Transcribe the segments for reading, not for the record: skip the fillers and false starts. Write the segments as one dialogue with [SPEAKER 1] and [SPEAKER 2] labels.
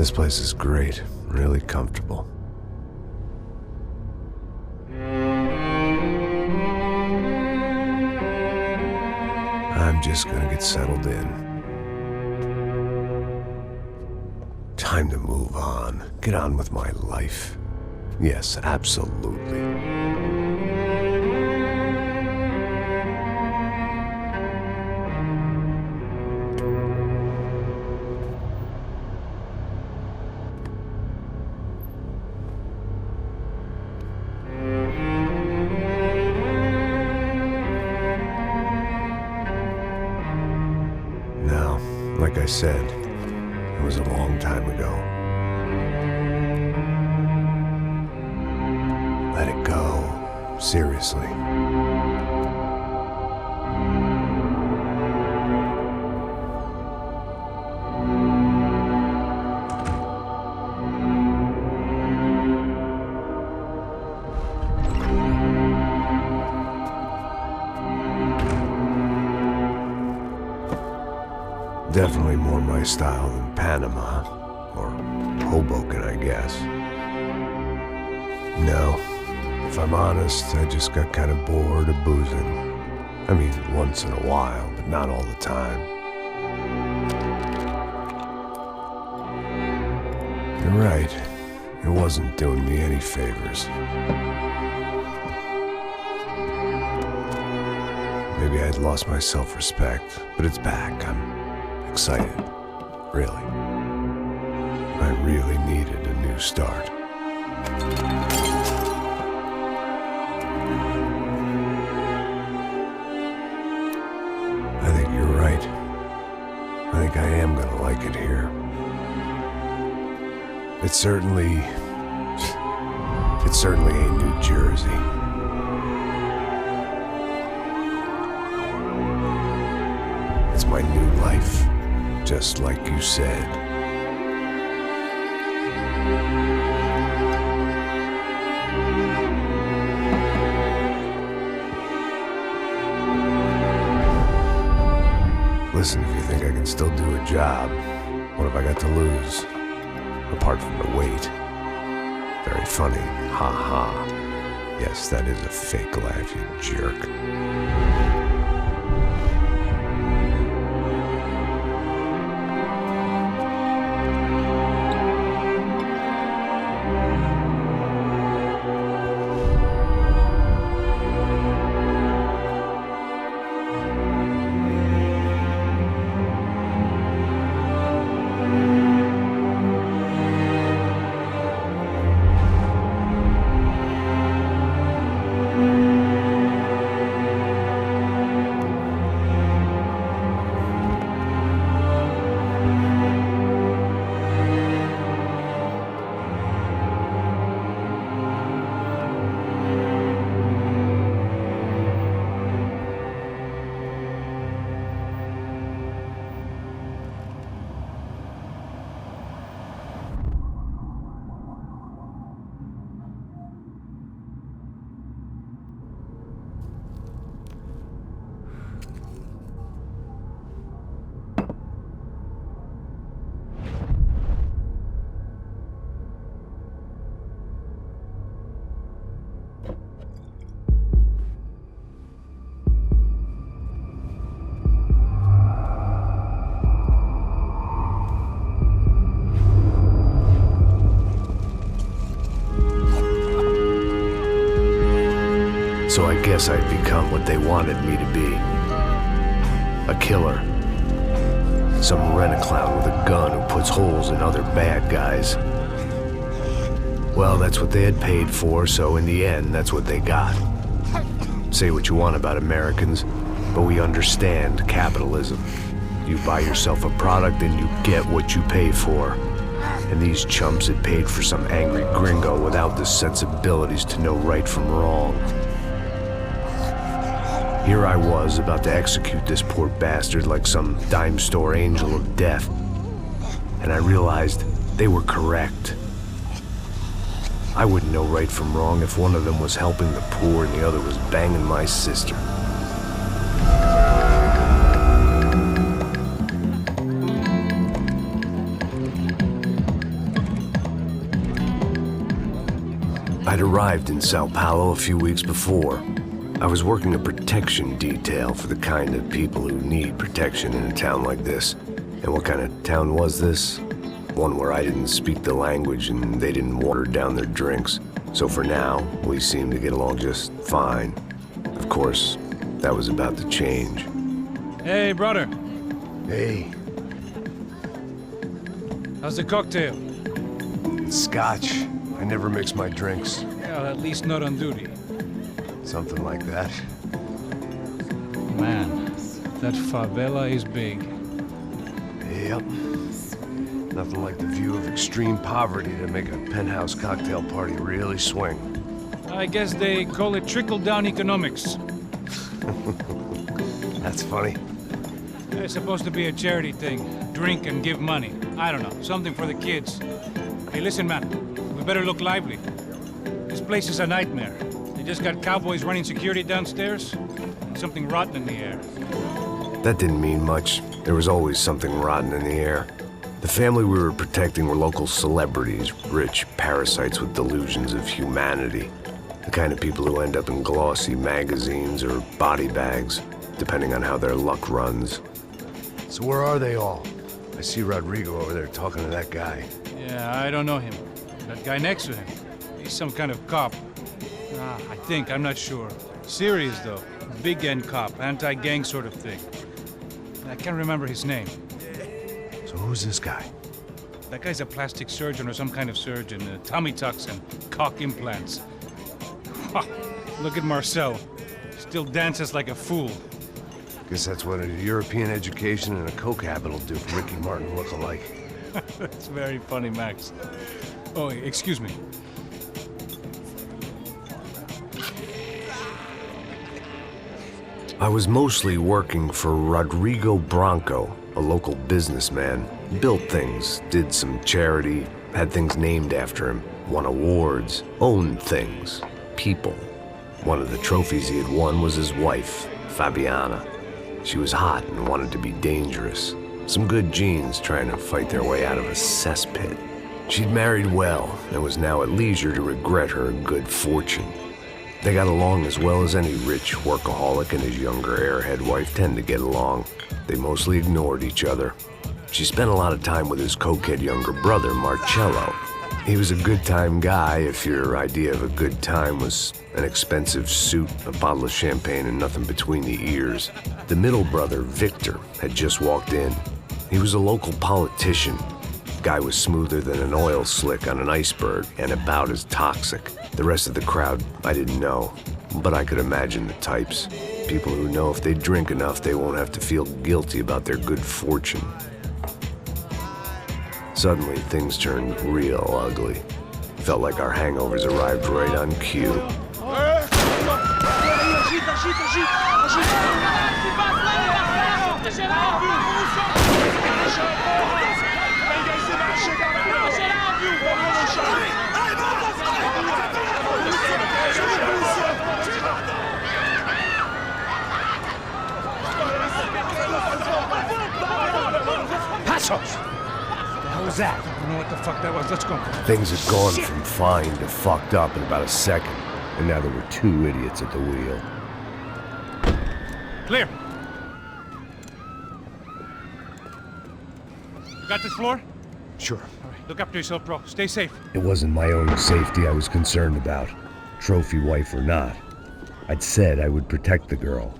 [SPEAKER 1] This place is great, really comfortable. I'm just gonna get settled in. Time to move on. Get on with my life. Yes, absolutely. Now, like I said, it was a long time ago. Let it go. Seriously. Definitely more my style than Panama, or Hoboken, I guess. No, if I'm honest, I just got kind of bored of boozing. I mean, once in a while, but not all the time. You're right, it wasn't doing me any favors. Maybe I'd lost my self-respect, but it's back. I'm excited, really. I really needed a new start. I think you're right. I think I am gonna like it here. It's certainly ain't New Jersey. It's my new life. Just like you said. Listen, if you think I can still do a job, what have I got to lose? Apart from the weight. Very funny. Ha ha. Yes, that is a fake laugh, you jerk. So I guess I'd become what they wanted me to be. A killer. Some rent-a-clown with a gun who puts holes in other bad guys. Well, that's what they had paid for, so in the end, that's what they got. Say what you want about Americans, but we understand capitalism. You buy yourself a product and you get what you pay for. And these chumps had paid for some angry gringo without the sensibilities to know right from wrong. Here I was, about to execute this poor bastard like some dime store angel of death. And I realized they were correct. I wouldn't know right from wrong if one of them was helping the poor and the other was banging my sister. I'd arrived in Sao Paulo a few weeks before. I was working a protection detail for the kind of people who need protection in a town like this. And what kind of town was this? One where I didn't speak the language and they didn't water down their drinks. So for now, we seemed to get along just fine. Of course, that was about to change.
[SPEAKER 2] Hey, brother.
[SPEAKER 1] Hey.
[SPEAKER 2] How's the cocktail?
[SPEAKER 1] It's scotch. I never mix my drinks.
[SPEAKER 2] Well, at least not on duty.
[SPEAKER 1] Something like that.
[SPEAKER 2] Man, that favela is big.
[SPEAKER 1] Yep. Nothing like the view of extreme poverty to make a penthouse cocktail party really swing.
[SPEAKER 2] I guess they call it trickle-down economics.
[SPEAKER 1] That's funny.
[SPEAKER 2] It's supposed to be a charity thing. Drink and give money. I don't know, something for the kids. Hey, listen, man. We better look lively. This place is a nightmare. They just got cowboys running security downstairs, and something rotten in the air.
[SPEAKER 1] That didn't mean much. There was always something rotten in the air. The family we were protecting were local celebrities, rich parasites with delusions of humanity. The kind of people who end up in glossy magazines or body bags, depending on how their luck runs. So where are they all? I see Rodrigo over there talking to that guy.
[SPEAKER 2] Yeah, I don't know him. That guy next to him, he's some kind of cop. I think, I'm not sure. Serious, though. Big-end cop, anti-gang sort of thing. I can't remember his name.
[SPEAKER 1] So who's this guy?
[SPEAKER 2] That guy's a plastic surgeon or some kind of surgeon. Tummy tucks and cock implants. Look at Marcel. Still dances like a fool.
[SPEAKER 1] Guess that's what a European education and a coke habit will do for Ricky Martin look-alike.
[SPEAKER 2] That's very funny, Max. Oh, excuse me.
[SPEAKER 1] I was mostly working for Rodrigo Branco, a local businessman. Built things, did some charity, had things named after him, won awards, owned things, people. One of the trophies he had won was his wife, Fabiana. She was hot and wanted to be dangerous. Some good genes trying to fight their way out of a cesspit. She'd married well and was now at leisure to regret her good fortune. They got along as well as any rich workaholic and his younger airhead wife tend to get along. They mostly ignored each other. She spent a lot of time with his cokehead younger brother, Marcello. He was a good-time guy if your idea of a good time was an expensive suit, a bottle of champagne, and nothing between the ears. The middle brother, Victor, had just walked in. He was a local politician. Guy was smoother than an oil slick on an iceberg and about as toxic. The rest of the crowd, I didn't know, but I could imagine the types. People who know if they drink enough, they won't have to feel guilty about their good fortune. Suddenly, things turned real ugly. Felt like our hangovers arrived right on cue.
[SPEAKER 2] Passos! What was that? I don't know what the fuck that was. Let's go.
[SPEAKER 1] Things had gone from fine to fucked up in about a second, and now there were two idiots at the wheel.
[SPEAKER 2] Clear. You got this floor?
[SPEAKER 1] Sure.
[SPEAKER 2] All right, look after yourself, bro. Stay safe.
[SPEAKER 1] It wasn't my own safety I was concerned about, trophy wife or not. I'd said I would protect the girl.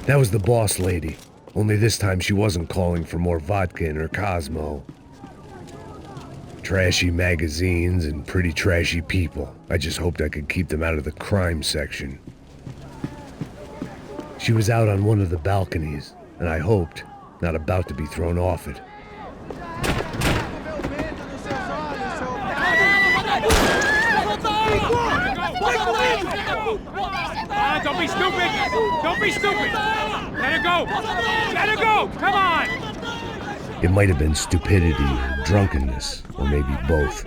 [SPEAKER 1] That was the boss lady, only this time she wasn't calling for more vodka in her Cosmo. Trashy magazines and pretty trashy people. I just hoped I could keep them out of the crime section. She was out on one of the balconies, and I hoped, not about to be thrown off it.
[SPEAKER 2] Don't be stupid! Don't be stupid! Let her go! Let her go! Come on!
[SPEAKER 1] It might have been stupidity or drunkenness, or maybe both.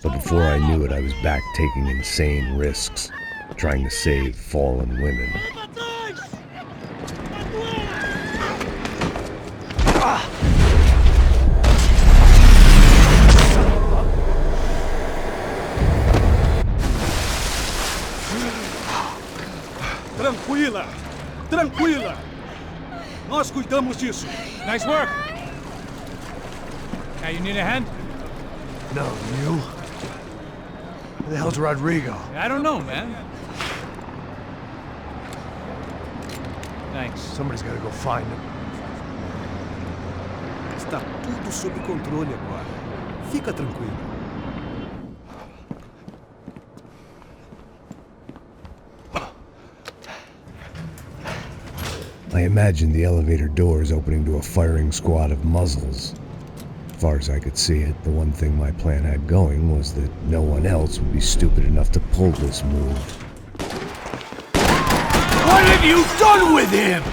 [SPEAKER 1] But before I knew it, I was back taking insane risks, trying to save fallen women.
[SPEAKER 3] Tranquila! Tranquila! Nós cuidamos disso.
[SPEAKER 2] Nice work. Hey, you need a hand?
[SPEAKER 1] No, you? Where the hell's Rodrigo?
[SPEAKER 2] I don't know, man. Thanks.
[SPEAKER 1] Somebody's gotta go find him.
[SPEAKER 3] Está tudo sob controle agora. Fica tranquilo.
[SPEAKER 1] I imagined the elevator doors opening to a firing squad of muzzles. As far as I could see it, the one thing my plan had going was that no one else would be stupid enough to pull this move. What have you done with him?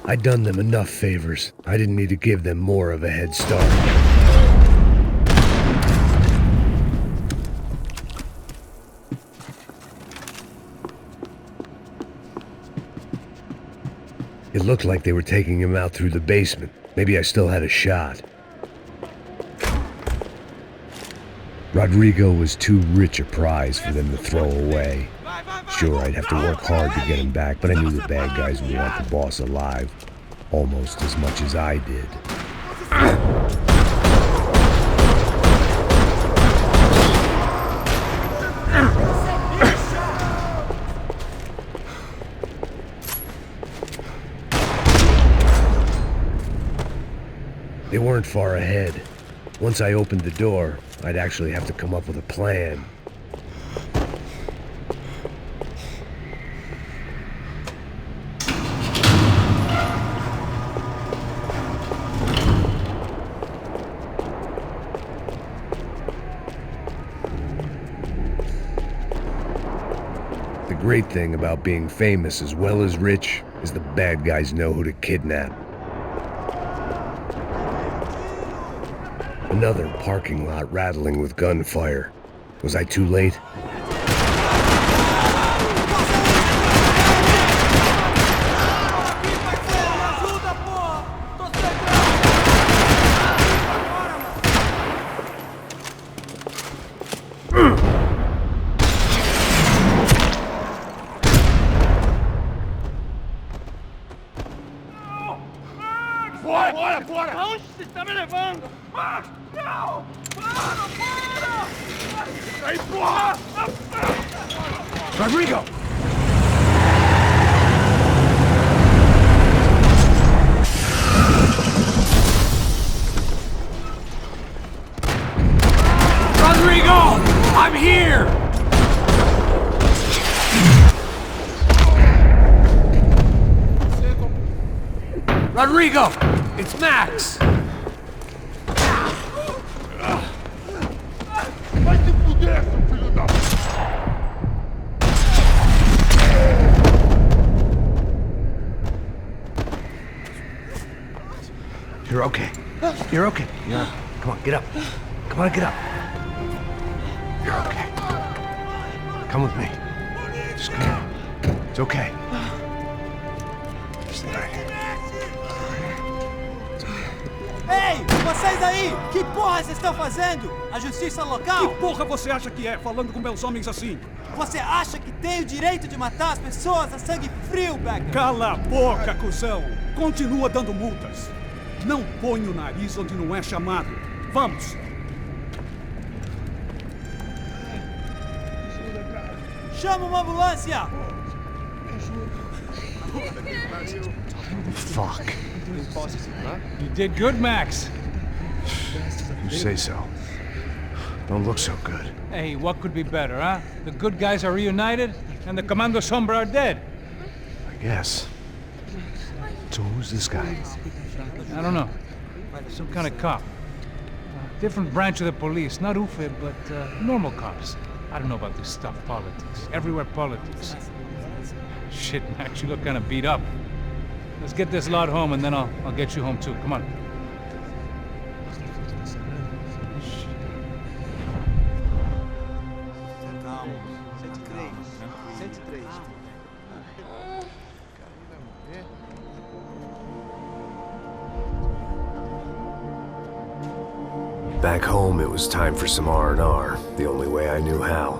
[SPEAKER 1] I'd done them enough favors. I didn't need to give them more of a head start. It looked like they were taking him out through the basement. Maybe I still had a shot. Rodrigo was too rich a prize for them to throw away. Sure, I'd have to work hard to get him back, but I knew the bad guys would want the boss alive almost as much as I did. They weren't far ahead. Once I opened the door, I'd actually have to come up with a plan. The great thing about being famous as well as rich is the bad guys know who to kidnap. Another parking lot rattling with gunfire. Was I too late?
[SPEAKER 4] Aonde você está me levando? Não! Para! Aí, porra!
[SPEAKER 1] Rodrigo! Rodrigo! I'm here! Rodrigo! It's Max!
[SPEAKER 4] Vai se fuder, seu filho da...
[SPEAKER 1] You're okay. You're okay. Yeah. Come on, get up. Come on, get up. You're okay. Come with me. Just come on. It's okay. Just lie here.
[SPEAKER 5] Ei, vocês aí! Que porra vocês estão fazendo? A justiça local?
[SPEAKER 3] Que porra você acha que é, falando com meus homens assim?
[SPEAKER 5] Você acha que tem o direito de matar as pessoas a sangue frio, Becker?
[SPEAKER 3] Cala a boca, cuzão! Continua dando multas. Não põe o nariz onde não é chamado. Vamos!
[SPEAKER 5] Chama uma ambulância!
[SPEAKER 1] Fuck.
[SPEAKER 2] You did good, Max.
[SPEAKER 1] You say so. Don't look so good.
[SPEAKER 2] Hey, what could be better, huh? The good guys are reunited, and the Commando Sombra are dead.
[SPEAKER 1] I guess. So who's this guy?
[SPEAKER 2] I don't know. Some kind of cop. Different branch of the police. Not UFE, but normal cops. I don't know about this stuff, politics. Everywhere politics. Shit, Max, you look kind of beat up. Let's get this lot home, and then I'll get you home too. Come on.
[SPEAKER 1] Back home, it was time for some R&R, the only way I knew how.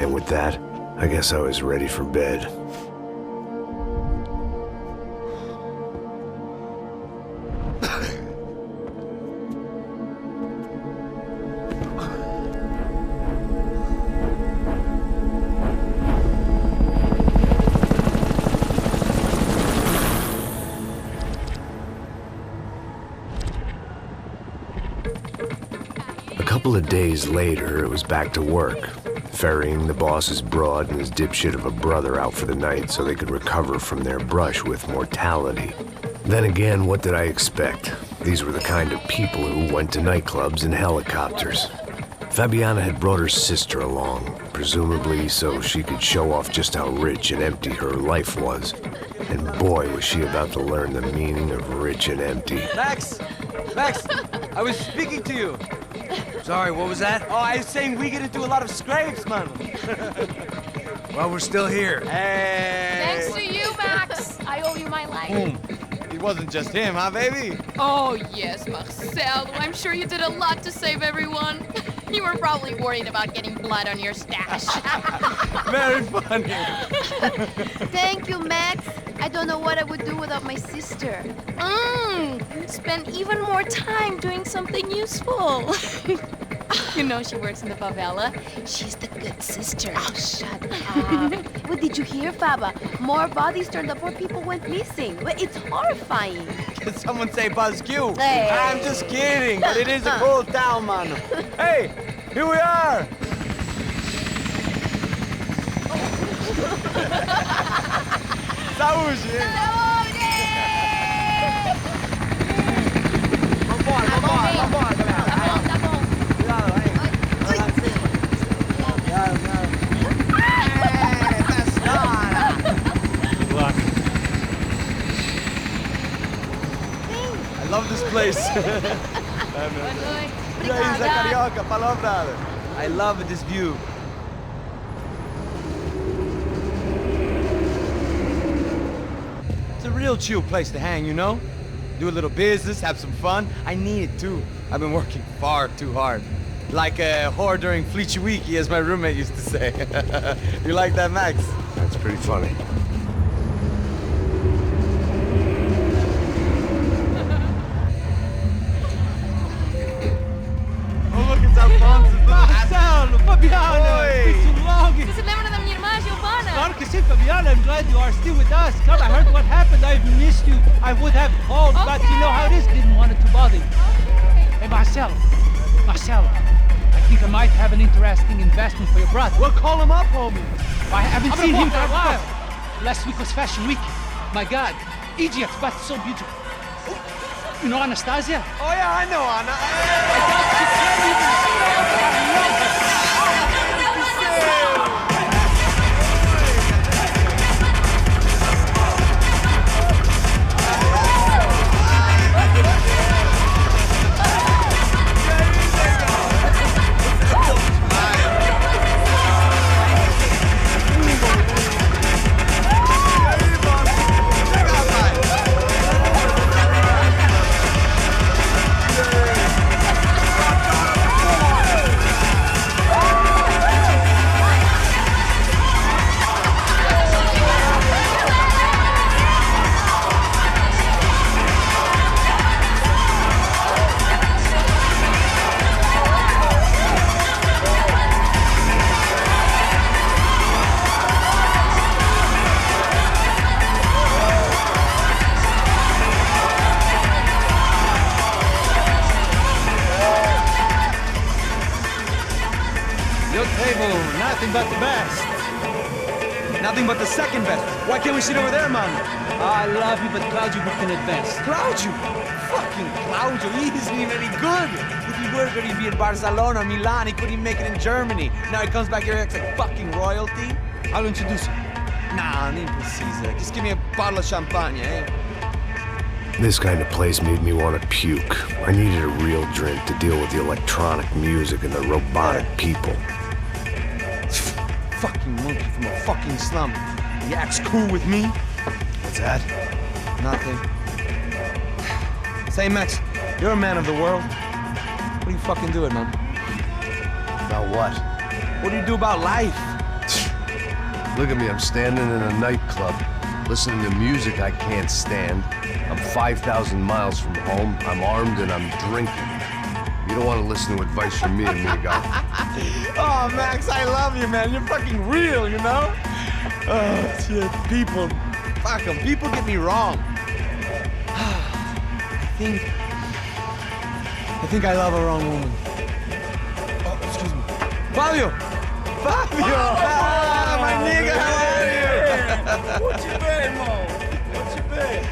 [SPEAKER 1] And with that, I guess I was ready for bed. A couple of days later, it was back to work. Ferrying the boss's broad and his dipshit of a brother out for the night so they could recover from their brush with mortality. Then again, what did I expect? These were the kind of people who went to nightclubs in helicopters. Fabiana had brought her sister along, presumably so she could show off just how rich and empty her life was. And boy, was she about to learn the meaning of rich and empty.
[SPEAKER 6] Max! Max! I was speaking to you.
[SPEAKER 7] Sorry, what was that?
[SPEAKER 6] Oh, I was saying we get into a lot of scrapes, man.
[SPEAKER 7] Well, we're still here.
[SPEAKER 6] Hey!
[SPEAKER 8] Thanks to you, Max. I owe you my life.
[SPEAKER 6] It wasn't just him, huh, baby?
[SPEAKER 8] Oh, yes, Marcel. I'm sure you did a lot to save everyone. You were probably worried about getting blood on your stash.
[SPEAKER 6] Very funny.
[SPEAKER 9] Thank you, Max. I don't know what I would do without my sister.
[SPEAKER 8] Spend even more time doing something useful. You know she works in the favela. She's the good sister.
[SPEAKER 9] Oh, shut up. What did you hear, Faba? More bodies turned up, more people went missing. Well, it's horrifying.
[SPEAKER 6] Did someone say Buzz Q?
[SPEAKER 9] Hey.
[SPEAKER 6] I'm just kidding, but it is a cool town, man. Hey, here we are. Saúde! Vambora, vambora, vambora, galera.
[SPEAKER 8] Tá bom.
[SPEAKER 6] Cuidado, hein?
[SPEAKER 2] Good luck.
[SPEAKER 6] I love this place. E aí, Zé Carioca, palavra. I love this view. It's a real chill place to hang, you know? Do a little business, have some fun. I need it too. I've been working far too hard. Like a whore during Fleechy Weeky, as my roommate used to say. You like that, Max?
[SPEAKER 1] That's pretty funny.
[SPEAKER 6] Oh, look, it's Alfonso's little
[SPEAKER 5] Marcelo, Fabiana,
[SPEAKER 6] Oi.
[SPEAKER 5] it's been too long.
[SPEAKER 8] Você se lembra da minha irmã, Giovanna?
[SPEAKER 5] Claro que sim, Fabiana. I'm glad you are still with us. Come, I heard what happened. I've missed you. I would have called, but you know how it is. Didn't want it to bother you. Hey, Marcelo, I think I might have an interesting investment for your brother.
[SPEAKER 6] We'll call him up, homie.
[SPEAKER 5] I haven't seen him for a while. Last week was Fashion Week. My God, Egypt, but so beautiful. You know Anastasia?
[SPEAKER 6] Oh, yeah, I know, Anna.
[SPEAKER 5] Your table, nothing but the best.
[SPEAKER 6] Nothing but the second best. Why can't we sit over there, man?
[SPEAKER 5] I love you, but Claudio booked in advance.
[SPEAKER 6] Claudio? Fucking Claudio, he isn't even any good.
[SPEAKER 5] What do you
[SPEAKER 6] worker, he'd be in Barcelona, Milan, he couldn't even make it in Germany. Now he comes back here and acts like fucking royalty.
[SPEAKER 5] I'll introduce you.
[SPEAKER 6] Nah, nem precisa. Just give me a bottle of champagne, eh?
[SPEAKER 1] This kind of place made me want to puke. I needed a real drink to deal with the electronic music and the robotic people.
[SPEAKER 6] Fucking monkey from a fucking slum. He acts cool with me.
[SPEAKER 1] What's that?
[SPEAKER 6] Nothing. Say, Max, you're a man of the world. What do you fucking do it, man?
[SPEAKER 1] About what?
[SPEAKER 6] What do you do about life?
[SPEAKER 1] Look at me, I'm standing in a nightclub, listening to music I can't stand. I'm 5,000 miles from home, I'm armed and I'm drinking. You don't want to listen to advice from me, amigo.
[SPEAKER 6] Oh, Max, I love you, man. You're fucking real, you know? Oh, shit. People. Fuck them. People get me wrong. I think I love a wrong woman. Oh, excuse me. Fabio! Fabio! Ah, my nigga, how are you?
[SPEAKER 4] What you been, Mo? What you been?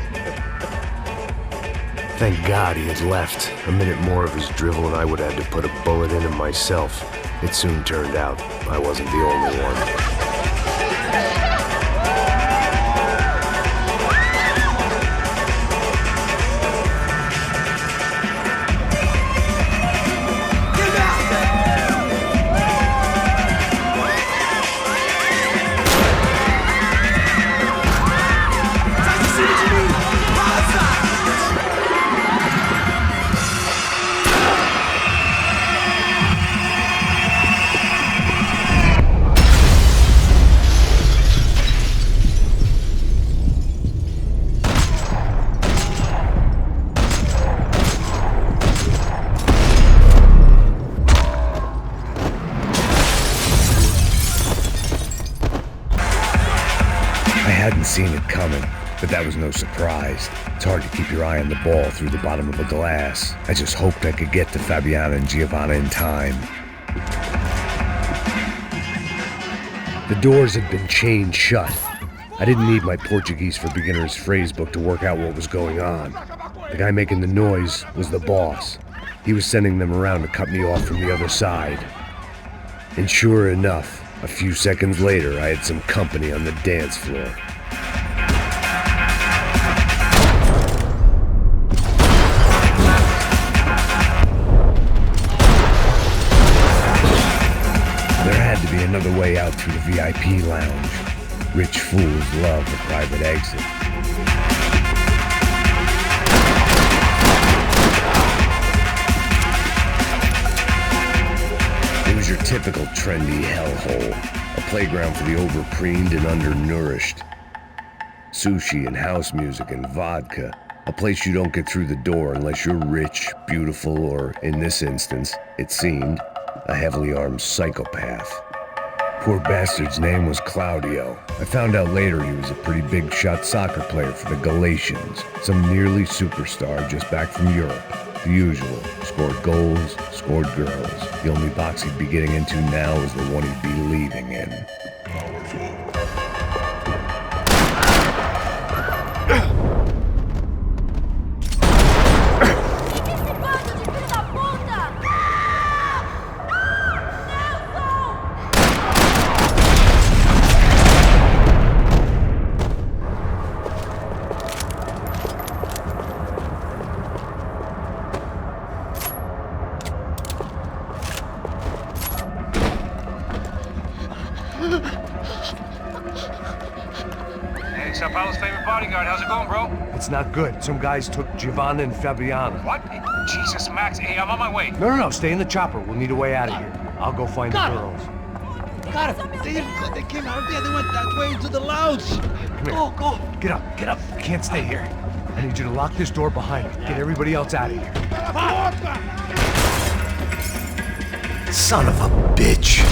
[SPEAKER 1] Thank God he had left. A minute more of his drivel and I would have had to put a bullet in him myself. It soon turned out I wasn't the only one. I hadn't seen it coming, but that was no surprise. It's hard to keep your eye on the ball through the bottom of a glass. I just hoped I could get to Fabiana and Giovanna in time. The doors had been chained shut. I didn't need my Portuguese for Beginners phrase book to work out what was going on. The guy making the noise was the boss. He was sending them around to cut me off from the other side. And sure enough, a few seconds later, I had some company on the dance floor. There had to be another way out through the VIP lounge. Rich fools love the private exit. It was your typical trendy hellhole, a playground for the overpreened and undernourished. Sushi and house music and vodka, a place you don't get through the door unless you're rich, beautiful, or, in this instance, it seemed, a heavily armed psychopath. Poor bastard's name was Claudio. I found out later he was a pretty big shot soccer player for the Galatians, some nearly superstar just back from Europe. The usual. Scored goals, scored girls. The only box he'd be getting into now is the one he'd be leaving in.
[SPEAKER 2] Hey, Sao Paulo's favorite bodyguard. How's it going, bro?
[SPEAKER 1] It's not good. Some guys took Giovanna and Fabiana.
[SPEAKER 2] What? Jesus, Max. Hey, I'm on my way.
[SPEAKER 1] No, stay in the chopper. We'll need a way out of here. I'll go find the girls.
[SPEAKER 5] Got it. They came out there. They went that way into the lounge.
[SPEAKER 1] Come here.
[SPEAKER 5] Go.
[SPEAKER 1] Get up. You can't stay here. I need you to lock this door behind me. Get everybody else out of here. Son of a bitch.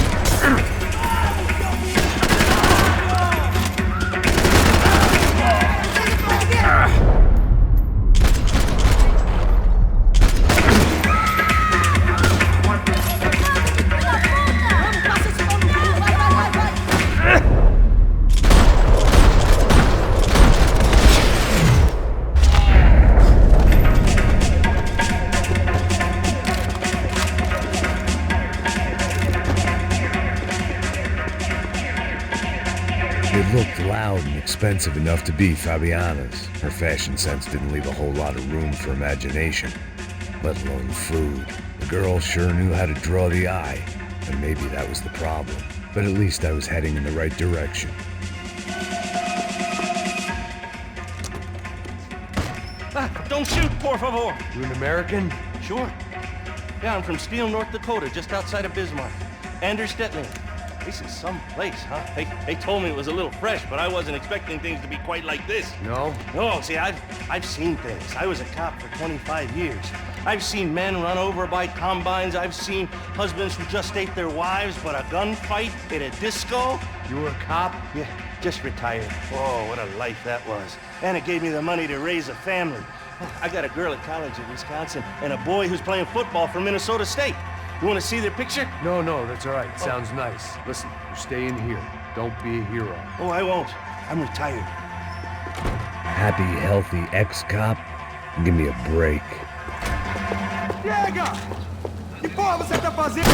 [SPEAKER 1] looked loud and expensive enough to be Fabiana's. Her fashion sense didn't leave a whole lot of room for imagination, let alone food. The girl sure knew how to draw the eye, and maybe that was the problem. But at least I was heading in the right direction.
[SPEAKER 10] Don't shoot, por favor.
[SPEAKER 7] You an American?
[SPEAKER 10] Sure. Yeah, I'm from Steele, North Dakota, just outside of Bismarck. Anders Stetling. This is some place, huh? They told me it was a little fresh, but I wasn't expecting things to be quite like this.
[SPEAKER 7] No?
[SPEAKER 10] No, see, I've seen things. I was a cop for 25 years. I've seen men run over by combines. I've seen husbands who just ate their wives, but a gunfight at a disco.
[SPEAKER 7] You were a cop?
[SPEAKER 10] Yeah, just retired. Oh, what a life that was. And it gave me the money to raise a family. I got a girl at college in Wisconsin and a boy who's playing football for Minnesota State. You want to see their picture?
[SPEAKER 7] No, that's all right. It sounds nice. Listen, you're staying here. Don't be a hero.
[SPEAKER 10] Oh, I won't. I'm retired.
[SPEAKER 1] Happy, healthy ex-cop? Give me a break.
[SPEAKER 4] Chega! Que porra você tá fazendo?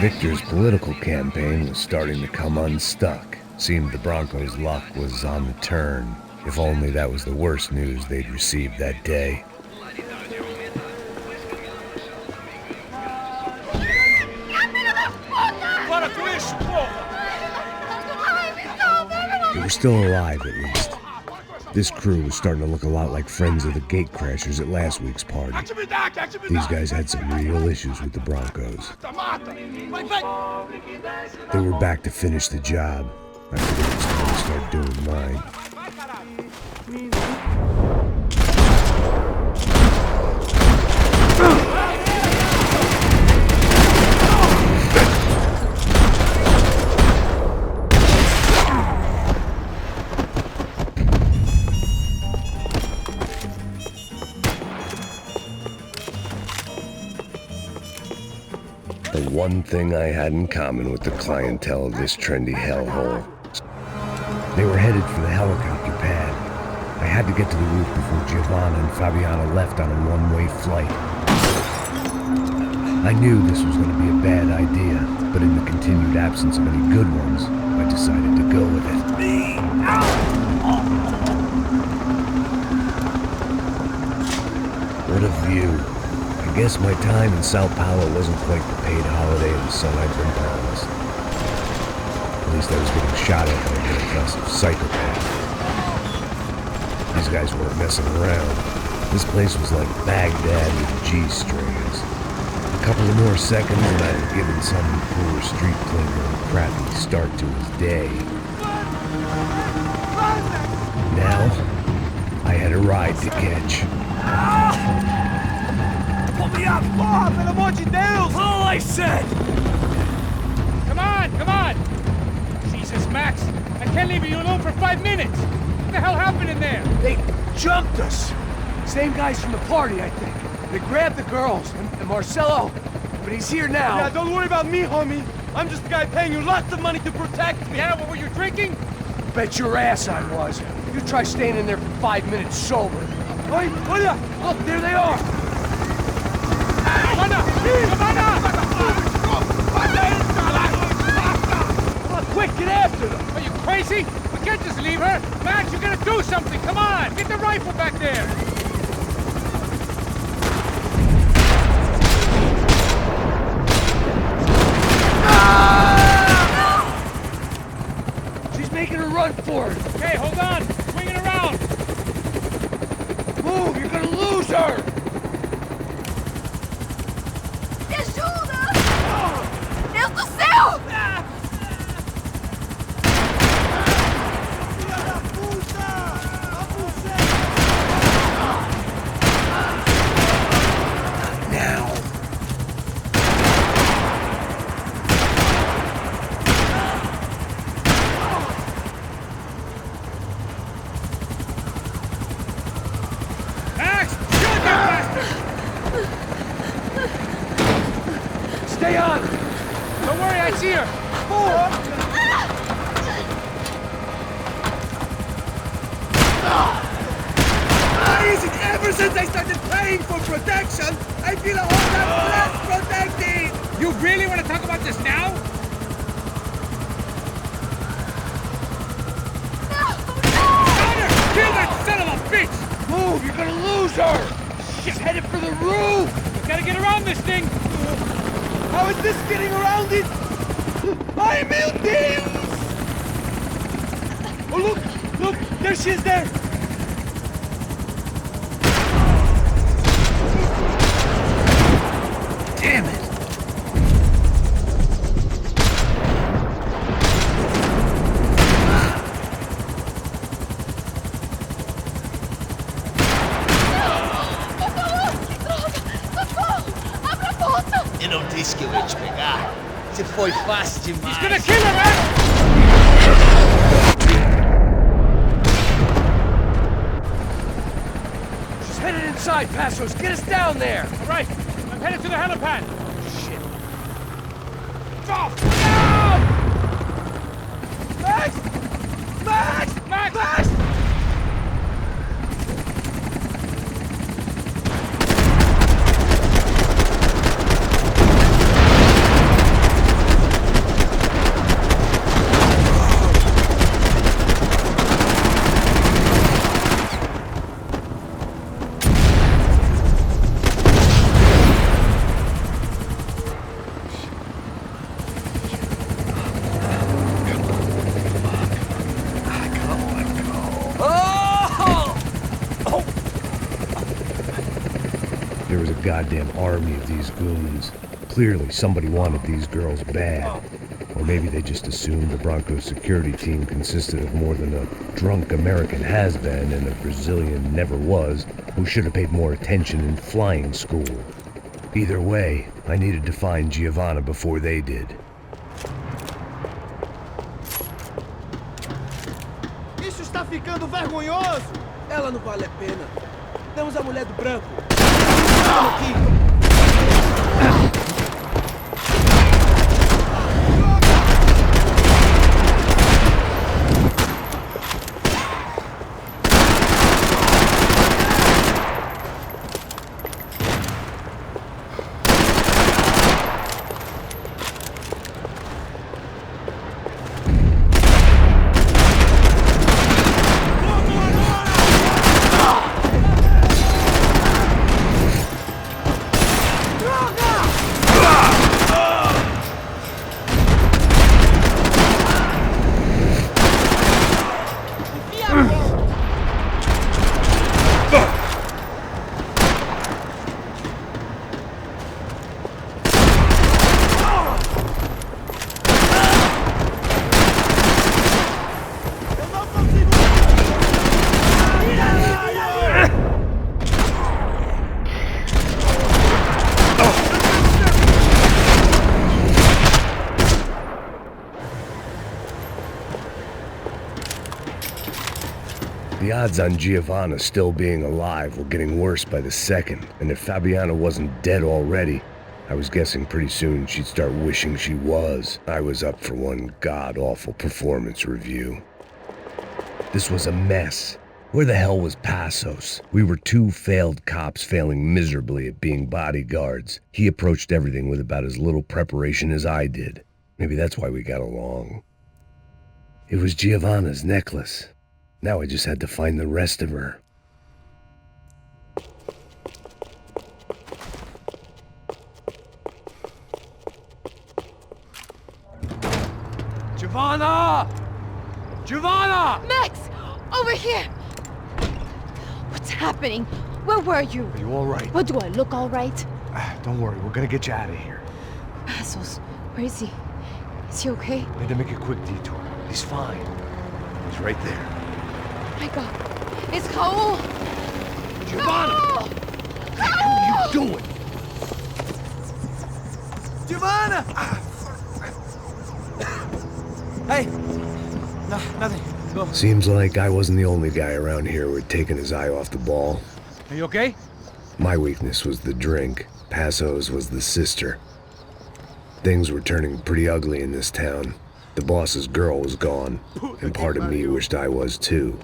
[SPEAKER 1] Victor's political campaign was starting to come unstuck. Seemed the Broncos' luck was on the turn. If only that was the worst news they'd received that day. They were still alive, at least. This crew was starting to look a lot like friends of the gatecrashers at last week's party. These guys had some real issues with the Broncos. They were back to finish the job. I figured it was time to start doing mine. The one thing I had in common with the clientele of this trendy hellhole. They were headed for the helicopter pad. I had to get to the roof before Giovanna and Fabiana left on a one-way flight. I knew this was going to be a bad idea, but in the continued absence of any good ones, I decided to go with it. What a view. I guess my time in Sao Paulo wasn't quite the paid holiday of the sun I'd been promised. At least I was getting shot at by an aggressive psychopath. These guys weren't messing around. This place was like Baghdad with G-strings. A couple of more seconds and I'd have given some poor street cleaner a crappy start to his day. Now, I had a ride to catch.
[SPEAKER 4] Pull me up! Porra, pelo amor de Deus! All I said!
[SPEAKER 2] Come on! Jesus, Max, I can't leave you alone for 5 minutes! What the hell happened in there?
[SPEAKER 7] They jumped us! Same guys from the party, I think. They grabbed the girls, and Marcelo, but he's here now.
[SPEAKER 4] Yeah, don't worry about me, homie. I'm just the guy paying you lots of money to protect me.
[SPEAKER 2] Yeah, what were you drinking?
[SPEAKER 7] Bet your ass I was. You try staying in there for 5 minutes sober.
[SPEAKER 4] Oi, olha!
[SPEAKER 7] Look, there they are!
[SPEAKER 2] Come
[SPEAKER 7] on, quick, get after them!
[SPEAKER 2] Are you crazy? We can't just leave her! Max, you gotta do something! Come on! Get the rifle back there!
[SPEAKER 7] She's making a run for it!
[SPEAKER 2] Okay, hold on! Swing it around!
[SPEAKER 7] Move! You're gonna lose her!
[SPEAKER 9] Deus do céu!
[SPEAKER 7] Now!
[SPEAKER 2] Max, shoot that
[SPEAKER 7] crying for protection, I feel a whole lot less protected!
[SPEAKER 5] You really want to talk about this now? Kill that son of a bitch!
[SPEAKER 7] Move, you're gonna lose her! She's headed for the roof!
[SPEAKER 5] We gotta get around this thing!
[SPEAKER 7] How is this getting around it? I'm Deus! Oh, look! There she is there! Damn it!
[SPEAKER 11] Eu não disse que eu ia te pegar. Você foi fácil demais.
[SPEAKER 5] He's gonna kill her, man!
[SPEAKER 7] She's headed inside, Passos. Get us down there!
[SPEAKER 5] All right, I'm headed to the helipad.
[SPEAKER 7] Shit. Drop! Down! Max! Max!
[SPEAKER 5] Max!
[SPEAKER 7] Max!
[SPEAKER 1] There was a goddamn army of these goons. Clearly, somebody wanted these girls bad. Or maybe they just assumed the Broncos security team consisted of more than a drunk American has-been and a Brazilian never-was who should have paid more attention in flying school. Either way, I needed to find Giovanna before they did.
[SPEAKER 7] Isso está ficando vergonhoso! Ela não vale a pena. Temos a mulher do branco. Vamos aqui!
[SPEAKER 1] The odds on Giovanna still being alive were getting worse by the second, and if Fabiana wasn't dead already, I was guessing pretty soon she'd start wishing she was. I was up for one god-awful performance review. This was a mess. Where the hell was Passos? We were two failed cops failing miserably at being bodyguards. He approached everything with about as little preparation as I did. Maybe that's why we got along. It was Giovanna's necklace. Now I just had to find the rest of her.
[SPEAKER 7] Giovanna! Giovanna!
[SPEAKER 8] Max! Over here! What's happening? Where were you?
[SPEAKER 3] Are you all right?
[SPEAKER 8] What, do I look all right?
[SPEAKER 3] Don't worry, we're gonna get you out of here.
[SPEAKER 8] Passos, where is he? Is he okay?
[SPEAKER 3] We had to make a quick detour. He's fine. He's right there.
[SPEAKER 8] My God. It's Raul!
[SPEAKER 3] Giovanna!
[SPEAKER 8] Raul!
[SPEAKER 3] What are you doing?
[SPEAKER 7] Giovanna! Hey! No, nothing. Go.
[SPEAKER 1] Seems like I wasn't the only guy around here who had taken his eye off the ball.
[SPEAKER 5] Are you okay?
[SPEAKER 1] My weakness was the drink. Passos was the sister. Things were turning pretty ugly in this town. The boss's girl was gone, and part of me wished I was too.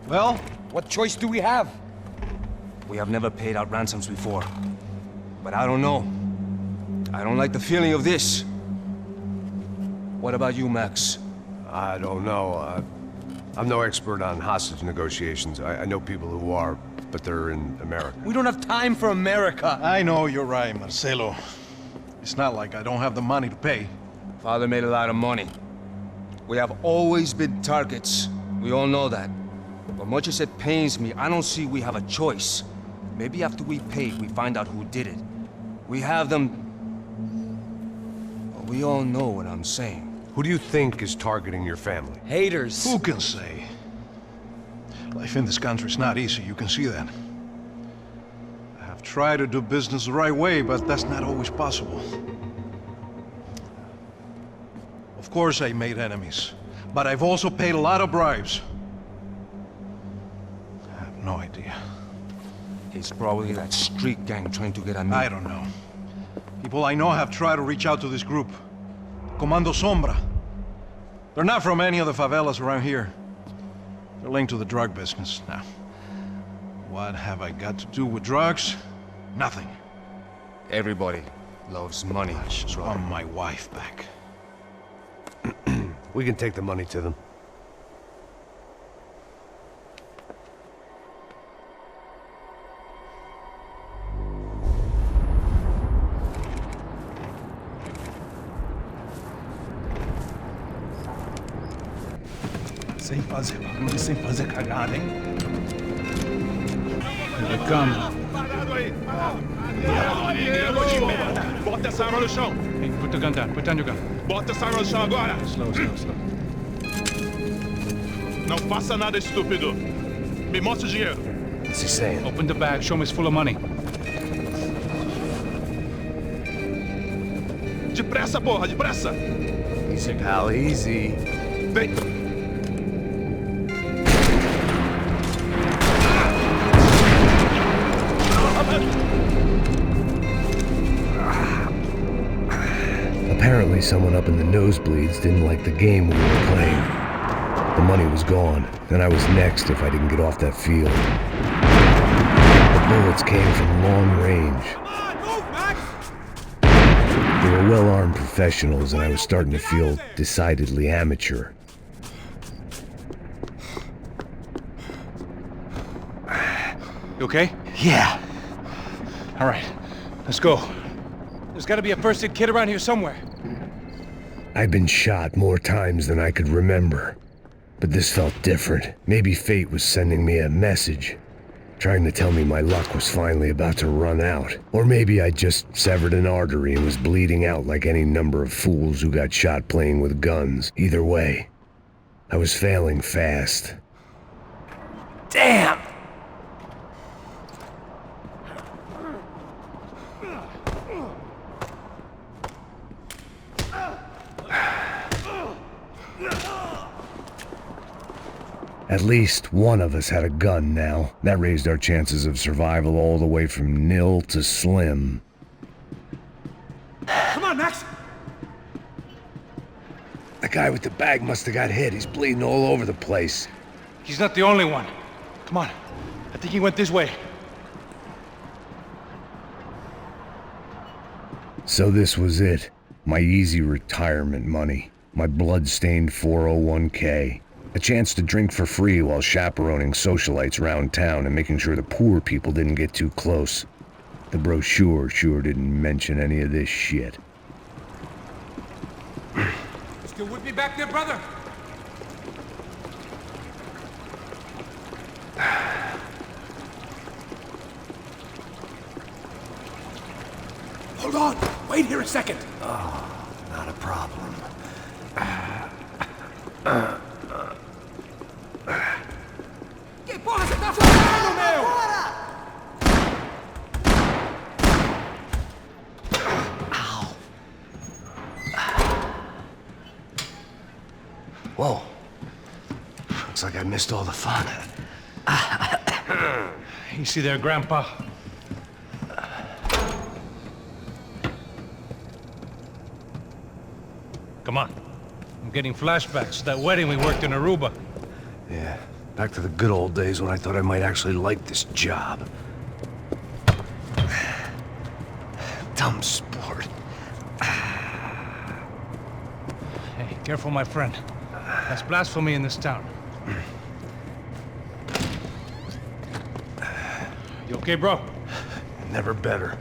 [SPEAKER 7] Well, what choice do we have?
[SPEAKER 12] We have never paid out ransoms before. But I don't know. I don't like the feeling of this. What about you, Max?
[SPEAKER 1] I don't know. I'm no expert on hostage negotiations. I know people who are, but they're in America.
[SPEAKER 6] We don't have time for America.
[SPEAKER 13] I know you're right, Marcelo. It's not like I don't have the money to pay.
[SPEAKER 12] Father made a lot of money. We have always been targets. We all know that. But much as it pains me, I don't see we have a choice. Maybe after we pay, we find out who did it. We have them... But we all know what I'm saying.
[SPEAKER 1] Who do you think is targeting your family?
[SPEAKER 6] Haters.
[SPEAKER 13] Who can say? Life in this country is not easy, you can see that. I have tried to do business the right way, but that's not always possible. Of course I made enemies, but I've also paid a lot of bribes. I have no idea.
[SPEAKER 12] It's probably that street gang trying to get at me.
[SPEAKER 13] I don't know. People I know have tried to reach out to this group. Comando Sombra. They're not from any of the favelas around here. They're linked to the drug business. Now, what have I got to do with drugs? Nothing.
[SPEAKER 12] Everybody loves money.
[SPEAKER 13] I just want my wife back.
[SPEAKER 1] We can take the money to them.
[SPEAKER 13] Sem fazer barulho, sem fazer cagada, hein?
[SPEAKER 2] Here they come.
[SPEAKER 4] Bota essa arma no chão.
[SPEAKER 2] Hey, put the gun down. Put down your gun.
[SPEAKER 4] Bota essa arma no chão agora.
[SPEAKER 2] Slow, slow, slow.
[SPEAKER 4] Não faça nada estúpido. Me mostra o dinheiro.
[SPEAKER 1] What's he saying?
[SPEAKER 2] Open the bag. Show me it's full of money.
[SPEAKER 4] Depressa, porra, depressa.
[SPEAKER 1] Easy, pal, easy.
[SPEAKER 4] Vem.
[SPEAKER 1] Apparently someone up in the nosebleeds didn't like the game we were playing. The money was gone, and I was next if I didn't get off that field. The bullets came from long range. They were well-armed professionals, and I was starting to feel decidedly amateur.
[SPEAKER 2] You okay?
[SPEAKER 6] Yeah.
[SPEAKER 2] All right, let's go. There's gotta be a first-aid kit around here somewhere.
[SPEAKER 1] I'd been shot more times than I could remember, but this felt different. Maybe fate was sending me a message, trying to tell me my luck was finally about to run out. Or maybe I just severed an artery and was bleeding out like any number of fools who got shot playing with guns. Either way, I was failing fast.
[SPEAKER 6] Damn!
[SPEAKER 1] At least one of us had a gun now. That raised our chances of survival all the way from nil to slim.
[SPEAKER 3] Come on, Max!
[SPEAKER 1] The guy with the bag must have got hit. He's bleeding all over the place.
[SPEAKER 2] He's not the only one. Come on. I think he went this way.
[SPEAKER 1] So this was it. My easy retirement money. My blood-stained 401k. A chance to drink for free while chaperoning socialites around town and making sure the poor people didn't get too close. The brochure sure didn't mention any of this shit.
[SPEAKER 5] Still with me back there, brother?
[SPEAKER 3] Hold on! Wait here a second!
[SPEAKER 1] Oh, not a problem.
[SPEAKER 5] Que porra você tá fazendo, meu?
[SPEAKER 1] Whoa. Looks like I missed all the fun.
[SPEAKER 2] Easy there, Grandpa. Come on. I'm getting flashbacks to that wedding we worked in Aruba.
[SPEAKER 1] Yeah, Back to the good old days when I thought I might actually like this job. Dumb sport.
[SPEAKER 2] Hey, careful, my friend. That's blasphemy in this town. You okay, bro?
[SPEAKER 1] Never better.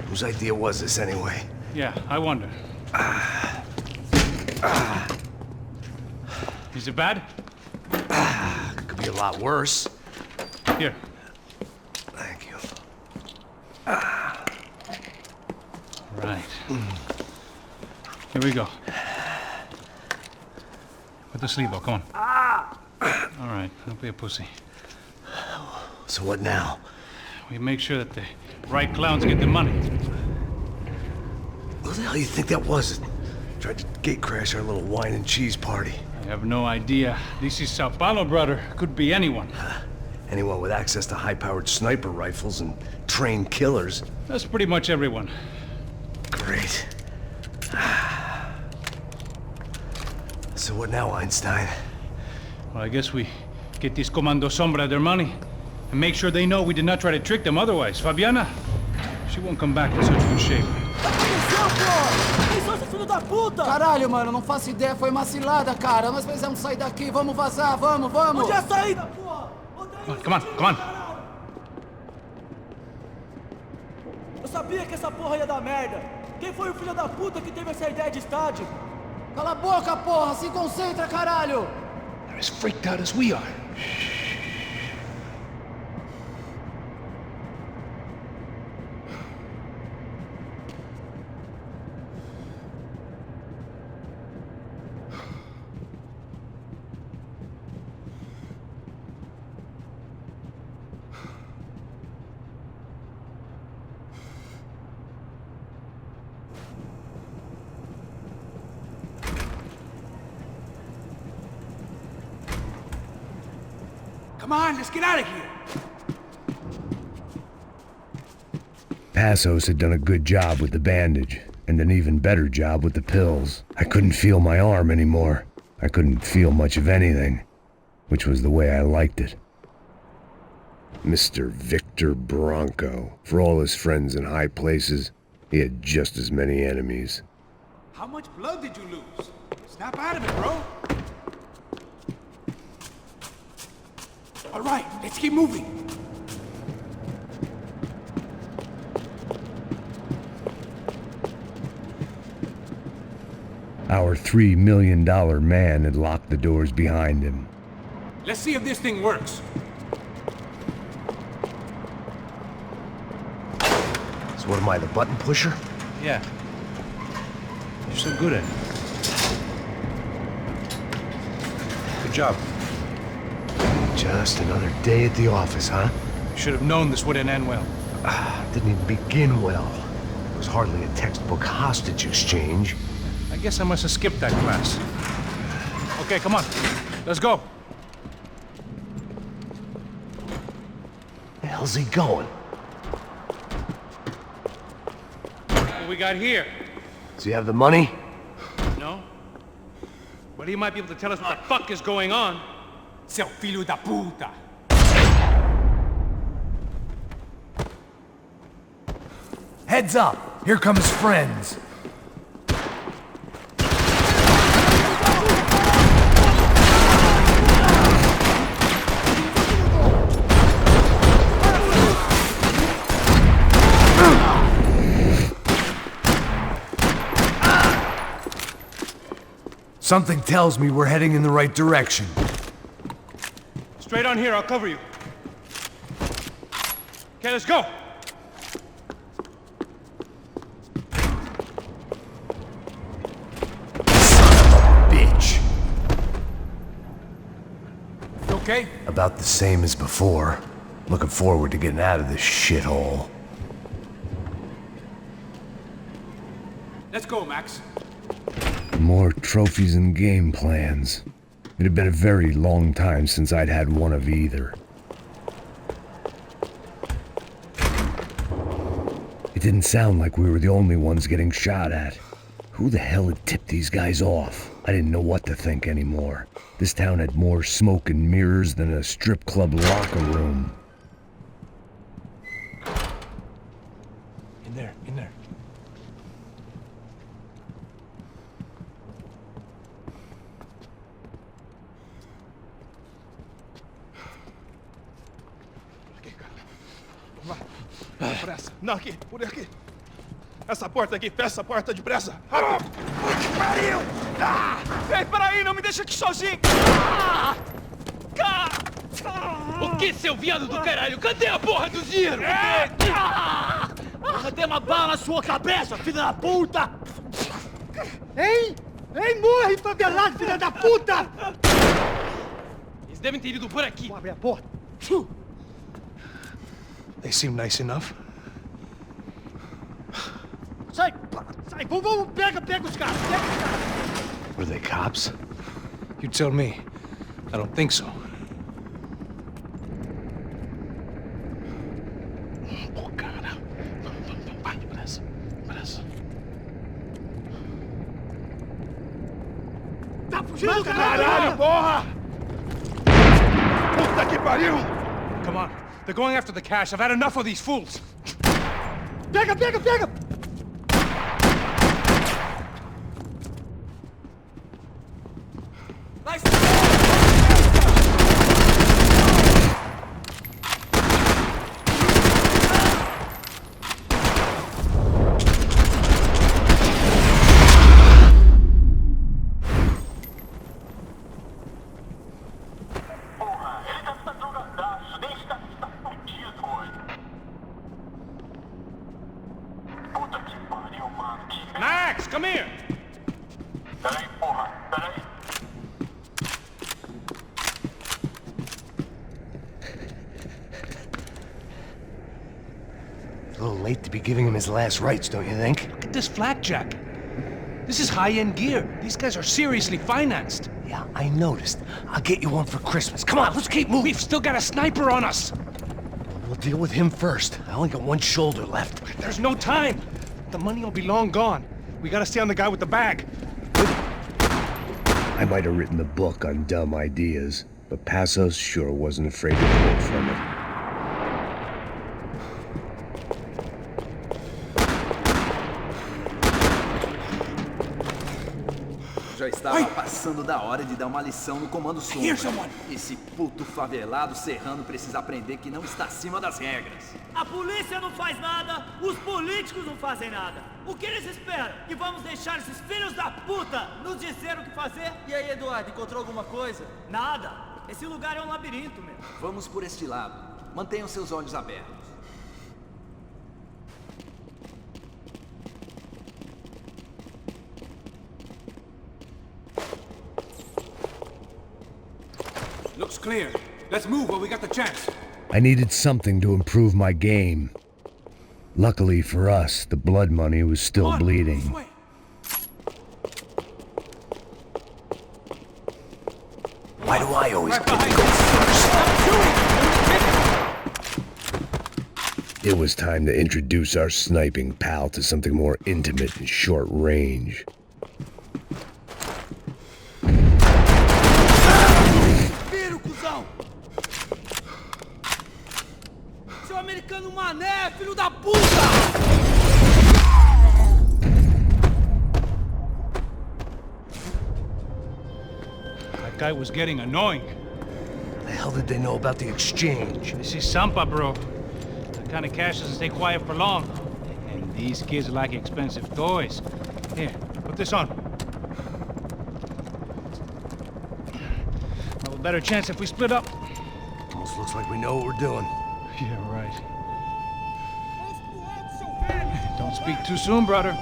[SPEAKER 1] Whose idea was this anyway?
[SPEAKER 2] Yeah, I wonder. Is it bad?
[SPEAKER 1] Could be a lot worse.
[SPEAKER 2] Here.
[SPEAKER 1] Thank you.
[SPEAKER 2] Right. Here we go. Put the sleeve on, come on. All right, don't be a pussy.
[SPEAKER 1] So what now?
[SPEAKER 2] We make sure that the right clowns get the money.
[SPEAKER 1] Who the hell do you think that was? Tried to gate crash our little wine and cheese party.
[SPEAKER 2] I have no idea. This is Sao Paulo, brother. Could be anyone.
[SPEAKER 1] Anyone with access to high-powered sniper rifles and trained killers.
[SPEAKER 2] That's pretty much everyone.
[SPEAKER 1] Great. So what now, Einstein?
[SPEAKER 2] Well, I guess we get this Comando Sombra their money and make sure they know we did not try to trick them otherwise. Fabiana, she won't come back in such good shape.
[SPEAKER 14] Caralho, mano, não faço ideia, foi uma cilada, cara. Nós precisamos sair daqui, vamos vazar, vamos, vamos!
[SPEAKER 4] Onde é a saída, porra?
[SPEAKER 2] Come on, come on.
[SPEAKER 4] Eu sabia que essa porra ia dar merda. Quem foi o filho da puta que teve essa ideia de estádio?
[SPEAKER 14] Cala a boca, porra! Se concentra, caralho!
[SPEAKER 1] They're as freaked out as we are.
[SPEAKER 7] Come on, let's get out of here.
[SPEAKER 1] Passos had done a good job with the bandage, and an even better job with the pills. I couldn't feel my arm anymore. I couldn't feel much of anything, which was the way I liked it. Mr. Victor Bronco. For all his friends in high places, he had just as many enemies.
[SPEAKER 7] How much blood did you lose? Snap out of it, bro. All right, let's keep moving.
[SPEAKER 1] Our $3 million man had locked the doors behind him.
[SPEAKER 7] Let's see if this thing works.
[SPEAKER 1] So what am I, the button pusher?
[SPEAKER 2] Yeah. You're so good at it.
[SPEAKER 1] Good job. Just another day at the office, huh?
[SPEAKER 2] You should have known this wouldn't end well.
[SPEAKER 1] Didn't even begin well. It was hardly a textbook hostage exchange.
[SPEAKER 2] I guess I must have skipped that class. Okay, come on. Let's go.
[SPEAKER 1] Where the hell's he going?
[SPEAKER 2] What we got here?
[SPEAKER 1] Does he have the money?
[SPEAKER 2] No. But he might be able to tell us what the fuck is going on.
[SPEAKER 7] Seu filho da puta!
[SPEAKER 6] Heads up! Here comes friends! Something tells me we're heading in the right direction.
[SPEAKER 2] Straight on here, I'll cover you. Okay, let's go!
[SPEAKER 6] Bitch!
[SPEAKER 7] You okay?
[SPEAKER 1] About the same as before. Looking forward to getting out of this shithole.
[SPEAKER 7] Let's go, Max.
[SPEAKER 1] More trophies and game plans. It had been a very long time since I'd had one of either. It didn't sound like we were the only ones getting shot at. Who the hell had tipped these guys off? I didn't know what to think anymore. This town had more smoke and mirrors than a strip club locker room.
[SPEAKER 10] In there.
[SPEAKER 4] Vai. Depressa. Não, aqui. Por aqui. Essa porta aqui. Fecha essa porta depressa. Rápido. Que pariu! Ah! Ei, peraí. Não me deixa aqui sozinho. Ah!
[SPEAKER 5] O que, seu viado do caralho? Cadê a porra do dinheiro?
[SPEAKER 14] Cadê uma bala na sua cabeça, filha da puta? Hein? Hein, morre, favelado, filha da puta!
[SPEAKER 5] Eles devem ter ido por aqui.
[SPEAKER 14] Vou abrir a porta.
[SPEAKER 10] They seem nice enough.
[SPEAKER 14] Sai! Vamos, pega os caras,
[SPEAKER 10] Were they cops? You tell me. I don't think so. Pô, cara. Vai, depressa.
[SPEAKER 14] Tá fugindo,
[SPEAKER 4] Caralho, porra! Puta que pariu!
[SPEAKER 2] Come on. They're going after the cash. I've had enough of these fools.
[SPEAKER 14] Pega!
[SPEAKER 2] Max, come here.
[SPEAKER 4] Peraí, porra. Peraí.
[SPEAKER 1] A little late to be giving him his last rites, don't you think?
[SPEAKER 2] Look at this flak jacket. This is high-end gear. These guys are seriously financed.
[SPEAKER 1] Yeah, I noticed. I'll get you one for Christmas. Come on, let's keep moving.
[SPEAKER 2] We've still got a sniper on us.
[SPEAKER 1] We'll deal with him first. I only got one shoulder left.
[SPEAKER 2] There's no time. The money will be long gone. We gotta stay on the guy with the bag.
[SPEAKER 1] I might have written the book on dumb ideas, but Passos sure wasn't afraid to quote from it.
[SPEAKER 15] Já estava passando da hora de dar uma lição no comando sombra. Esse puto favelado serrano precisa aprender que não está acima das regras.
[SPEAKER 14] A polícia não faz nada, os políticos não fazem nada. O que eles esperam? Que vamos deixar esses filhos da puta nos dizer o que fazer? E aí, Eduardo, encontrou alguma coisa? Nada. Esse lugar é um labirinto, meu.
[SPEAKER 15] Vamos por este lado. Mantenham seus olhos abertos.
[SPEAKER 3] Looks clear. Let's move while we got the chance.
[SPEAKER 1] I needed something to improve my game. Luckily for us, the blood money was still bleeding. Why do I always get to go first? It was time to introduce our sniping pal to something more intimate and short range.
[SPEAKER 14] Vira, cuzão! Seu americano mané, filho da puta!
[SPEAKER 2] That guy was getting annoying.
[SPEAKER 1] The hell did they know about the exchange?
[SPEAKER 2] This is Sampa, bro. That kind of cash doesn't stay quiet for long. And these kids like expensive toys. Here, put this on. Well, a better chance if we split up.
[SPEAKER 1] Almost looks like we know what we're doing.
[SPEAKER 2] Yeah, right. Don't speak too soon, brother.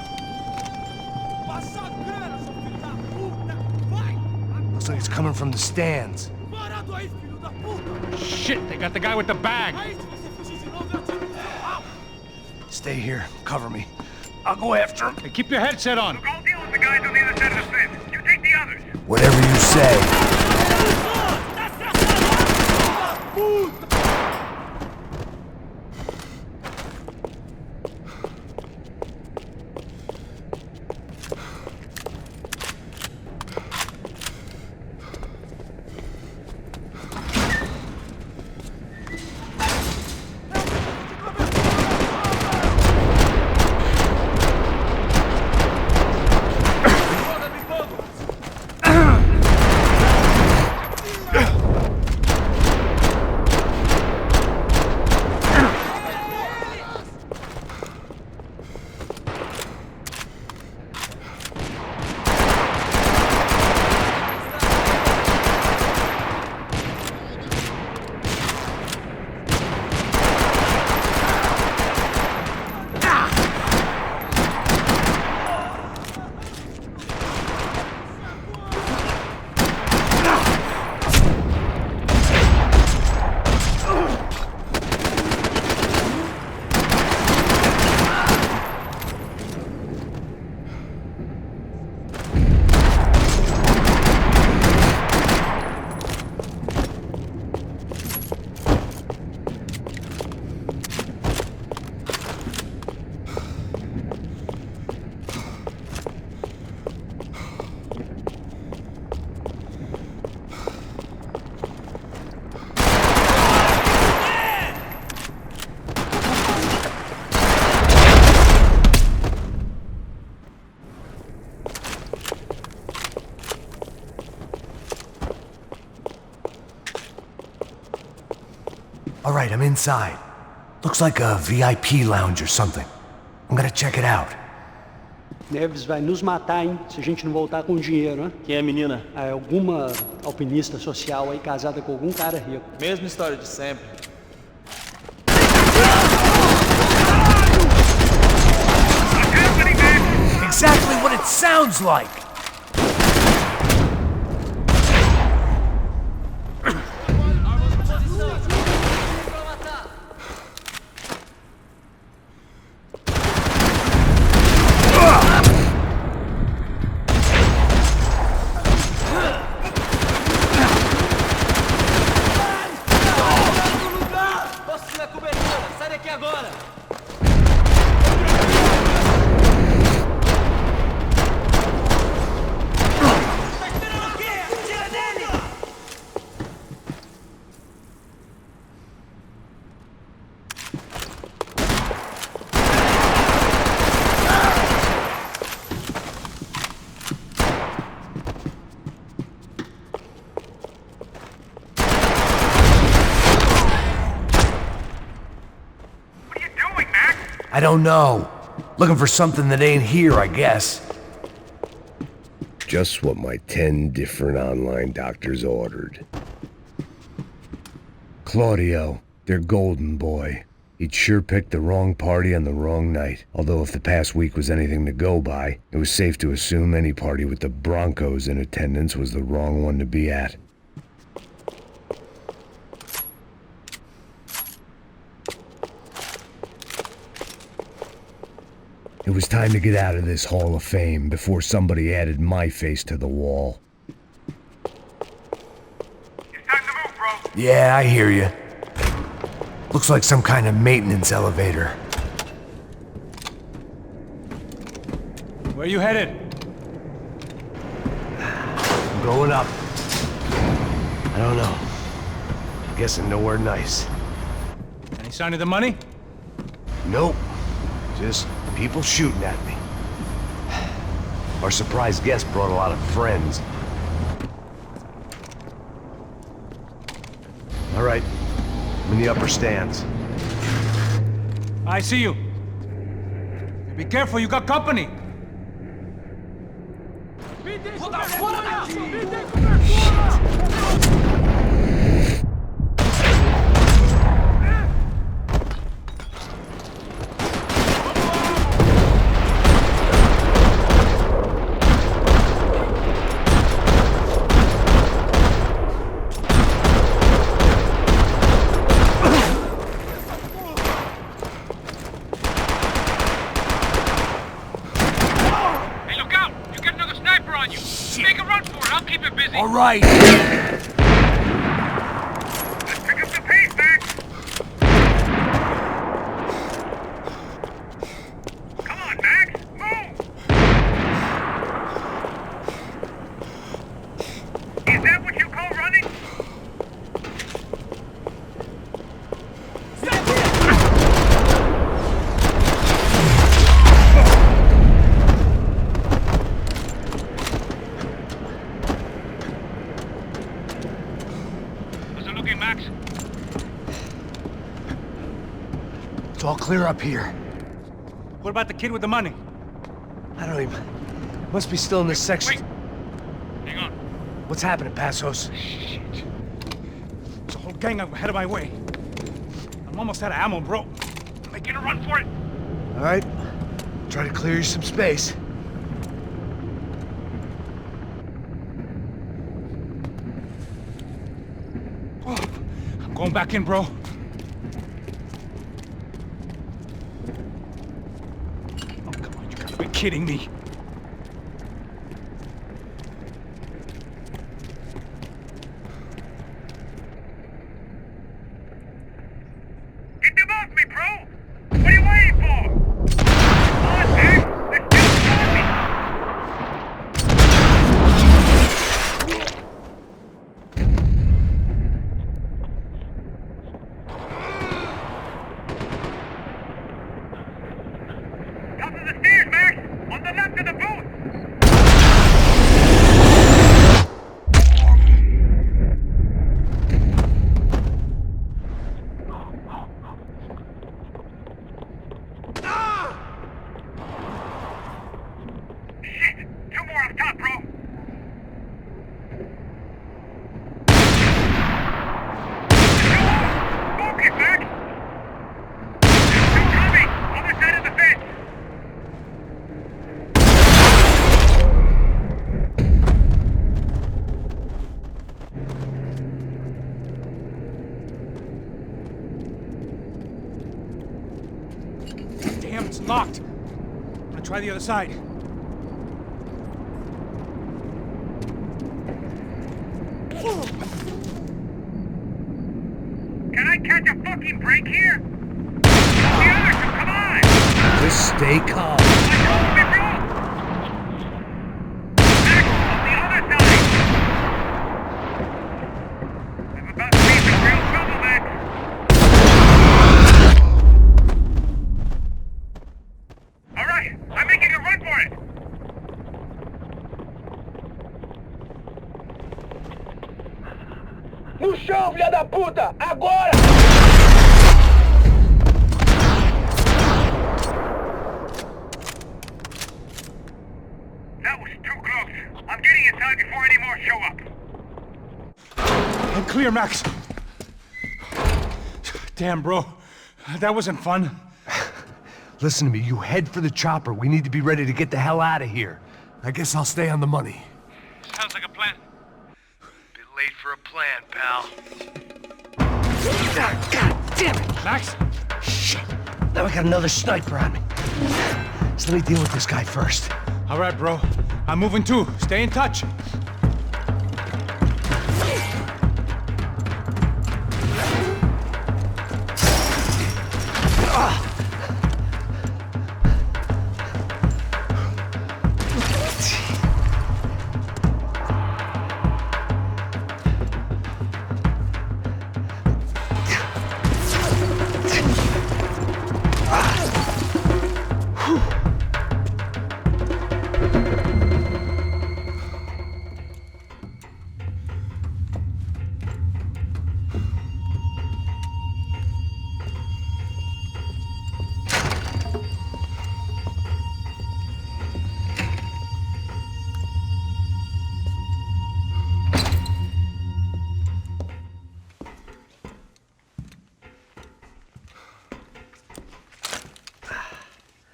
[SPEAKER 1] Looks like it's coming from the stands.
[SPEAKER 2] Shit, they got the guy with the bag.
[SPEAKER 1] Stay here. Cover me. I'll go after him.
[SPEAKER 2] Hey, keep your headset on.
[SPEAKER 4] I'll deal with the guys on either side of the fence. You take the others.
[SPEAKER 1] Whatever you say. All right, I'm inside. Looks like a VIP lounge or something. I'm gonna check it out.
[SPEAKER 16] Neves vai nos matar, hein? Se a gente não voltar com dinheiro, hein?
[SPEAKER 14] Quem é a menina?
[SPEAKER 16] É alguma alpinista social aí casada com algum cara rico.
[SPEAKER 15] Mesma história de sempre.
[SPEAKER 1] Exactly what it sounds like!
[SPEAKER 5] Posso na cobertura, sai daqui agora!
[SPEAKER 1] I don't know. Looking for something that ain't here, I guess. Just what my 10 different online doctors ordered. Claudio, their golden boy. He'd sure picked the wrong party on the wrong night. Although if the past week was anything to go by, it was safe to assume any party with the Broncos in attendance was the wrong one to be at. It was time to get out of this Hall of Fame before somebody added my face to the wall.
[SPEAKER 17] It's time to move, bro.
[SPEAKER 1] Yeah, I hear you. Looks like some kind of maintenance elevator.
[SPEAKER 2] Where you headed?
[SPEAKER 1] I'm going up. I don't know. I'm guessing nowhere nice.
[SPEAKER 2] Any sign of the money?
[SPEAKER 1] Nope. Just people shooting at me. Our surprise guest brought a lot of friends. All right, I'm in the upper stands.
[SPEAKER 2] I see you. Be careful, you got company.
[SPEAKER 1] All right.
[SPEAKER 17] Let's pick up the pace, Max. Come on, Max, move. Is that what you call running?
[SPEAKER 1] It's all clear up here.
[SPEAKER 2] What about the kid with the money?
[SPEAKER 1] I don't even... Must be still in this section.
[SPEAKER 2] Wait. Hang on.
[SPEAKER 1] What's happening, Passos?
[SPEAKER 2] Shit. There's a whole gang ahead of my way. I'm almost out of ammo, bro. I'm making a run for it.
[SPEAKER 1] All right. Try to clear you some space.
[SPEAKER 2] Oh, I'm going back in, bro. You're kidding me.
[SPEAKER 17] Get them off me, bro! What are you waiting for? Come on, Max! Let's do Top of the stairs, Max! On the left
[SPEAKER 2] Locked. I'm gonna try the other side.
[SPEAKER 17] Can I catch a fucking break here? The others, come on!
[SPEAKER 1] Just stay calm.
[SPEAKER 7] No chão, filha da puta! Agora!
[SPEAKER 17] That was too close. I'm getting inside before any more show up.
[SPEAKER 2] I'm clear, Max. Damn, bro. That wasn't fun.
[SPEAKER 1] Listen to me, you head for the chopper. We need to be ready to get the hell out of here. I guess I'll stay on the money.
[SPEAKER 17] Sounds like a plan.
[SPEAKER 1] Bit late for a plan, pal.
[SPEAKER 7] God damn it!
[SPEAKER 2] Max?
[SPEAKER 1] Shit. Now I got another sniper on me. So let me deal with this guy first.
[SPEAKER 2] All right, bro. I'm moving too. Stay in touch.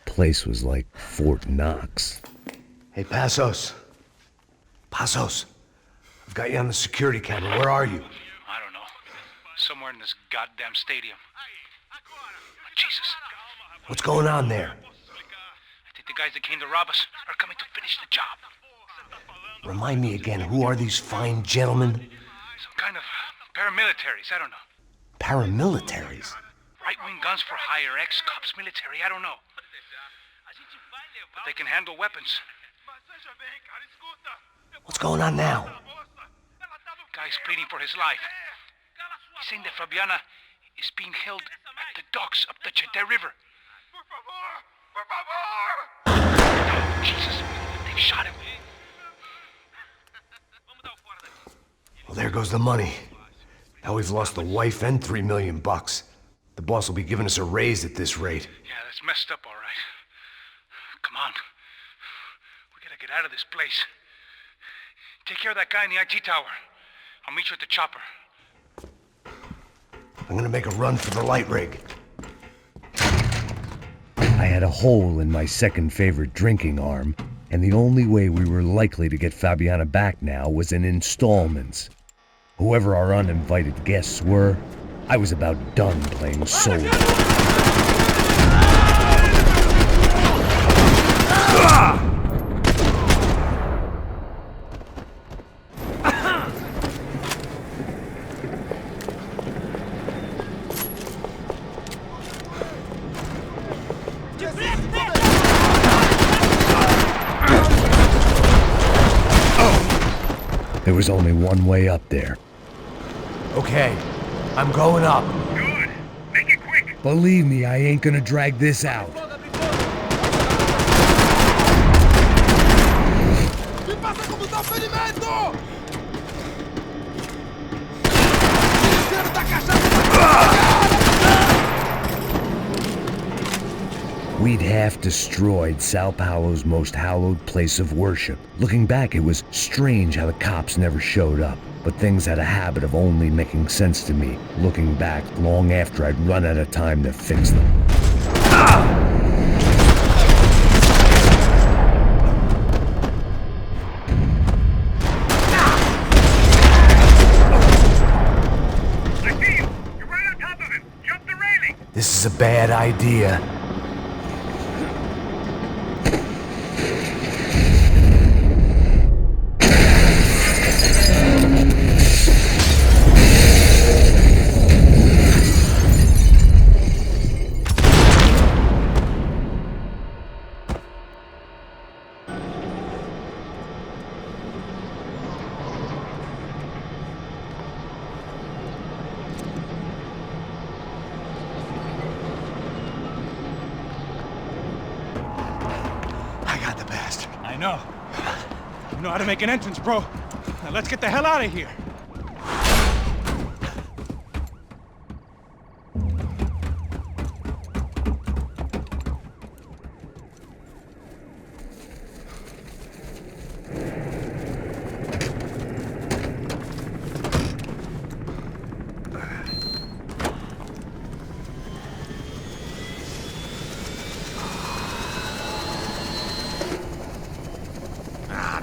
[SPEAKER 1] Place was like Fort Knox. Hey, Passos. Passos. I've got you on the security camera. Where are you?
[SPEAKER 2] I don't know. Somewhere in this goddamn stadium. Jesus.
[SPEAKER 1] What's going on there?
[SPEAKER 2] I think the guys that came to rob us are coming to finish the job.
[SPEAKER 1] Remind me again, who are these fine gentlemen?
[SPEAKER 2] Some kind of paramilitaries, I don't know.
[SPEAKER 1] Paramilitaries?
[SPEAKER 2] Right-wing guns for hire, ex-cops, military, I don't know. But they can handle weapons.
[SPEAKER 1] What's going on now?
[SPEAKER 2] Guy's pleading for his life. He's saying that Fabiana is being held at the docks up the Chete River. Oh, Jesus, they've shot him.
[SPEAKER 1] Well, there goes the money. Now we've lost the wife and $3 million. The boss will be giving us a raise at this rate.
[SPEAKER 2] Yeah, that's messed up, all right. Come on. We gotta get out of this place. Take care of that guy in the IT tower. I'll meet you at the chopper.
[SPEAKER 1] I'm gonna make a run for the light rig. I had a hole in my second favorite drinking arm, and the only way we were likely to get Fabiana back now was in installments. Whoever our uninvited guests were, I was about done playing soldier. There was only one way up there. Okay, I'm going up.
[SPEAKER 17] Good. Make it quick.
[SPEAKER 1] Believe me, I ain't gonna drag this out. We'd half destroyed Sao Paulo's most hallowed place of worship. Looking back, it was strange how the cops never showed up. But things had a habit of only making sense to me, looking back long after I'd run out of time to fix them.
[SPEAKER 17] I see you. You're right on top of him. Jump the railing.
[SPEAKER 1] This is a bad idea.
[SPEAKER 2] know. You know how to make an entrance, bro. Now let's get the hell out of here.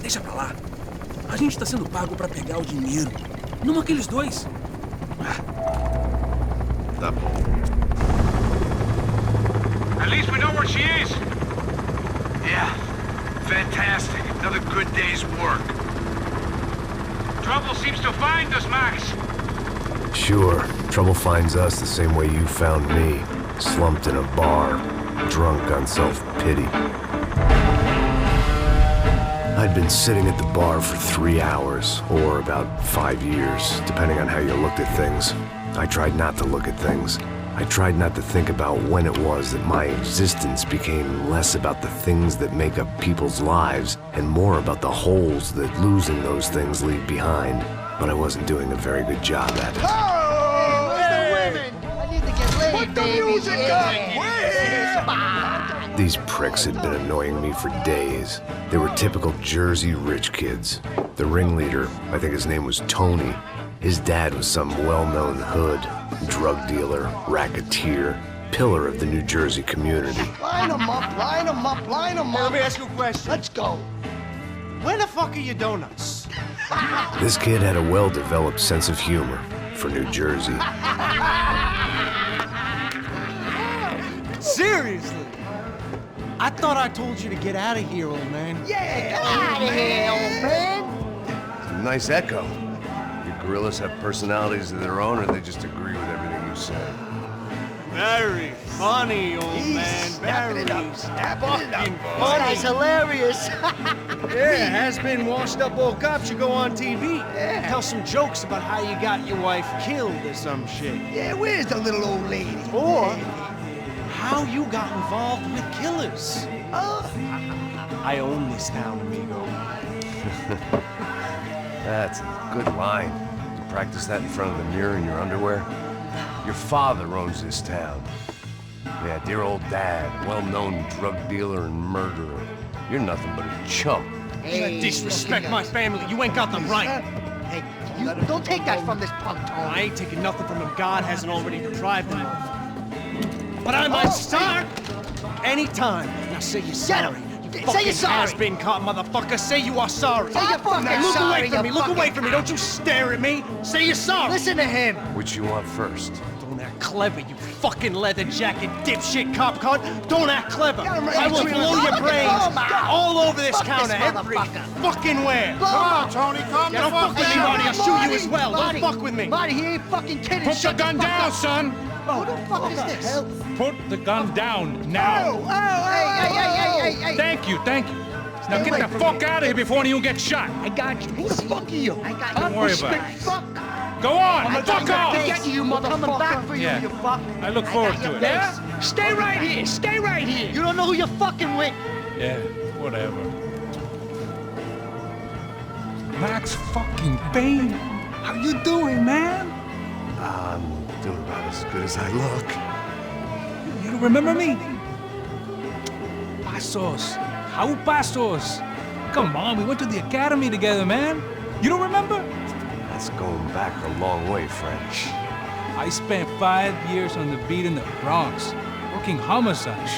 [SPEAKER 18] Deixa pra lá. A gente tá sendo pago pra pegar o dinheiro. Não aqueles dois.
[SPEAKER 1] Tá bom.
[SPEAKER 17] At least we know where she is. Yeah. Fantastic. Another good day's work. Trouble seems to find us, Max.
[SPEAKER 1] Sure. Trouble finds us the same way you found me. Slumped in a bar. Drunk on self-pity. I'd been sitting at the bar for 3 hours, or about 5 years, depending on how you looked at things. I tried not to look at things. I tried not to think about when it was that my existence became less about the things that make up people's lives, and more about the holes that losing those things leave behind. But I wasn't doing a very good job at it.
[SPEAKER 19] Oh! Where's the women? I need to get laid,
[SPEAKER 17] Put the
[SPEAKER 19] baby.
[SPEAKER 17] music up!
[SPEAKER 1] These pricks had been annoying me for days. They were typical Jersey rich kids. The ringleader, I think his name was Tony. His dad was some well-known hood, drug dealer, racketeer, pillar of the New Jersey community.
[SPEAKER 19] Line them up, line them up, line them up.
[SPEAKER 20] Let me ask you a question.
[SPEAKER 19] Let's go.
[SPEAKER 20] Where the fuck are your donuts?
[SPEAKER 1] This kid had a well-developed sense of humor for New Jersey.
[SPEAKER 20] Seriously? I thought I told you to get out of here, old man.
[SPEAKER 19] Yeah, get out of here, old man.
[SPEAKER 1] It's a nice echo. Your gorillas have personalities of their own, or they just agree with everything you say?
[SPEAKER 20] Very funny, old man. Very fucking funny.
[SPEAKER 19] That's hilarious.
[SPEAKER 20] Yeah, has-been washed-up old cop should go on TV. Yeah. Tell some jokes about how you got your wife killed or some shit.
[SPEAKER 19] Yeah, where's the little old lady?
[SPEAKER 20] Or how you got involved with killers. I own this town, amigo.
[SPEAKER 1] That's a good line. You practice that in front of the mirror in your underwear? Your father owns this town. Yeah, dear old dad, well-known drug dealer and murderer. You're nothing but a chump.
[SPEAKER 20] Hey, disrespect my family. You ain't got them right.
[SPEAKER 19] Hey, you don't take that from this punk, Tony.
[SPEAKER 20] I ain't taking nothing from him God hasn't already deprived him of. But I might start anytime. Now say you're sorry.
[SPEAKER 19] Say you're sorry.
[SPEAKER 20] Has-been caught, motherfucker. Say you are sorry.
[SPEAKER 19] Say you're fucking
[SPEAKER 20] Look
[SPEAKER 19] sorry,
[SPEAKER 20] away from me. Look away from me. Don't you stare at me. Say you're sorry.
[SPEAKER 19] Listen to him.
[SPEAKER 1] Which you want first?
[SPEAKER 20] Don't act clever, you fucking leather jacket dipshit cop cunt. Don't act clever. I will blow your brains all over this counter, every fucking where.
[SPEAKER 19] Come on,
[SPEAKER 20] Tony. Calm down. Don't fuck with me, Marty. I'll shoot you as well. Don't fuck with me.
[SPEAKER 19] Marty, he ain't fucking kidding.
[SPEAKER 2] Put the gun down, son.
[SPEAKER 19] Who the fuck is this?
[SPEAKER 2] Put the gun down now.
[SPEAKER 19] Hey.
[SPEAKER 2] Thank you. Now get the fuck out of here before anyone gets shot.
[SPEAKER 19] I got you. Who the fuck are you? I got you.
[SPEAKER 2] Don't worry about it.
[SPEAKER 19] Fuck.
[SPEAKER 2] Go on,
[SPEAKER 19] Fuck off.
[SPEAKER 2] off.
[SPEAKER 19] Get you, motherfucker. I'm coming back for you,
[SPEAKER 2] Yeah.
[SPEAKER 19] you fuck.
[SPEAKER 2] I look forward to it.
[SPEAKER 19] Yeah? Stay right here. Stay right here. You don't know who you're fucking with.
[SPEAKER 2] Yeah, whatever. Max fucking Payne. How you doing, man?
[SPEAKER 1] I'm doing about as good as I look.
[SPEAKER 2] You don't remember me? Pasos. How Pasos? Come on, we went to the academy together, man. You don't remember?
[SPEAKER 1] That's going back a long way, French.
[SPEAKER 2] I spent 5 years on the beat in the Bronx, working homicide.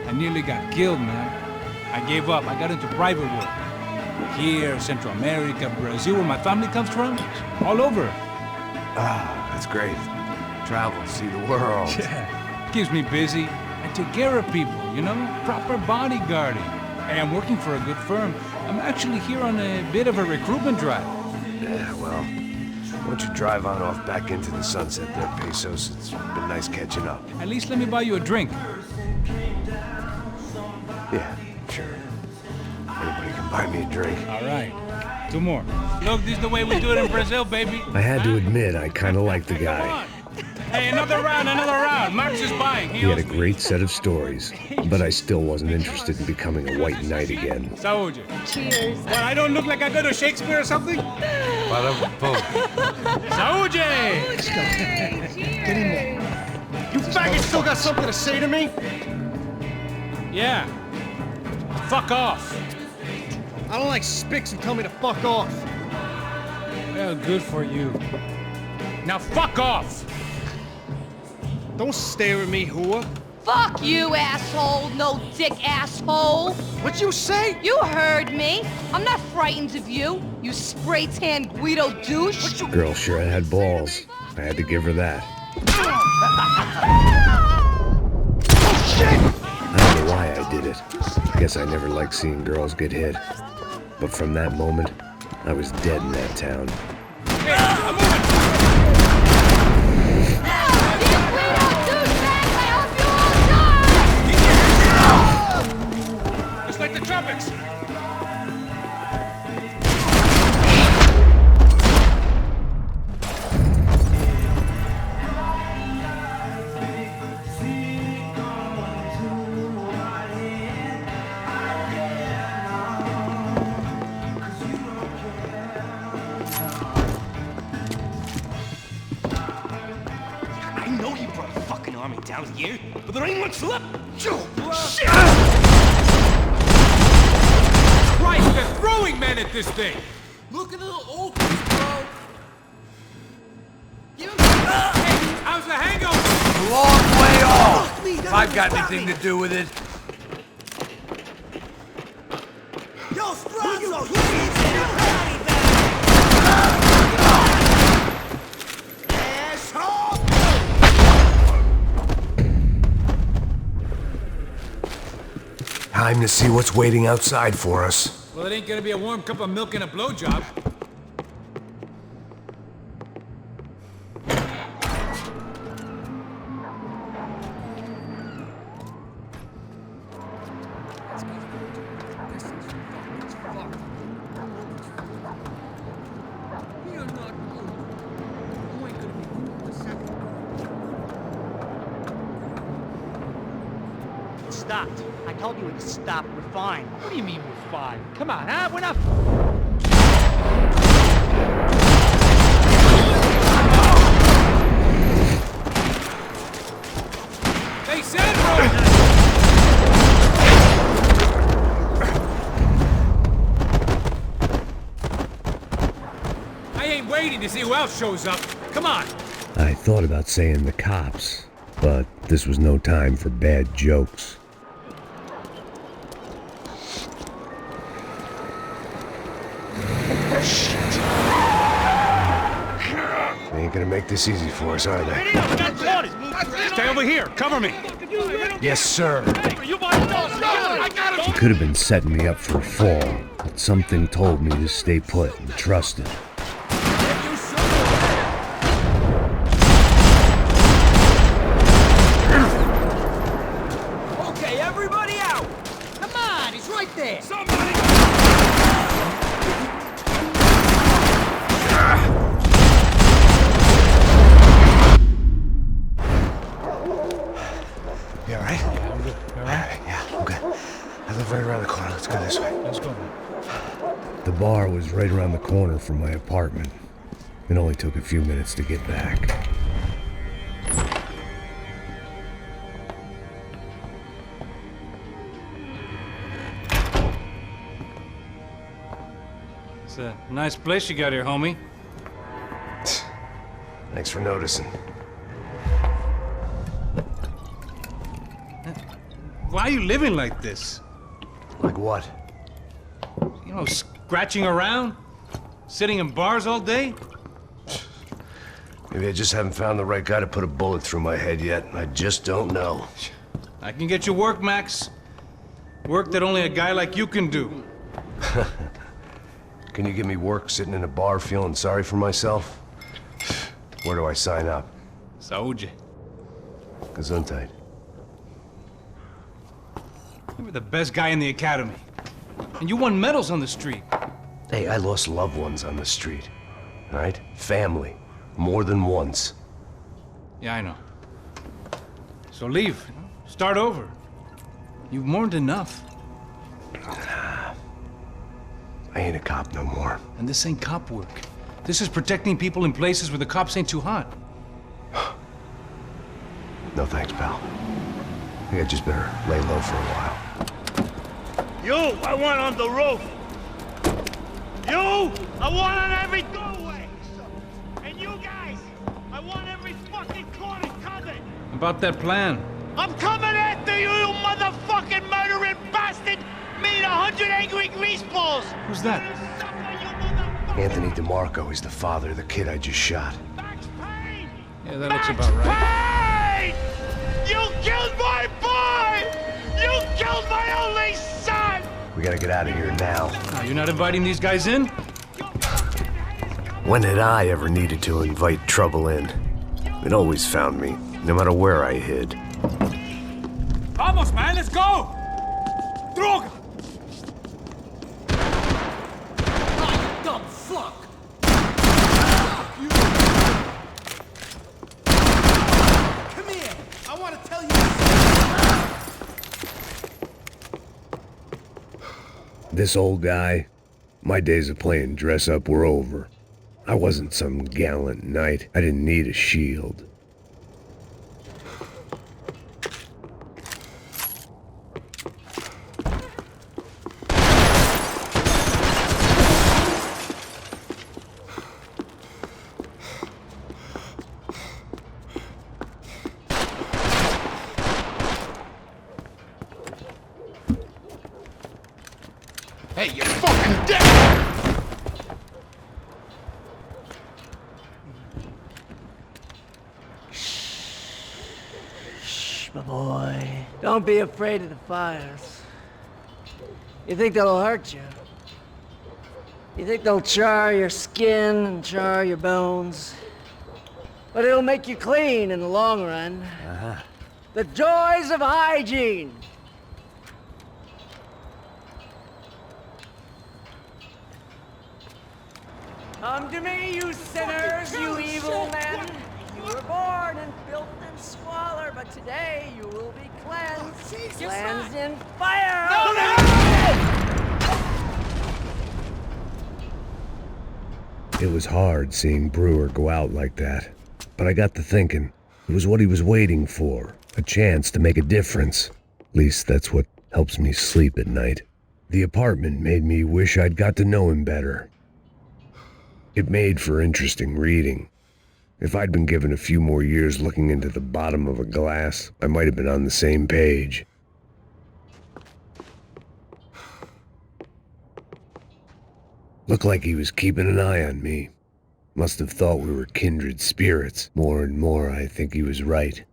[SPEAKER 2] I nearly got killed, man. I gave up. I got into private work. Here, Central America, Brazil, where my family comes from, all over.
[SPEAKER 1] Ah, that's great. Travel, see the world.
[SPEAKER 2] Yeah, keeps me busy. I take care of people, you know? Proper bodyguarding. Hey, I'm working for a good firm. I'm actually here on a bit of a recruitment drive.
[SPEAKER 1] Yeah, well, why don't you drive on off back into the sunset there, Pesos? It's been nice catching up.
[SPEAKER 2] At least let me buy you a drink.
[SPEAKER 1] Yeah, sure. Anybody can buy me a drink.
[SPEAKER 2] All right. 2 more. Look, this is the way we do it in Brazil, baby.
[SPEAKER 1] I had to admit, I kind of like the guy.
[SPEAKER 2] Hey, another round, Max is buying.
[SPEAKER 1] He had a great set of stories, but I still wasn't interested in becoming a white knight again.
[SPEAKER 2] Saúde.
[SPEAKER 8] Cheers.
[SPEAKER 2] What, I don't look like I go to Shakespeare or something? Saúde!
[SPEAKER 20] Let's go. Get in there. You faggot still got something to say to me?
[SPEAKER 2] Yeah. Fuck off.
[SPEAKER 20] I don't like spics who tell me to fuck off.
[SPEAKER 2] Well, good for you. Now fuck off!
[SPEAKER 20] Don't stare at me, whore.
[SPEAKER 9] Fuck you, asshole. No dick asshole.
[SPEAKER 20] What'd you say?
[SPEAKER 9] You heard me. I'm not frightened of you, you spray-tan Guido douche.
[SPEAKER 1] Girl sure had balls. I had to give her that.
[SPEAKER 20] Oh, shit!
[SPEAKER 1] I don't know why I did it. I guess I never liked seeing girls get hit. But from that moment, I was dead in that town.
[SPEAKER 2] It's like the trumpets!
[SPEAKER 11] I know you brought a fucking army down here, but there ain't much left. Shit!
[SPEAKER 2] Christ, they're throwing men at this thing!
[SPEAKER 14] Look at the little old bro. Give him
[SPEAKER 2] Hey, how's the hangover?
[SPEAKER 7] A long way off. If I've got anything to do with it.
[SPEAKER 14] Yo, Strazzo, you ain't in a body asshole!
[SPEAKER 1] Time to see what's waiting outside for us.
[SPEAKER 2] Well, it ain't gonna be a warm cup of milk and a blowjob.
[SPEAKER 5] Stopped. I told you to stop. We're fine. What do you mean we're fine? Come on, huh? We're not...
[SPEAKER 2] Hey, Sandro! I ain't waiting to see who else shows up. Come on!
[SPEAKER 1] I thought about saying the cops, but this was no time for bad jokes. They ain't gonna make this easy for us, are they?
[SPEAKER 2] Stay over here. Cover me.
[SPEAKER 1] Yes, sir. He could have been setting me up for a fall, but something told me to stay put and trust it.
[SPEAKER 14] Okay, everybody out! Come on, he's right there! Somebody!
[SPEAKER 1] You alright?
[SPEAKER 2] Yeah, I'm good. You alright?
[SPEAKER 1] Yeah, I'm good. I live right around the corner. Let's go this way.
[SPEAKER 2] Let's go, man.
[SPEAKER 1] The bar was right around the corner from my apartment. It only took a few minutes to get back.
[SPEAKER 2] It's a nice place you got here, homie.
[SPEAKER 1] Thanks for noticing.
[SPEAKER 2] Why are you living like this?
[SPEAKER 1] Like what?
[SPEAKER 2] You know, scratching around? Sitting in bars all day?
[SPEAKER 1] Maybe I just haven't found the right guy to put a bullet through my head yet. I just don't know.
[SPEAKER 2] I can get you work, Max. Work that only a guy like you can do.
[SPEAKER 1] Can you give me work sitting in a bar feeling sorry for myself? Where do I sign up?
[SPEAKER 2] Saúde.
[SPEAKER 1] Gesundheit.
[SPEAKER 2] You were the best guy in the academy. And you won medals on the street.
[SPEAKER 1] Hey, I lost loved ones on the street. All right? Family. More than once.
[SPEAKER 2] Yeah, I know. So leave. Start over. You've mourned enough.
[SPEAKER 1] I ain't a cop no more.
[SPEAKER 2] And this ain't cop work. This is protecting people in places where the cops ain't too hot.
[SPEAKER 1] No thanks, pal. I think I just better lay low for a while.
[SPEAKER 17] You, I want on the roof. You, I want on every doorway. And you guys, I want every fucking corner covered.
[SPEAKER 2] About that plan.
[SPEAKER 17] I'm coming after you, you motherfucking murdering bastard! Me and 100 angry greaseballs!
[SPEAKER 2] Who's that?
[SPEAKER 1] Anthony DeMarco. He's the father of the kid I just shot.
[SPEAKER 2] Yeah, that looks about right.
[SPEAKER 17] Payne! You killed my boy! You killed my only son!
[SPEAKER 1] We gotta get out of here now.
[SPEAKER 2] You're not inviting these guys in?
[SPEAKER 1] When had I ever needed to invite trouble in? It always found me, no matter where I hid.
[SPEAKER 5] Vamos, man, let's go! Droga! Oh, you dumb fuck! Come here! I want to tell you
[SPEAKER 1] This old guy, my days of playing dress up were over. I wasn't some gallant knight. I didn't need a shield.
[SPEAKER 17] Hey, you fucking dick!
[SPEAKER 21] Shh, my boy. Don't be afraid of the fires. You think they'll hurt you? You think they'll char your skin and char your bones? But it'll make you clean in the long run. The joys of hygiene! Come to me, you sinners, you evil men! You were born in filth and squalor, but today you will be cleansed. Cleansed in fire!
[SPEAKER 1] It was hard seeing Brewer go out like that, but I got to thinking, it was what he was waiting for, a chance to make a difference. At least that's what helps me sleep at night. The apartment made me wish I'd got to know him better. It made for interesting reading. If I'd been given a few more years looking into the bottom of a glass, I might have been on the same page. Looked like he was keeping an eye on me. Must have thought we were kindred spirits. More and more, I think he was right.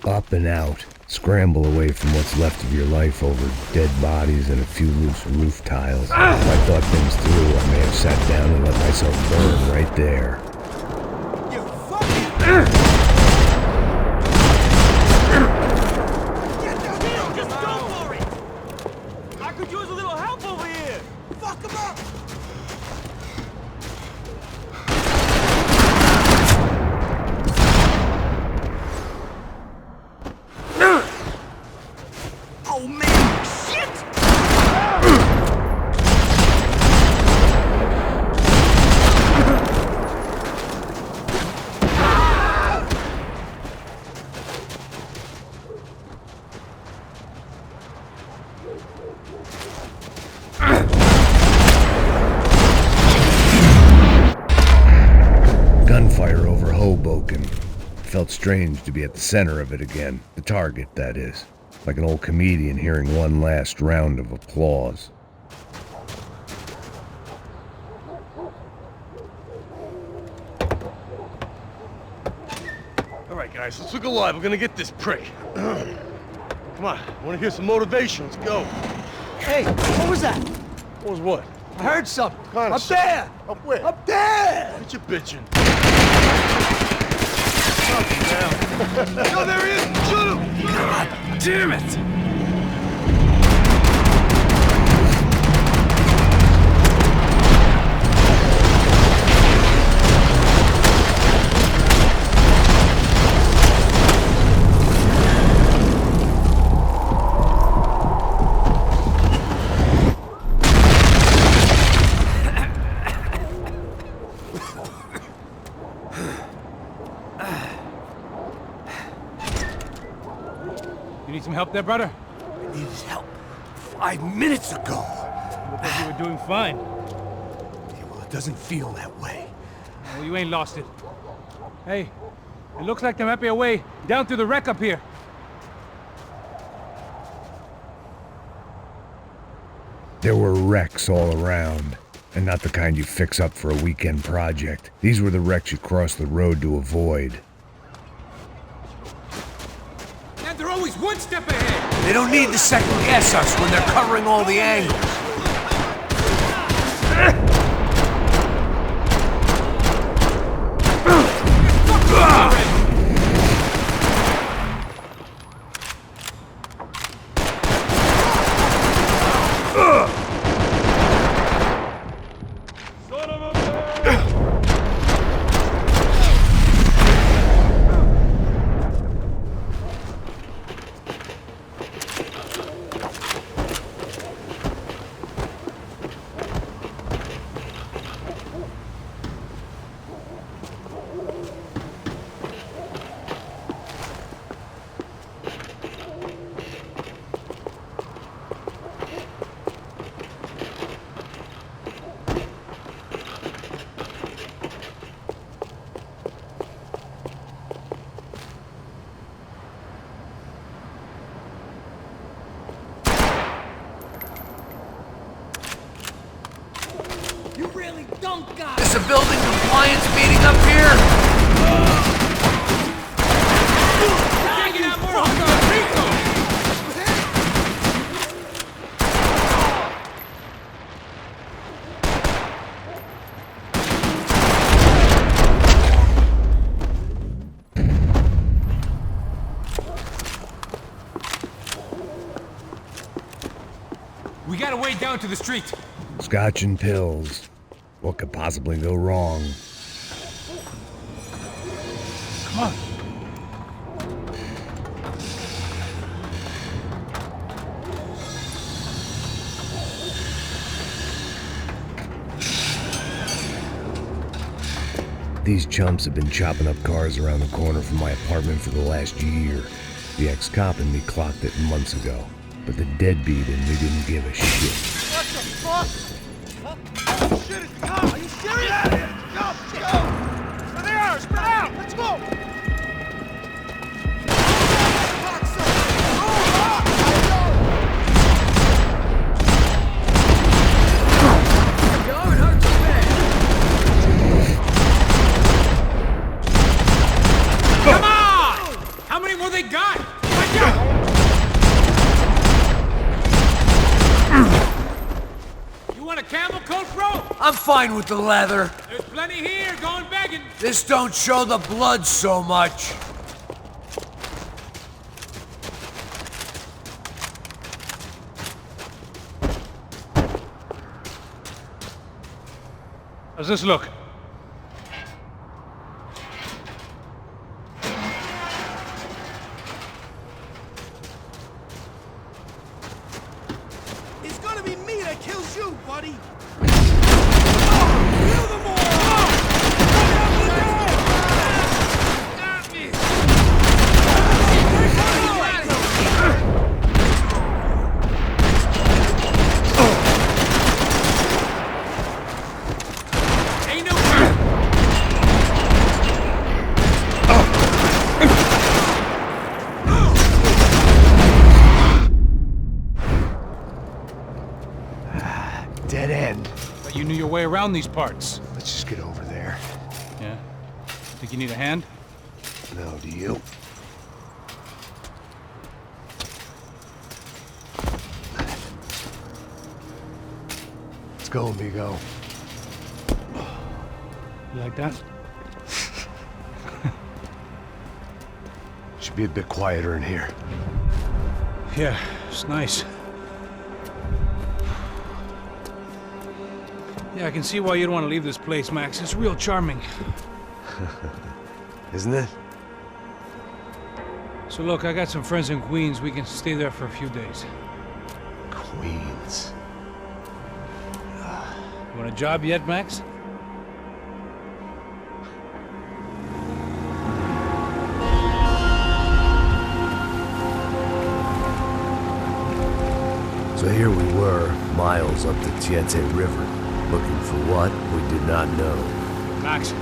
[SPEAKER 1] Up and out. Scramble away from what's left of your life over dead bodies and a few loose roof tiles. If I thought things through, I may have sat down and let myself burn right there.
[SPEAKER 5] You fucking... Just go for it! I could use a little help over here! Fuck him up! Oh man, shit!
[SPEAKER 1] Gunfire over Hoboken. Felt strange to be at the center of it again. The target, that is. like an old comedian hearing one last round of applause.
[SPEAKER 12] All right, guys, let's look alive. We're gonna get this prick. Come on, I want to hear some motivation. Let's go.
[SPEAKER 7] Hey, what was that?
[SPEAKER 12] What was what?
[SPEAKER 7] I heard something.
[SPEAKER 12] Kind
[SPEAKER 7] Up there!
[SPEAKER 12] Up where?
[SPEAKER 7] Up there!
[SPEAKER 12] What you bitching? No, there he is! Shoot him!
[SPEAKER 7] God damn it!
[SPEAKER 2] You need some help there, brother?
[SPEAKER 7] I needed help 5 minutes ago.
[SPEAKER 2] You look like you were doing fine.
[SPEAKER 7] Yeah, well, it doesn't feel that way.
[SPEAKER 2] Well, you ain't lost it. Hey, it looks like there might be a way down through the wreck up here.
[SPEAKER 1] There were wrecks all around, and not the kind you fix up for a weekend project. These were the wrecks you cross the road to avoid.
[SPEAKER 2] And they're always one step ahead!
[SPEAKER 7] They don't need to second guess us when they're covering all the angles. Is a building compliance meeting up here?
[SPEAKER 2] We got a way down to the street.
[SPEAKER 1] Scotch and pills. What could possibly go wrong?
[SPEAKER 2] Come on.
[SPEAKER 1] These chumps have been chopping up cars around the corner from my apartment for the last year. The ex-cop and me clocked it months ago, but the deadbeat in me didn't give a shit.
[SPEAKER 12] What the fuck? Oh, shit, it's the car! Are you serious? Get out of here! Go! Go! There they are! Spread out! Let's go!
[SPEAKER 2] Come on! How many more they got? Watch out! You want a camel coat, bro?
[SPEAKER 7] I'm fine with the leather.
[SPEAKER 2] There's plenty here, going begging.
[SPEAKER 7] This don't show the blood so much.
[SPEAKER 2] How's this look?
[SPEAKER 12] It's gonna be me that kills you, buddy!
[SPEAKER 2] way around these parts.
[SPEAKER 1] Let's just get over there.
[SPEAKER 2] Yeah? Think you need a hand?
[SPEAKER 1] No, do you? Let's go, amigo.
[SPEAKER 2] You like that?
[SPEAKER 1] Should be a bit quieter in here.
[SPEAKER 2] Yeah, it's nice. Yeah, I can see why you'd want to leave this place, Max. It's real charming.
[SPEAKER 1] Isn't it?
[SPEAKER 2] So look, I got some friends in Queens. We can stay there for a few days.
[SPEAKER 1] Queens.
[SPEAKER 2] You want a job yet, Max?
[SPEAKER 1] So here we were, miles up the XIII River, looking for what we did not know.
[SPEAKER 2] Max.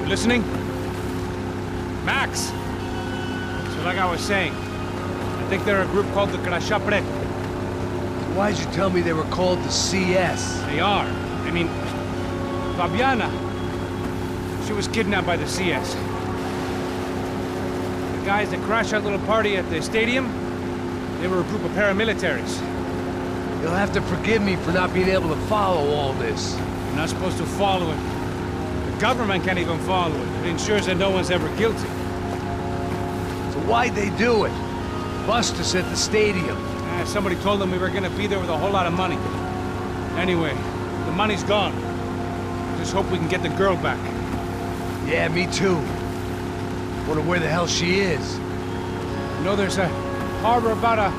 [SPEAKER 2] You listening? Max! So like I was saying, I think they're a group called the XIII.
[SPEAKER 7] Why'd you tell me they were called the CS?
[SPEAKER 2] They are. I mean, Fabiana. She was kidnapped by the CS. The guys that crashed that little party at the stadium, they were a group of paramilitaries.
[SPEAKER 7] You'll have to forgive me for not being able to follow all this.
[SPEAKER 2] You're not supposed to follow it. The government can't even follow it. It ensures that no one's ever guilty.
[SPEAKER 7] So why'd they do it? Bust us at the stadium.
[SPEAKER 2] Somebody told them we were gonna be there with a whole lot of money. Anyway, the money's gone. Just hope we can get the girl back.
[SPEAKER 7] Yeah, me too. Wonder where the hell she is.
[SPEAKER 2] You know, there's a harbor about a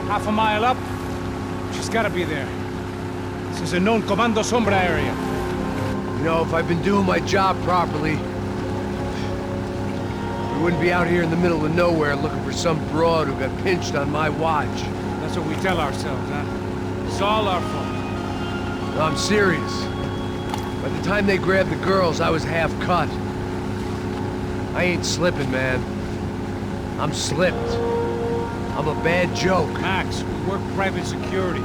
[SPEAKER 2] half a mile up. She's gotta be there. This is a known Comando Sombra area.
[SPEAKER 7] You know, if I'd been doing my job properly, we wouldn't be out here in the middle of nowhere looking for some broad who got pinched on my watch.
[SPEAKER 2] That's what we tell ourselves, huh? It's all our fault.
[SPEAKER 7] No, I'm serious. By the time they grabbed the girls, I was half cut. I ain't slipping, man. I'm slipped. I'm a bad joke.
[SPEAKER 2] Max, we work private security.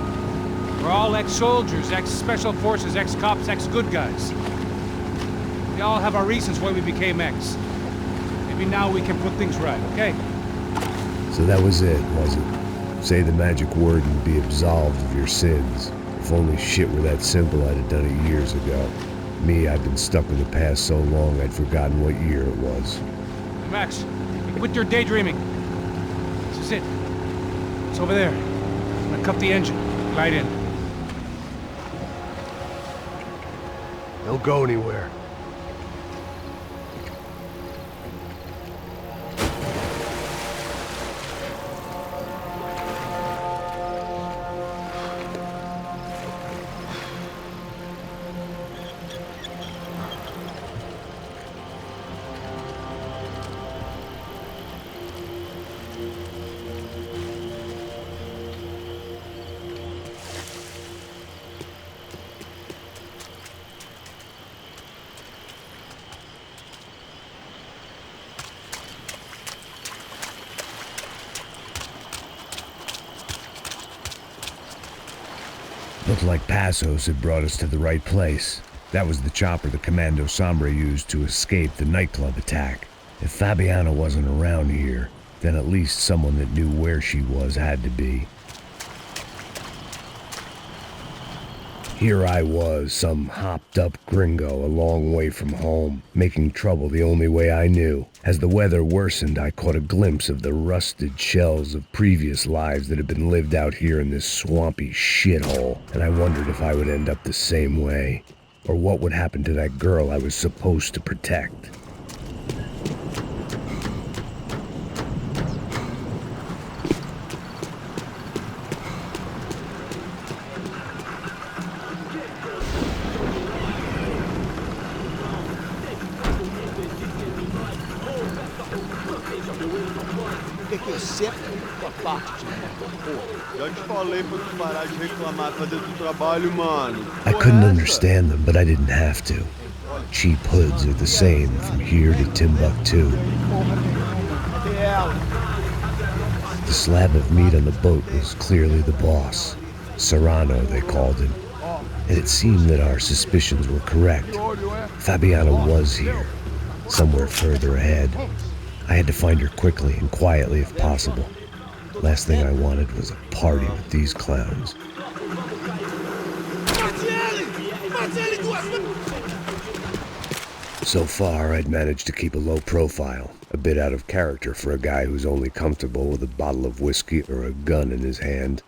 [SPEAKER 2] We're all ex-soldiers, ex-special forces, ex-cops, ex-good guys. We all have our reasons why we became ex. Maybe now we can put things right, okay?
[SPEAKER 1] So that was it, was it? Say the magic word and be absolved of your sins. If only shit were that simple, I'd have done it years ago. Me, I've been stuck in the past so long I'd forgotten what year it was.
[SPEAKER 2] Max, quit your daydreaming. This is it. It's over there. I'm gonna cut the engine. Glide in.
[SPEAKER 7] Don't go anywhere.
[SPEAKER 1] Looked like Passos had brought us to the right place. That was the chopper the Comando Sombra used to escape the nightclub attack. If Fabiana wasn't around here, then at least someone that knew where she was had to be. Here I was, some hopped-up gringo a long way from home, making trouble the only way I knew. As the weather worsened, I caught a glimpse of the rusted shells of previous lives that had been lived out here in this swampy shithole, and I wondered if I would end up the same way, or what would happen to that girl I was supposed to protect.
[SPEAKER 12] Já te falei pra tu parar de reclamar, fazer do trabalho, mano.
[SPEAKER 1] I couldn't understand them, but I didn't have to. Cheap hoods are the same from here to Timbuktu. The slab of meat on the boat was clearly the boss. Serrano, they called him. and it seemed that our suspicions were correct. Fabiana was here, somewhere further ahead. I had to find her quickly and quietly if possible. Last thing I wanted was a party with these clowns. So far, I'd managed to keep a low profile, a bit out of character for a guy who's only comfortable with a bottle of whiskey or a gun in his hand.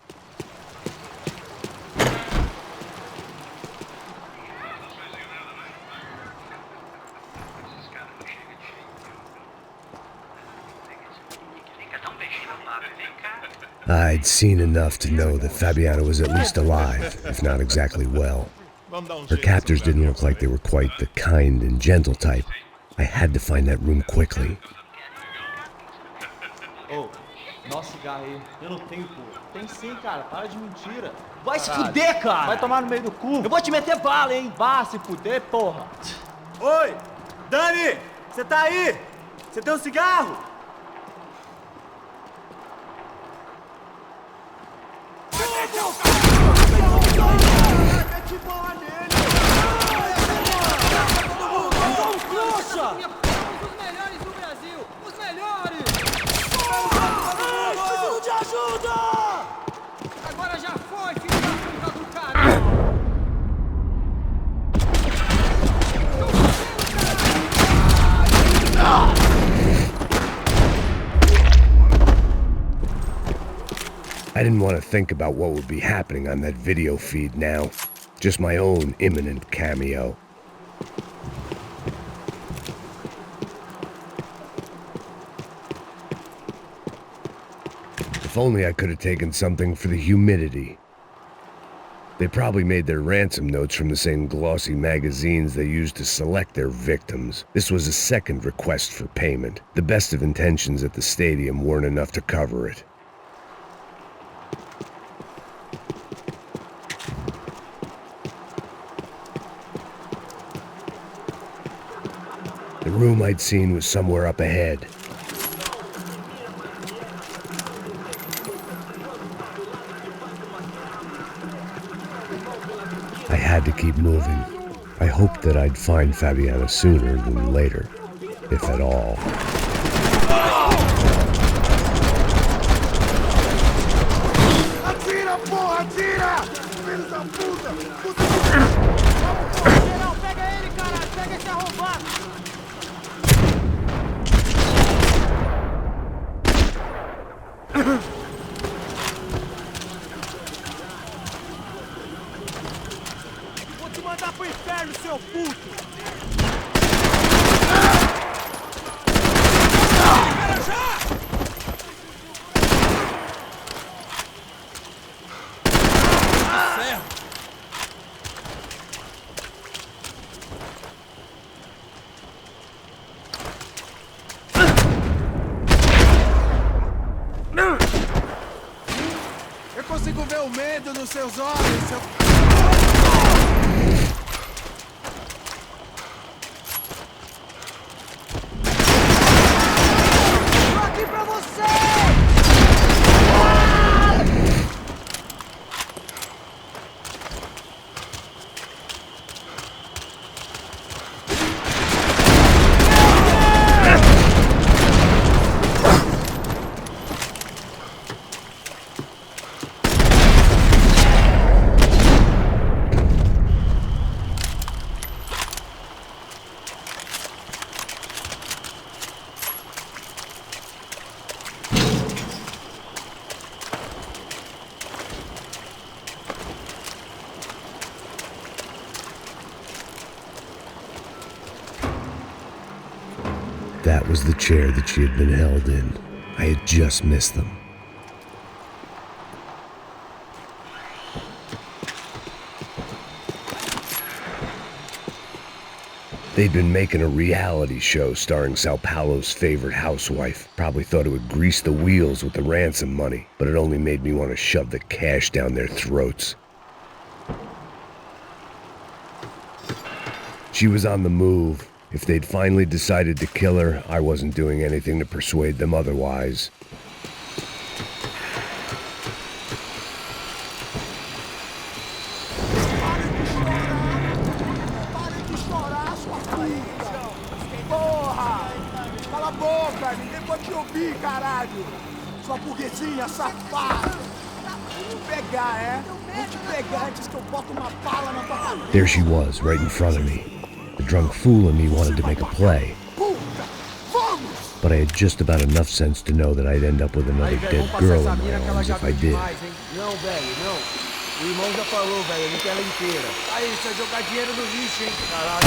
[SPEAKER 1] I'd seen enough to know that Fabiana was at least alive, if not exactly well. Her captors didn't look like they were quite the kind and gentle type. I had to find that room quickly.
[SPEAKER 6] Oh, nossa, cigarro aí. Eu não tenho, pô. Tem sim, cara. Para de mentira.
[SPEAKER 20] Vai se fuder, cara.
[SPEAKER 6] Vai tomar no meio do cu.
[SPEAKER 20] Eu vou te meter bala, hein?
[SPEAKER 6] Vá se fuder, porra.
[SPEAKER 20] Oi, Dani, você tá aí? Você tem um cigarro? Mete bola nele! Trouxa!
[SPEAKER 14] Os melhores do Brasil! Os melhores!
[SPEAKER 20] Preciso de ajuda!
[SPEAKER 14] Agora já foi, filho da puta do caralho!
[SPEAKER 1] I didn't want to think about what would be happening on that video feed now. Just my own imminent cameo. If only I could have taken something for the humidity. They probably made their ransom notes from the same glossy magazines they used to select their victims. This was a second request for payment. The best of intentions at the stadium weren't enough to cover it. The room I'd seen was somewhere up ahead. I had to keep moving. I hoped that I'd find Fabiana sooner than later, if at all.
[SPEAKER 12] Atira, porra, atira! Filho da puta!
[SPEAKER 14] Geral, pega ele, caralho! Pega esse arrombado!
[SPEAKER 20] Vou te mandar pro inferno, seu puto! Espera já! Ferro!
[SPEAKER 12] Eu consigo ver o medo nos seus olhos, seu...
[SPEAKER 20] Tô aqui pra você!
[SPEAKER 1] That was the chair that she had been held in. I had just missed them. They'd been making a reality show starring Sao Paulo's favorite housewife. Probably thought it would grease the wheels with the ransom money, but it only made me want to shove the cash down their throats. She was on the move. If they'd finally decided to kill her, I wasn't doing anything to persuade them otherwise.
[SPEAKER 12] louca! Ninguém pode te ouvir, caralho! Sua burguesinha safada! Vou te pegar, é? Vou te pegar antes que eu boto uma bala na tua cabeça!
[SPEAKER 1] There she was, right in front of me. The drunk fool in me wanted to make a play. But I had just about enough sense to know that I'd end up with another dead girl in my arms if I did.
[SPEAKER 6] Não, velho, não. O irmão já falou, velho, ele quer ela inteira. Aí, isso é jogar dinheiro no lixo, hein? Caralho.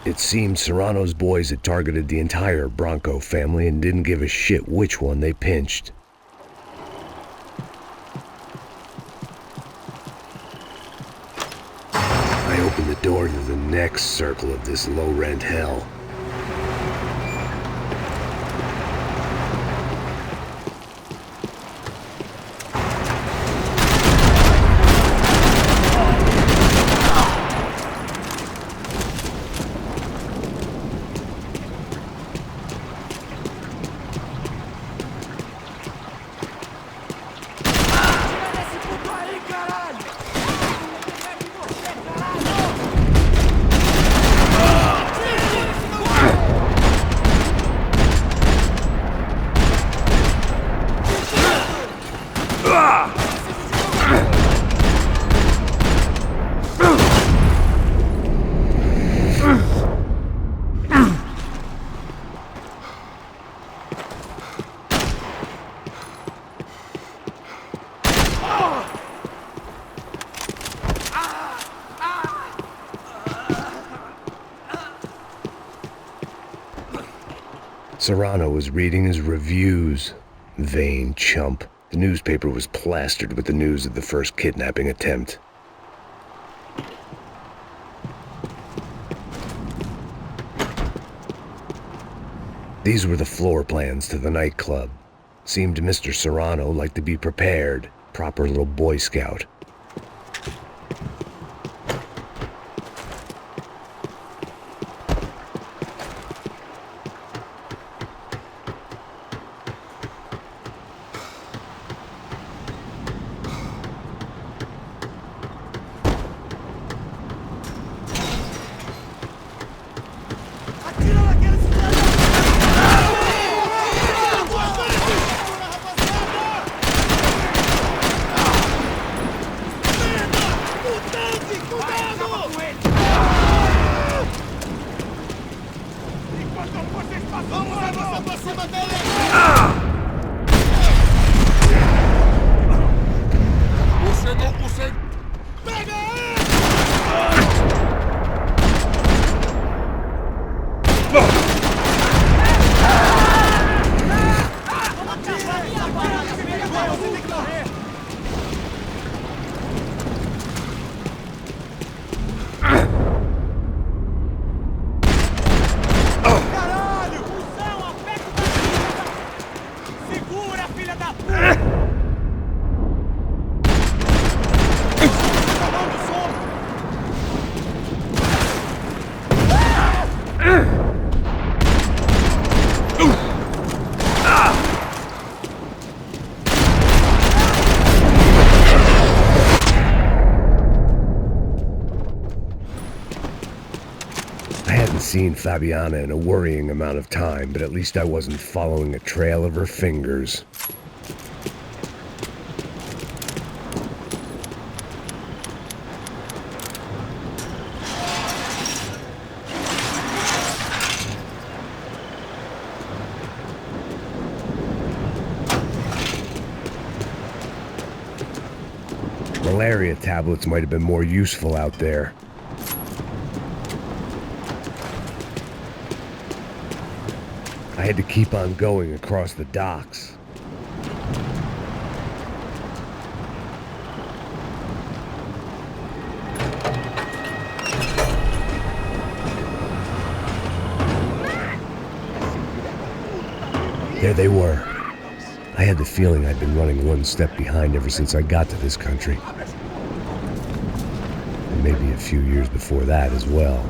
[SPEAKER 1] It seemed Serrano's boys had targeted the entire Bronco family and didn't give a shit which one they pinched. I opened the door to the next circle of this low-rent hell. Serrano was reading his reviews. Vain chump. The newspaper was plastered with the news of the first kidnapping attempt. These were the floor plans to the nightclub. Seemed to Mr. Serrano like to be prepared. Proper little Boy Scout. Seen Fabiana in a worrying amount of time, but at least I wasn't following a trail of her fingers. Malaria tablets might have been more useful out there. I
[SPEAKER 7] I had to keep on going across the docks. There they were. I had the feeling I'd been running one step behind ever since I got to this country. And maybe a few years before that as well.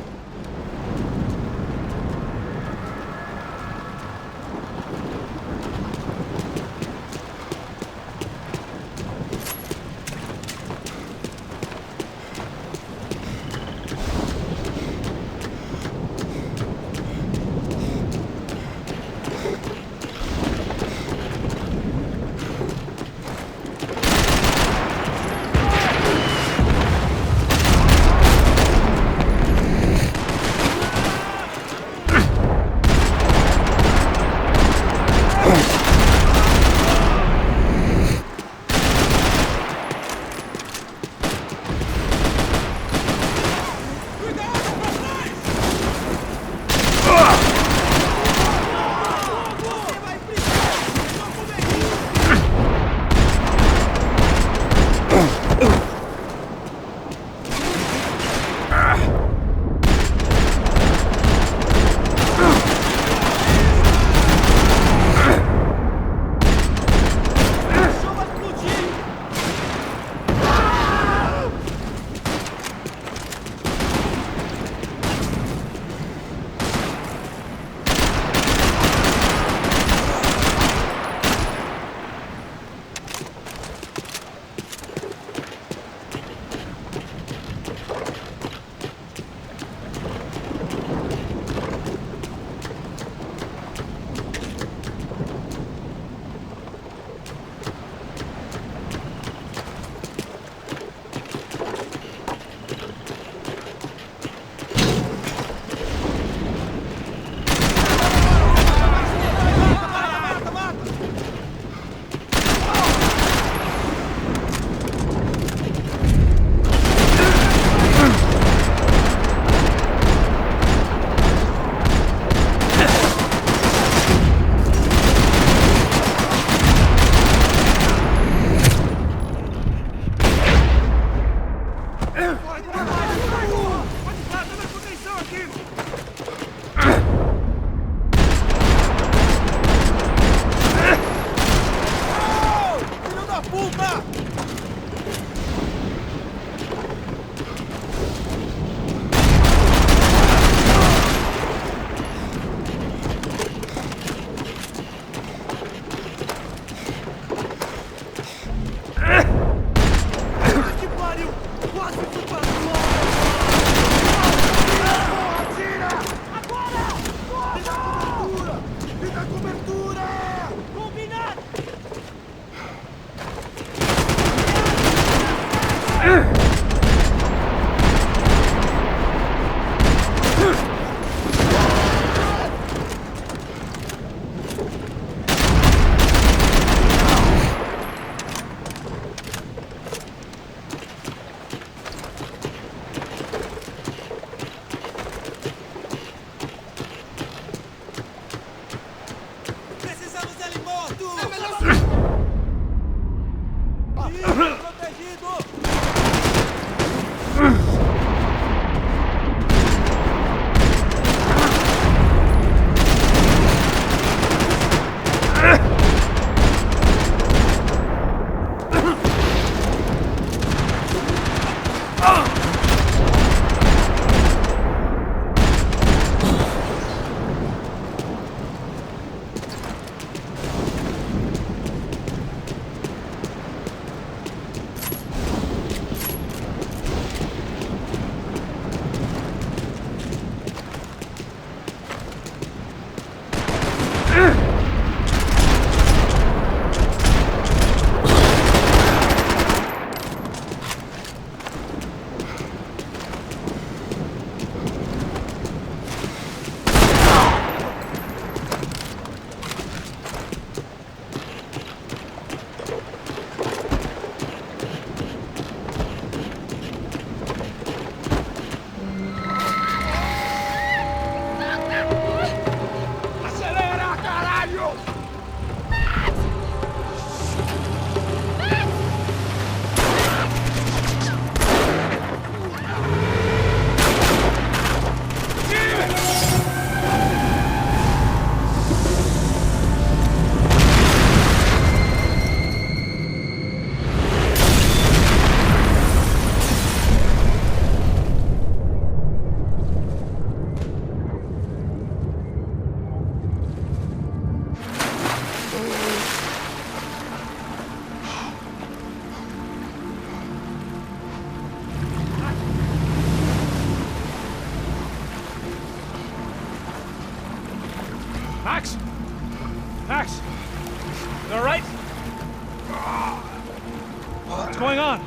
[SPEAKER 2] What's going on?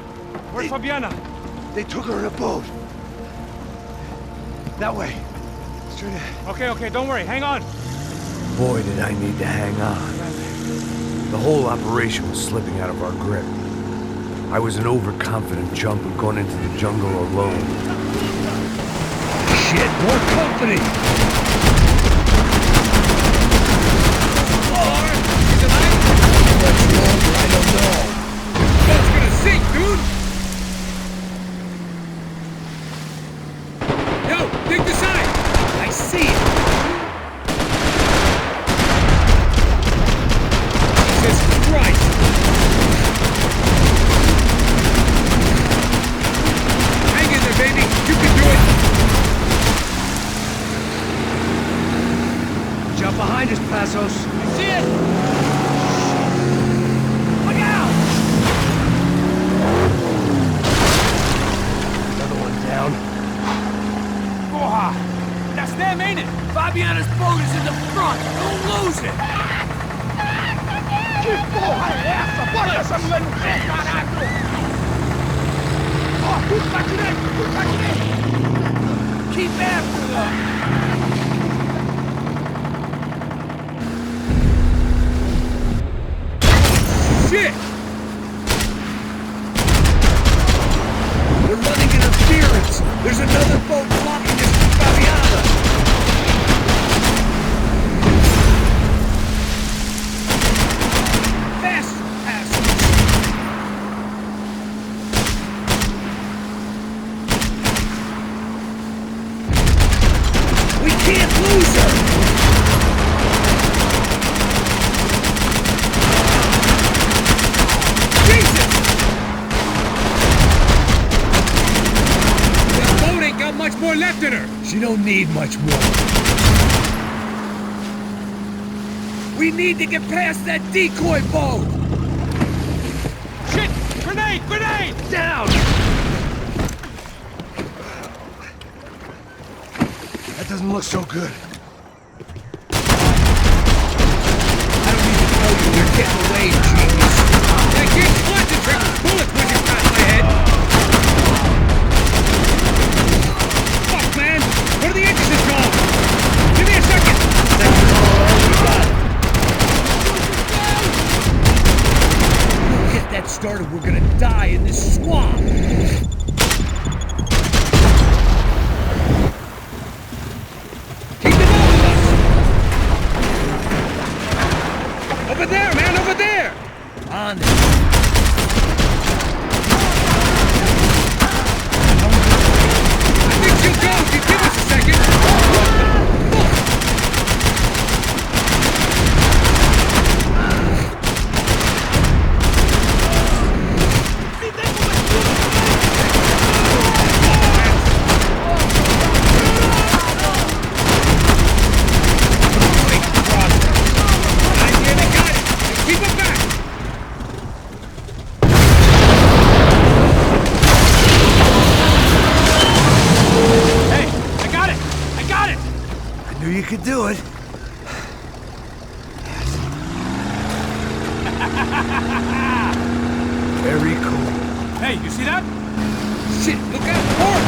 [SPEAKER 2] Where's Fabiana?
[SPEAKER 7] They took her in a boat. That way. Straight ahead.
[SPEAKER 2] Okay, don't worry. Hang on.
[SPEAKER 1] Boy, did I need to hang on. The whole operation was slipping out of our grip. I was an overconfident chump who'd gone into the jungle alone.
[SPEAKER 7] Shit, more company! What's longer, I don't know. Boat's gonna sink, dude! Yo, dig the sign! I see it! Jesus Christ! Hang in there, baby! You can do it! Jump behind us, Passos. I see it! Look out! Another one down.
[SPEAKER 5] Porra! That's them, ain't it? Fabiana's boat is in the front. Don't lose it!
[SPEAKER 12] Que porra é essa? Bota essa mulher no chão, caralho! Ó, tudo pra direita, tudo pra direita!
[SPEAKER 5] Keep after them!
[SPEAKER 7] Shit! We're running interference! There's another boat blocking this from Fabiana! Faster, Passos! We can't lose her!
[SPEAKER 5] Much more left in her.
[SPEAKER 7] She don't need much more. We need to get past that decoy boat!
[SPEAKER 5] Shit! Grenade! Grenade!
[SPEAKER 7] Down! That doesn't look so good. I don't need to tell you we're getting away, genius.
[SPEAKER 5] I can't concentrate with bullets whizzing past my head. Man, what are the engines gone? Give me a second!
[SPEAKER 7] That's all we got. Don't get that started, we're gonna die in this swamp! Keep it up with us!
[SPEAKER 5] Over there, man, over there!
[SPEAKER 7] On it.
[SPEAKER 5] She'll go if you give us a second! Keep it back!
[SPEAKER 7] Knew you could do it.
[SPEAKER 1] Very cool.
[SPEAKER 2] Hey, you see that?
[SPEAKER 5] Shit, look out! Dork!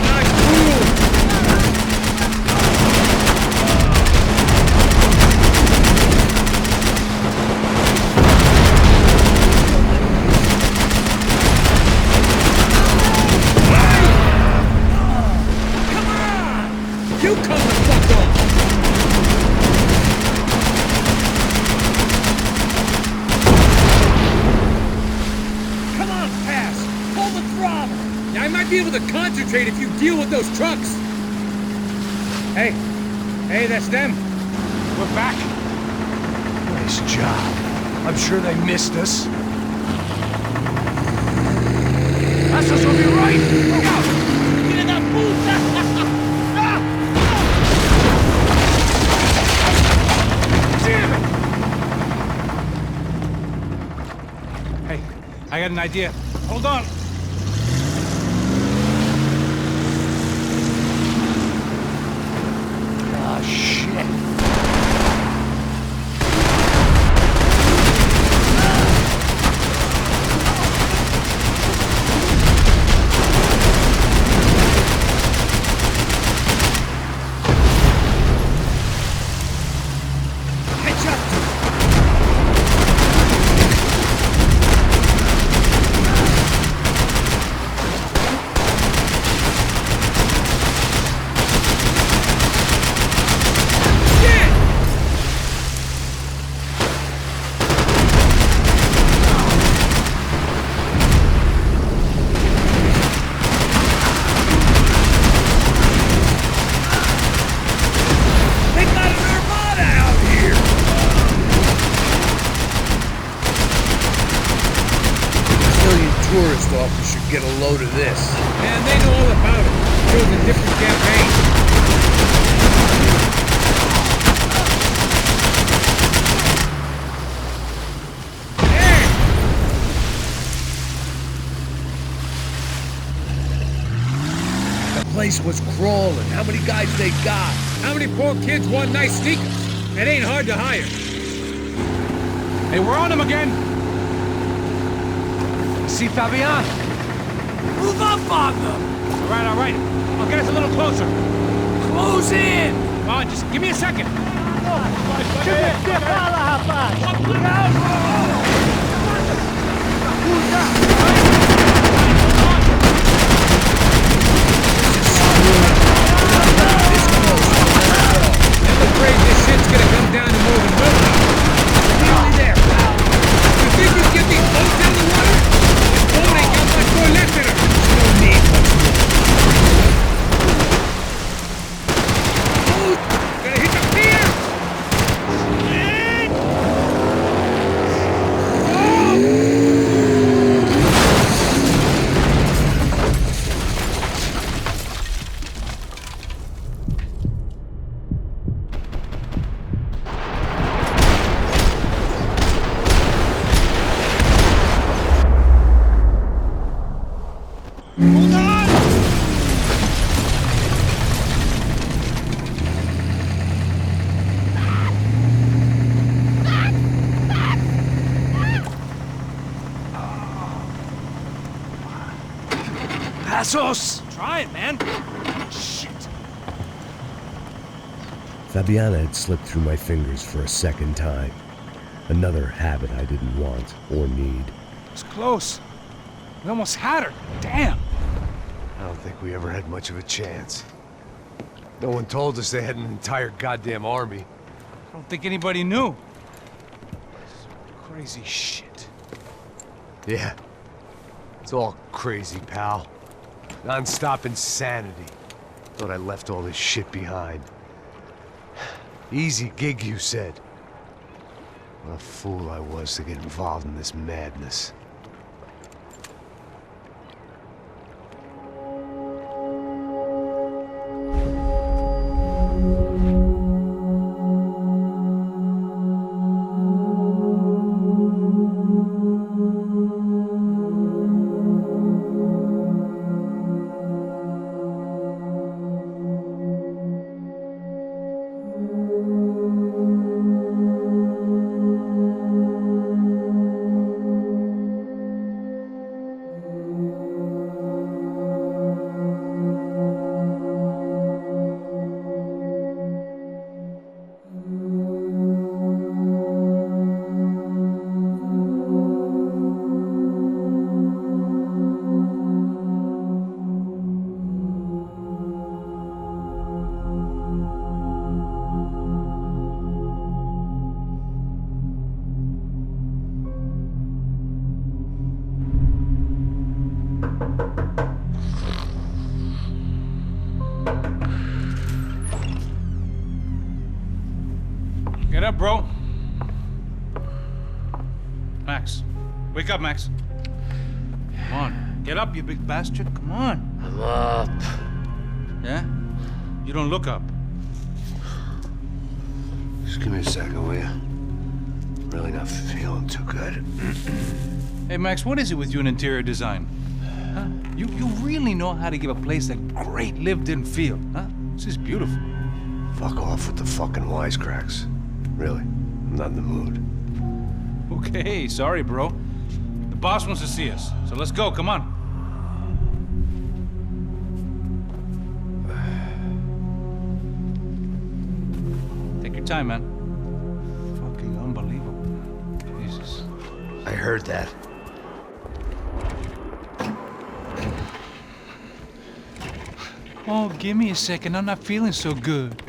[SPEAKER 5] Nice move!
[SPEAKER 7] You come the fuck off! Come on, Pass! Pull the throttle!
[SPEAKER 5] Yeah, I might be able to concentrate if you deal with those trucks. Hey, that's them. We're back.
[SPEAKER 7] Nice job. I'm sure they missed us.
[SPEAKER 5] Passos will be right. Look out! Get in that puta!
[SPEAKER 2] Hey, I got an idea. Hold on.
[SPEAKER 7] Ah, shit. Tourist office should get a load of this. Man, they know all about it. Shows a different campaign. The place was crawling. How many guys they got? How many poor kids want nice sneakers? It ain't hard to hire.
[SPEAKER 2] Hey, we're on him again.
[SPEAKER 20] See Fabian? Move up on them!
[SPEAKER 2] All right. I'll get us a little closer.
[SPEAKER 20] Close in!
[SPEAKER 2] Come on, just give me a second.
[SPEAKER 7] I'm afraid this shit's gonna come down to more than will. Nearly there, pal. You think you can get these boats out of the water? This boat ain't got much more left in her. She don't need much more. Oh, gonna hit the pier!
[SPEAKER 20] Passos!
[SPEAKER 2] Try it, man. Shit.
[SPEAKER 1] Fabiana had slipped through my fingers for a second time. Another habit I didn't want or need.
[SPEAKER 2] It's close. We almost had her. Damn.
[SPEAKER 7] I don't think we ever had much of a chance. No one told us they had an entire goddamn army.
[SPEAKER 2] I don't think anybody knew. Crazy shit.
[SPEAKER 7] Yeah. It's all crazy, pal. Non-stop insanity. Thought I left all this shit behind. Easy gig, you said. What a fool I was to get involved in this madness.
[SPEAKER 2] Get up, bro. Max. Wake up, Max. Come on. Get up, you big bastard. Come on.
[SPEAKER 7] I'm up.
[SPEAKER 2] Yeah? You don't look up.
[SPEAKER 7] Just give me a second, will you? Really not feeling too good.
[SPEAKER 2] Hey, Max, what is it with you and interior design? Huh? You really know how to give a place a great lived-in feel, huh? This is beautiful.
[SPEAKER 1] Fuck off with the fucking wisecracks. Really, I'm not in the mood.
[SPEAKER 2] Okay, sorry, bro. The boss wants to see us, so let's go, come on. Take your time, man. Fucking unbelievable. Jesus.
[SPEAKER 1] I heard that.
[SPEAKER 2] Oh, give me a second. I'm not feeling so good.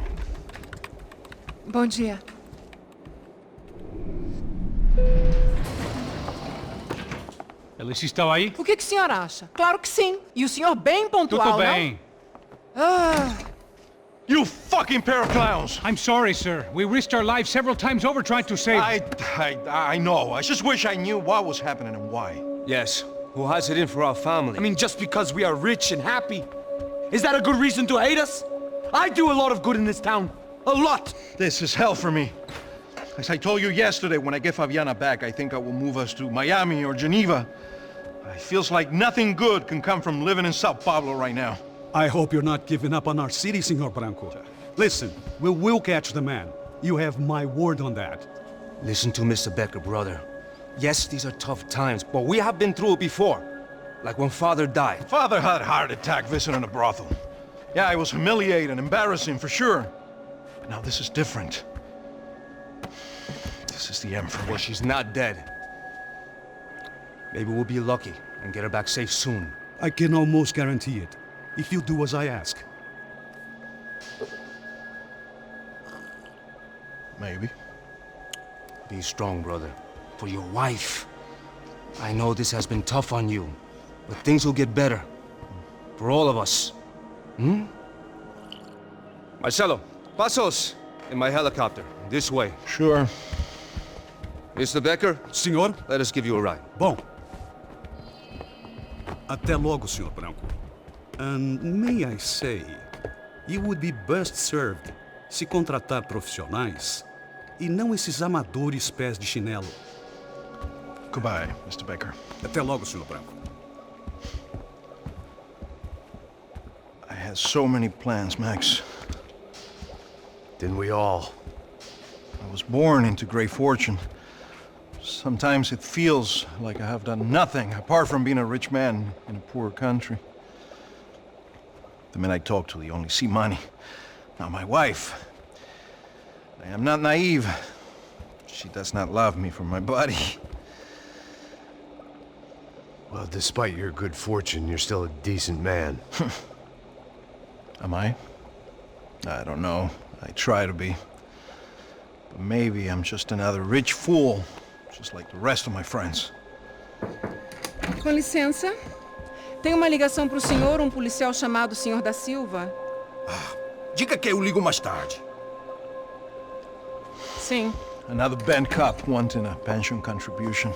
[SPEAKER 13] Bom dia.
[SPEAKER 2] Alice estava aí?
[SPEAKER 13] O que o senhor acha? Claro que sim. E o senhor bem pontual,
[SPEAKER 2] Tudo bem.
[SPEAKER 13] não? Ah.
[SPEAKER 4] You fucking pair of clowns!
[SPEAKER 2] I'm sorry, sir. We risked our lives several times over trying to save...
[SPEAKER 4] I know. I just wish I knew what was happening and why.
[SPEAKER 6] Yes, who has it in for our family? I mean, just because we are rich and happy? Is that a good reason to hate us? I do a lot of good in this town. A lot!
[SPEAKER 4] This is hell for me. As I told you yesterday, when I get Fabiana back, I think I will move us to Miami or Geneva. It feels like nothing good can come from living in Sao Paulo right now.
[SPEAKER 3] I hope you're not giving up on our city, Senor Branco. Listen, we will catch the man. You have my word on that.
[SPEAKER 6] Listen to Mr. Becker, brother. Yes, these are tough times, but we have been through it before. Like when Father died.
[SPEAKER 4] Father had a heart attack visiting a brothel. Yeah, it was humiliating, embarrassing, for sure. But now this is different. This is the end for me.
[SPEAKER 6] Well, she's not dead. Maybe we'll be lucky and get her back safe soon.
[SPEAKER 3] I can almost guarantee it, if you do as I ask.
[SPEAKER 4] Maybe.
[SPEAKER 6] Be strong, brother. For your wife. I know this has been tough on you, but things will get better. For all of us. Hmm? Marcelo, pasos in my helicopter. This way.
[SPEAKER 4] Sure.
[SPEAKER 6] Mr. Becker?
[SPEAKER 3] Senhor?
[SPEAKER 6] Let us give you a ride.
[SPEAKER 3] Bom. Até logo, Senhor Branco. And may I say, you would be best served se contratar profissionais e não esses amadores pés de chinelo.
[SPEAKER 4] Goodbye, Mr. Becker.
[SPEAKER 3] Até logo, Senhor Branco.
[SPEAKER 4] I had so many plans, Max.
[SPEAKER 1] Didn't we all?
[SPEAKER 4] I was born into great fortune. Sometimes it feels like I have done nothing apart from being a rich man in a poor country. The men I talk to, they only see money. Now my wife, I am not naive. She does not love me for my body.
[SPEAKER 1] Well, despite your good fortune, you're still a decent man.
[SPEAKER 4] Am I? I don't know. I try to be. But maybe I'm just another rich fool, just like the rest of my friends.
[SPEAKER 13] Com licença. Tem uma ligação para o senhor, policial chamado Sr. da Silva.
[SPEAKER 12] Diga que eu ligo mais tarde.
[SPEAKER 13] Sim.
[SPEAKER 4] Another bent cop wanting a pension contribution.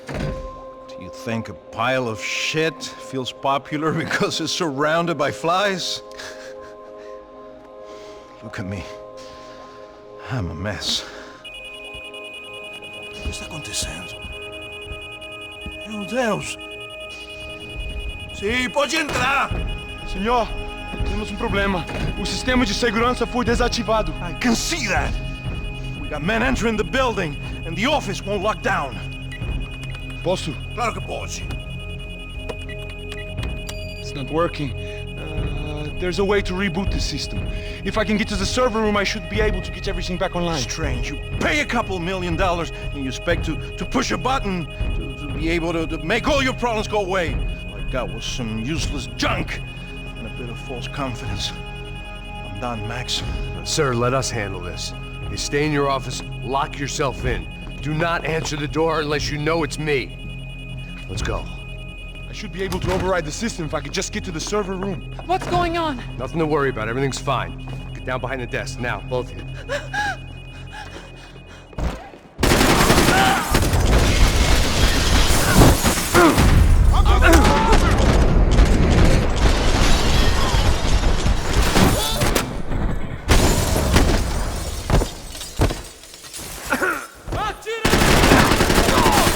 [SPEAKER 4] Do you think a pile of shit feels popular because it's surrounded by flies? Look at me. I'm a mess.
[SPEAKER 12] O que está acontecendo? Meu Deus! Sim, pode entrar!
[SPEAKER 4] Senhor, temos problema. O sistema de segurança foi desativado. I can see that. We got men entering the building, and the office won't lock down.
[SPEAKER 6] Posso?
[SPEAKER 12] Claro que pode.
[SPEAKER 6] It's not working. There's a way to reboot the system. If I can get to the server room, I should be able to get everything back online.
[SPEAKER 4] Strange. You pay a couple $1 million, and you expect to push a button to be able to make all your problems go away. All I got was some useless junk and a bit of false confidence. I'm done, Max.
[SPEAKER 1] Sir, let us handle this. You stay in your office, lock yourself in. Do not answer the door unless you know it's me. Let's go.
[SPEAKER 6] I should be able to override the system if I could just get to the server room.
[SPEAKER 13] What's going on?
[SPEAKER 1] Nothing to worry about. Everything's fine. Get down behind the desk. Now, both of you.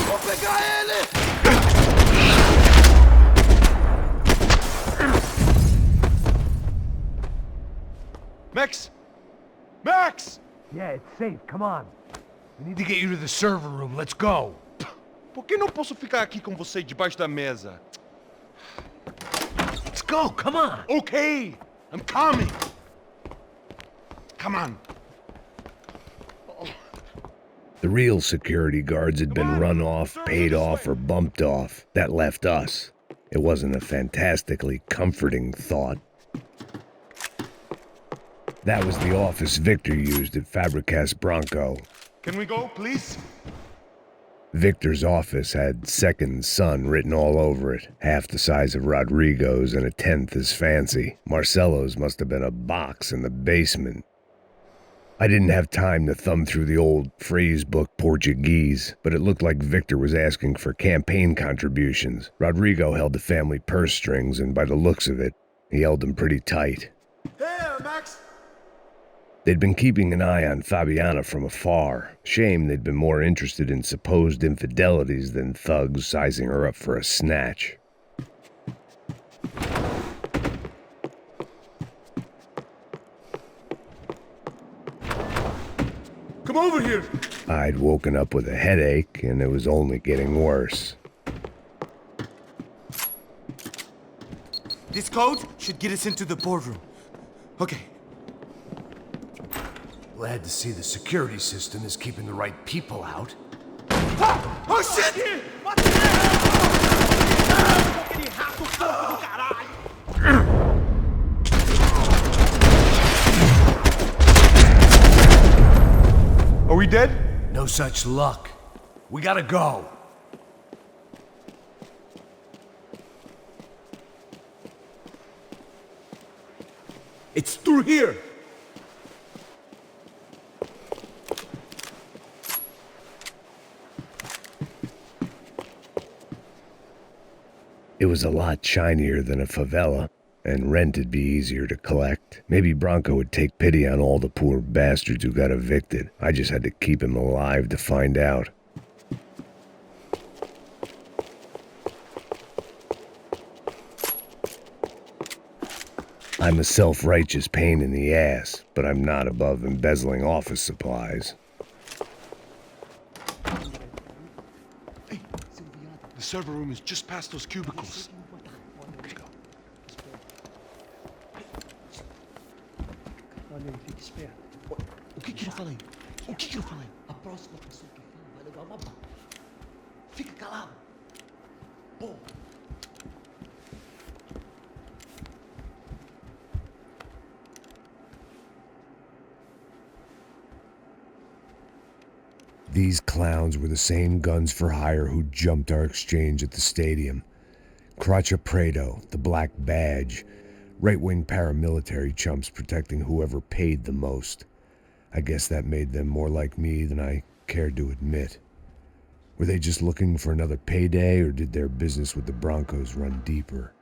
[SPEAKER 12] Vou pegar ele!
[SPEAKER 6] Max!
[SPEAKER 4] Max!
[SPEAKER 7] Yeah, it's safe. Come on. We need to get you to the server room. Let's go.
[SPEAKER 4] Por que não posso ficar aqui com você debaixo da mesa?
[SPEAKER 7] Let's go. Come on.
[SPEAKER 4] Okay, I'm coming. Come on.
[SPEAKER 1] The real security guards had been run off, paid off, or bumped off. That left us. It wasn't a fantastically comforting thought. That was the office Victor used at Fabricas Bronco.
[SPEAKER 4] Can we go, please?
[SPEAKER 1] Victor's office had second son written all over it, half the size of Rodrigo's and a tenth as fancy. Marcelo's must have been a box in the basement. I didn't have time to thumb through the old phrase book Portuguese, but it looked like Victor was asking for campaign contributions. Rodrigo held the family purse strings, and by the looks of it, he held them pretty tight.
[SPEAKER 12] Hey, Max!
[SPEAKER 1] They'd been keeping an eye on Fabiana from afar. Shame they'd been more interested in supposed infidelities than thugs sizing her up for a snatch.
[SPEAKER 4] Come over here!
[SPEAKER 1] I'd woken up with a headache, and it was only getting worse.
[SPEAKER 6] This code should get us into the boardroom. Okay.
[SPEAKER 1] Glad to see the security system is keeping the right people out.
[SPEAKER 6] Ah! Oh shit!
[SPEAKER 4] Are we dead?
[SPEAKER 1] No such luck. We gotta go.
[SPEAKER 6] It's through here!
[SPEAKER 1] It was a lot shinier than a favela, and rent'd be easier to collect. Maybe Bronco would take pity on all the poor bastards who got evicted. I just had to keep him alive to find out. I'm a self-righteous pain in the ass, but I'm not above embezzling office supplies.
[SPEAKER 4] The server room is just past those cubicles. Let's go.
[SPEAKER 16] Olha aí, fica esperto.
[SPEAKER 11] O que eu falei? O que eu falei?
[SPEAKER 16] A próxima pessoa que fala vai levar uma bala. Fica calado. Pô.
[SPEAKER 1] These clowns were the same guns for hire who jumped our exchange at the stadium. Cracha Prado, the Black Badge, right-wing paramilitary chumps protecting whoever paid the most. I guess that made them more like me than I cared to admit. Were they just looking for another payday, or did their business with the Broncos run deeper?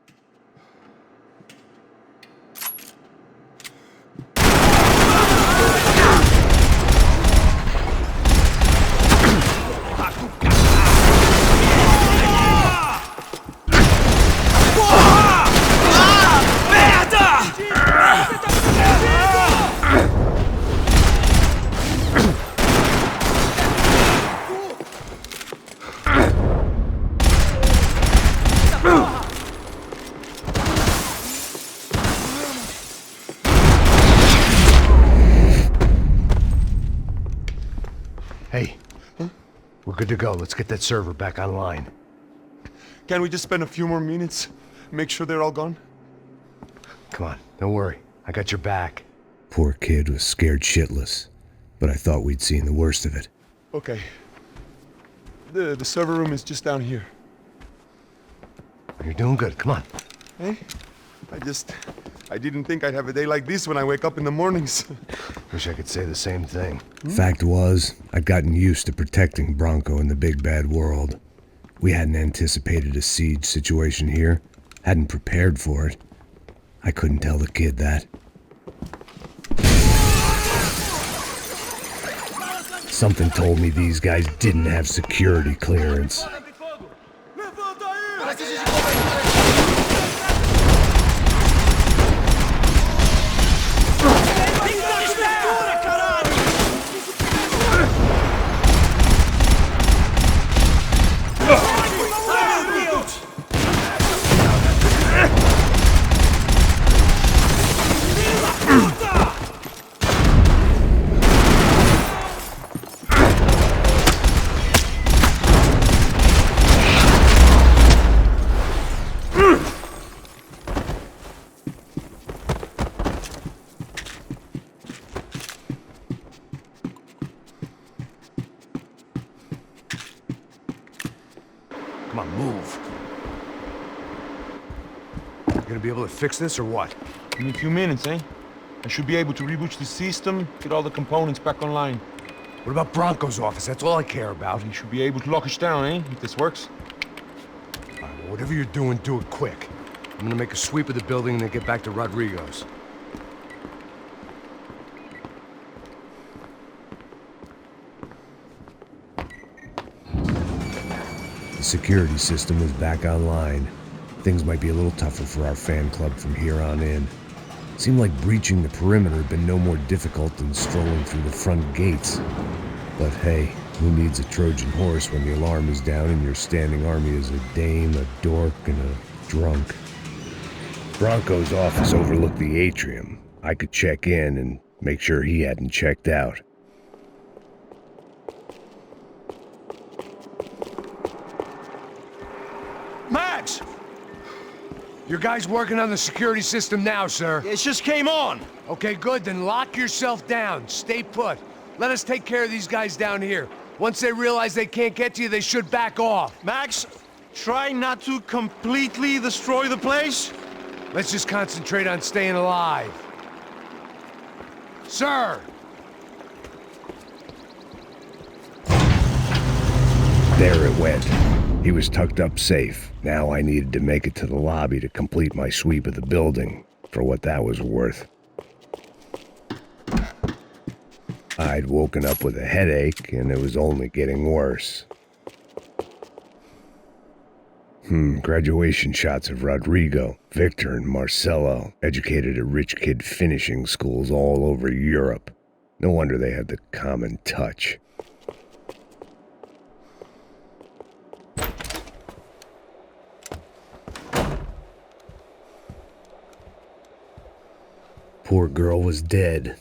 [SPEAKER 7] Hey, we're good to go. Let's get that server back online.
[SPEAKER 4] Can't we just spend a few more minutes? Make sure they're all gone?
[SPEAKER 7] Come on, don't worry. I got your back.
[SPEAKER 1] Poor kid was scared shitless, but I thought we'd seen the worst of it.
[SPEAKER 4] Okay. The server room is just down here.
[SPEAKER 7] You're doing good. Come on.
[SPEAKER 4] Hey, I didn't think I'd have a day like this when I wake up in the mornings.
[SPEAKER 7] Wish I could say the same thing.
[SPEAKER 1] Fact was, I'd gotten used to protecting Bronco in the big bad world. We hadn't anticipated a siege situation here, hadn't prepared for it. I couldn't tell the kid that. Something told me these guys didn't have security clearance.
[SPEAKER 10] Come on, move. You gonna be able to fix this or what?
[SPEAKER 22] Give me a few minutes, eh? I should be able to reboot the system, get all the components back online.
[SPEAKER 10] What about Bronco's office? That's all I care about.
[SPEAKER 22] You should be able to lock us down, eh? If this works.
[SPEAKER 10] All right, well, whatever you're doing, do it quick. I'm gonna make a sweep of the building and then get back to Rodrigo's.
[SPEAKER 1] The security system is back online. Things might be a little tougher for our fan club from here on in. Seemed like breaching the perimeter had been no more difficult than strolling through the front gates. But hey, who needs a Trojan horse when the alarm is down and your standing army is a dame, a dork, and a drunk? Bronco's office overlooked the atrium. I could check in and make sure he hadn't checked out.
[SPEAKER 10] Max! Your guy's working on the security system now, sir.
[SPEAKER 20] It just came on.
[SPEAKER 10] Okay, good. Then lock yourself down. Stay put. Let us take care of these guys down here. Once they realize they can't get to you, they should back off.
[SPEAKER 20] Max, try not to completely destroy the place.
[SPEAKER 10] Let's just concentrate on staying alive. Sir!
[SPEAKER 1] There it went. He was tucked up safe. Now I needed to make it to the lobby to complete my sweep of the building, for what that was worth. I'd woken up with a headache, and it was only getting worse. Graduation shots of Rodrigo, Victor, and Marcelo, educated at rich kid finishing schools all over Europe. No wonder they had the common touch. Poor girl was dead.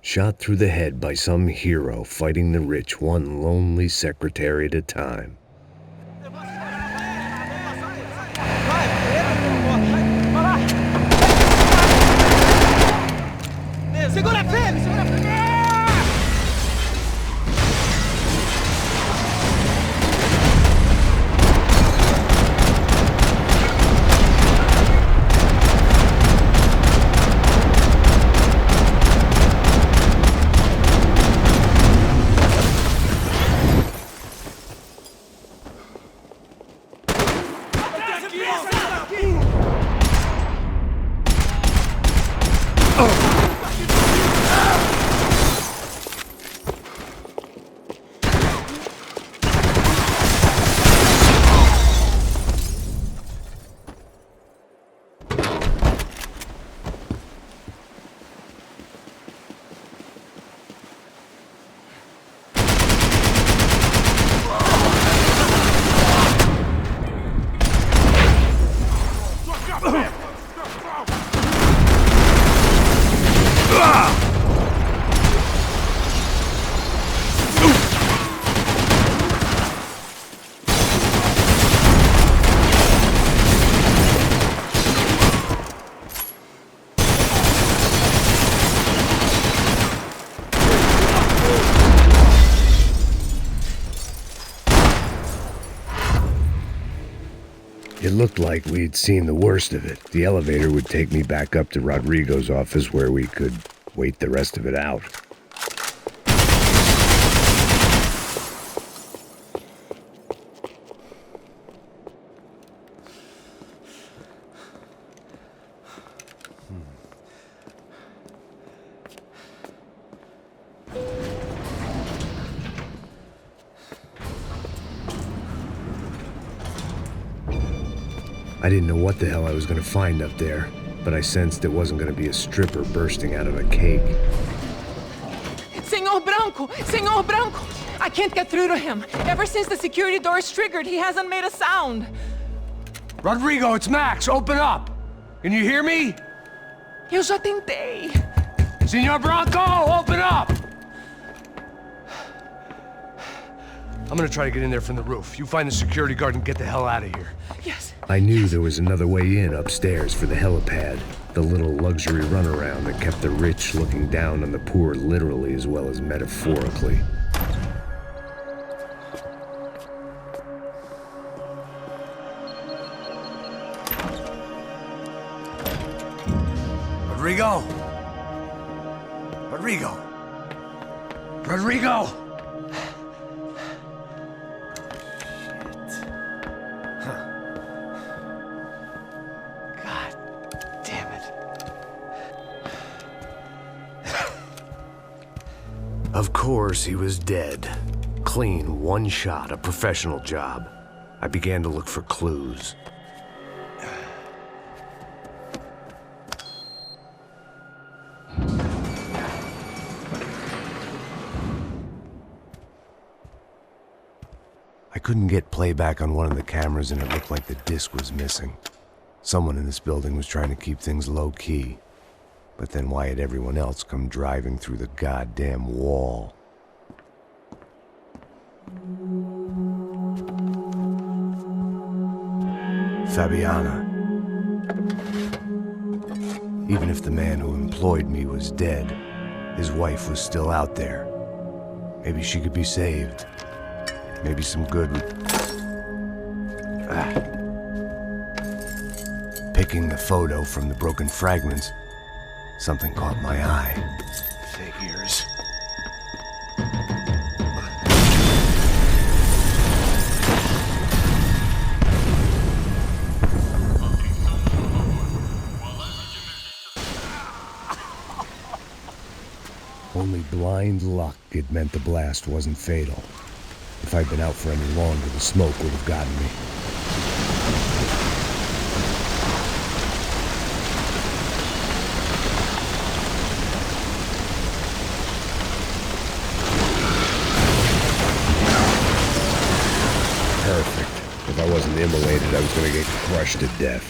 [SPEAKER 1] Shot through the head by some hero fighting the rich one lonely secretary at a time.
[SPEAKER 14] Segura firme, segura firme!
[SPEAKER 1] It looked like we'd seen the worst of it. The elevator would take me back up to Rodrigo's office where we could wait the rest of it out. I didn't know what the hell I was going to find up there, but I sensed it wasn't going to be a stripper bursting out of a cake.
[SPEAKER 13] Senor Branco! Senor Branco! I can't get through to him. Ever since the security door is triggered, he hasn't made a sound.
[SPEAKER 10] Rodrigo, it's Max. Open up. Can you hear me?
[SPEAKER 13] Eu já tentei.
[SPEAKER 10] Senor Branco, open up! I'm gonna try to get in there from the roof. You find the security guard and get the hell out of here.
[SPEAKER 13] Yes.
[SPEAKER 1] I knew there was another way in upstairs for the helipad, the little luxury runaround that kept the rich looking down on the poor literally as well as metaphorically.
[SPEAKER 7] Rodrigo! Rodrigo! Rodrigo!
[SPEAKER 1] Of course, he was dead. Clean, one shot, a professional job. I began to look for clues. I couldn't get playback on one of the cameras and it looked like the disc was missing. Someone in this building was trying to keep things low-key. But then why had everyone else come driving through the goddamn wall? Fabiana. Even if the man who employed me was dead, his wife was still out there. Maybe she could be saved. Maybe some good would... Picking the photo from the broken fragments, something caught my eye. Figures. Only blind luck it meant the blast wasn't fatal. If I'd been out for any longer, the smoke would have gotten me. Perfect. If I wasn't immolated, I was gonna get crushed to death.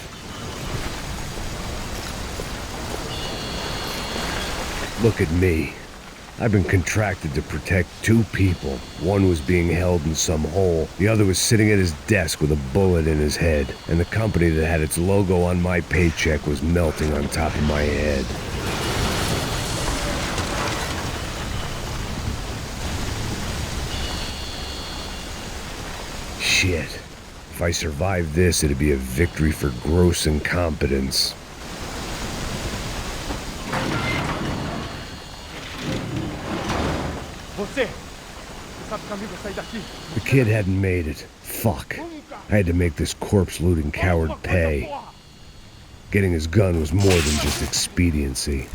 [SPEAKER 1] Look at me. I've been contracted to protect two people. One was being held in some hole. The other was sitting at his desk with a bullet in his head. And the company that had its logo on my paycheck was melting on top of my head. Shit. If I survived this, it'd be a victory for gross incompetence. The kid hadn't made it. Fuck. I had to make this corpse-looting coward pay. Getting his gun was more than just expediency.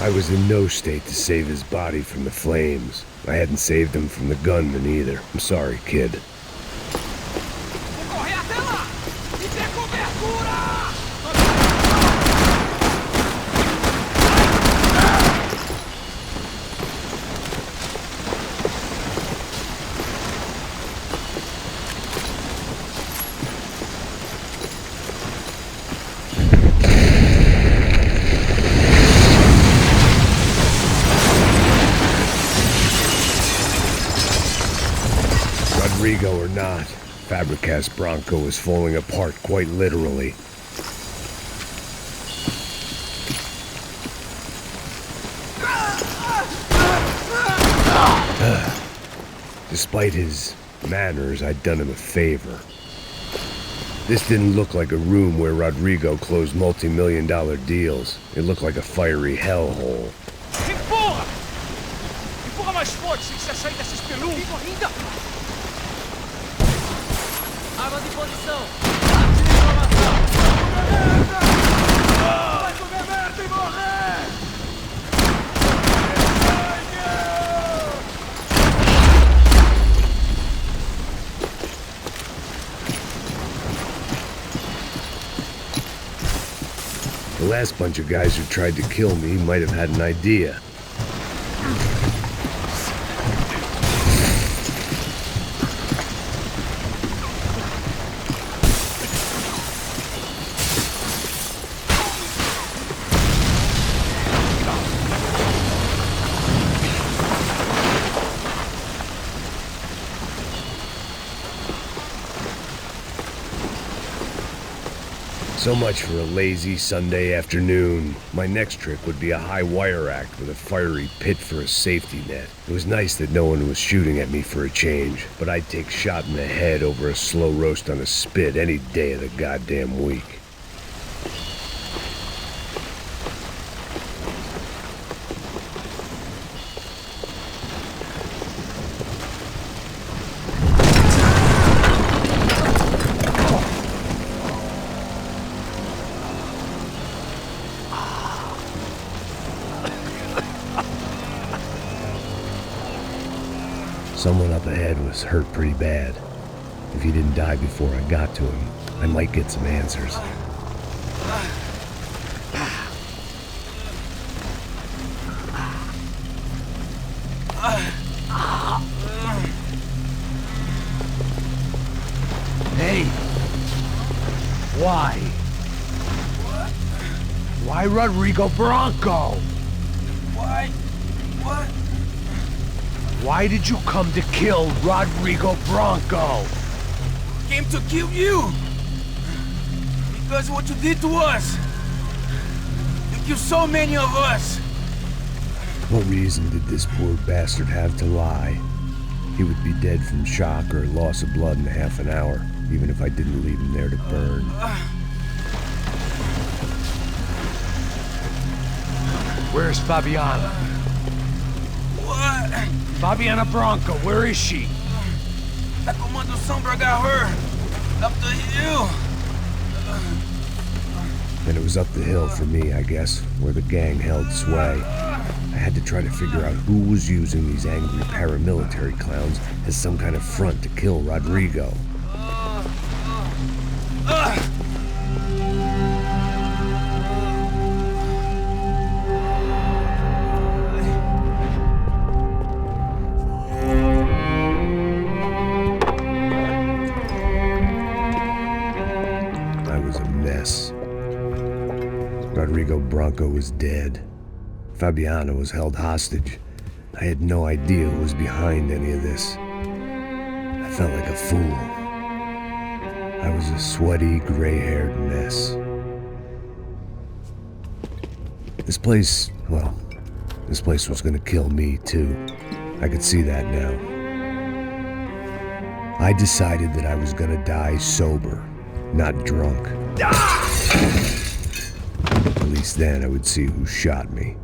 [SPEAKER 1] I was in no state to save his body from the flames. I hadn't saved him from the gunman either. I'm sorry, kid. Rodrigo or not, Fabricas Bronco was falling apart quite literally. Despite his manners, I'd done him a favor. This didn't look like a room where Rodrigo closed multi-million-dollar deals. It looked like a fiery hellhole.
[SPEAKER 19] Empurra! Empurra mais forte se quiser sair dessa espelunca! Armas em posição! Vai comer merda e morrer!
[SPEAKER 1] The last bunch of guys who tried to kill me might have had an idea. So much for a lazy Sunday afternoon. My next trick would be a high wire act with a fiery pit for a safety net. It was nice that no one was shooting at me for a change, but I'd take shot in the head over a slow roast on a spit any day of the goddamn week. Someone up ahead was hurt pretty bad. If he didn't die before I got to him, I might get some answers.
[SPEAKER 10] Hey! Why? Why Rodrigo Bronco?
[SPEAKER 11] Why? What?
[SPEAKER 10] Why did you come to kill Rodrigo Bronco?
[SPEAKER 11] Came to kill you! Because what you did to us! You killed so many of us!
[SPEAKER 1] What reason did this poor bastard have to lie? He would be dead from shock or loss of blood in half an hour, even if I didn't leave him there to burn.
[SPEAKER 10] Where's Fabiana?
[SPEAKER 11] What?
[SPEAKER 10] Fabiana Bronco, where is she?
[SPEAKER 11] That Comando Sombra got her! Up the hill!
[SPEAKER 1] And it was up the hill for me, I guess, where the gang held sway. I had to try to figure out who was using these angry paramilitary clowns as some kind of front to kill Rodrigo. I was a mess. Rodrigo Bronco was dead. Fabiana was held hostage. I had no idea who was behind any of this. I felt like a fool. I was a sweaty, gray-haired mess. This place, well, this place was gonna kill me too. I could see that now. I decided that I was gonna die sober, not drunk. At least then I would see who shot me.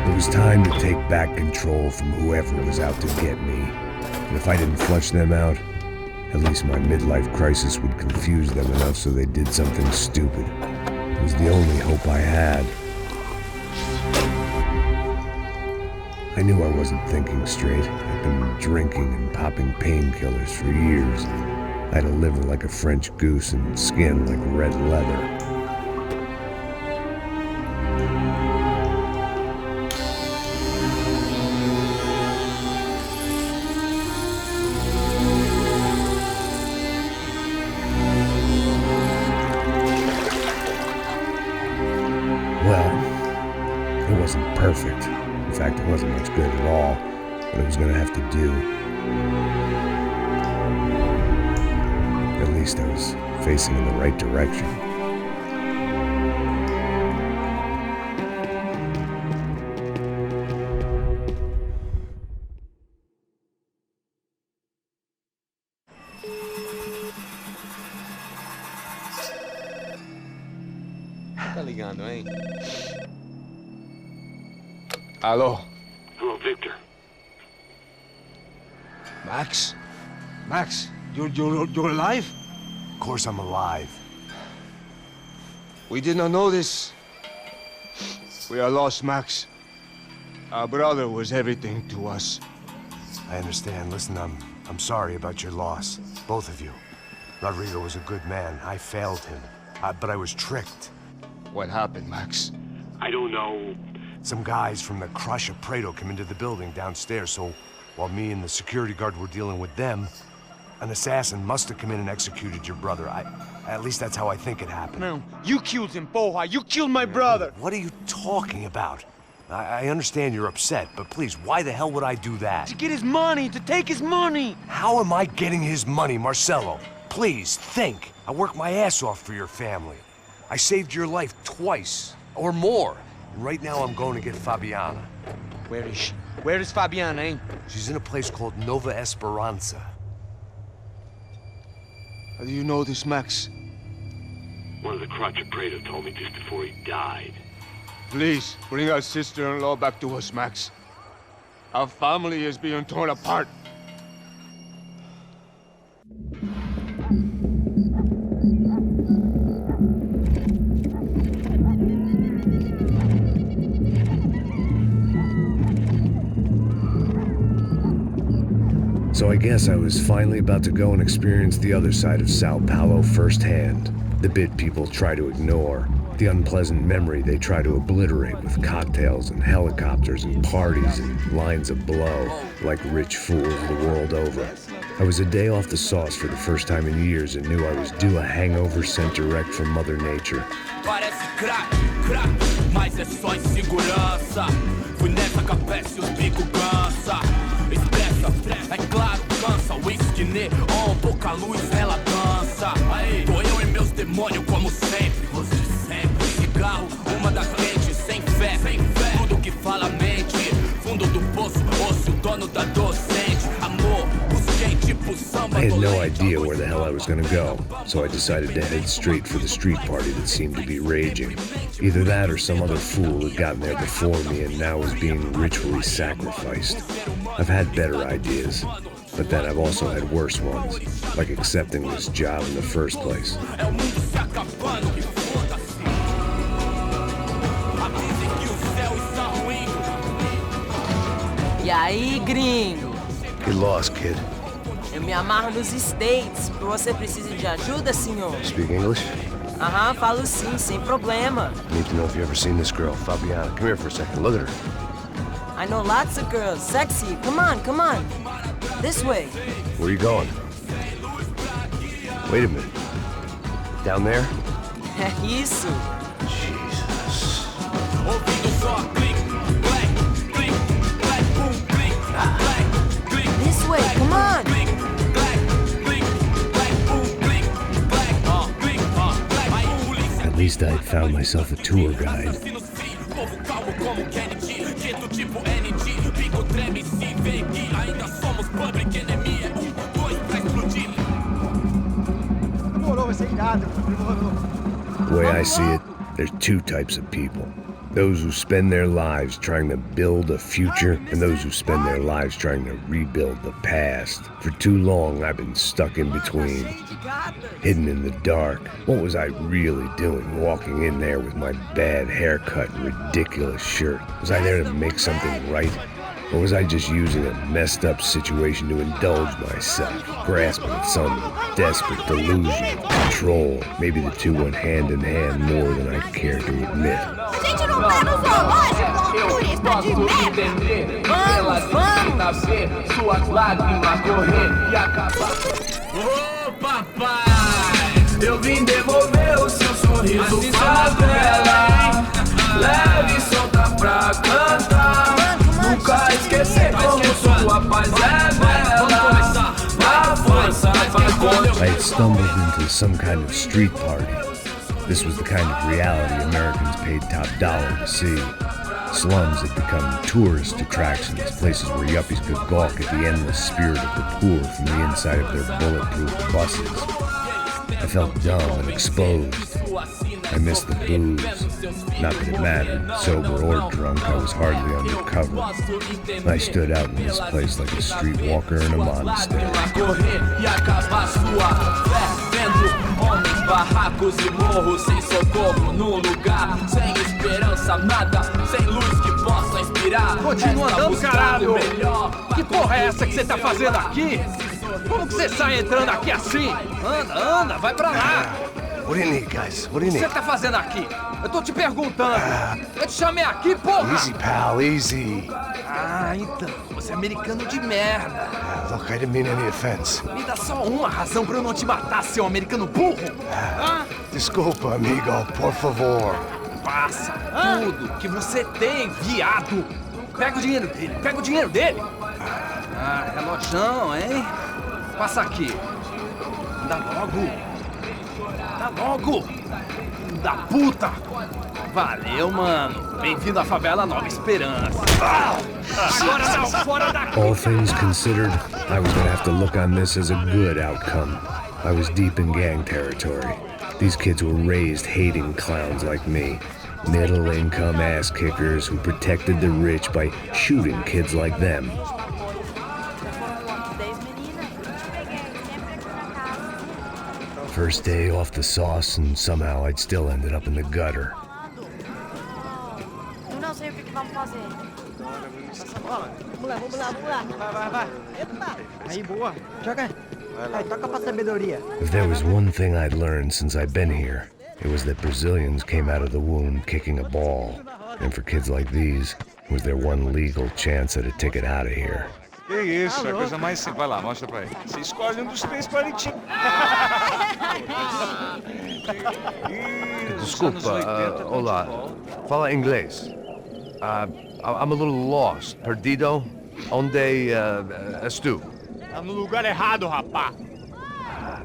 [SPEAKER 1] It was time to take back control from whoever was out to get me. And if I didn't flush them out, at least my midlife crisis would confuse them enough so they did something stupid. It was the only hope I had. I knew I wasn't thinking straight. I'd been drinking and popping painkillers for years. I had a liver like a French goose and skin like red leather. Well, it wasn't perfect. In fact, it wasn't much good at all, but it was gonna have to do. At least I was facing in the right direction.
[SPEAKER 6] Tá ligando, hein?
[SPEAKER 22] Alô?
[SPEAKER 15] Hello, Victor.
[SPEAKER 22] Max? Max, you're alive?
[SPEAKER 15] Of course I'm alive.
[SPEAKER 22] We did not know this. We are lost, Max. Our brother was everything to us.
[SPEAKER 15] I understand. Listen, I'm sorry about your loss. Both of you. Rodrigo was a good man. I failed him. But I was tricked.
[SPEAKER 22] What happened, Max?
[SPEAKER 15] I don't know. Some guys from the Crush of Prado came into the building downstairs, so while me and the security guard were dealing with them, an assassin must have come in and executed your brother. At least that's how I think it happened.
[SPEAKER 6] No, you killed him, Porra. You killed my brother.
[SPEAKER 15] What are you talking about? I understand you're upset, but please, why the hell would I do that?
[SPEAKER 6] To get his money, to take his money!
[SPEAKER 15] How am I getting his money, Marcelo? Please, think. I worked my ass off for your family. I saved your life twice, or more. And right now I'm going to get Fabiana.
[SPEAKER 6] Where is she? Where is Fabiana, Aint?
[SPEAKER 15] She's in a place called Nova Esperanza.
[SPEAKER 22] How do you know this, Max?
[SPEAKER 8] One of the Crotch Prado told me just before he died.
[SPEAKER 22] Please, bring our sister-in-law back to us, Max. Our family is being torn apart.
[SPEAKER 1] So I guess I was finally about to go and experience the other side of Sao Paulo firsthand. The bit people try to ignore. The unpleasant memory they try to obliterate with cocktails and helicopters and parties and lines of blow, like rich fools the world over. I was a day off the sauce for the first time in years and knew I was due a hangover sent direct from Mother Nature.
[SPEAKER 11] Parece crack, mas é só insegurança. Fui nessa capeste os bico cansa. Expressa, é claro, cansa. Whisky, neon, pouca luz, ela dança. Aí, tô eu e meus demônios como sempre. Rosto de sempre, cigarro, uma das lentes. Sem fé, tudo que fala mente. Fundo do poço, osso, dono da docente. Amor, busquei tipo samba.
[SPEAKER 1] I had no idea where the hell I was gonna go, so I decided to head straight for the street party that seemed to be raging. Either that or some other fool had gotten there before me and now was being ritually sacrificed. I've had better ideas, but then I've also had worse ones, like accepting this job in the first place.
[SPEAKER 21] E aí, gringo?
[SPEAKER 1] Get lost, kid.
[SPEAKER 21] Eu me amarro nos States. Você precisa de ajuda, senhor?
[SPEAKER 1] Speak English?
[SPEAKER 21] Aham, falo sim, sem problema.
[SPEAKER 1] I need to know if you've ever seen this girl, Fabiana. Come here for a second. Look at her.
[SPEAKER 21] I know lots of girls. Sexy. Come on, come on. This way.
[SPEAKER 1] Where are you going? Wait a minute. Down there?
[SPEAKER 21] Isso.
[SPEAKER 1] Jesus.
[SPEAKER 21] This way, come on.
[SPEAKER 1] At least I'd found myself a tour guide. The way I see it, there's two types of people. Those who spend their lives trying to build a future, and those who spend their lives trying to rebuild the past. For too long, I've been stuck in between, hidden in the dark. What was I really doing, walking in there with my bad haircut and ridiculous shirt? Was I there to make something right? Or was I just using a messed up situation to indulge myself, grasping at some desperate delusion of control? Maybe the two went hand in hand more than I care to admit.
[SPEAKER 11] Ô papai, eu vim devolver o seu sorriso favela. Leve e solta pra cantar. Nunca esquecer como sua paz é bela. Na força,
[SPEAKER 1] I had stumbled into some kind of street party. This was the kind of reality Americans paid top dollar to see. Slums had become tourist attractions, places where yuppies could gawk at the endless spirit of the poor from the inside of their bulletproof buses. I felt dumb and exposed. I missed the booze. Not that it mattered, sober or drunk, I was hardly undercover. I stood out in this place like a streetwalker in a monastery.
[SPEAKER 11] Barracos e morros sem socorro num lugar sem esperança, nada, sem luz que possa inspirar.
[SPEAKER 5] Continua andando, caralho! Que porra é essa que você tá fazendo aqui? Como que você sai entrando aqui assim? Anda, vai pra lá!
[SPEAKER 1] What do you need, guys? What do you
[SPEAKER 5] O que
[SPEAKER 1] need?
[SPEAKER 5] você tá fazendo aqui? Eu tô te perguntando. Eu te chamei aqui, porra!
[SPEAKER 1] Easy, pal, easy.
[SPEAKER 5] Ah, então. Você é americano de merda.
[SPEAKER 1] Look, I didn't mean any offense.
[SPEAKER 5] Me dá só uma razão pra eu não te matar, seu americano burro.
[SPEAKER 1] Desculpa, amigo, por favor.
[SPEAKER 20] passa tudo que você tem, viado. Pega o dinheiro dele, pega o dinheiro dele. Ah, relojão, hein? Passa aqui. Dá logo. Dá logo. Da puta. Valeu, mano. Bem-vindo à favela Nova Esperança. Agora não, fora daqui.
[SPEAKER 1] All things considered, I was gonna have to look on this as a good outcome. I was deep in gang territory. These kids were raised hating clowns like me. Middle-income ass-kickers who protected the rich by shooting kids like them. First day off the sauce, and somehow I'd still ended up in the gutter.
[SPEAKER 9] Não sei o que vamos fazer. Vamos lá. Vai. Epa! Aí, boa. Joga. Vai, toca pra sabedoria.
[SPEAKER 1] If there was one thing I'd learned since I'd been here, it was that Brazilians came out of the womb kicking a ball. And for kids like these, it was their one legal chance at a ticket out of here.
[SPEAKER 18] Que isso, a coisa mais simples. Vai lá, mostra pra ele. Você escolhe dos 3 palitinhos.
[SPEAKER 7] Desculpa, olá. Fala inglês. I'm a little lost. Perdido? Onde és tu?
[SPEAKER 18] Tá no lugar errado, rapá.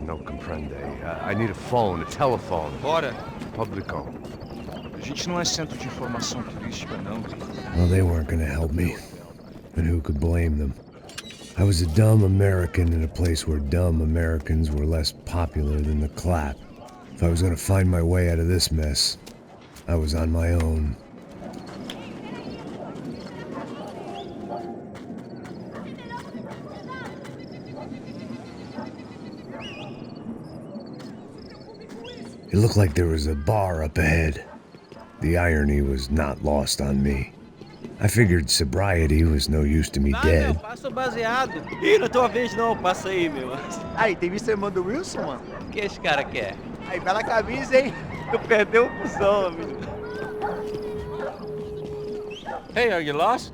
[SPEAKER 7] No comprende. I need a phone, a telephone.
[SPEAKER 18] Bora.
[SPEAKER 7] Publico.
[SPEAKER 18] A gente não é centro de informação turística, não.
[SPEAKER 1] Well, they weren't gonna help me. And who could blame them? I was a dumb American in a place where dumb Americans were less popular than the clap. If I was gonna find my way out of this mess, I was on my own. It looked like there was a bar up ahead. The irony was not lost on me. I figured sobriety was no use to me dead.
[SPEAKER 23] Meu, passa o baseado. Ih, não é tua vez não, passa aí, meu.
[SPEAKER 24] Aí, tem visto a irmã do Wilson, mano?
[SPEAKER 23] O que esse cara quer?
[SPEAKER 24] Aí, bela camisa, hein?
[SPEAKER 23] Tu perdeu o fusão, amigo.
[SPEAKER 20] Hey, are you lost?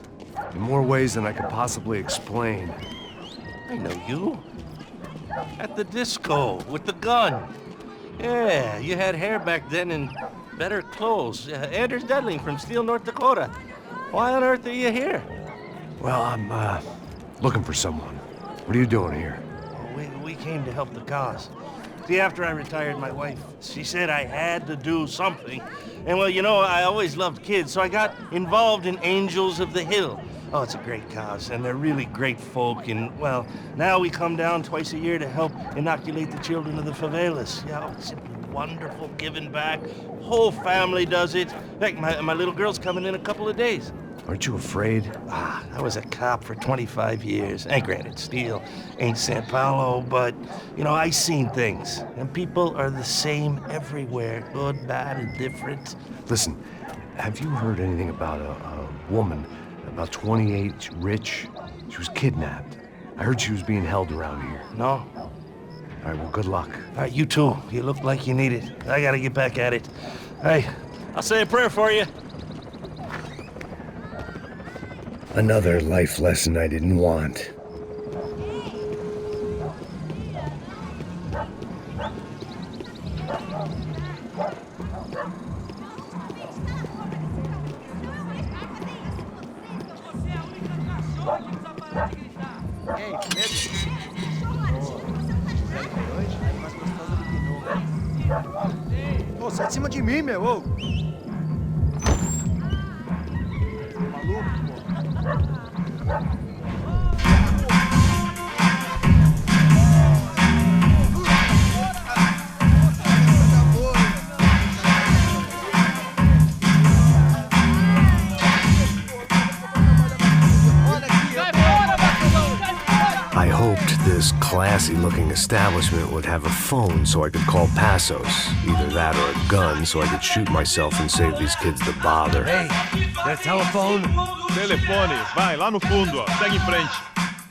[SPEAKER 7] In more ways than I could possibly explain.
[SPEAKER 20] I know you. At the disco, with the gun. Yeah, you had hair back then and better clothes. Anders Dudley from Steele, North Dakota. Why on earth are you here?
[SPEAKER 7] Well, I'm, looking for someone. What are you doing here?
[SPEAKER 20] We came to help the cause. See, after I retired, my wife, she said I had to do something. And well, you know, I always loved kids, so I got involved in Angels of the Hill. Oh, it's a great cause, and they're really great folk, and, well, now we come down twice a year to help inoculate the children of the favelas. Yeah, it's simply wonderful, giving back. Whole family does it. In fact, my little girl's coming in a couple of days.
[SPEAKER 7] Aren't you afraid?
[SPEAKER 20] I was a cop for 25 years. And granted, Steele ain't San Paulo, but, you know, I seen things. And people are the same everywhere, good, bad, and different.
[SPEAKER 7] Listen, have you heard anything about a woman, about 28, rich? She was kidnapped. I heard she was being held around here.
[SPEAKER 20] No?
[SPEAKER 7] All right, well, good luck.
[SPEAKER 20] All right, you too. You look like you need it. I gotta get back at it. Hey, I'll say a prayer for you.
[SPEAKER 1] Another life lesson I didn't want.
[SPEAKER 24] Ei, Ô, sai de cima de mim, meu, ô! Maluco, pô.
[SPEAKER 1] I hoped this classy-looking establishment would have a phone so I could call Passos. Either that or a gun so I could shoot myself and save these kids the bother.
[SPEAKER 7] Hey, that telephone?
[SPEAKER 18] Telefone, vai, lá no fundo, ó. Segue em frente.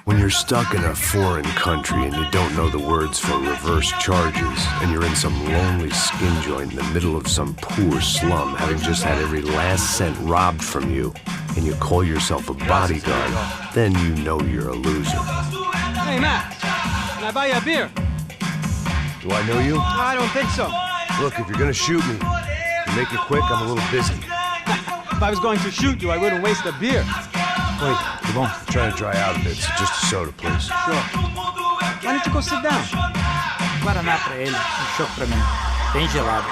[SPEAKER 1] When you're stuck in a foreign country and you don't know the words for reverse charges, and you're in some lonely skin joint in the middle of some poor slum, having just had every last cent robbed from you, and you call yourself a bodyguard, then you know you're a loser.
[SPEAKER 5] Hey, Matt, can I buy you a beer?
[SPEAKER 7] Do I know you?
[SPEAKER 5] I don't think so.
[SPEAKER 7] Look, if you're gonna shoot me,
[SPEAKER 15] Make it quick, I'm a little busy.
[SPEAKER 5] If I was going to shoot you, I wouldn't waste a beer.
[SPEAKER 4] Wait, come on.
[SPEAKER 15] I'm trying to dry out a bit, so just a soda, please.
[SPEAKER 5] Sure. Why don't you go sit down?
[SPEAKER 14] Guaraná pra ele, chopp pra mim. Bem gelado.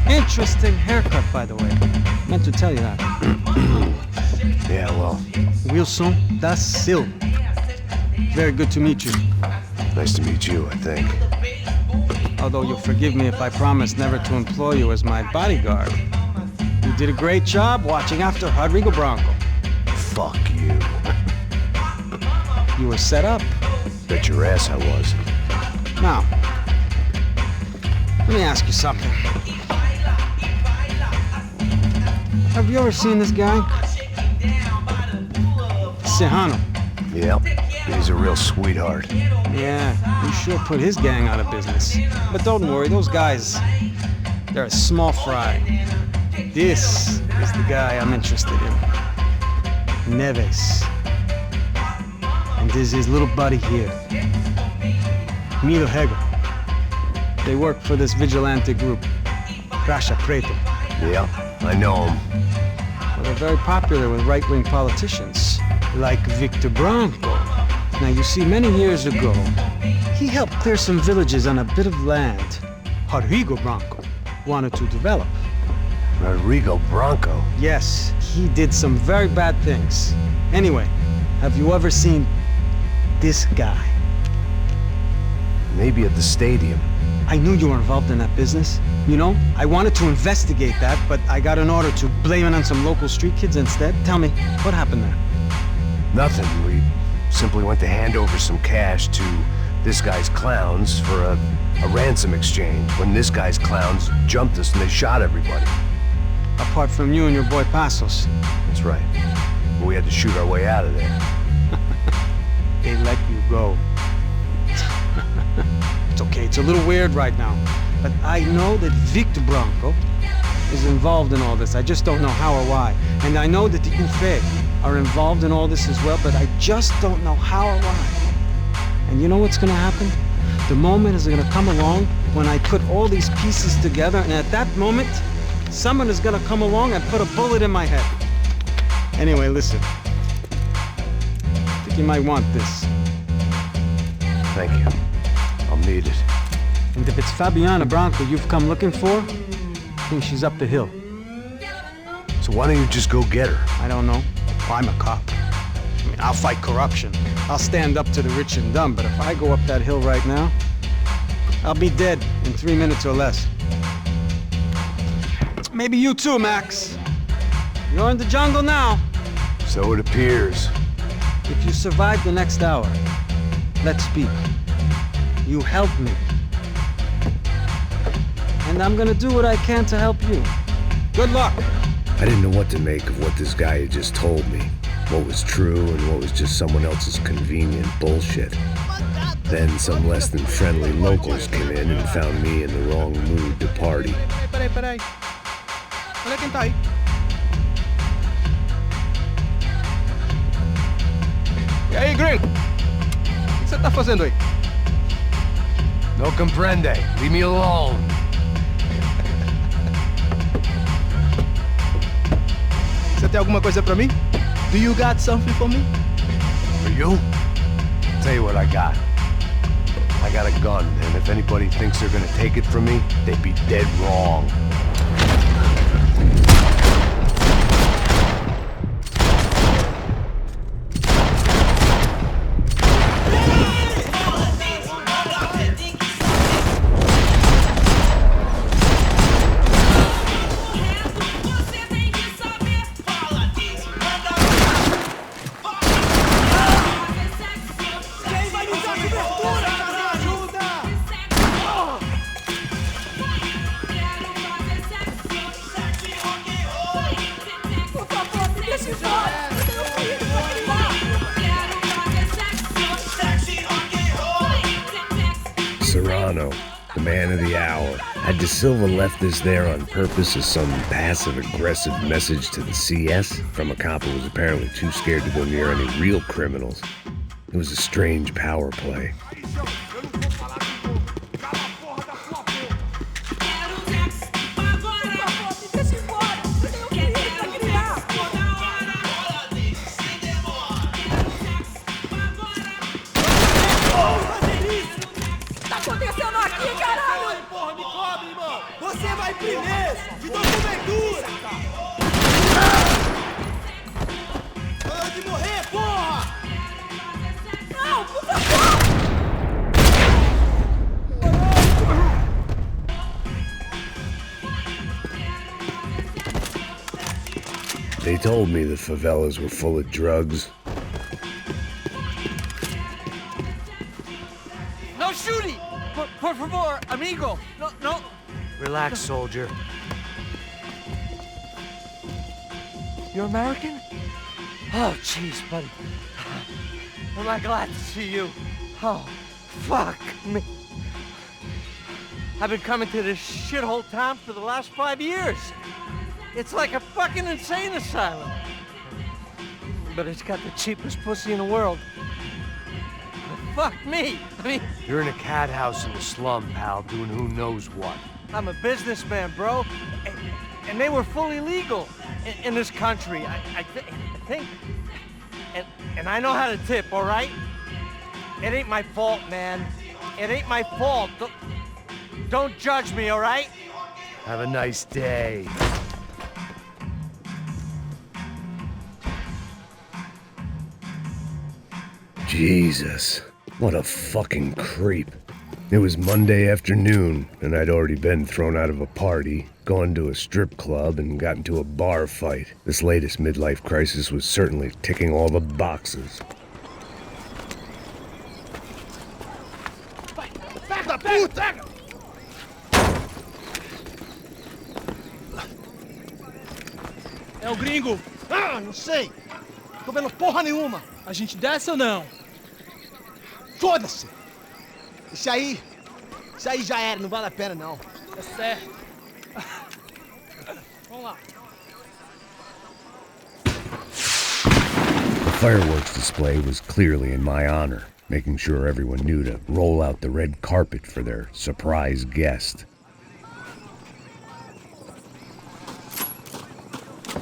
[SPEAKER 5] Interesting haircut, by the way. Meant to tell you that.
[SPEAKER 15] Yeah, well.
[SPEAKER 5] Wilson da Silva. Very good to meet you.
[SPEAKER 15] Nice to meet you, I think.
[SPEAKER 5] Although you'll forgive me if I promise never to employ you as my bodyguard. You did a great job watching after Rodrigo Branco.
[SPEAKER 15] Fuck you.
[SPEAKER 5] You were set up.
[SPEAKER 15] Bet your ass I was.
[SPEAKER 5] Now, let me ask you something. Have you ever seen this guy? Serrano.
[SPEAKER 15] Yep. He's a real sweetheart.
[SPEAKER 5] Yeah, he sure put his gang out of business. But don't worry, those guys, they're a small fry. This is the guy I'm interested in. Neves. And this is his little buddy here. Milo Hegel. They work for this vigilante group, Crasha Preto.
[SPEAKER 15] Yeah, I know him.
[SPEAKER 5] Well, they're very popular with right-wing politicians, like Victor Branco. Now, you see, many years ago, he helped clear some villages on a bit of land Rodrigo Branco wanted to develop.
[SPEAKER 15] Rodrigo Branco?
[SPEAKER 5] Yes, he did some very bad things. Anyway, have you ever seen this guy?
[SPEAKER 15] Maybe at the stadium.
[SPEAKER 5] I knew you were involved in that business. You know, I wanted to investigate that, but I got an order to blame it on some local street kids instead. Tell me, what happened there?
[SPEAKER 15] Nothing. We simply went to hand over some cash to this guy's clowns for a ransom exchange when this guy's clowns jumped us and they shot everybody.
[SPEAKER 5] Apart from you and your boy Passos.
[SPEAKER 15] That's right. But we had to shoot our way out of there.
[SPEAKER 5] They let you go. It's okay, it's a little weird right now. But I know that Victor Branco is involved in all this. I just don't know how or why. And I know that the XIII are involved in all this as well, but I just don't know how or why. And you know what's gonna happen? The moment is gonna come along when I put all these pieces together, and at that moment, someone is gonna come along and put a bullet in my head. Anyway, listen. I think you might want this.
[SPEAKER 15] Thank you. I'll need it.
[SPEAKER 5] And if it's Fabiana Branco you've come looking for, I think she's up the hill.
[SPEAKER 15] So why don't you just go get her?
[SPEAKER 5] I don't know. I'm a cop. I mean, I'll fight corruption. I'll stand up to the rich and dumb, but if I go up that hill right now, I'll be dead in 3 minutes or less. Maybe you too, Max. You're in the jungle now.
[SPEAKER 15] So it appears.
[SPEAKER 5] If you survive the next hour, let's speak. You help me. And I'm gonna do what I can to help you. Good luck.
[SPEAKER 1] I didn't know what to make of what this guy had just told me. What was true and what was just someone else's convenient bullshit. Then some less than friendly locals came in and found me in the wrong mood to party.
[SPEAKER 4] Peraí. Olha quem tá aí. E aí, gringo? O que você tá fazendo aí?
[SPEAKER 15] No comprende. Leave me alone.
[SPEAKER 4] Você tem alguma coisa pra mim? Do you got something for me?
[SPEAKER 15] For you? I'll tell you what I got. I got a gun, and if anybody thinks they're gonna take it from me, they'd be dead wrong.
[SPEAKER 1] Serrano, the man of the hour, Had De Silva left this there on purpose as some passive-aggressive message to the CS from a cop who was apparently too scared to go near any real criminals? It was a strange power play.
[SPEAKER 14] Você vai primeiro! Te dou cobertura! Hora de morrer, porra! Não, por favor!
[SPEAKER 1] They told me the favelas were full of drugs.
[SPEAKER 14] No shooting! Por favor, amigo! No!
[SPEAKER 7] Relax, soldier. You're American? Oh, jeez, buddy. Am I glad to see you? Oh, fuck me. I've been coming to this shithole town for the last 5 years. It's like a fucking insane asylum. But it's got the cheapest pussy in the world. Fuck me. I mean... You're in a cat house in the slum, pal, doing who knows what. I'm a businessman, bro. And they were fully legal in this country. I think... And I know how to tip, all right? It ain't my fault, man. It ain't my fault. Don't judge me, all right? Have a nice day.
[SPEAKER 1] Jesus, what a fucking creep. It was Monday afternoon, and I'd already been thrown out of a party, gone to a strip club, and got into a bar fight. This latest midlife crisis was certainly ticking all the boxes.
[SPEAKER 24] Da puta!
[SPEAKER 5] É o gringo.
[SPEAKER 24] Ah, não sei. Tô vendo porra nenhuma.
[SPEAKER 5] A gente desce ou não?
[SPEAKER 24] Foda-se! Isso aí já era, não vale a pena não.
[SPEAKER 5] É certo. Vamos lá.
[SPEAKER 1] The fireworks display was clearly in my honor, making sure everyone knew to roll out the red carpet for their surprise guest.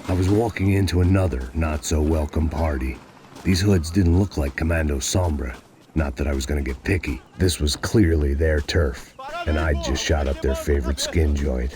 [SPEAKER 1] I was walking into another not-so-welcome party. These hoods didn't look like Commando Sombra. Not that I was gonna get picky. This was clearly their turf, and I'd just shot up their favorite skin joint.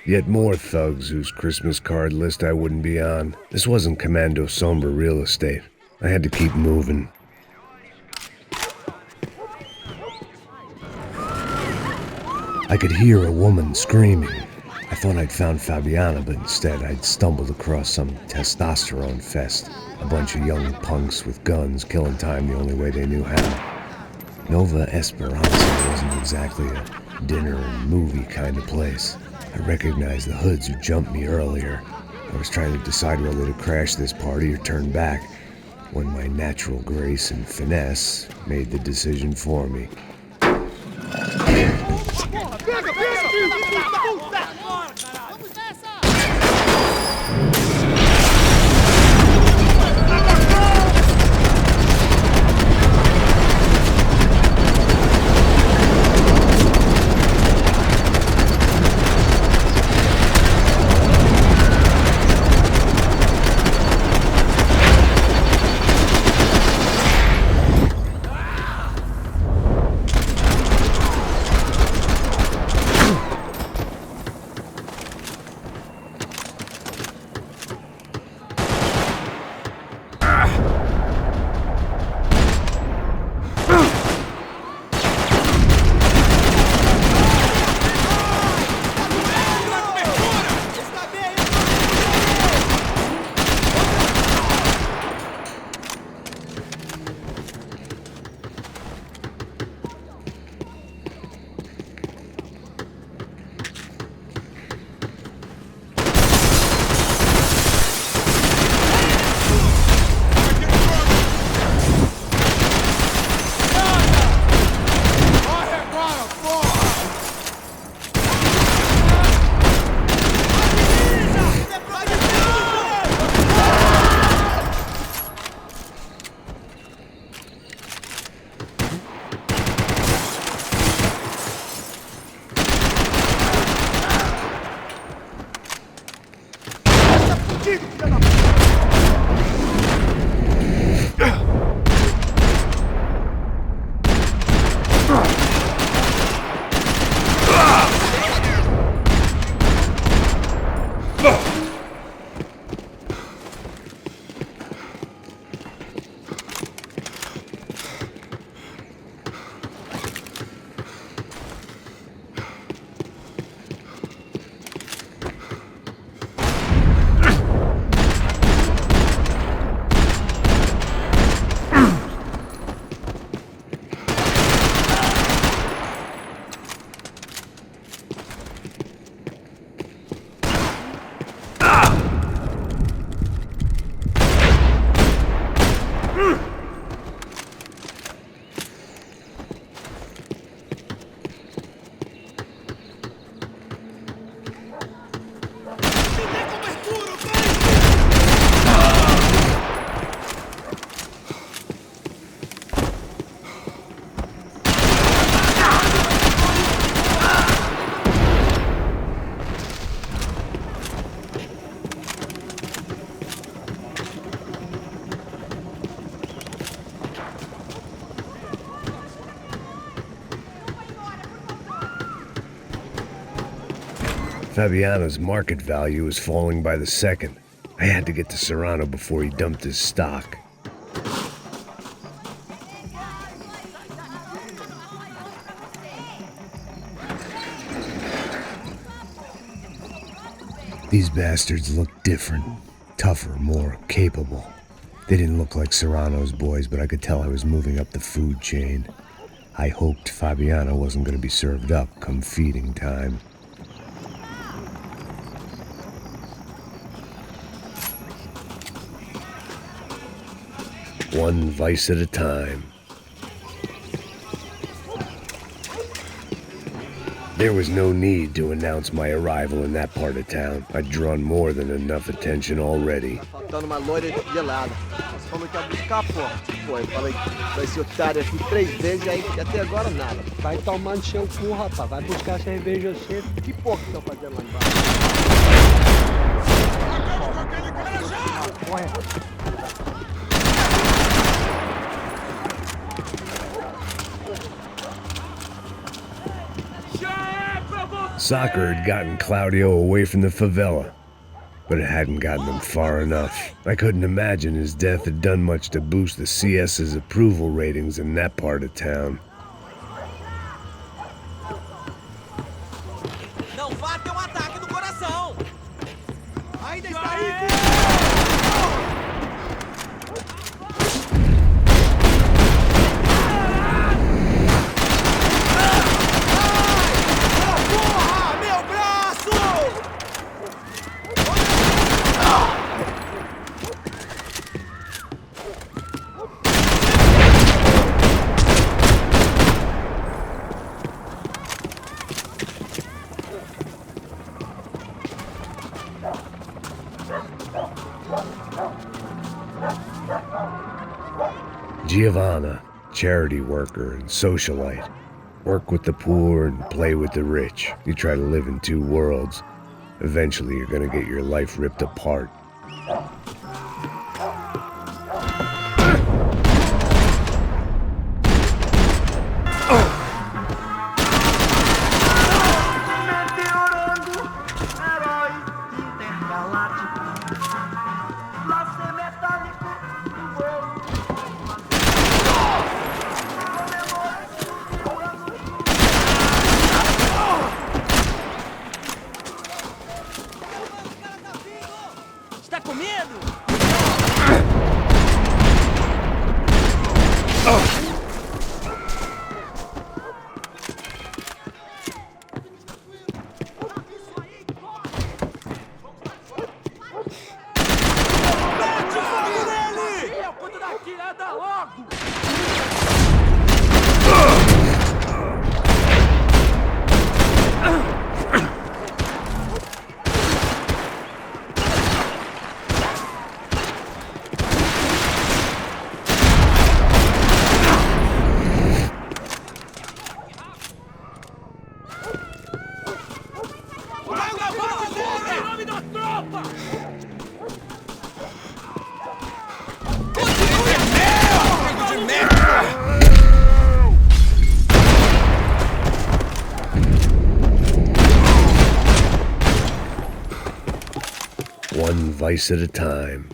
[SPEAKER 1] Yet more thugs whose Christmas card list I wouldn't be on. This wasn't Commando Sombra real estate. I had to keep moving. I could hear a woman screaming. I thought I'd found Fabiana, but instead I'd stumbled across some testosterone fest. A bunch of young punks with guns killing time the only way they knew how. Nova Esperanza wasn't exactly a dinner and movie kind of place. I recognized the hoods who jumped me earlier. I was trying to decide whether to crash this party or turn back, when my natural grace and finesse made the decision for me. Fabiano's market value was falling by the second. I had to get to Serrano before he dumped his stock. These bastards looked different, tougher, more capable. They didn't look like Serrano's boys, but I could tell I was moving up the food chain. I hoped Fabiano wasn't going to be served up come feeding time. One vice at a time. There was no need to announce my arrival in that part of town. I'd drawn more than enough attention already.
[SPEAKER 24] Faltando uma loira gelada. Nós falamos que ia buscar, pô. Pô, eu falei, vai esse otário aqui 3 vezes, aí até agora nada. Vai tomando seu cu, rapaz. Vai buscar cerveja cedo. Que porra que estão fazendo lá embaixo? Corre.
[SPEAKER 1] Soccer had gotten Claudio away from the favela, but it hadn't gotten him far enough. I couldn't imagine his death had done much to boost the CS's approval ratings in that part of town.
[SPEAKER 2] Não vá ter um ataque do coração.
[SPEAKER 1] Giovanna, charity worker and socialite. Work with the poor and play with the rich. You try to live in two worlds. Eventually you're gonna get your life ripped apart. One vice at a time.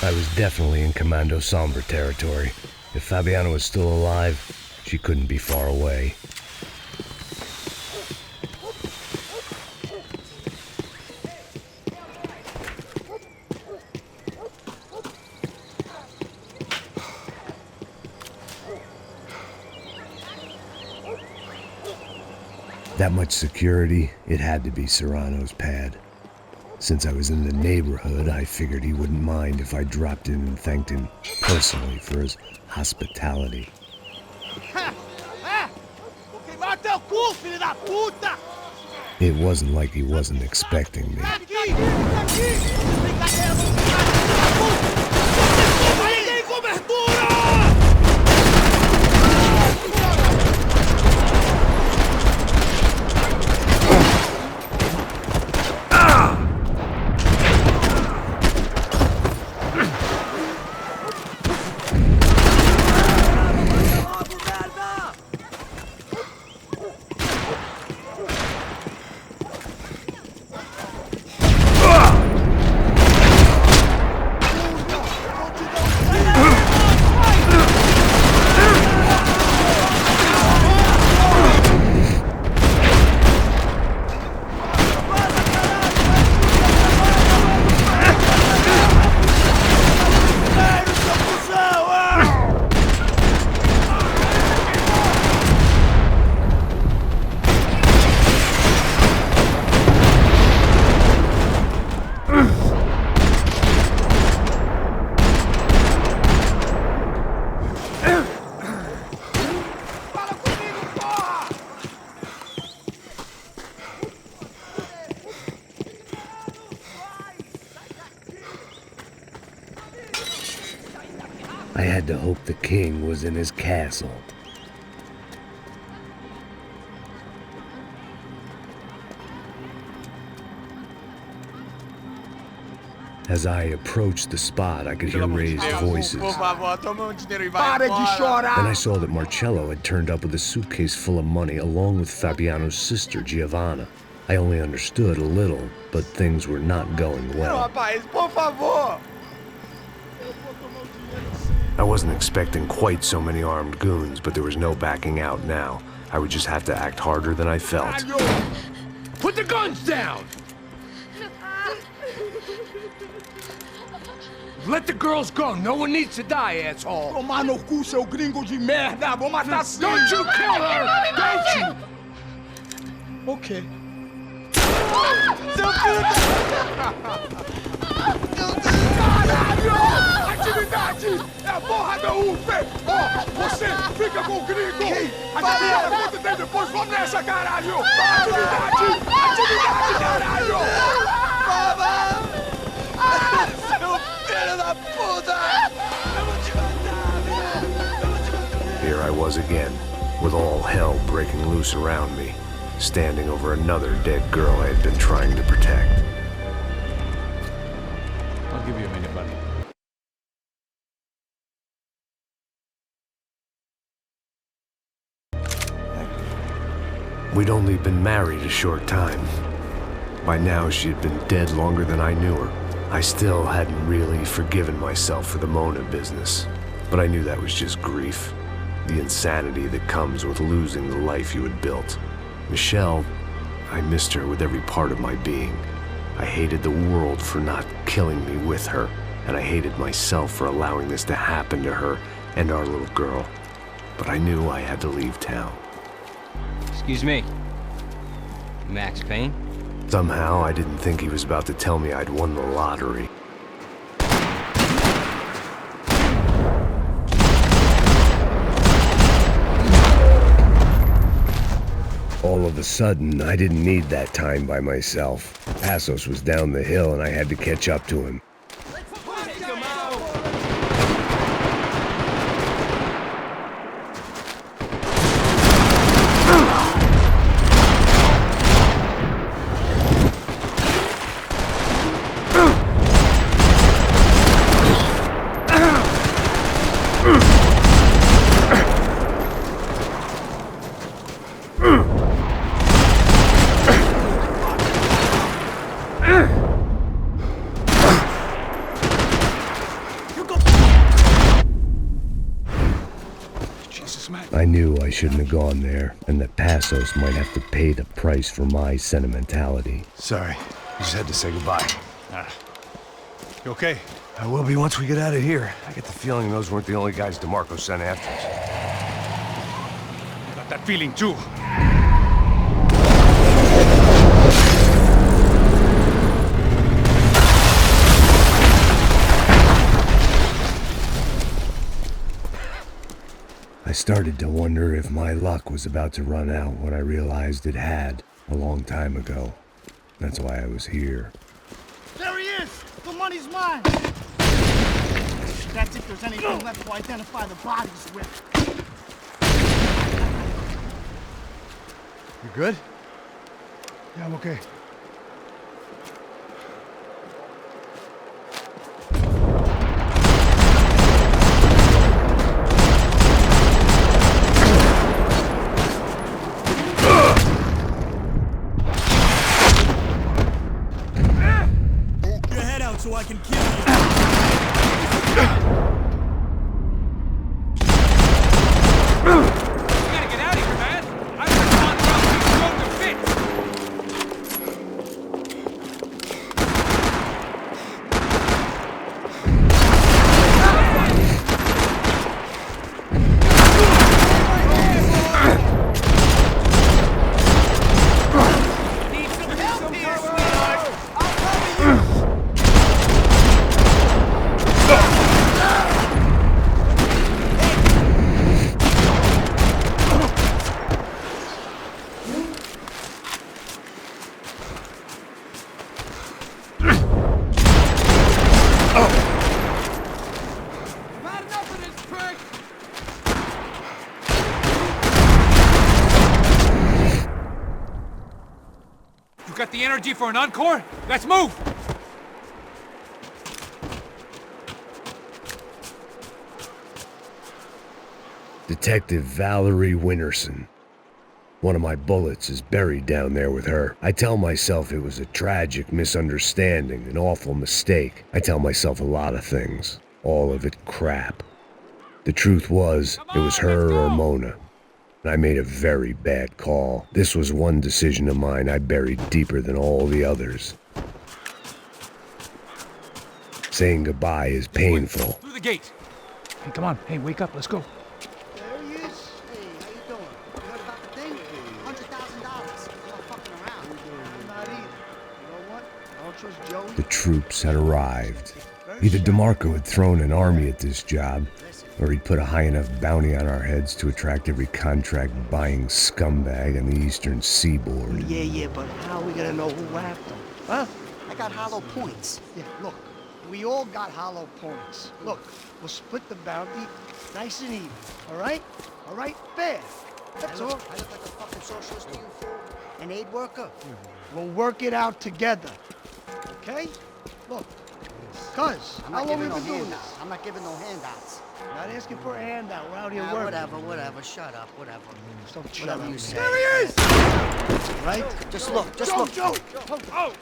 [SPEAKER 1] I was definitely in Commando Sombre territory. If Fabiana was still alive, she couldn't be far away. That much security, it had to be Serrano's pad. Since I was in the neighborhood, I figured he wouldn't mind if I dropped in and thanked him personally for his hospitality.
[SPEAKER 19] Vou queimar teu cu, filho da puta!
[SPEAKER 1] It wasn't like he wasn't expecting me. I had to hope the king was in his castle. As I approached the spot, I could hear raised voices. Then I saw that Marcello had turned up with a suitcase full of money along with Fabiano's sister, Giovanna. I only understood a little, but things were not going well. I wasn't expecting quite so many armed goons, but there was no backing out now. I would just have to act harder than I felt.
[SPEAKER 10] Put the guns down! Let the girls go. No one needs to die, asshole.
[SPEAKER 19] Tomar no cu, seu gringo de merda. Vou matar sim.
[SPEAKER 10] Don't you kill her! Don't you?
[SPEAKER 19] Okay.
[SPEAKER 10] Seu filho Caralho! Atividade! É a porra da UP! Ó, você fica com o gringo! A galera conta tem depois, vamos nessa, caralho! Atividade! Atividade, caralho! Seu filho da puta! Eu vou te matar,
[SPEAKER 1] Here I was again, with all hell breaking loose around me, standing over another dead girl I had been trying to protect.
[SPEAKER 5] I'll give you a minute, buddy.
[SPEAKER 1] We'd only been married a short time. By now, she had been dead longer than I knew her. I still hadn't really forgiven myself for the Mona business, but I knew that was just grief. The insanity that comes with losing the life you had built. Michelle, I missed her with every part of my being. I hated the world for not killing me with her, and I hated myself for allowing this to happen to her and our little girl. But I knew I had to leave town.
[SPEAKER 2] Excuse me. Max Payne?
[SPEAKER 1] Somehow, I didn't think he was about to tell me I'd won the lottery. All of a sudden, I didn't need that time by myself. Passos was down the hill and I had to catch up to him. I knew I shouldn't have gone there, and that Passos might have to pay the price for my sentimentality.
[SPEAKER 15] Sorry, I just had to say goodbye.
[SPEAKER 4] You okay?
[SPEAKER 15] I will be once we get out of here. I get the feeling those weren't the only guys DeMarco sent after us.
[SPEAKER 19] Got that feeling too.
[SPEAKER 1] I started to wonder if my luck was about to run out when I realized it had. A long time ago. That's why I was here.
[SPEAKER 10] There he is! The money's mine! That's if there's anything left to identify the bodies with.
[SPEAKER 4] You good?
[SPEAKER 10] Yeah, I'm okay.
[SPEAKER 11] Your head out so I can kill you.
[SPEAKER 19] Got the energy for an encore? Let's move!
[SPEAKER 1] Detective Valerie Winterson. One of my bullets is buried down there with her. I tell myself it was a tragic misunderstanding, an awful mistake. I tell myself a lot of things. All of it crap. The truth was, it was her or Mona. I made a very bad call. This was one decision of mine I buried deeper than all the others. Saying goodbye is painful.
[SPEAKER 19] Through the gate. Hey, come on. Hey, wake up. Let's go.
[SPEAKER 10] There he is. Hey, how you doing? You heard about the thing? $100,000. I'm not fucking around. I'm not either. You know what? I don't trust Joey.
[SPEAKER 1] The troops had arrived. Either DeMarco had thrown an army at this job, or he'd put a high enough bounty on our heads to attract every contract-buying scumbag on the eastern seaboard.
[SPEAKER 10] Yeah, but how are we gonna know who whacked him? Huh? I got hollow points. Yeah, look, we all got hollow points. Look, we'll split the bounty nice and even, all right? All right? Fair. That's all. I look like a fucking socialist to you, fool? An aid worker? We'll work it out together, okay? Look, cuz, how long we been doing this?
[SPEAKER 24] I'm not giving no handouts.
[SPEAKER 10] Not asking for a handout. We're out here working.
[SPEAKER 24] Whatever. Shut up. Whatever.
[SPEAKER 10] Don't shut up.
[SPEAKER 24] You say.
[SPEAKER 10] There he is! Right?
[SPEAKER 24] Just look.
[SPEAKER 10] Joe! Oh!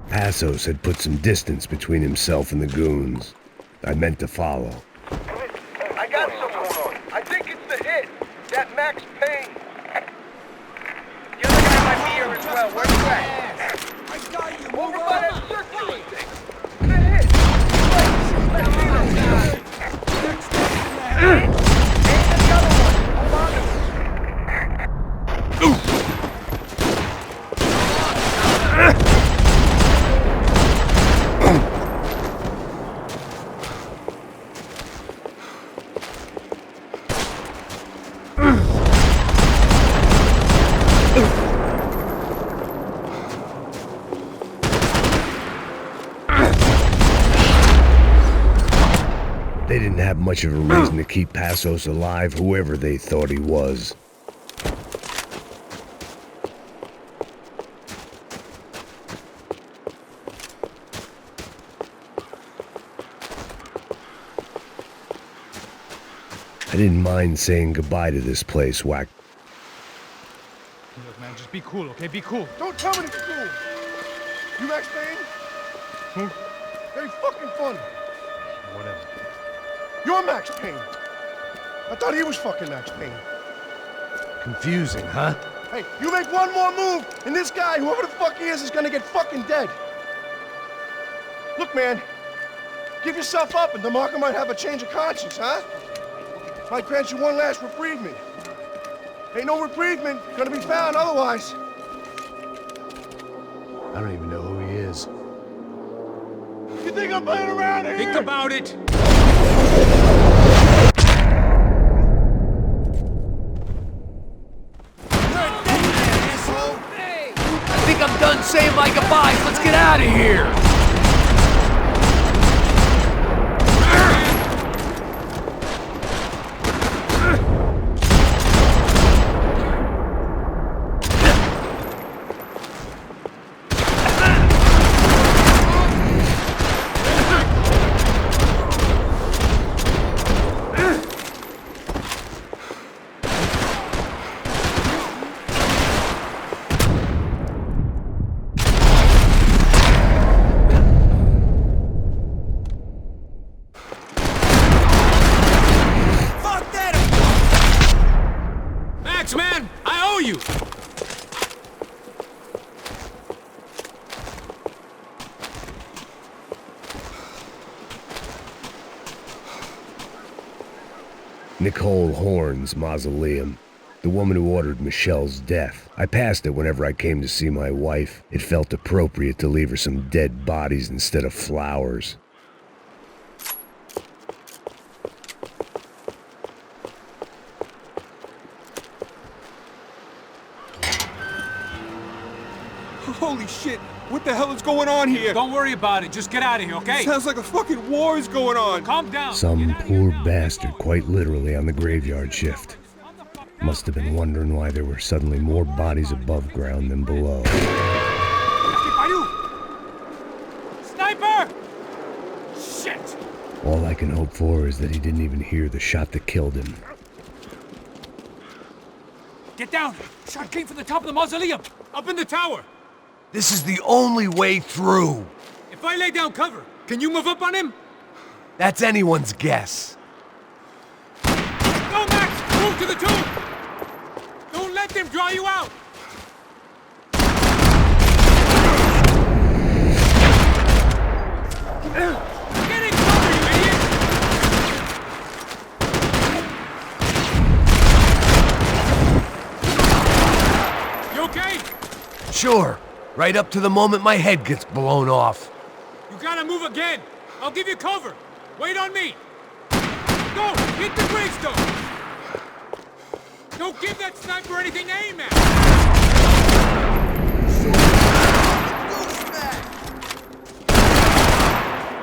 [SPEAKER 1] Passos had put some distance between himself and the goons. I meant to follow.
[SPEAKER 3] I got someone on. I think it's the hit. That Max Payne. The other guy might be here as well. Where you at? I got you. Over by that circular thing. The hit. Let's see those guys. And the other one. Hold on to him.
[SPEAKER 1] They didn't have much of a reason to keep Passos alive, whoever they thought he was. I didn't mind saying goodbye to this place, Whack.
[SPEAKER 19] Look, man, just be cool, okay? Be cool.
[SPEAKER 10] Don't tell me to be cool. You Max Payne?
[SPEAKER 19] Who?
[SPEAKER 10] Very fucking funny.
[SPEAKER 19] Whatever.
[SPEAKER 10] You're Max Payne. I thought he was fucking Max Payne.
[SPEAKER 7] Confusing, huh?
[SPEAKER 10] Hey, you make one more move, and this guy, whoever the fuck he is gonna get fucking dead. Look, man, give yourself up, and DeMarco might have a change of conscience, huh? Might grant you one last reprievement. Ain't no reprievement gonna be found otherwise.
[SPEAKER 1] I don't even know who he is.
[SPEAKER 10] You think I'm playing around here?
[SPEAKER 19] Think about it.
[SPEAKER 7] I think I'm done saying my goodbyes. Let's get out of here.
[SPEAKER 19] Man, I owe you!
[SPEAKER 1] Nicole Horn's mausoleum. The woman who ordered Michelle's death. I passed it whenever I came to see my wife. It felt appropriate to leave her some dead bodies instead of flowers.
[SPEAKER 10] Holy shit! What the hell is going on here?
[SPEAKER 19] Don't worry about it. Just get out of here, okay?
[SPEAKER 10] Sounds like a fucking war is going on.
[SPEAKER 19] Calm down.
[SPEAKER 1] Some poor bastard quite literally on the graveyard shift. Must have been wondering why there were suddenly more bodies above ground than below.
[SPEAKER 19] Sniper! Shit!
[SPEAKER 1] All I can hope for is that he didn't even hear the shot that killed him.
[SPEAKER 19] Get down! Shot came from the top of the mausoleum! Up in the tower!
[SPEAKER 7] This is the only way through.
[SPEAKER 19] If I lay down cover, can you move up on him?
[SPEAKER 7] That's anyone's guess.
[SPEAKER 19] Go, Max! Move to the tomb! Don't let them draw you out! Get in cover, you idiot! You okay?
[SPEAKER 7] Sure. Right up to the moment my head gets blown off.
[SPEAKER 19] You gotta move again! I'll give you cover! Wait on me! Go! Hit the gravestone! Don't give that sniper anything to aim at!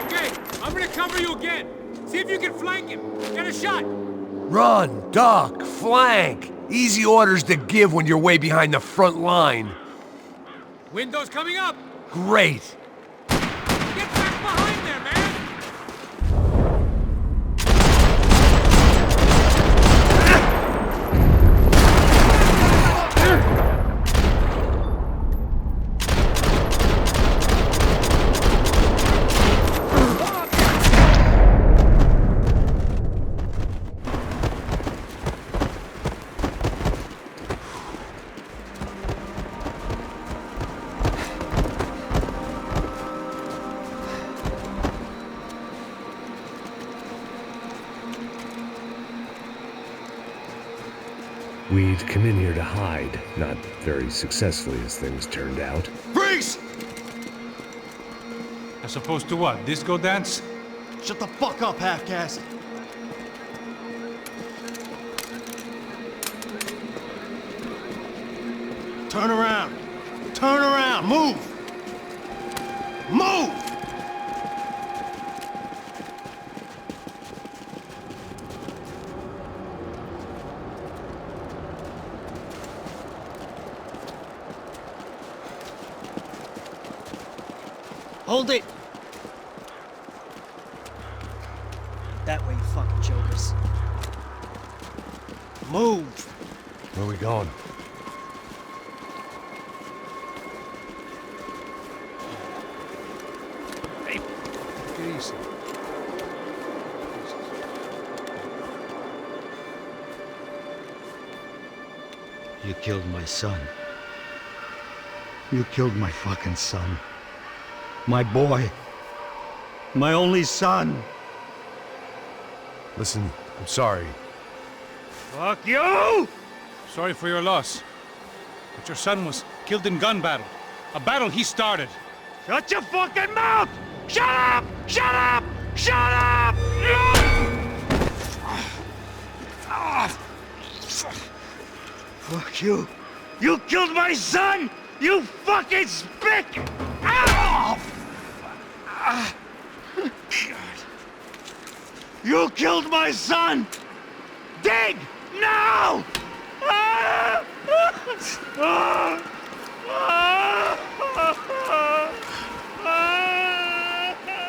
[SPEAKER 19] Okay, I'm gonna cover you again. See if you can flank him. Get a shot!
[SPEAKER 7] Run, duck, flank. Easy orders to give when you're way behind the front line.
[SPEAKER 19] Window's coming up!
[SPEAKER 7] Great.
[SPEAKER 19] Get back behind there, man!
[SPEAKER 1] We'd come in here to hide, not very successfully as things turned out.
[SPEAKER 10] Freeze!
[SPEAKER 19] As opposed to what? Disco dance?
[SPEAKER 10] Shut the fuck up, half-caste.
[SPEAKER 20] Turn around. Turn around. Move. Move!
[SPEAKER 9] Hold it! That way, you fucking jokers. Move!
[SPEAKER 1] Where are we going?
[SPEAKER 19] Hey, take it easy.
[SPEAKER 12] You killed my son. You killed my fucking son. My boy. My only son.
[SPEAKER 15] Listen, I'm sorry.
[SPEAKER 20] Fuck you!
[SPEAKER 5] Sorry for your loss. But your son was killed in gun battle. A battle he started.
[SPEAKER 10] Shut your fucking mouth! Shut up! Shut up! Shut up! Fuck you. You killed my son! You fucking spick! You killed my son! Dig! Now!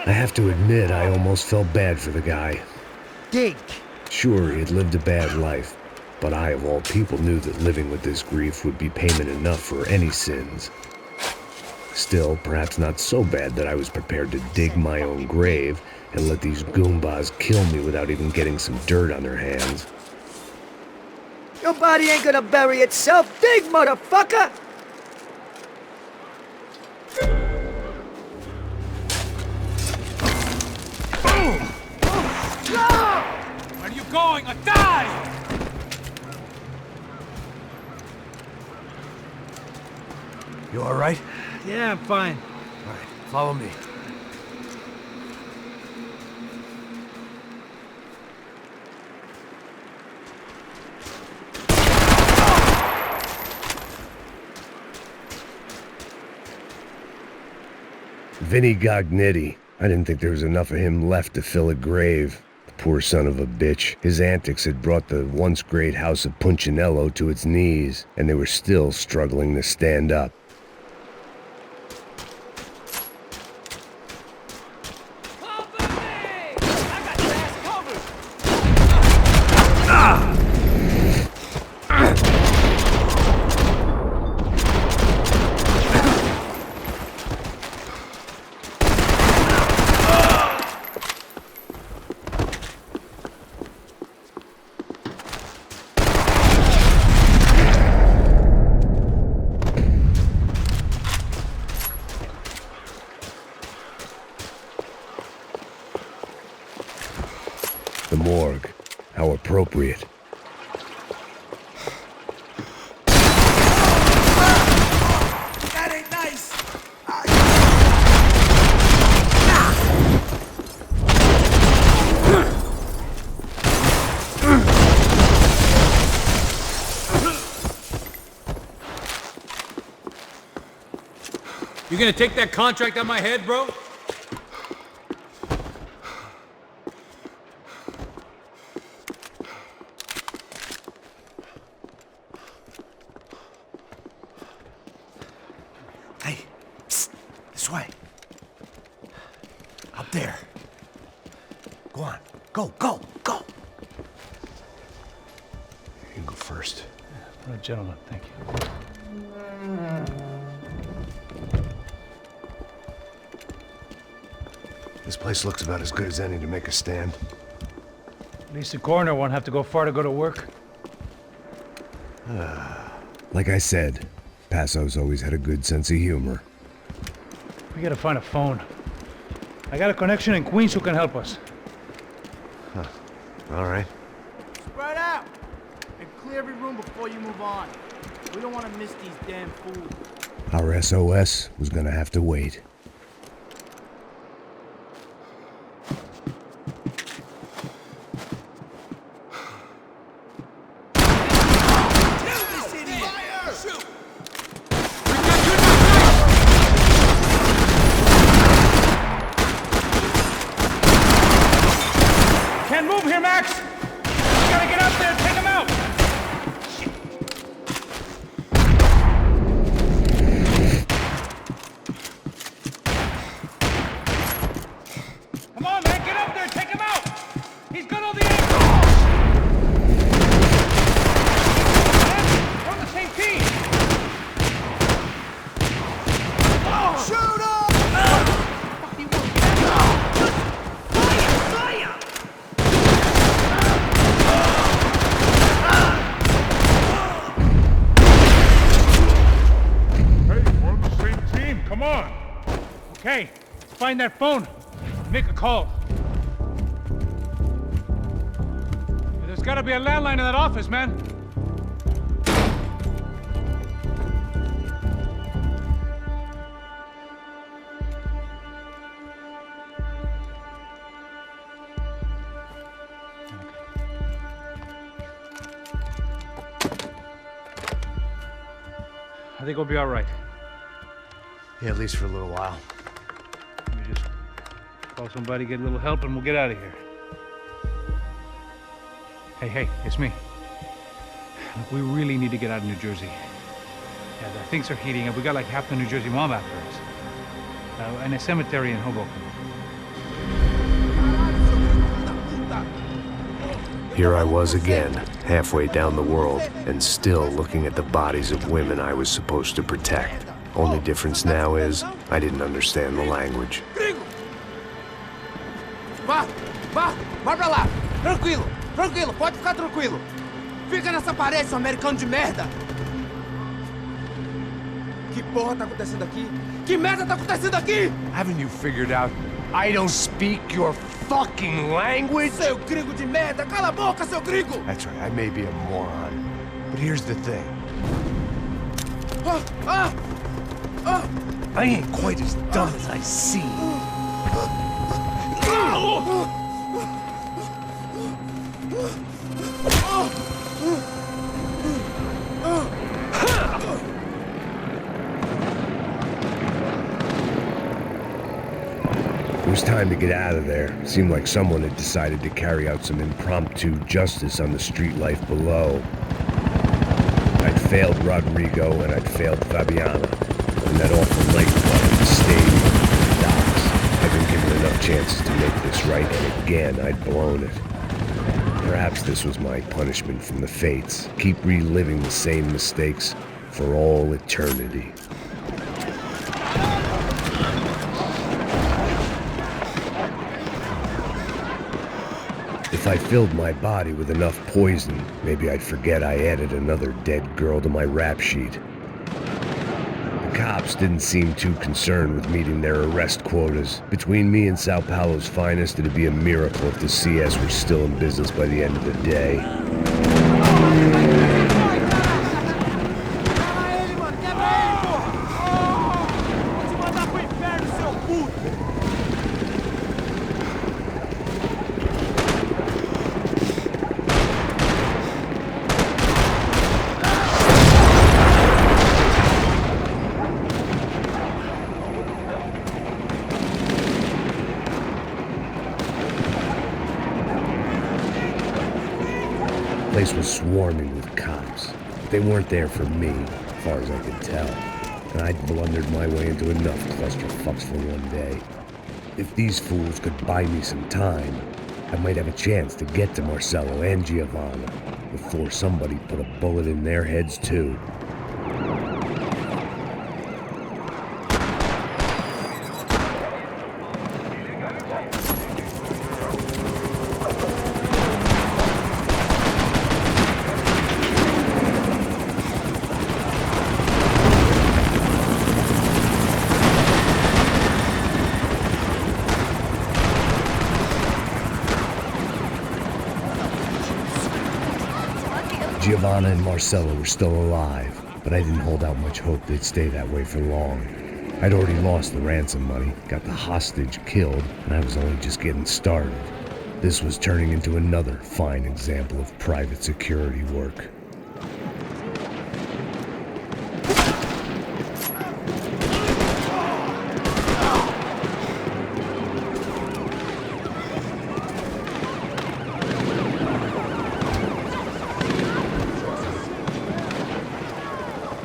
[SPEAKER 1] I have to admit, I almost felt bad for the guy.
[SPEAKER 9] Dig!
[SPEAKER 1] Sure, he had lived a bad life, but I, of all people, knew that living with this grief would be payment enough for any sins. Still, perhaps not so bad that I was prepared to dig my own grave and let these goombas kill me without even getting some dirt on their hands.
[SPEAKER 9] Your body ain't gonna bury itself. Dig, motherfucker!
[SPEAKER 5] Where are you going? Or die!
[SPEAKER 15] You all right?
[SPEAKER 5] Yeah, I'm fine.
[SPEAKER 15] All right, follow me.
[SPEAKER 1] Vinny Gognitti. I didn't think there was enough of him left to fill a grave. The poor son of a bitch. His antics had brought the once great house of Punchinello to its knees, and they were still struggling to stand up. The morgue. How appropriate.
[SPEAKER 10] That ain't nice!
[SPEAKER 19] You gonna take that contract on my head, bro?
[SPEAKER 15] Hey, psst, this way. Up there. Go on. Go, go, go. You go first.
[SPEAKER 5] What a gentleman, thank you.
[SPEAKER 15] This place looks about as good as any to make a stand.
[SPEAKER 5] At least the coroner won't have to go far to go to work.
[SPEAKER 1] Like I said, Passo's always had a good sense of humor.
[SPEAKER 5] We gotta find a phone. I got a connection in Queens who can help us.
[SPEAKER 15] Huh. All right.
[SPEAKER 14] Spread out! And clear every room before you move on. We don't want to miss these damn fools.
[SPEAKER 1] Our SOS was gonna have to wait.
[SPEAKER 5] Can't move here, Max! You gotta get up there and take him out! Come on, man, get up there and take him out! He's got all the angles! We're on the same team! Oh.
[SPEAKER 10] Shoot him!
[SPEAKER 5] Come on! Okay, find that phone. Make a call. There's gotta be a landline in that office, man. I think we'll be all right.
[SPEAKER 1] Yeah, at least for a little while.
[SPEAKER 5] Let me just call somebody, get a little help, and we'll get out of here. Hey, it's me. Look, we really need to get out of New Jersey. Yeah, things are heating up. We got like half the New Jersey mob after us. And a cemetery in Hoboken.
[SPEAKER 1] Here I was again, halfway down the world, and still looking at the bodies of women I was supposed to protect. Only difference now is, I didn't understand the language.
[SPEAKER 10] Vai pra lá! Tranquilo, pode ficar tranquilo! Fica nessa parede, seu americano de merda! Que porra tá acontecendo aqui? Que merda tá acontecendo aqui?
[SPEAKER 15] Haven't you figured out I don't speak your fucking language?
[SPEAKER 10] Seu gringo de merda! Cala a boca, seu gringo!
[SPEAKER 15] That's right, I may be a moron, but here's the thing. I ain't quite as dumb as I seem.
[SPEAKER 1] It was time to get out of there. It seemed like someone had decided to carry out some impromptu justice on the street life below. I'd failed Rodrigo and I'd failed Fabiana. And that awful nightclub, the stadium, the docks. I'd been given enough chances to make this right, and again I'd blown it. Perhaps this was my punishment from the fates. Keep reliving the same mistakes for all eternity. If I filled my body with enough poison, maybe I'd forget I added another dead girl to my rap sheet. The cops didn't seem too concerned with meeting their arrest quotas. Between me and Sao Paulo's finest, it'd be a miracle if the CS were still in business by the end of the day. The place was swarming with cops. They weren't there for me, as far as I could tell. And I'd blundered my way into enough clusterfucks for one day. If these fools could buy me some time, I might have a chance to get to Marcello and Giovanna before somebody put a bullet in their heads too. Giovanna and Marcello were still alive, but I didn't hold out much hope they'd stay that way for long. I'd already lost the ransom money, got the hostage killed, and I was only just getting started. This was turning into another fine example of private security work.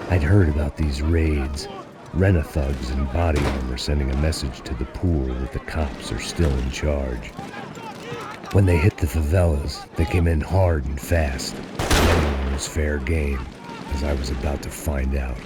[SPEAKER 1] I'd heard about these raids. Rent-a-thugs in body armor sending a message to the pool that the cops are still in charge. When they hit the favelas, they came in hard and fast. Everyone was fair game, as I was about to find out.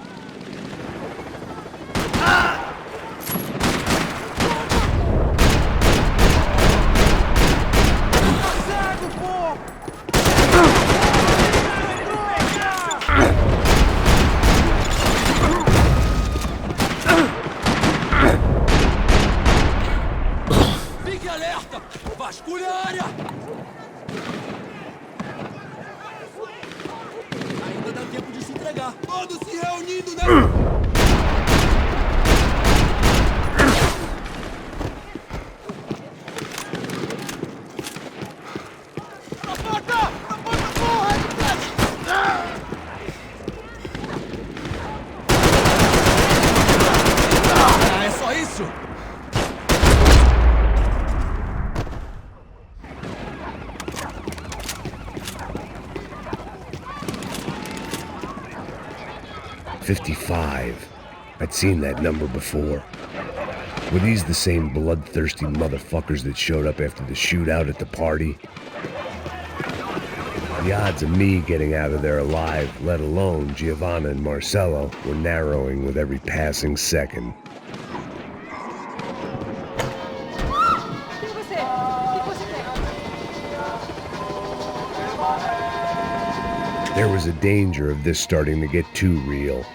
[SPEAKER 1] 55. I'd seen that number before. Were these the same bloodthirsty motherfuckers that showed up after the shootout at the party? The odds of me getting out of there alive, let alone Giovanna and Marcello, were narrowing with every passing second. There was a danger of this starting to get too real.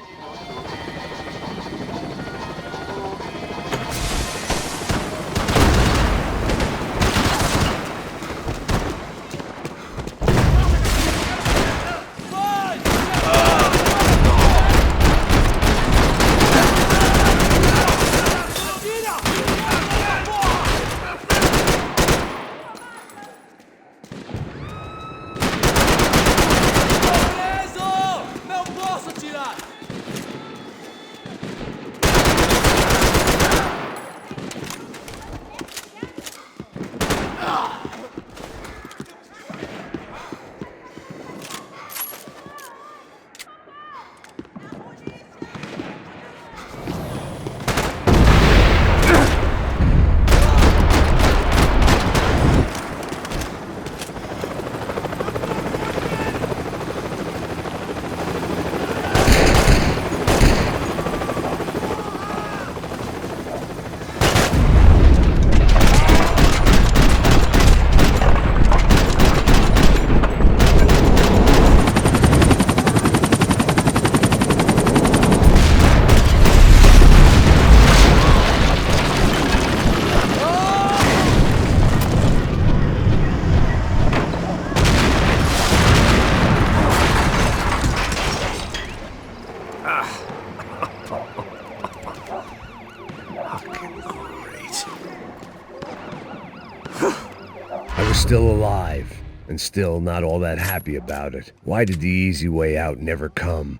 [SPEAKER 1] Still alive, and still not all that happy about it. Why did the easy way out never come?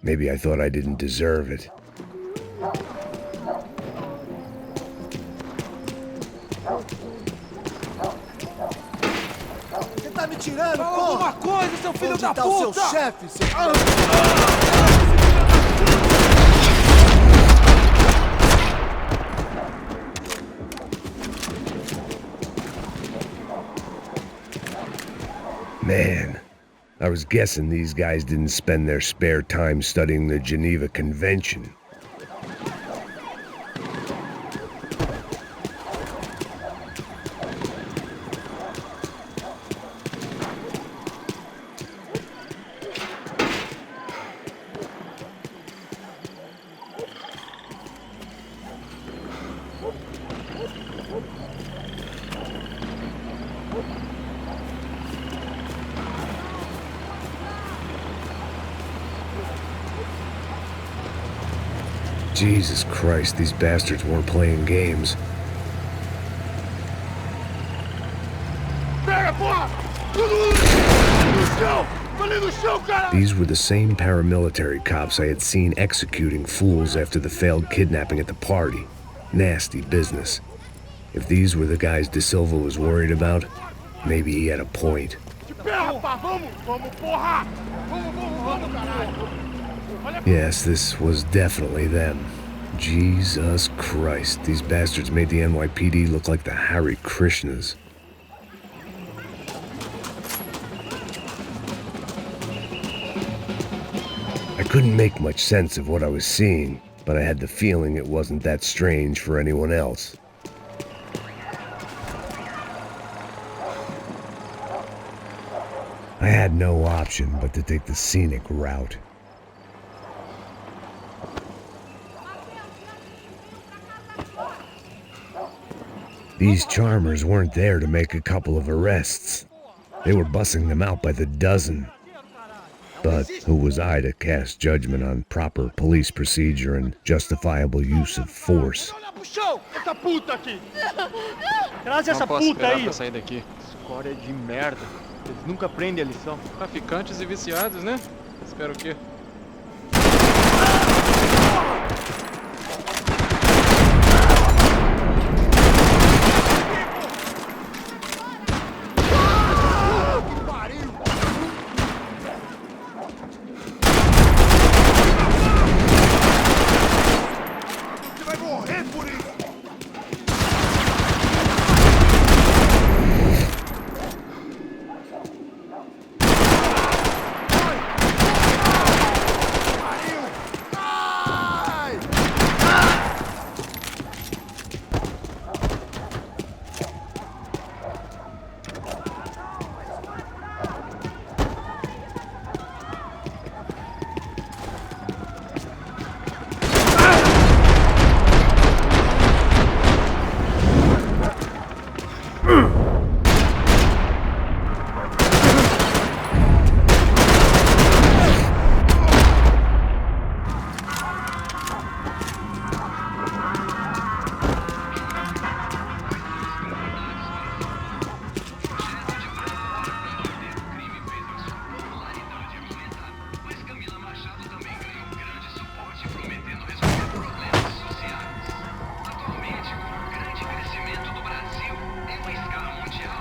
[SPEAKER 1] Maybe I thought I didn't deserve it.
[SPEAKER 10] Você tá me tirando, porra? Alguma coisa, seu filho da puta! Onde tá o seu chefe, seu...
[SPEAKER 1] Man, I was guessing these guys didn't spend their spare time studying the Geneva Convention. Jesus Christ, these bastards weren't playing games. These were the same paramilitary cops I had seen executing fools after the failed kidnapping at the party. Nasty business. If these were the guys De Silva was worried about, maybe he had a point. Yes, this was definitely them. Jesus Christ, these bastards made the NYPD look like the Hare Krishnas. I couldn't make much sense of what I was seeing, but I had the feeling it wasn't that strange for anyone else. I had no option but to take the scenic route. These charmers weren't there to make a couple of arrests. They were bussing them out by the dozen. But who was I to cast judgment on proper police procedure and justifiable use of force?
[SPEAKER 9] Traz essa puta aí!
[SPEAKER 18] Sair daqui.
[SPEAKER 9] Escória de merda. Eles nunca aprendem a lição.
[SPEAKER 18] Traficantes e viciados, né? Espero o quê?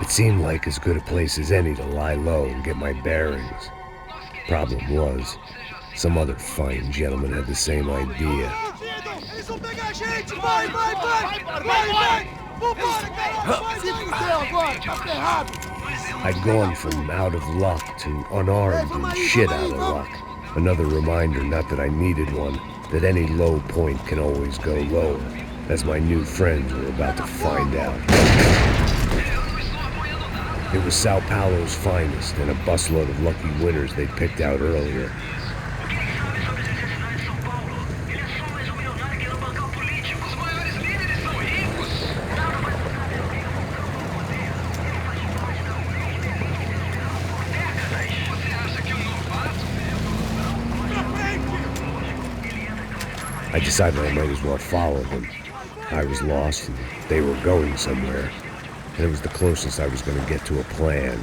[SPEAKER 1] It seemed like as good a place as any to lie low and get my bearings. Problem was, some other fine gentleman had the same idea.
[SPEAKER 10] Eles vão pegar a gente! Vai, vai, vai! Vai, vai! Vambora, caralho! Se fudeu agora, tá ferrado!
[SPEAKER 1] I'd gone from out of luck to unarmed and shit out of luck. Another reminder, not that I needed one, that any low point can always go lower, as my new friends were about to find out. It was Sao Paulo's finest and a busload of lucky winners they'd picked out earlier. I decided I might as well follow them. I was lost and they were going somewhere, and it was the closest I was going to get to a plan.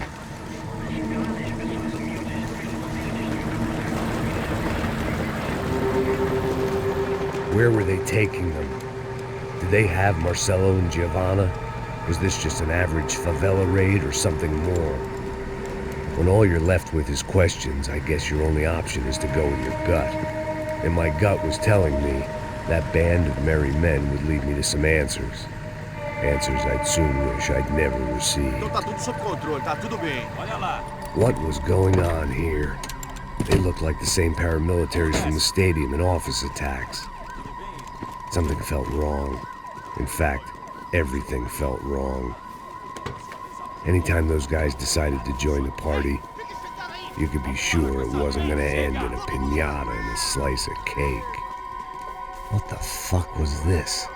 [SPEAKER 1] Where were they taking them? Did they have Marcelo and Giovanna? Was this just an average favela raid or something more? When all you're left with is questions, I guess your only option is to go with your gut. And my gut was telling me that band of merry men would lead me to some answers. Answers I'd soon wish I'd never received.
[SPEAKER 10] Então tá tudo sob controle, tá tudo bem. Olha lá.
[SPEAKER 1] What was going on here? They looked like the same paramilitaries from the stadium in office attacks. Something felt wrong. In fact, everything felt wrong. Anytime those guys decided to join the party, you could be sure it wasn't gonna end in a piñata and a slice of cake. What the fuck was this?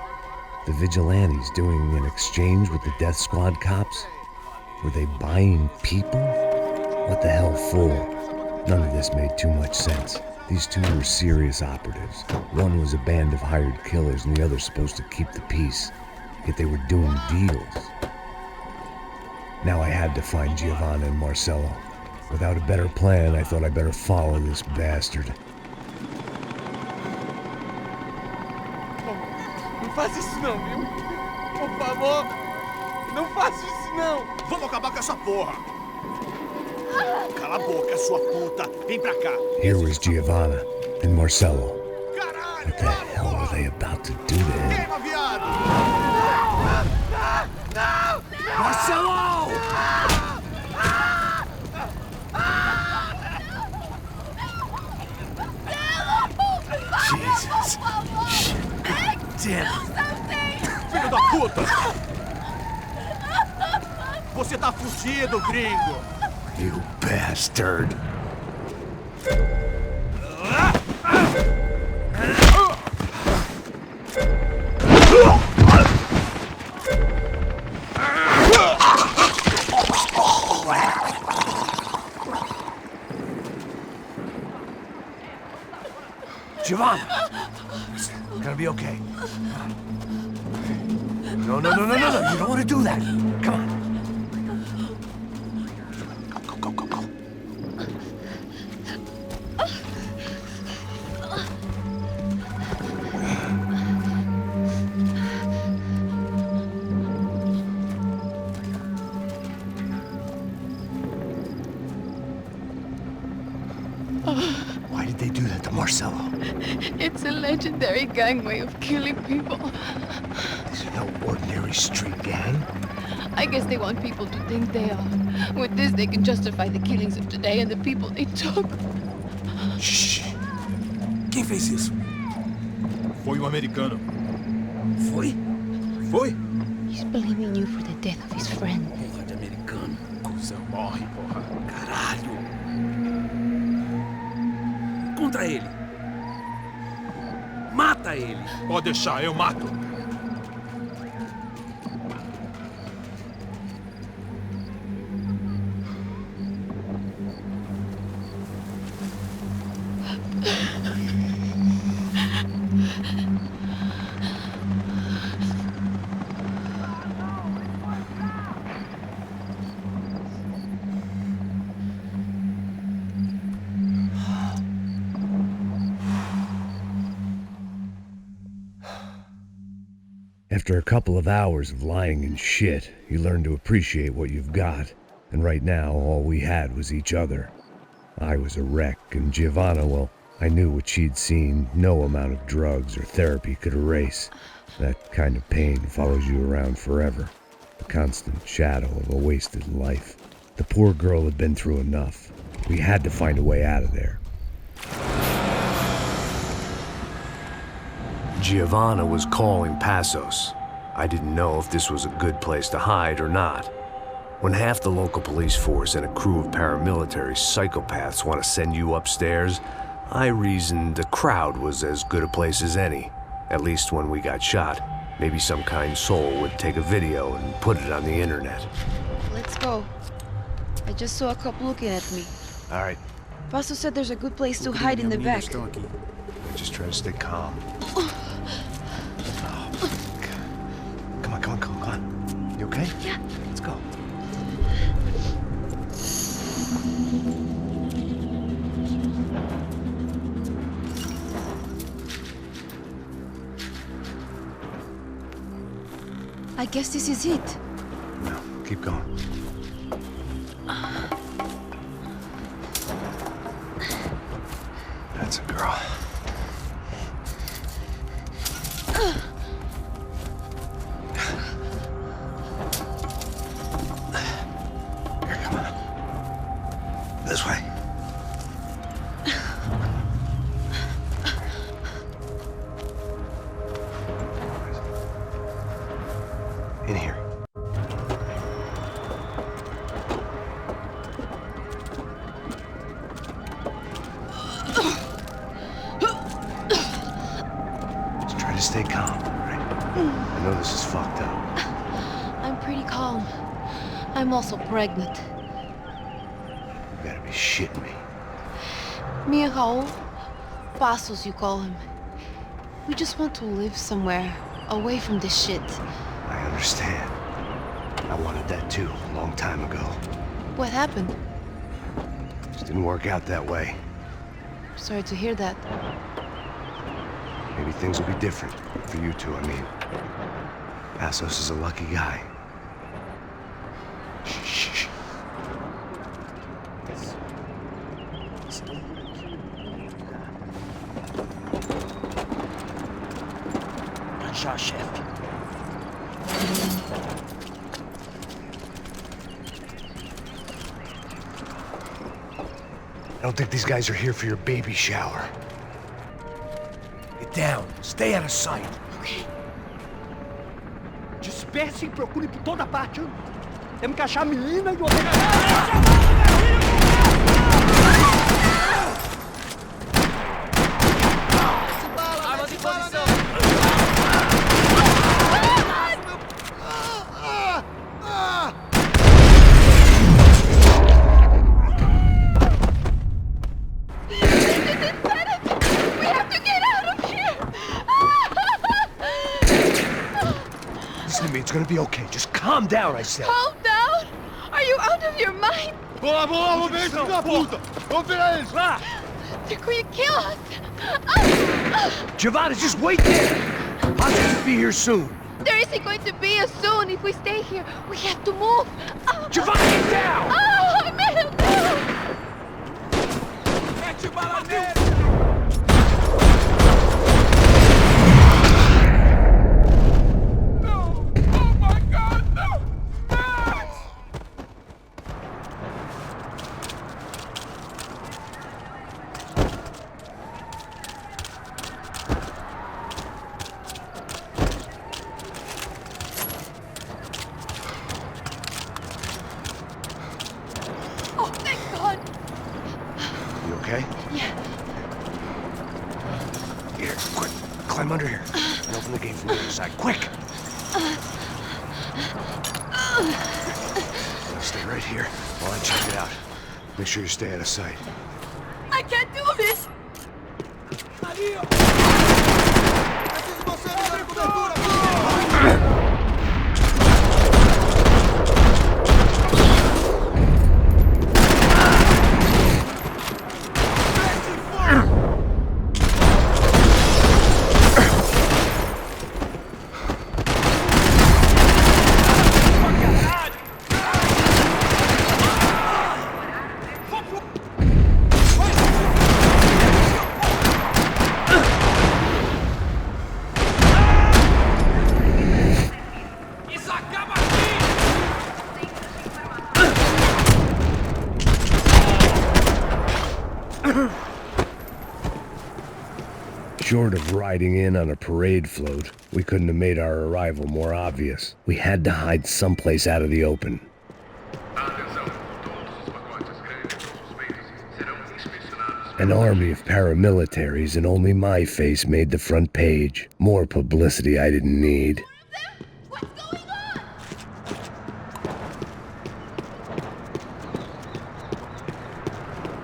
[SPEAKER 1] The vigilantes doing an exchange with the death squad cops? Were they buying people? What the hell for? None of this made too much sense. These two were serious operatives. One was a band of hired killers and the other supposed to keep the peace. Yet they were doing deals. Now I had to find Giovanna and Marcelo. Without a better plan, I thought I'd better follow this bastard.
[SPEAKER 10] Não faz isso não, viu? Por favor, não faz isso não! Vamos acabar com essa porra! Cala a boca, sua puta! Vem pra cá!
[SPEAKER 1] Here was Giovanna and Marcelo. What the hell were they about to do to him?
[SPEAKER 10] Queima, viado! Não!
[SPEAKER 11] Marcelo!
[SPEAKER 10] Jesus! Shit! Filho da puta! Você tá fudido, gringo!
[SPEAKER 1] You bastard!
[SPEAKER 15] Giovanna! It's gonna be okay. No, no, no, no, no, no. You don't want to do that. Come on. Go, go, go, go. Why did they do that to Marcelo?
[SPEAKER 6] It's a legendary gang way of killing people.
[SPEAKER 15] This is no ordinary street gang.
[SPEAKER 6] I guess they want people to think they are. With this, they can justify the killings of today and the people they took.
[SPEAKER 10] Shh! Quem fez isso? Foi americano. Foi? Foi?
[SPEAKER 6] He's blaming you for the death of his friend.
[SPEAKER 10] Porra de americano. Cusão, morre, porra. Caralho! Contra ele. Mata ele. Pode deixar, eu mato.
[SPEAKER 1] After a couple of hours of lying and shit, you learn to appreciate what you've got. And right now, all we had was each other. I was a wreck, and Giovanna, well, I knew what she'd seen no amount of drugs or therapy could erase. That kind of pain follows you around forever. The constant shadow of a wasted life. The poor girl had been through enough. We had to find a way out of there. Giovanna was calling Passos. I didn't know if this was a good place to hide or not. When half the local police force and a crew of paramilitary psychopaths want to send you upstairs, I reasoned the crowd was as good a place as any. At least when we got shot, maybe some kind soul would take a video and put it on the internet.
[SPEAKER 6] Let's go. I just saw a cop looking at me.
[SPEAKER 15] All right,
[SPEAKER 6] Passos said there's a good place to hide in the back.
[SPEAKER 15] just try to stay calm. Come on. You okay?
[SPEAKER 6] Yeah.
[SPEAKER 15] Let's go.
[SPEAKER 6] I guess this is it.
[SPEAKER 15] No, keep going. That's a girl. Here, come on. This way. In here. Just try to stay calm, right? I know this is fucked up.
[SPEAKER 6] I'm pretty calm. I'm also pregnant.
[SPEAKER 15] You gotta be shitting me.
[SPEAKER 6] Me and Raul, Passos you call him. We just want to live somewhere, away from this shit.
[SPEAKER 15] I understand. I wanted that too, a long time ago.
[SPEAKER 6] What happened?
[SPEAKER 15] Just didn't work out that way.
[SPEAKER 6] Sorry to hear that.
[SPEAKER 15] Maybe things will be different. For you two, I mean. Passos is a lucky guy. Shh.
[SPEAKER 20] Good shot, chef.
[SPEAKER 15] I don't think these guys are here for your baby shower. Get down. Stay out of sight.
[SPEAKER 9] Disperse e procure por toda parte. Temos que achar a menina e o
[SPEAKER 14] Armas em posição!
[SPEAKER 15] Listen to me, it's gonna be okay. Just calm down, I said.
[SPEAKER 6] Calm down? Are you out of your mind?
[SPEAKER 10] Boa, vamos ver esse filho da puta! Vamos virar eles, lá!
[SPEAKER 6] They're going to kill us!
[SPEAKER 15] Giovanna, just wait there! Passos will be here soon.
[SPEAKER 6] There isn't going to be a soon if we stay here. We have to move.
[SPEAKER 15] Giovanna, get down!
[SPEAKER 6] Oh, man, no!
[SPEAKER 14] Mete bala nele!
[SPEAKER 6] Oh, thank God!
[SPEAKER 15] You okay?
[SPEAKER 6] Yeah.
[SPEAKER 15] Here, quick. Climb under here. And open the gate from the other side. Quick! Now stay right here while I check it out. Make sure you stay out of sight.
[SPEAKER 6] I can't do this!
[SPEAKER 1] Short of riding in on a parade float, we couldn't have made our arrival more obvious. We had to hide someplace out of the open. An army of paramilitaries, and only my face made the front page. More publicity I didn't need.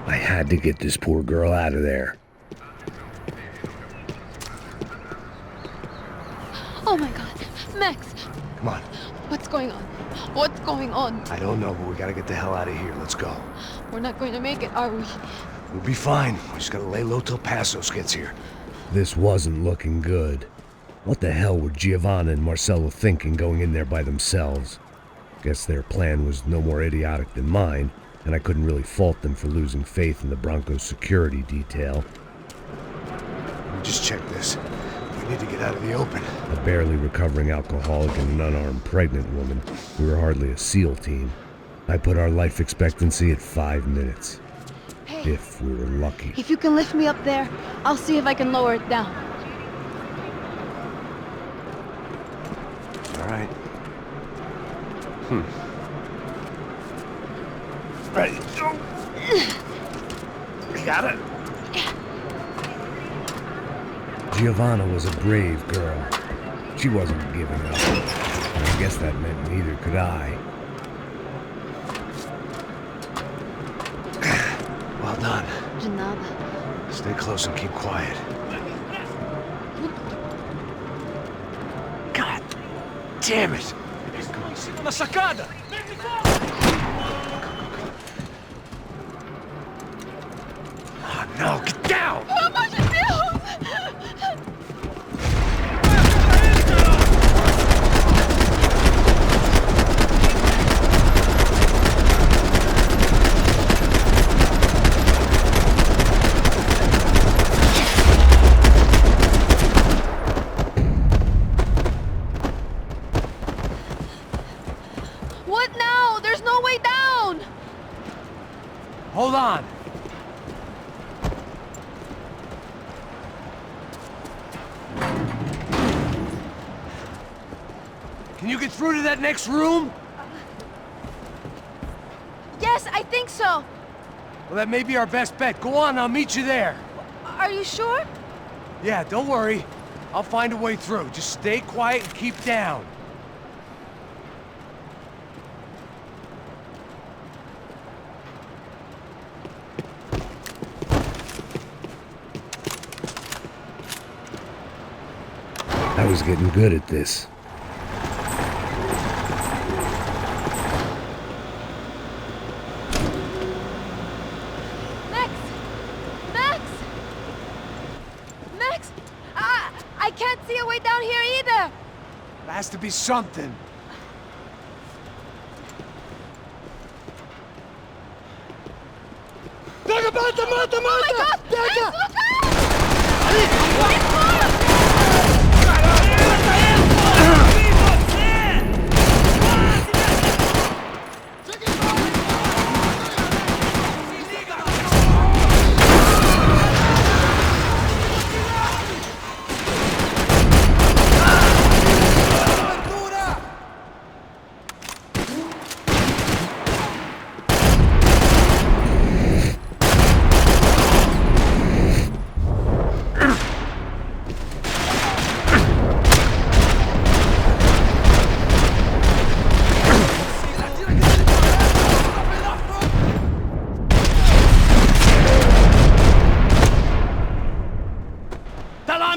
[SPEAKER 1] I had to get this poor girl out of there.
[SPEAKER 6] Oh my god. Max!
[SPEAKER 1] Come on.
[SPEAKER 6] What's going on? What's going on?
[SPEAKER 1] I don't know, but we gotta get the hell out of here. Let's go.
[SPEAKER 6] We're not going to make it, are we?
[SPEAKER 1] We'll be fine. We just gotta lay low till Passos gets here. This wasn't looking good. What the hell were Giovanna and Marcello thinking going in there by themselves? Guess their plan was no more idiotic than mine, and I couldn't really fault them for losing faith in the Broncos security detail.
[SPEAKER 15] Let me just check this. We need to get out of the open.
[SPEAKER 1] A barely recovering alcoholic and an unarmed pregnant woman. We were hardly a SEAL team. I put our life expectancy at 5 minutes.
[SPEAKER 6] Hey.
[SPEAKER 1] If we were lucky.
[SPEAKER 6] If you can lift me up there, I'll see if I can lower it down.
[SPEAKER 15] All right.
[SPEAKER 1] Ready. Got it. Giovanna was a brave girl. She wasn't giving up. And I guess that meant neither could I.
[SPEAKER 15] Well done.
[SPEAKER 6] De nada.
[SPEAKER 15] Stay close and keep quiet.
[SPEAKER 7] God damn it!
[SPEAKER 5] Uma sacada!
[SPEAKER 7] Oh no, get down!
[SPEAKER 6] Pelo amor de Deus! What now? There's no way down!
[SPEAKER 7] Hold on! Can you get through to that next room?
[SPEAKER 6] Yes, I think so.
[SPEAKER 7] Well, that may be our best bet. Go on, I'll meet you there.
[SPEAKER 6] Are you sure?
[SPEAKER 7] Yeah, don't worry. I'll find a way through. Just stay quiet and keep down.
[SPEAKER 1] I was getting good at this.
[SPEAKER 6] Max! Max! Max! I can't see a way down here either!
[SPEAKER 7] There has to be something.
[SPEAKER 10] Pega, mata, mata, mata!
[SPEAKER 6] Oh my God!
[SPEAKER 10] Pega!
[SPEAKER 6] Max, look out! It's more!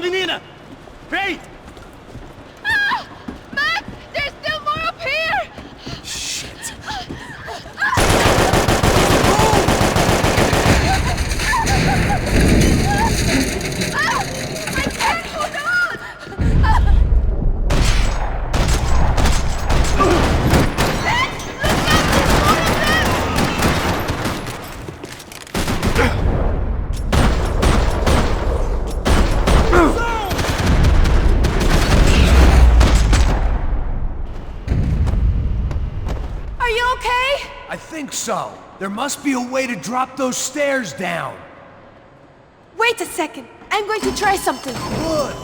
[SPEAKER 5] menina! Vem!
[SPEAKER 6] Ah! Max! There's still more up here!
[SPEAKER 7] Shit!
[SPEAKER 6] I can't hold on! Max! Look out! There's more of Are you okay?
[SPEAKER 7] I think so. There must be a way to drop those stairs down.
[SPEAKER 6] Wait a second. I'm going to try something.
[SPEAKER 15] Good.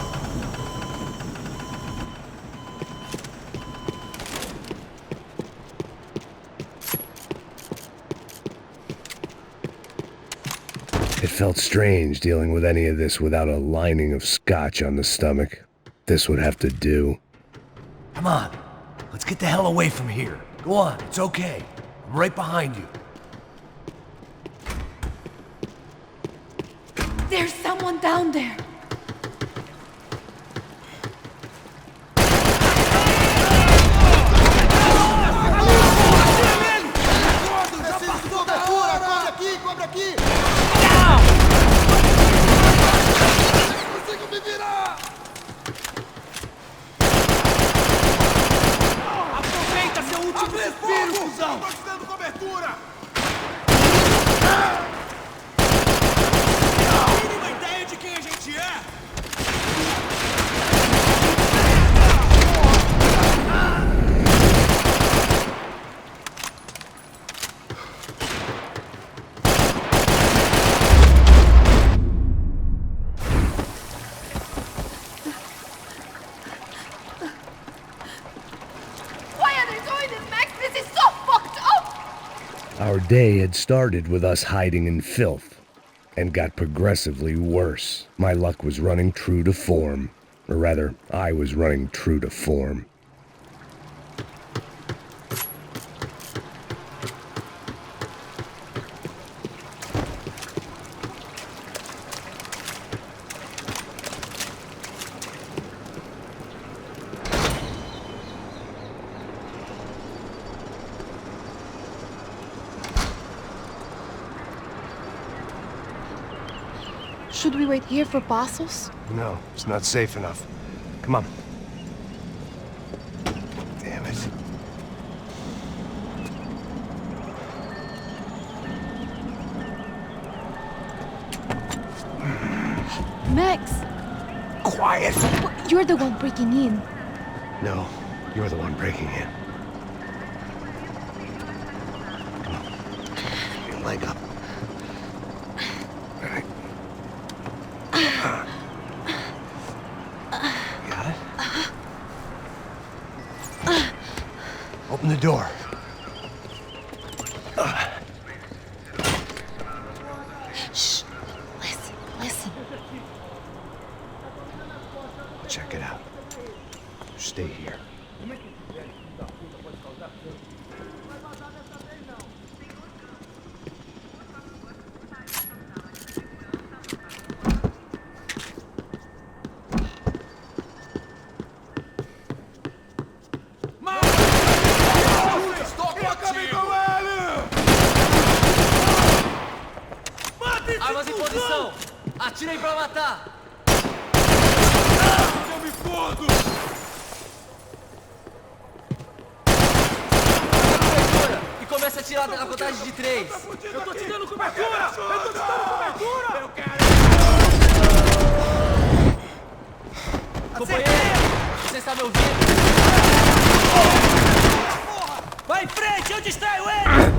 [SPEAKER 1] It felt strange dealing with any of this without a lining of scotch on the stomach. This would have to do.
[SPEAKER 15] Come on. Let's get the hell away from here. Go on, it's okay. I'm right behind you.
[SPEAKER 6] There's someone down there.
[SPEAKER 1] Our day had started with us hiding in filth, and got progressively worse. My luck was running true to form. Or rather, I was running true to form.
[SPEAKER 6] Should we wait here for Passos?
[SPEAKER 15] No, it's not safe enough. Come on. Damn it.
[SPEAKER 6] Max!
[SPEAKER 15] Quiet!
[SPEAKER 6] You're the one breaking in.
[SPEAKER 15] No, you're the one breaking in. Come on. Get your leg up. All right. Got it? Open the door.
[SPEAKER 6] Shh. Listen, listen.
[SPEAKER 15] Check it out. Stay here.
[SPEAKER 21] Armas em posição! Atirem pra matar!
[SPEAKER 10] Eu me fodo!
[SPEAKER 21] E começa a atirar na contagem de 3.
[SPEAKER 10] Eu tô te dando cobertura! Eu tô te dando cobertura! Eu quero!
[SPEAKER 21] Companheiro, você está me ouvindo?
[SPEAKER 14] Vai em frente, eu distraio ele!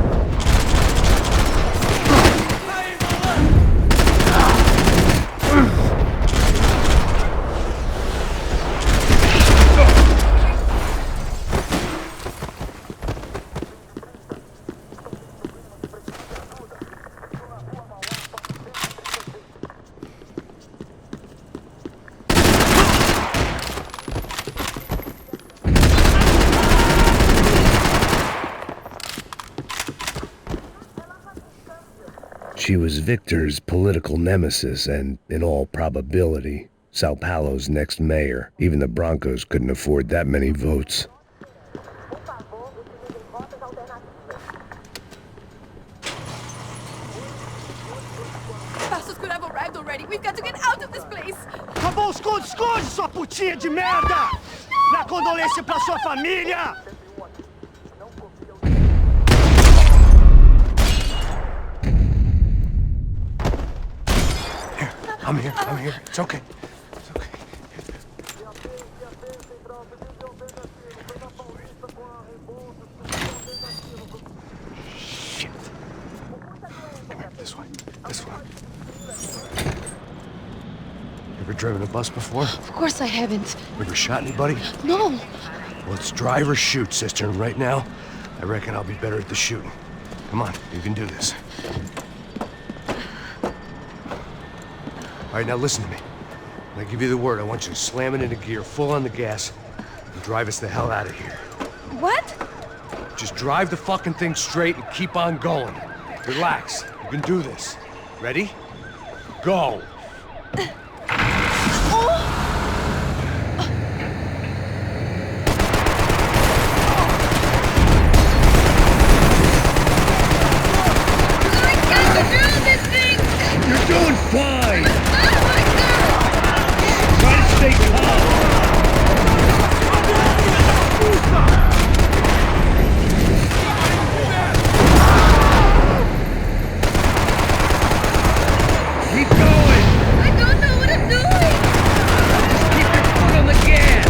[SPEAKER 1] She was Victor's political nemesis and, in all probability, Sao Paulo's next mayor. Even the Broncos couldn't afford that many votes.
[SPEAKER 6] Passos could have arrived already. We've got to get out of this place.
[SPEAKER 9] Acabou, esconde, esconde, sua putinha de merda! Minha condolência pra sua família!
[SPEAKER 15] I'm here. It's okay. It's okay. Shit. Come here, this way. This way. Ever driven a bus before?
[SPEAKER 6] Of course I haven't.
[SPEAKER 15] Ever shot anybody?
[SPEAKER 6] No.
[SPEAKER 15] Well, it's drive or shoot, sister, and right now, I reckon I'll be better at the shooting. Come on, you can do this. All right, now listen to me. When I give you the word, I want you to slam it into gear, full on the gas, and drive us the hell out of here.
[SPEAKER 6] What?
[SPEAKER 15] Just drive the fucking thing straight and keep on going. Relax. You can do this. Ready? Go!
[SPEAKER 10] You're doing fine! Try to stay calm! Keep going!
[SPEAKER 6] I don't know what I'm doing!
[SPEAKER 10] Just keep your foot on the gas!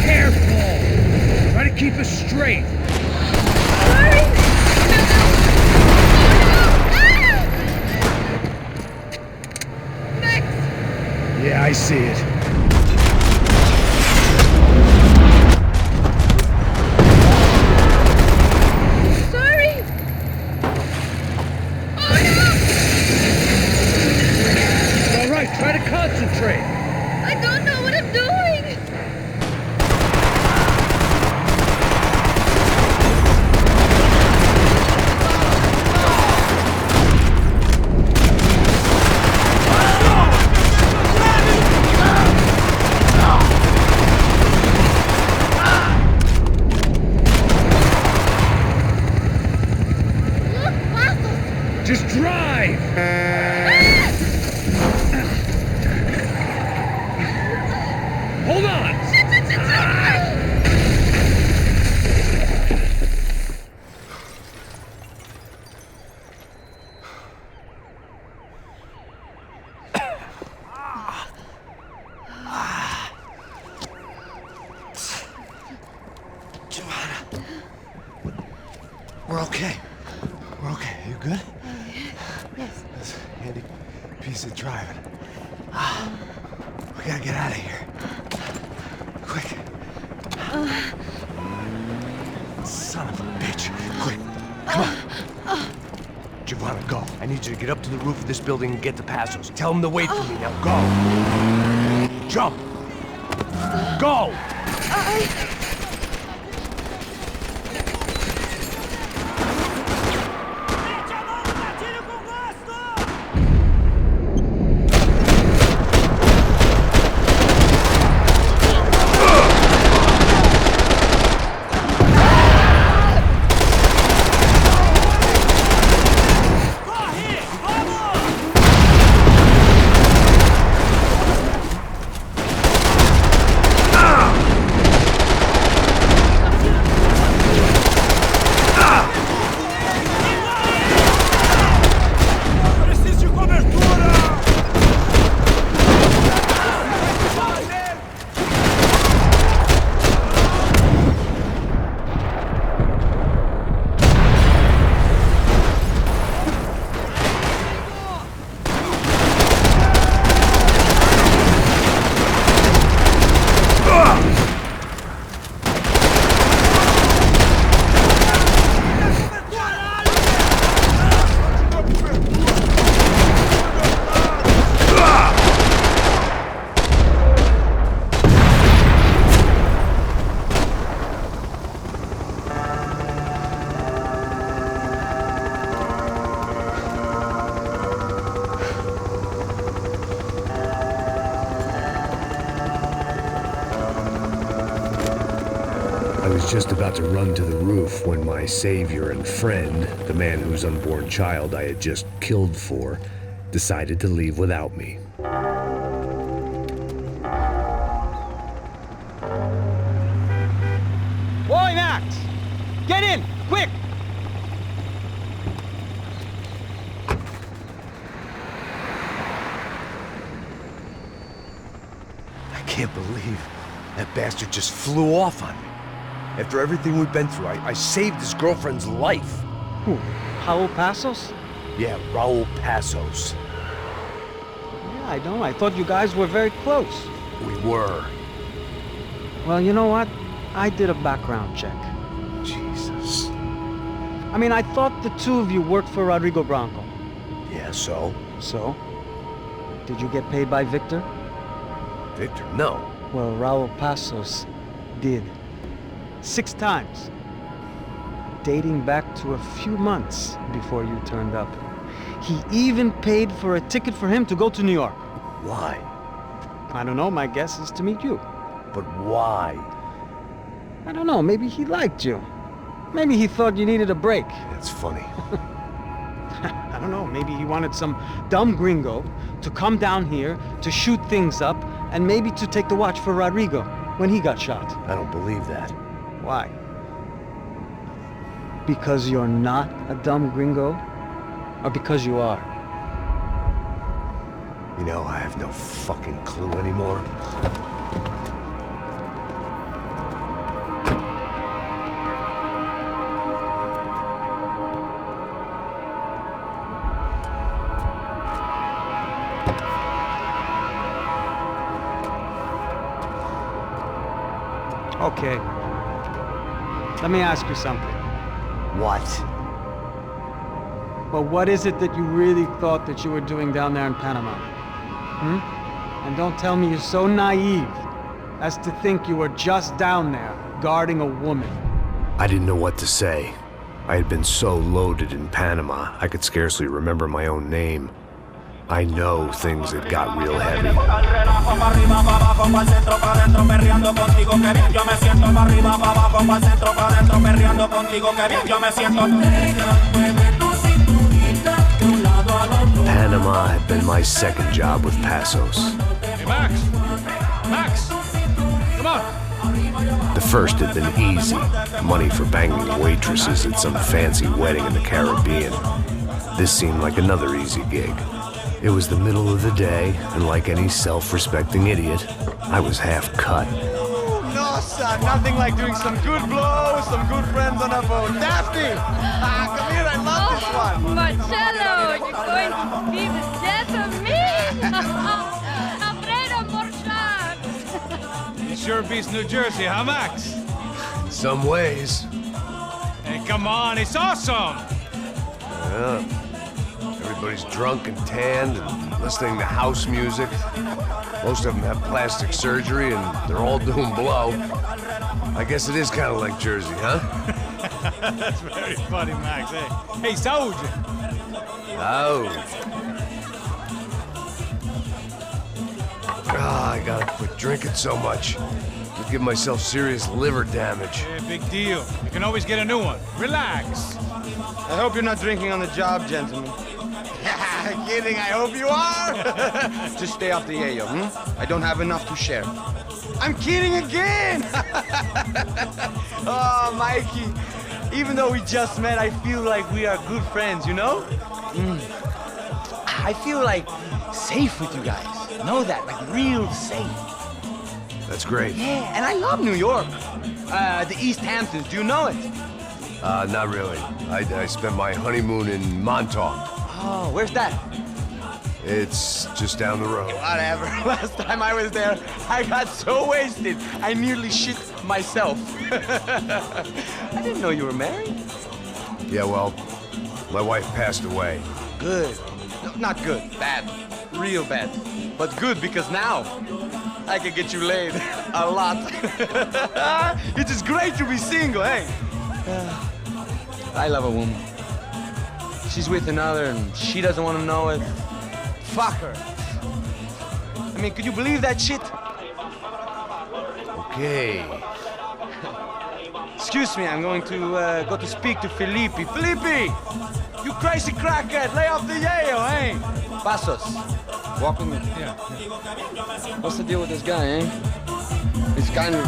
[SPEAKER 10] Careful! Try to keep us straight! Yeah, I see it.
[SPEAKER 6] Sorry!
[SPEAKER 10] All right, try to concentrate.
[SPEAKER 6] I don't know what I'm doing!
[SPEAKER 10] Just drive! Hold on!
[SPEAKER 15] We're okay. We're okay. You good?
[SPEAKER 6] Yes.
[SPEAKER 15] That's a handy piece of driving. We gotta get out of here. Quick. Son of a bitch. Quick. Come on. Giovanna, go. I need you to get up to the roof of this building and get the Passos. Tell them to wait for me. Now go. Jump. Go.
[SPEAKER 1] I was just about to run to the roof when my savior and friend, the man whose unborn child I had just killed for, decided to leave without me.
[SPEAKER 9] Boy, Max! Get in! Quick!
[SPEAKER 15] I can't believe that bastard just flew off on me. After everything we've been through, I saved his girlfriend's life.
[SPEAKER 9] Who? Raul Passos?
[SPEAKER 15] Yeah, Raul Passos.
[SPEAKER 9] Yeah, I know. I thought you guys were very close.
[SPEAKER 15] We were.
[SPEAKER 9] Well, you know what? I did a background check.
[SPEAKER 15] Jesus.
[SPEAKER 9] I mean, I thought the two of you worked for Rodrigo Branco.
[SPEAKER 15] Yeah, so?
[SPEAKER 9] So? Did you get paid by Victor?
[SPEAKER 15] Victor? No.
[SPEAKER 9] Well, Raul Passos did. 6 times. Dating back to a few months before you turned up. He even paid for a ticket for him to go to New York.
[SPEAKER 15] Why?
[SPEAKER 9] I don't know, my guess is to meet you.
[SPEAKER 15] But why?
[SPEAKER 9] I don't know, maybe he liked you. Maybe he thought you needed a break.
[SPEAKER 15] That's funny.
[SPEAKER 9] I don't know, maybe he wanted some dumb gringo to come down here to shoot things up and maybe to take the watch for Rodrigo when he got shot.
[SPEAKER 15] I don't believe that.
[SPEAKER 9] Why? Because you're not a dumb gringo? Or because you are?
[SPEAKER 15] You know, I have no fucking clue anymore.
[SPEAKER 9] Okay. Let me ask you something.
[SPEAKER 15] What?
[SPEAKER 9] Well, what is it that you really thought that you were doing down there in Panama? And don't tell me you're so naive as to think you were just down there guarding a woman.
[SPEAKER 1] I didn't know what to say. I had been so loaded in Panama, I could scarcely remember my own name. I know things had got real heavy. Panama had been my second job with Passos.
[SPEAKER 19] Hey, Max! Max! Come on!
[SPEAKER 1] The first had been easy. Money for banging waitresses at some fancy wedding in the Caribbean. This seemed like another easy gig. It was the middle of the day, and like any self-respecting idiot, I was half cut.
[SPEAKER 24] No, son, nothing like doing some good blows, some good friends on a boat. Daphne! Come here, I love this one.
[SPEAKER 8] Marcello, you're going to be the death of me! Alfredo Morchat!
[SPEAKER 19] It sure beats New Jersey, huh, Max?
[SPEAKER 15] In some ways.
[SPEAKER 19] Hey, come on, it's awesome!
[SPEAKER 15] Yeah. Everybody's drunk and tanned and listening to house music. Most of them have plastic surgery and they're all doing blow. I guess it is kind of like Jersey, huh?
[SPEAKER 19] That's very funny, Max. Hey, Saúde!
[SPEAKER 15] Saúde. I gotta quit drinking so much. Could give myself serious liver damage.
[SPEAKER 19] Yeah, big deal. You can always get a new one. Relax.
[SPEAKER 24] I hope you're not drinking on the job, gentlemen. Kidding, I hope you are! Just stay off the yayo, I don't have enough to share. I'm kidding again! Oh, Mikey, even though we just met, I feel like we are good friends, you know? I feel like safe with you guys. Know that, like real safe.
[SPEAKER 15] That's great.
[SPEAKER 24] Yeah, and I love New York. The East Hamptons, do you know it?
[SPEAKER 15] Not really. I spent my honeymoon in Montauk.
[SPEAKER 24] Oh, where's that?
[SPEAKER 15] It's just down the road.
[SPEAKER 24] Whatever. Last time I was there, I got so wasted, I nearly shit myself. I didn't know you were married.
[SPEAKER 15] Yeah, well, my wife passed away.
[SPEAKER 24] Good. No, not good. Bad. Real bad. But good because now I can get you laid a lot. It is great to be single, hey? I love a woman. She's with another and she doesn't want to know it. Fuck her. I mean, could you believe that shit?
[SPEAKER 15] Okay.
[SPEAKER 24] Excuse me, I'm going to go to speak to Felipe. Felipe! You crazy crackhead, lay off the yayo, eh? Passos, walk with me.
[SPEAKER 19] Yeah.
[SPEAKER 24] What's the deal with this guy, eh? He's kind of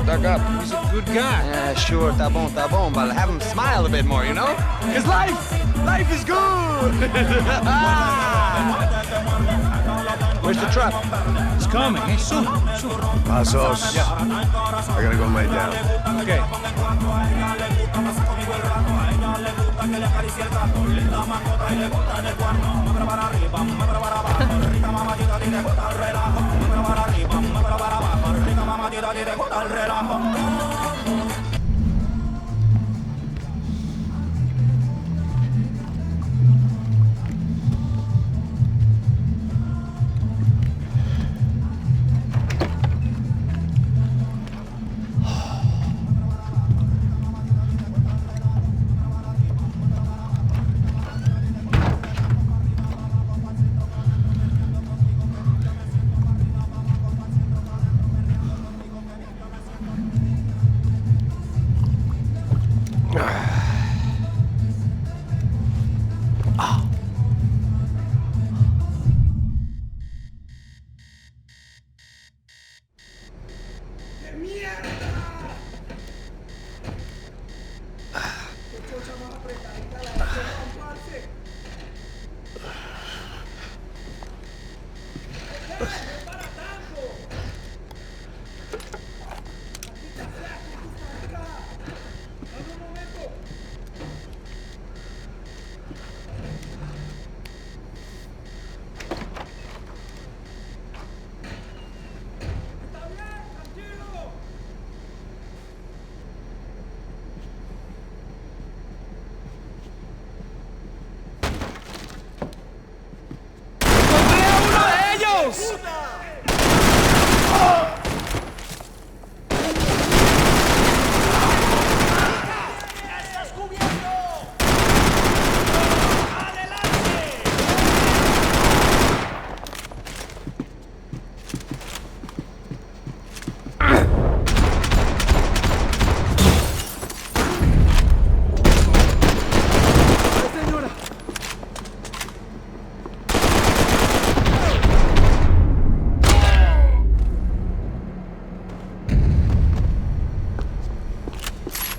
[SPEAKER 24] stuck up.
[SPEAKER 19] He's a good guy.
[SPEAKER 24] Yeah, sure, tá bom, but have him smile a bit more, you know? Because life is good! Where's the trap?
[SPEAKER 19] It's
[SPEAKER 5] coming. Hey, soon.
[SPEAKER 1] Passos.
[SPEAKER 5] Yeah.
[SPEAKER 1] I gotta go lay down.
[SPEAKER 5] Okay.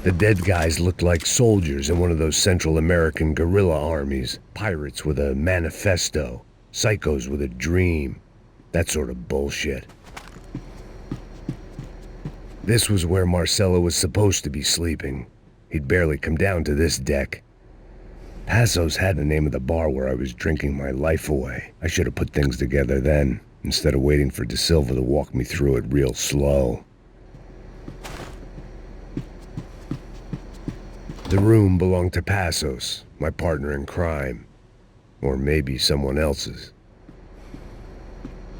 [SPEAKER 1] The dead guys looked like soldiers in one of those Central American guerrilla armies. Pirates with a manifesto. Psychos with a dream. That sort of bullshit. This was where Marcelo was supposed to be sleeping. He'd barely come down to this deck. Passos had the name of the bar where I was drinking my life away. I should have put things together then, instead of waiting for De Silva to walk me through it real slow. The room belonged to Passos, my partner in crime. Or maybe someone else's.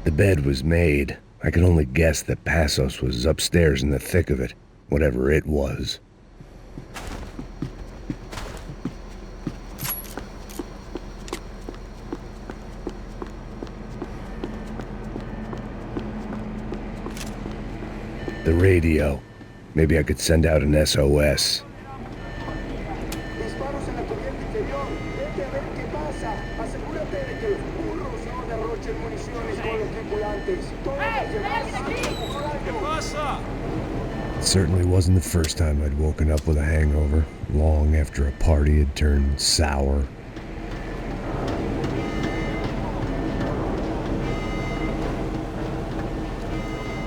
[SPEAKER 1] The bed was made. I could only guess that Passos was upstairs in the thick of it, whatever it was. The radio. Maybe I could send out an SOS. It certainly wasn't the first time I'd woken up with a hangover, long after a party had turned sour.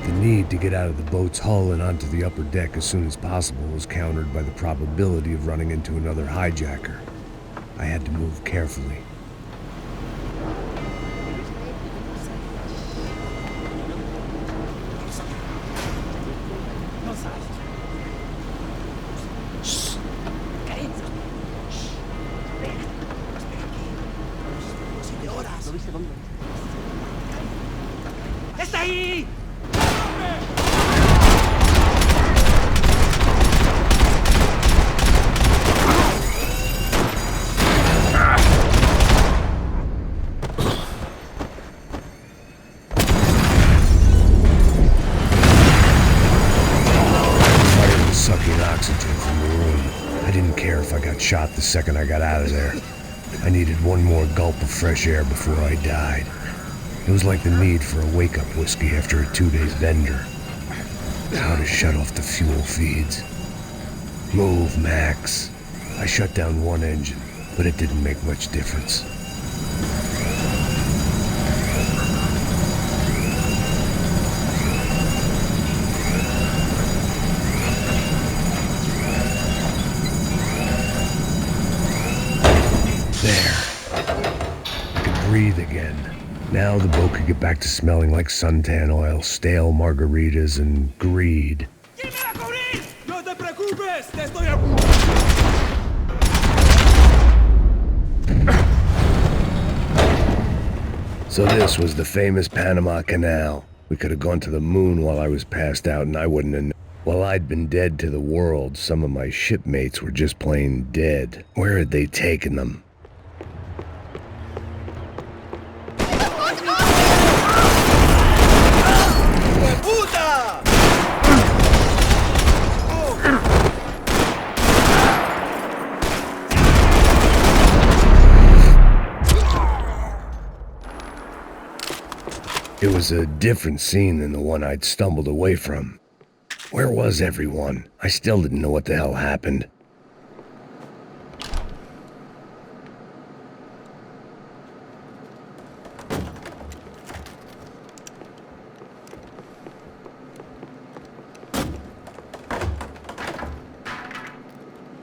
[SPEAKER 1] The need to get out of the boat's hull and onto the upper deck as soon as possible was countered by the probability of running into another hijacker. I had to move carefully.
[SPEAKER 14] ¡Está ahí!
[SPEAKER 1] Sucking oxygen from the room. I didn't care if I got shot the second I got out of there. I needed one more gulp of fresh air before I died. It was like the need for a wake-up whiskey after a 2-day bender. How to shut off the fuel feeds. Move, Max. I shut down one engine, but it didn't make much difference. again. Now the boat could get back to smelling like suntan oil, stale margaritas, and greed.
[SPEAKER 10] No te preocupes, te estoy a...
[SPEAKER 1] So this was the famous Panama Canal. We could have gone to the moon while I was passed out and I wouldn't have known. While I'd been dead to the world, some of my shipmates were just plain dead. Where had they taken them? It was a different scene than the one I'd stumbled away from. Where was everyone? I still didn't know what the hell happened.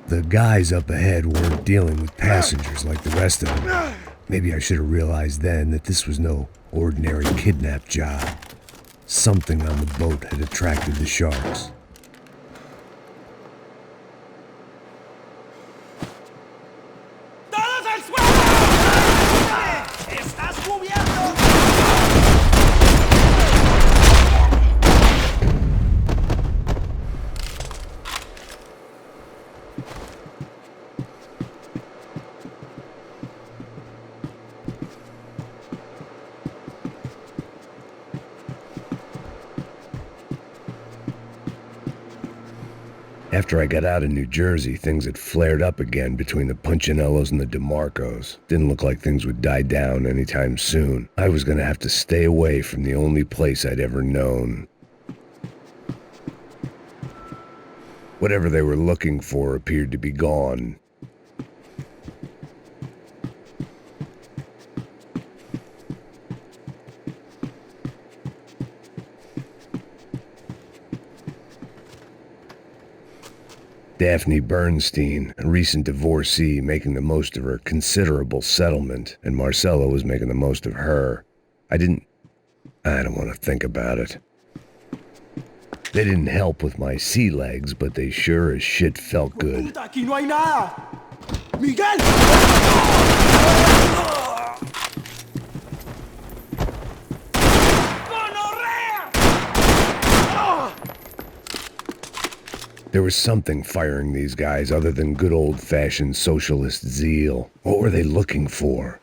[SPEAKER 1] The guys up ahead weren't dealing with passengers like the rest of them. Maybe I should have realized then that this was no ordinary kidnap job. Something on the boat had attracted the sharks.
[SPEAKER 10] ¡Todos al suelo! ¡Estás cubierto!
[SPEAKER 1] After I got out of New Jersey, things had flared up again between the Punchinellos and the DeMarcos. Didn't look like things would die down anytime soon. I was gonna have to stay away from the only place I'd ever known. Whatever they were looking for appeared to be gone. Daphne Bernstein, a recent divorcee, making the most of her considerable settlement, and Marcella was making the most of her. I don't want to think about it. They didn't help with my sea legs, but they sure as shit felt good.
[SPEAKER 10] Puta, aquí no hay nada. Miguel!
[SPEAKER 1] There was something firing these guys other than good old-fashioned socialist zeal. What were they looking for?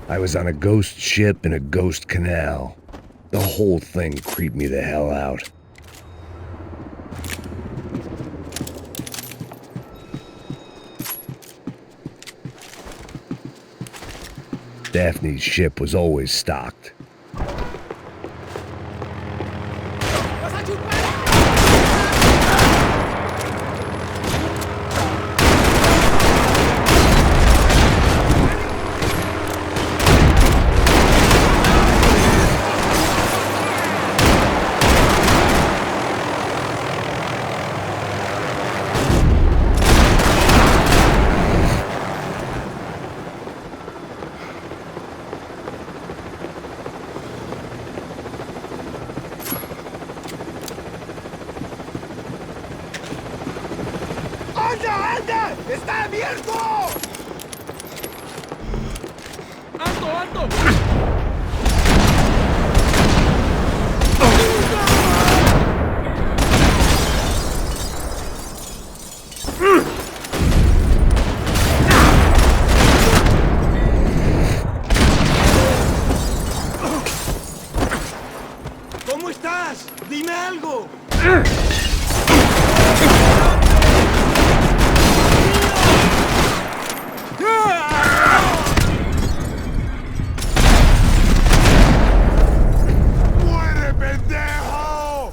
[SPEAKER 1] I was on a ghost ship in a ghost canal. The whole thing creeped me the hell out. Daphne's ship was always stocked.
[SPEAKER 10] ¡Anda! ¡Está abierto! ¡Alto, alto! ¡Dime algo!
[SPEAKER 15] ¡Muere, pendejo!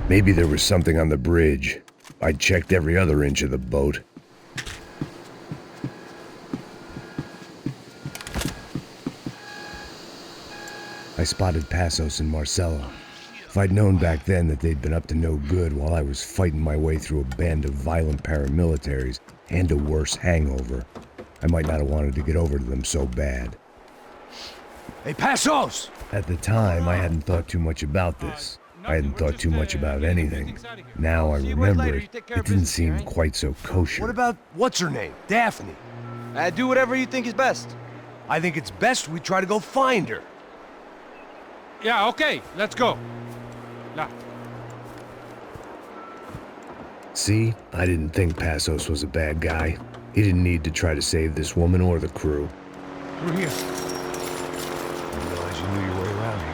[SPEAKER 1] Maybe there was something on the bridge. I checked every other inch of the boat. I spotted Passos and Marcelo. If I'd known back then that they'd been up to no good while I was fighting my way through a band of violent paramilitaries and a worse hangover, I might not have wanted to get over to them so bad.
[SPEAKER 7] Hey, Passos!
[SPEAKER 1] At the time, I hadn't thought too much about this. I hadn't thought too much about anything. Now I remember it didn't seem quite so kosher.
[SPEAKER 7] What about, what's her name? Daphne?
[SPEAKER 13] Do whatever you think is best.
[SPEAKER 7] I think it's best we try to go find her.
[SPEAKER 19] Yeah, okay, let's go. Now.
[SPEAKER 1] See, I didn't think Passos was a bad guy. He didn't need to try to save this woman or the crew.
[SPEAKER 19] We're here.
[SPEAKER 1] I didn't realize you knew your way around here.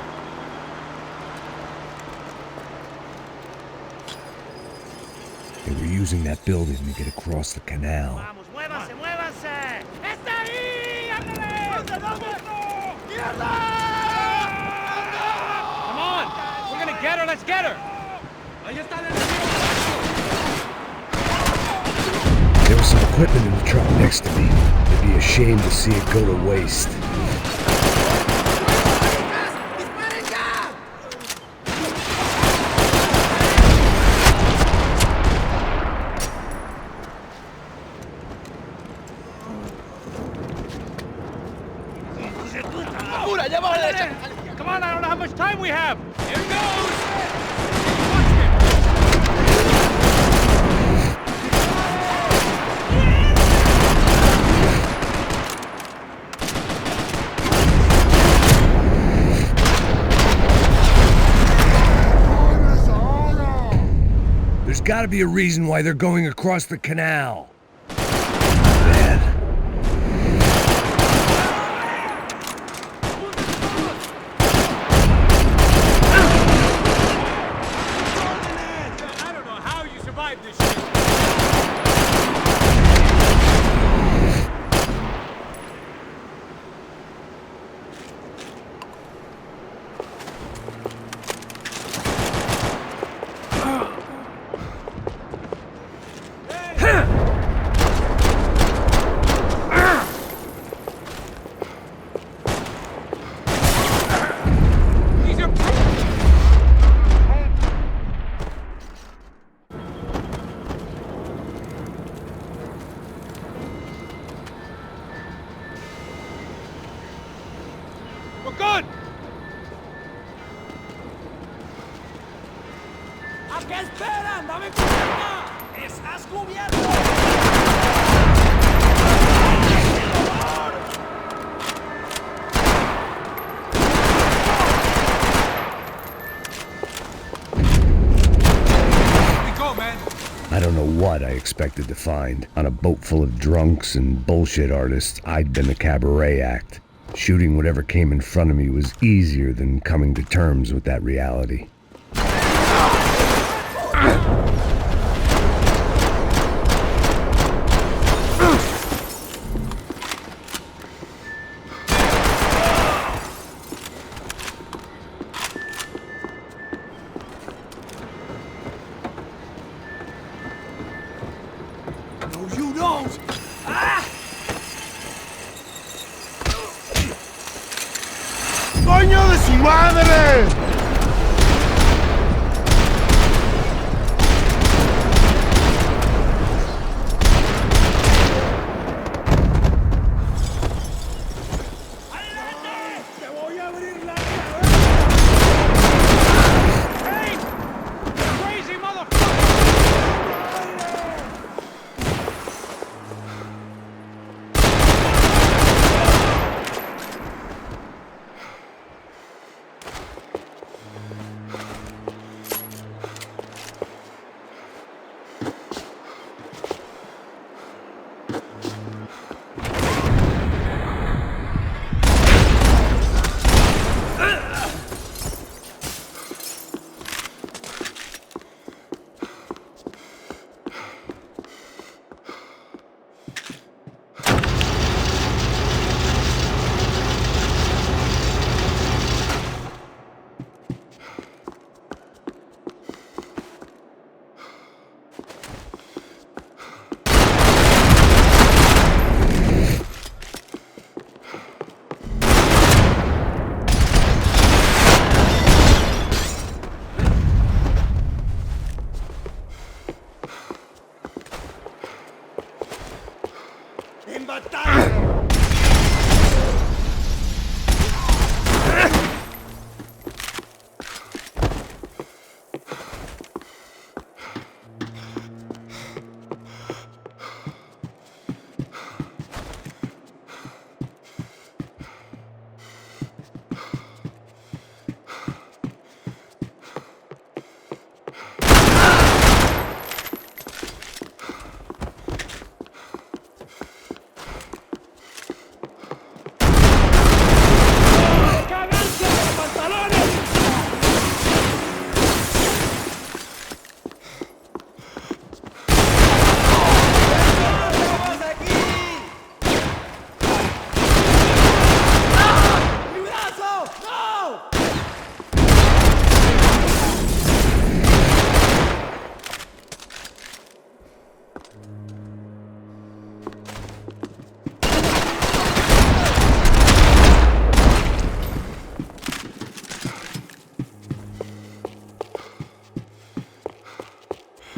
[SPEAKER 1] They were using that building to get across the canal.
[SPEAKER 10] Vamos, muévanse, muévanse. ¡Está ahí! ¡Ándale! ¡Mierda!
[SPEAKER 19] Come on! We're gonna get her, let's get her!
[SPEAKER 10] Ahí está el enemigo.
[SPEAKER 1] There was some equipment in the truck next to me. It'd be a shame to see it go to waste.
[SPEAKER 19] Come on, I don't know how much time we have! Here it goes!
[SPEAKER 1] There's gotta be a reason why they're going across the canal. Bad.
[SPEAKER 19] I don't know how you survived this shit. We're good!
[SPEAKER 10] ¿A qué esperan? ¡Dame cuenta! ¡Estás cubierto!
[SPEAKER 1] I don't know what I expected to find. On a boat full of drunks and bullshit artists, I'd been a cabaret act. Shooting whatever came in front of me was easier than coming to terms with that reality.
[SPEAKER 10] No, you don't! ¡Ah!
[SPEAKER 15] ¡Coño de su madre!
[SPEAKER 10] otário!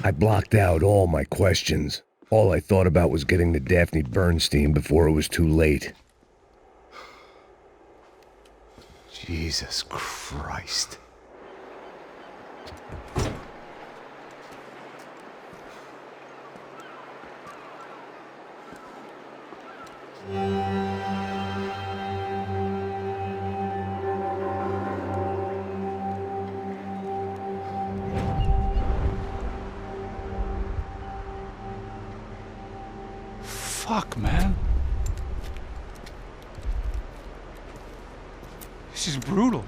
[SPEAKER 1] I blocked out all my questions. All I thought about was getting to Daphne Bernstein before it was too late.
[SPEAKER 15] Jesus Christ.
[SPEAKER 19] Fuck, man. This is brutal.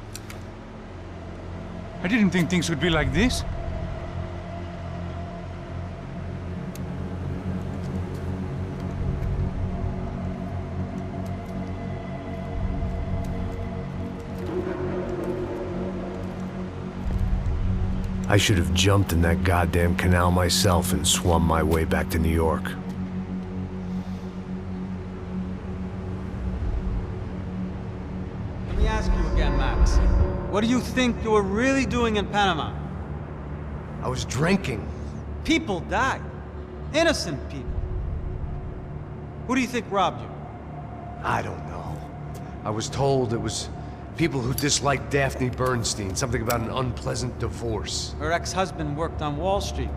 [SPEAKER 19] I didn't think things would be like this.
[SPEAKER 1] I should have jumped in that goddamn canal myself and swum my way back to New York.
[SPEAKER 9] Let me ask you again, Max. What do you think you were really doing in Panama?
[SPEAKER 15] I was drinking.
[SPEAKER 9] People died. Innocent people. Who do you think robbed you?
[SPEAKER 15] I don't know. I was told it was people who disliked Daphne Bernstein, something about an unpleasant divorce.
[SPEAKER 9] Her ex-husband worked on Wall Street.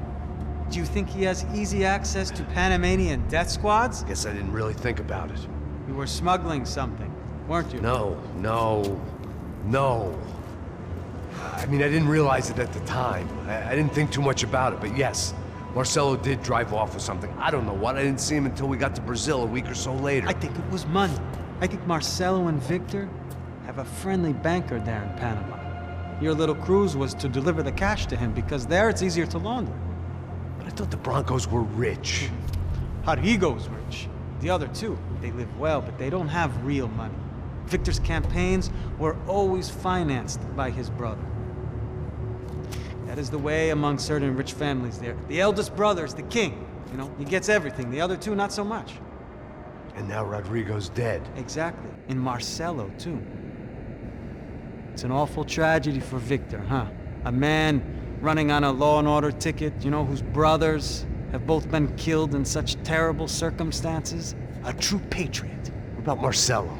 [SPEAKER 9] Do you think he has easy access to Panamanian death squads?
[SPEAKER 15] Guess I didn't really think about it.
[SPEAKER 9] You were smuggling something, weren't you?
[SPEAKER 15] No. I mean, I didn't realize it at the time. I didn't think too much about it, but yes, Marcelo did drive off with something. I don't know what. I didn't see him until we got to Brazil a week or so later.
[SPEAKER 9] I think it was money. I think Marcelo and Victor have a friendly banker there in Panama. Your little cruise was to deliver the cash to him because there it's easier to launder.
[SPEAKER 15] But I thought the Broncos were rich.
[SPEAKER 9] Rodrigo's rich. The other two, they live well, but they don't have real money. Victor's campaigns were always financed by his brother. That is the way among certain rich families there. The eldest brother is the king. You know, he gets everything. The other two, not so much.
[SPEAKER 15] And now Rodrigo's dead.
[SPEAKER 9] Exactly. And Marcelo, too. It's an awful tragedy for Victor, huh? A man running on a law and order ticket, you know, whose brothers have both been killed in such terrible circumstances. A true patriot.
[SPEAKER 15] What about Marcelo?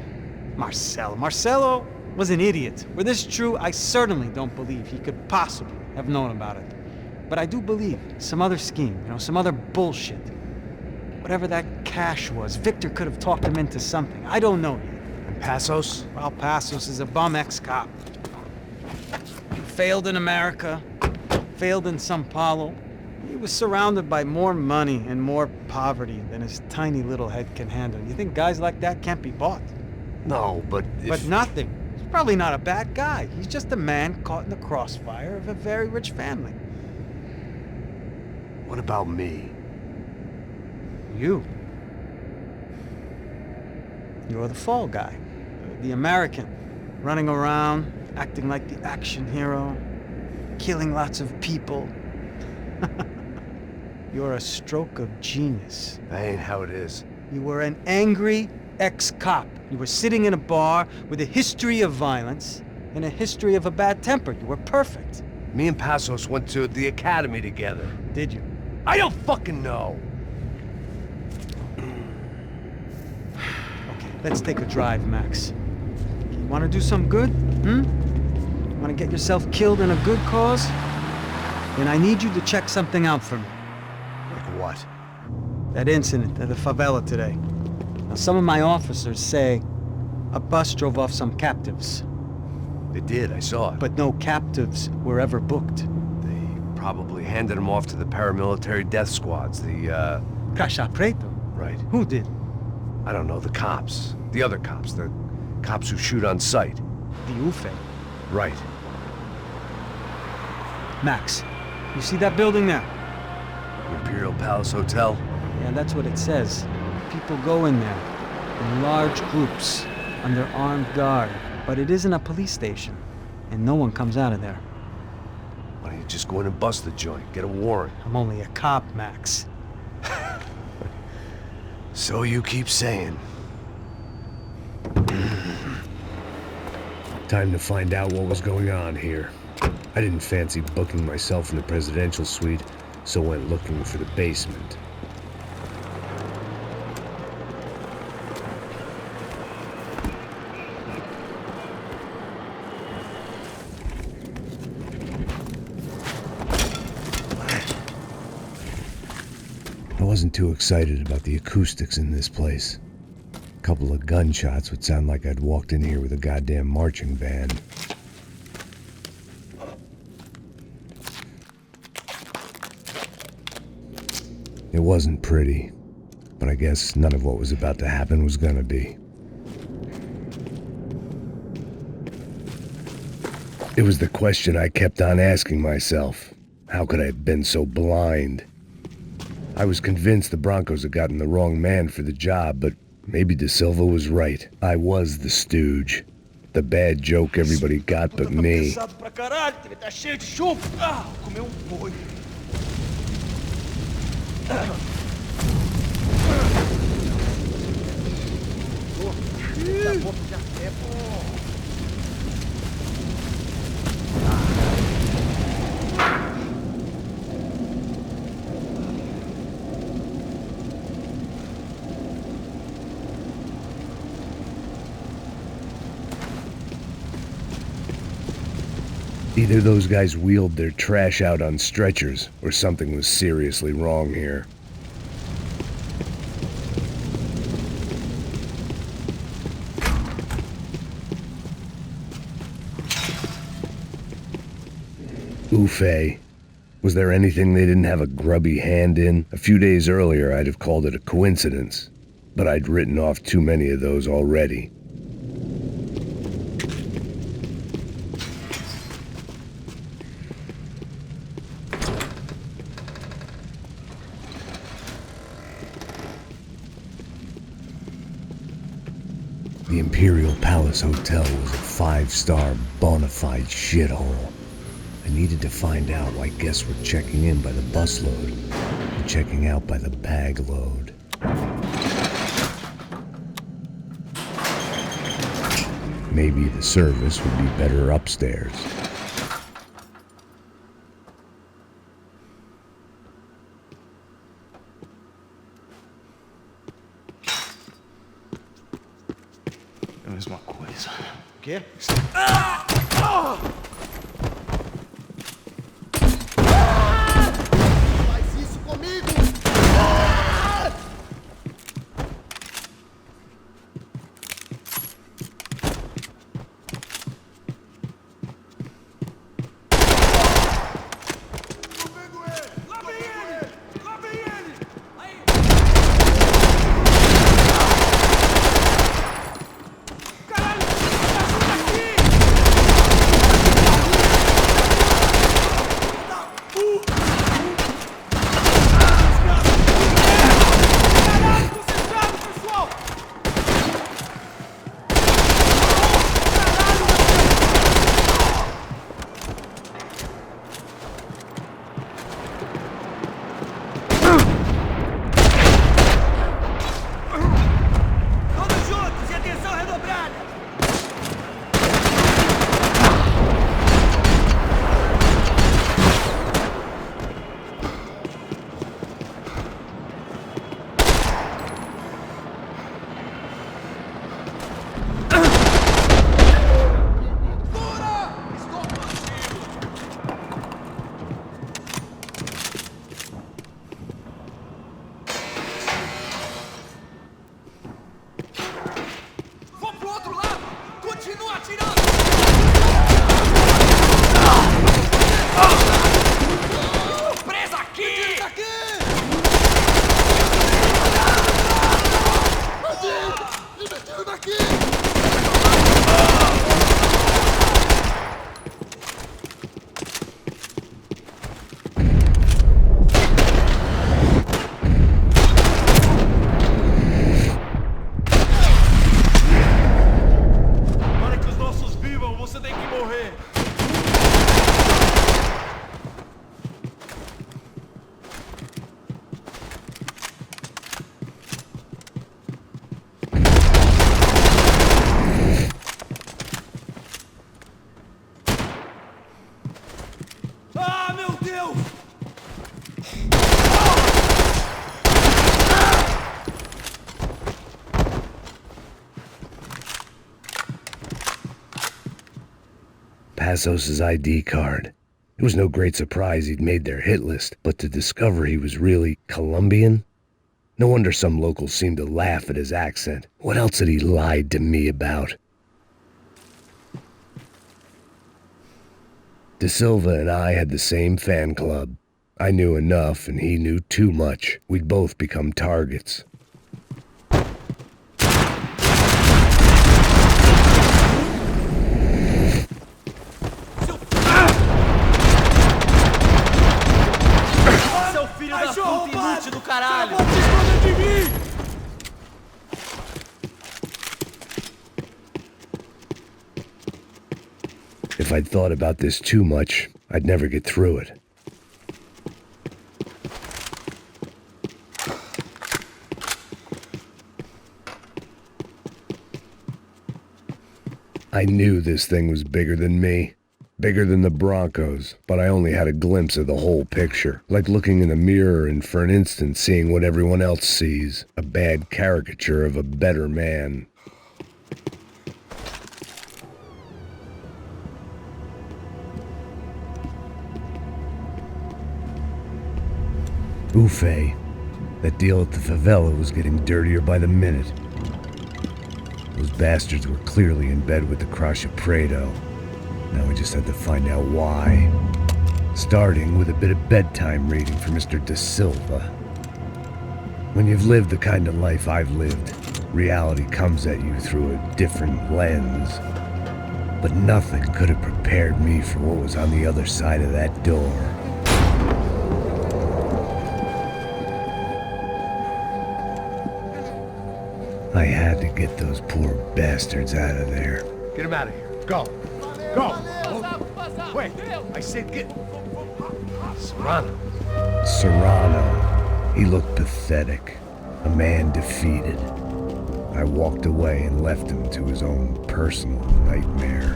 [SPEAKER 9] Marcelo was an idiot. Were this true, I certainly don't believe he could possibly have known about it. But I do believe some other scheme, you know, some other bullshit. Whatever that cash was, Victor could have talked him into something. I don't know yet.
[SPEAKER 15] And Passos?
[SPEAKER 9] Well, Passos is a bum ex-cop. He failed in America, failed in Sao Paulo. He was surrounded by more money and more poverty than his tiny little head can handle. You think guys like that can't be bought?
[SPEAKER 15] No, but
[SPEAKER 9] But nothing. He's probably not a bad guy. He's just a man caught in the crossfire of a very rich family.
[SPEAKER 15] What about me?
[SPEAKER 9] You. You're the fall guy. The American. Running around, acting like the action hero. Killing lots of people. You're a stroke of genius.
[SPEAKER 15] That ain't how it is.
[SPEAKER 9] You were an angry ex-cop. You were sitting in a bar with a history of violence and a history of a bad temper. You were perfect.
[SPEAKER 15] Me and Passos went to the academy together.
[SPEAKER 9] Did you?
[SPEAKER 15] I don't fucking know.
[SPEAKER 9] Let's take a drive, Max. You want to do some good? Want to get yourself killed in a good cause? Then I need you to check something out for me.
[SPEAKER 4] Like what?
[SPEAKER 9] That incident at the favela today. Now, some of my officers say a bus drove off some captives.
[SPEAKER 15] They did, I saw it.
[SPEAKER 9] But no captives were ever booked.
[SPEAKER 15] They probably handed them off to the paramilitary death squads, the,
[SPEAKER 9] Caixa Preto?
[SPEAKER 15] Right.
[SPEAKER 9] Who did?
[SPEAKER 15] I don't know, the cops. The other cops, the cops who shoot on sight.
[SPEAKER 9] The UFE.
[SPEAKER 15] Right.
[SPEAKER 9] Max, you see that building there?
[SPEAKER 15] Imperial Palace Hotel?
[SPEAKER 9] Yeah, that's what it says. People go in there, in large groups, under armed guard. But it isn't a police station, and no one comes out of there.
[SPEAKER 15] Why don't you just go in and bust the joint, get a warrant?
[SPEAKER 9] I'm only a cop, Max.
[SPEAKER 15] So you keep saying.
[SPEAKER 1] Time to find out what was going on here. I didn't fancy booking myself in the presidential suite, so went looking for the basement. I wasn't too excited about the acoustics in this place. A couple of gunshots would sound like I'd walked in here with a goddamn marching band. It wasn't pretty, but I guess none of what was about to happen was gonna be. It was the question I kept on asking myself. How could I have been so blind? I was convinced the Broncos had gotten the wrong man for the job, but maybe De Silva was right. I was the stooge. The bad joke everybody got but me. Either those guys wheeled their trash out on stretchers, or something was seriously wrong here. UFE. Was there anything they didn't have a grubby hand in? A few days earlier, I'd have called it a coincidence, but I'd written off too many of those already. The Imperial Palace Hotel was a 5-star, bona fide shithole. I needed to find out why guests were checking in by the busload and checking out by the bag load. Maybe the service would be better upstairs.
[SPEAKER 10] É a mesma coisa.
[SPEAKER 24] O quê? Faz isso comigo!
[SPEAKER 1] Passos' ID card. It was no great surprise he'd made their hit list, but to discover he was really Colombian? No wonder some locals seemed to laugh at his accent. What else had he lied to me about? De Silva and I had the same fan club. I knew enough and he knew too much. We'd both become targets.
[SPEAKER 14] Seu filho da puta inútil do caralho!
[SPEAKER 1] If I'd thought about this too much, I'd never get through it. I knew this thing was bigger than me, bigger than the Broncos, but I only had a glimpse of the whole picture, like looking in the mirror and for an instant seeing what everyone else sees, a bad caricature of a better man. Buffet. That deal at the favela was getting dirtier by the minute. Those bastards were clearly in bed with the Crusher Prado. Now we just had to find out why. Starting with a bit of bedtime reading for Mr. De Silva. When you've lived the kind of life I've lived, reality comes at you through a different lens. But nothing could have prepared me for what was on the other side of that door. I had to get those poor bastards out of there.
[SPEAKER 7] Get him out of here. Go. Go. Oh. Wait. I said get... Serrano.
[SPEAKER 1] Serrano. He looked pathetic. A man defeated. I walked away and left him to his own personal nightmare.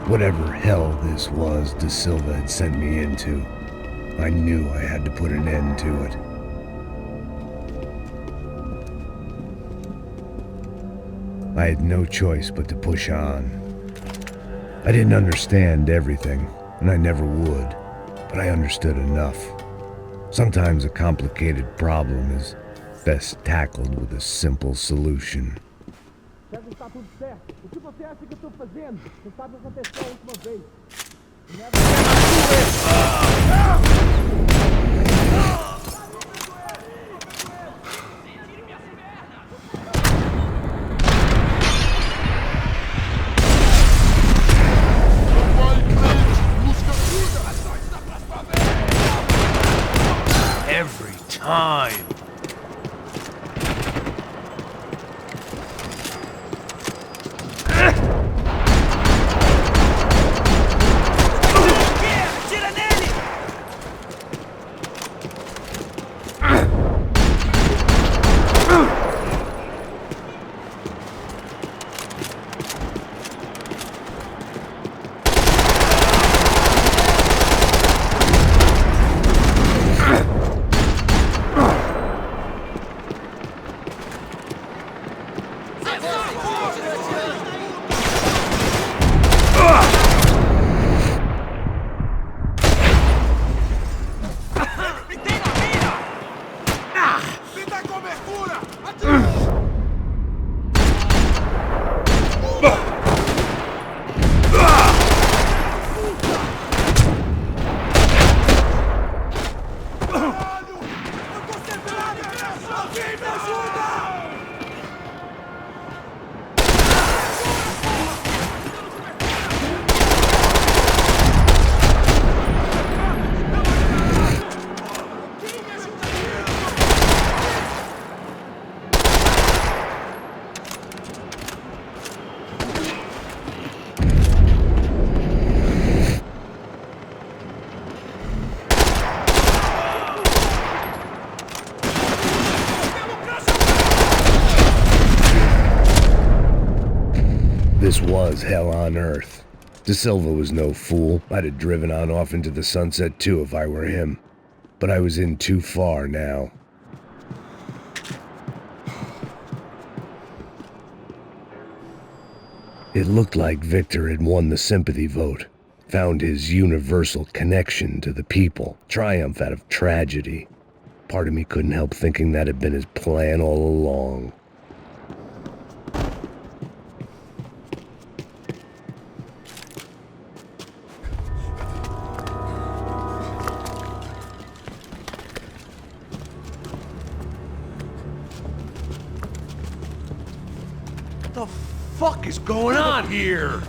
[SPEAKER 1] Whatever hell this was De Silva had sent me into, I knew I had to put an end to it. I had no choice but to push on. I didn't understand everything, and I never would, but I understood enough. Sometimes a complicated problem is best tackled with a simple solution.
[SPEAKER 10] Está tudo certo. O que você acha que eu tô fazendo? Você sabe o que aconteceu a última vez.
[SPEAKER 7] Every time.
[SPEAKER 1] This was hell on earth. De Silva was no fool. I'd have driven on off into the sunset too if I were him. But I was in too far now. It looked like Victor had won the sympathy vote, found his universal connection to the people, triumph out of tragedy. Part of me couldn't help thinking that had been his plan all along.
[SPEAKER 7] What the fuck is going on here?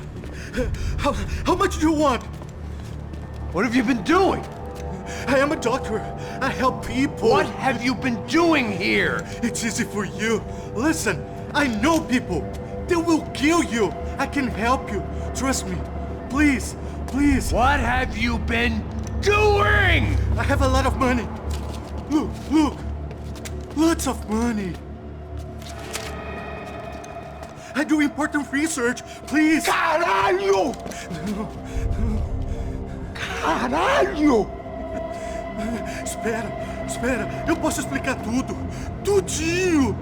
[SPEAKER 10] How much do you want?
[SPEAKER 7] What have you been doing?
[SPEAKER 10] I am a doctor. I help people.
[SPEAKER 7] What have you been doing here?
[SPEAKER 10] It's easy for you. Listen, I know people. They will kill you. I can help you. Trust me. Please, please.
[SPEAKER 7] What have you been doing?
[SPEAKER 10] I have a lot of money. Look, look. Lots of money. I do important research. Please.
[SPEAKER 7] Caralho!
[SPEAKER 10] Caralho! Espera, espera. Eu posso explicar tudo. Tudinho.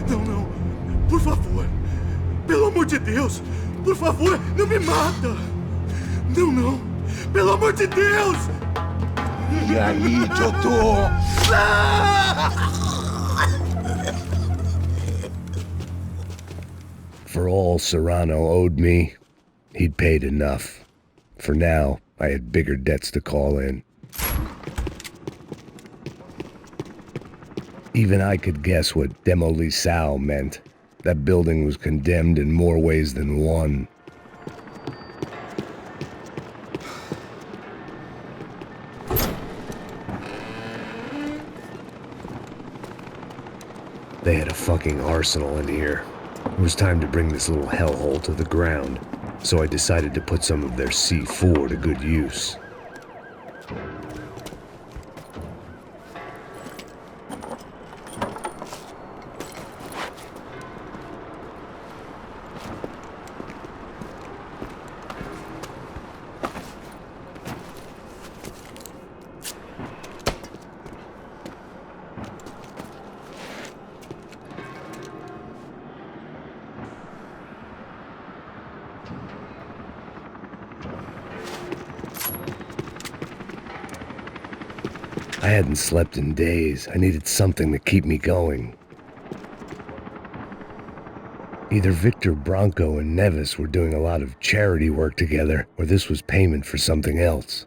[SPEAKER 10] Não, não. Por favor. Pelo amor de Deus. Por favor, não me mata. Não, não. Pelo amor de Deus.
[SPEAKER 7] E aí, doutor?
[SPEAKER 1] For all Serrano owed me, he'd paid enough. For now, I had bigger debts to call in. Even I could guess what demolição meant. That building was condemned in more ways than one. They had a fucking arsenal in here. It was time to bring this little hellhole to the ground, so I decided to put some of their C4 to good use. I hadn't slept in days. I needed something to keep me going. Either Victor Branco and Nevis were doing a lot of charity work together, or this was payment for something else.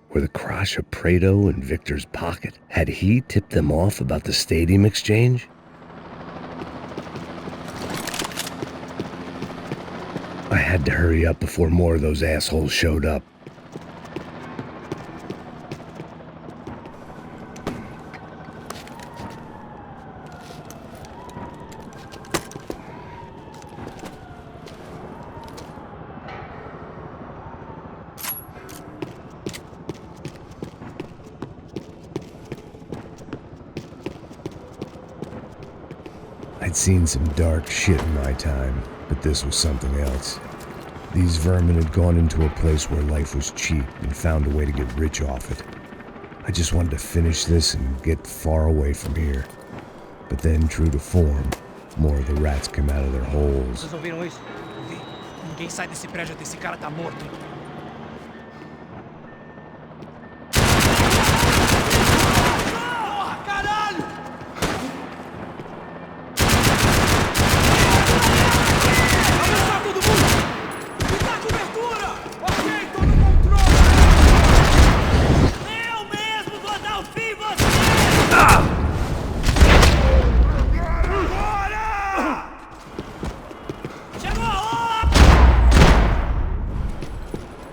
[SPEAKER 1] Were the Crusher Prado in Victor's pocket? Had he tipped them off about the stadium exchange? I had to hurry up before more of those assholes showed up. I'd seen some dark shit in my time, but this was something else. These vermin had gone into a place where life was cheap and found a way to get rich off it. I just wanted to finish this and get far away from here. But then, true to form, more of the rats came out of their holes.
[SPEAKER 16] Vocês ouviram isso? Ouvi. Ninguém sai desse prédio até esse cara tá morto.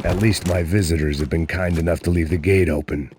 [SPEAKER 1] At least my visitors have been kind enough to leave the gate open.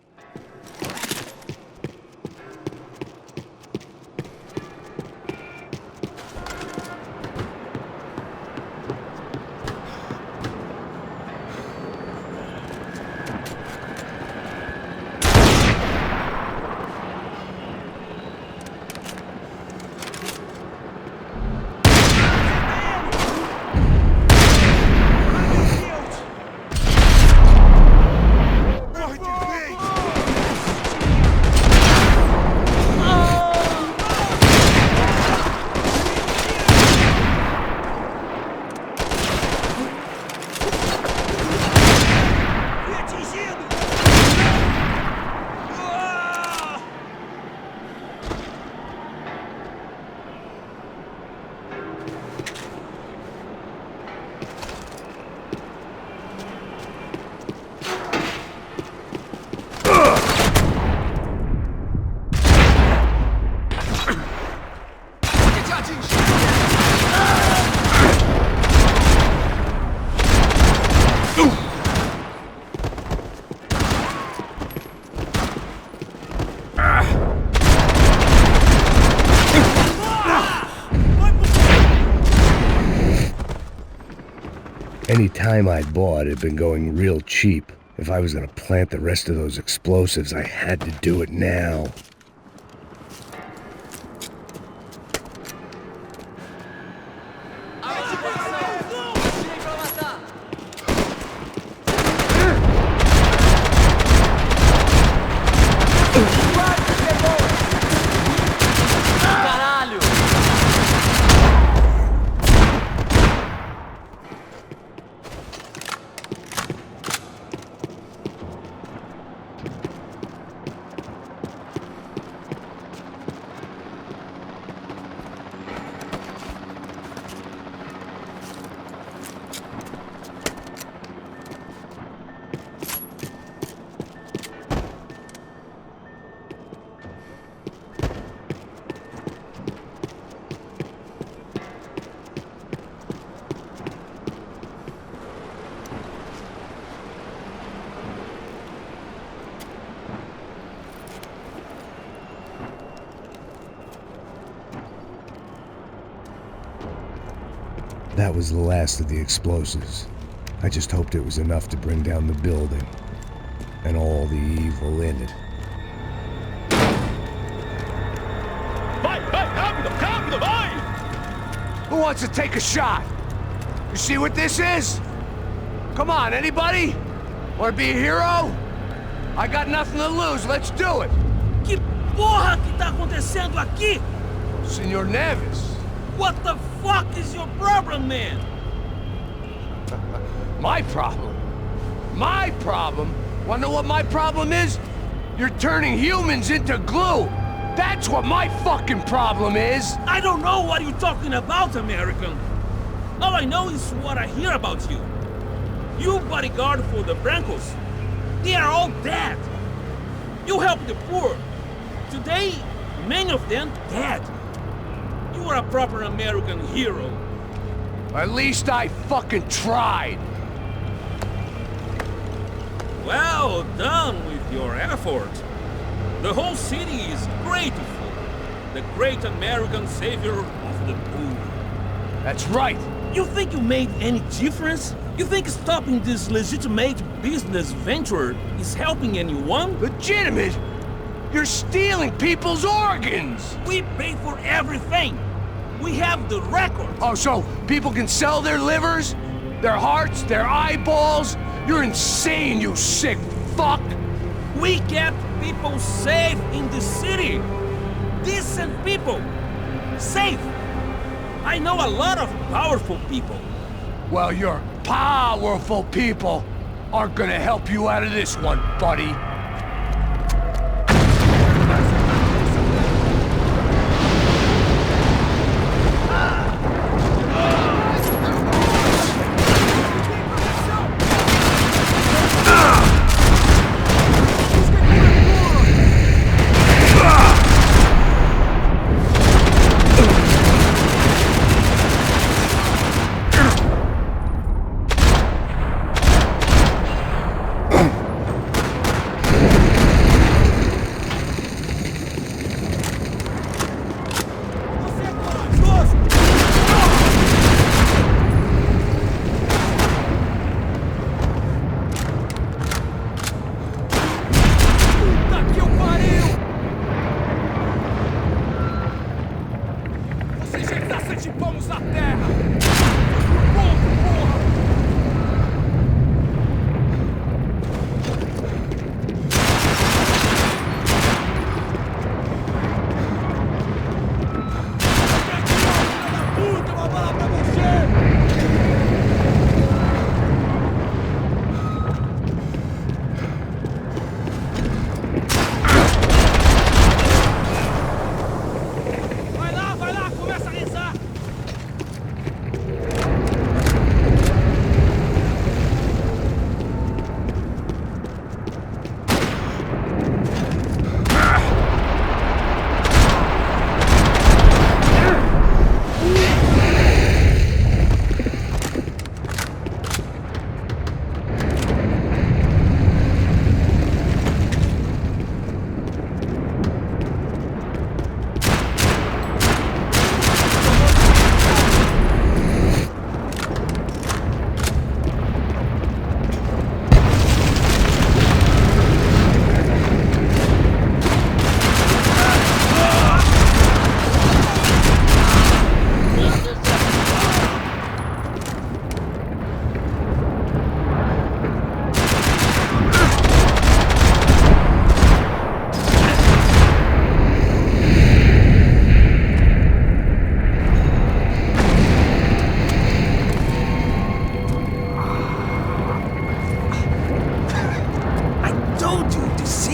[SPEAKER 1] Any time I'd bought had been going real cheap. If I was gonna plant the rest of those explosives, I had to do it now. That was the last of the explosives. I just hoped it was enough to bring down the building and all the evil in it.
[SPEAKER 7] Who wants to take a shot? You see what this is? Come on, anybody? Want to be a hero? I got nothing to lose, let's do it!
[SPEAKER 14] Que porra que tá acontecendo aqui?
[SPEAKER 7] Senor Neves.
[SPEAKER 14] What the fuck is your problem, man?
[SPEAKER 7] My problem? My problem? Wanna know what my problem is? You're turning humans into glue! That's what my fucking problem is!
[SPEAKER 14] I don't know what you're talking about, American. All I know is what I hear about you. You bodyguard for the Brancos. They are all dead. You help the poor. Today, many of them dead. You are a proper American hero.
[SPEAKER 7] At least I fucking tried.
[SPEAKER 14] Well done with your effort. The whole city is grateful. The great American savior of the poor.
[SPEAKER 7] That's right.
[SPEAKER 14] You think you made any difference? You think stopping this legitimate business venture is helping anyone?
[SPEAKER 7] Legitimate? You're stealing people's organs!
[SPEAKER 14] We pay for everything! We have the record!
[SPEAKER 7] Oh, so people can sell their livers? Their hearts? Their eyeballs? You're insane, you sick fuck!
[SPEAKER 14] We kept people safe in the city! Decent people! Safe! I know a lot of powerful people.
[SPEAKER 7] Well, your powerful people aren't gonna help you out of this one, buddy.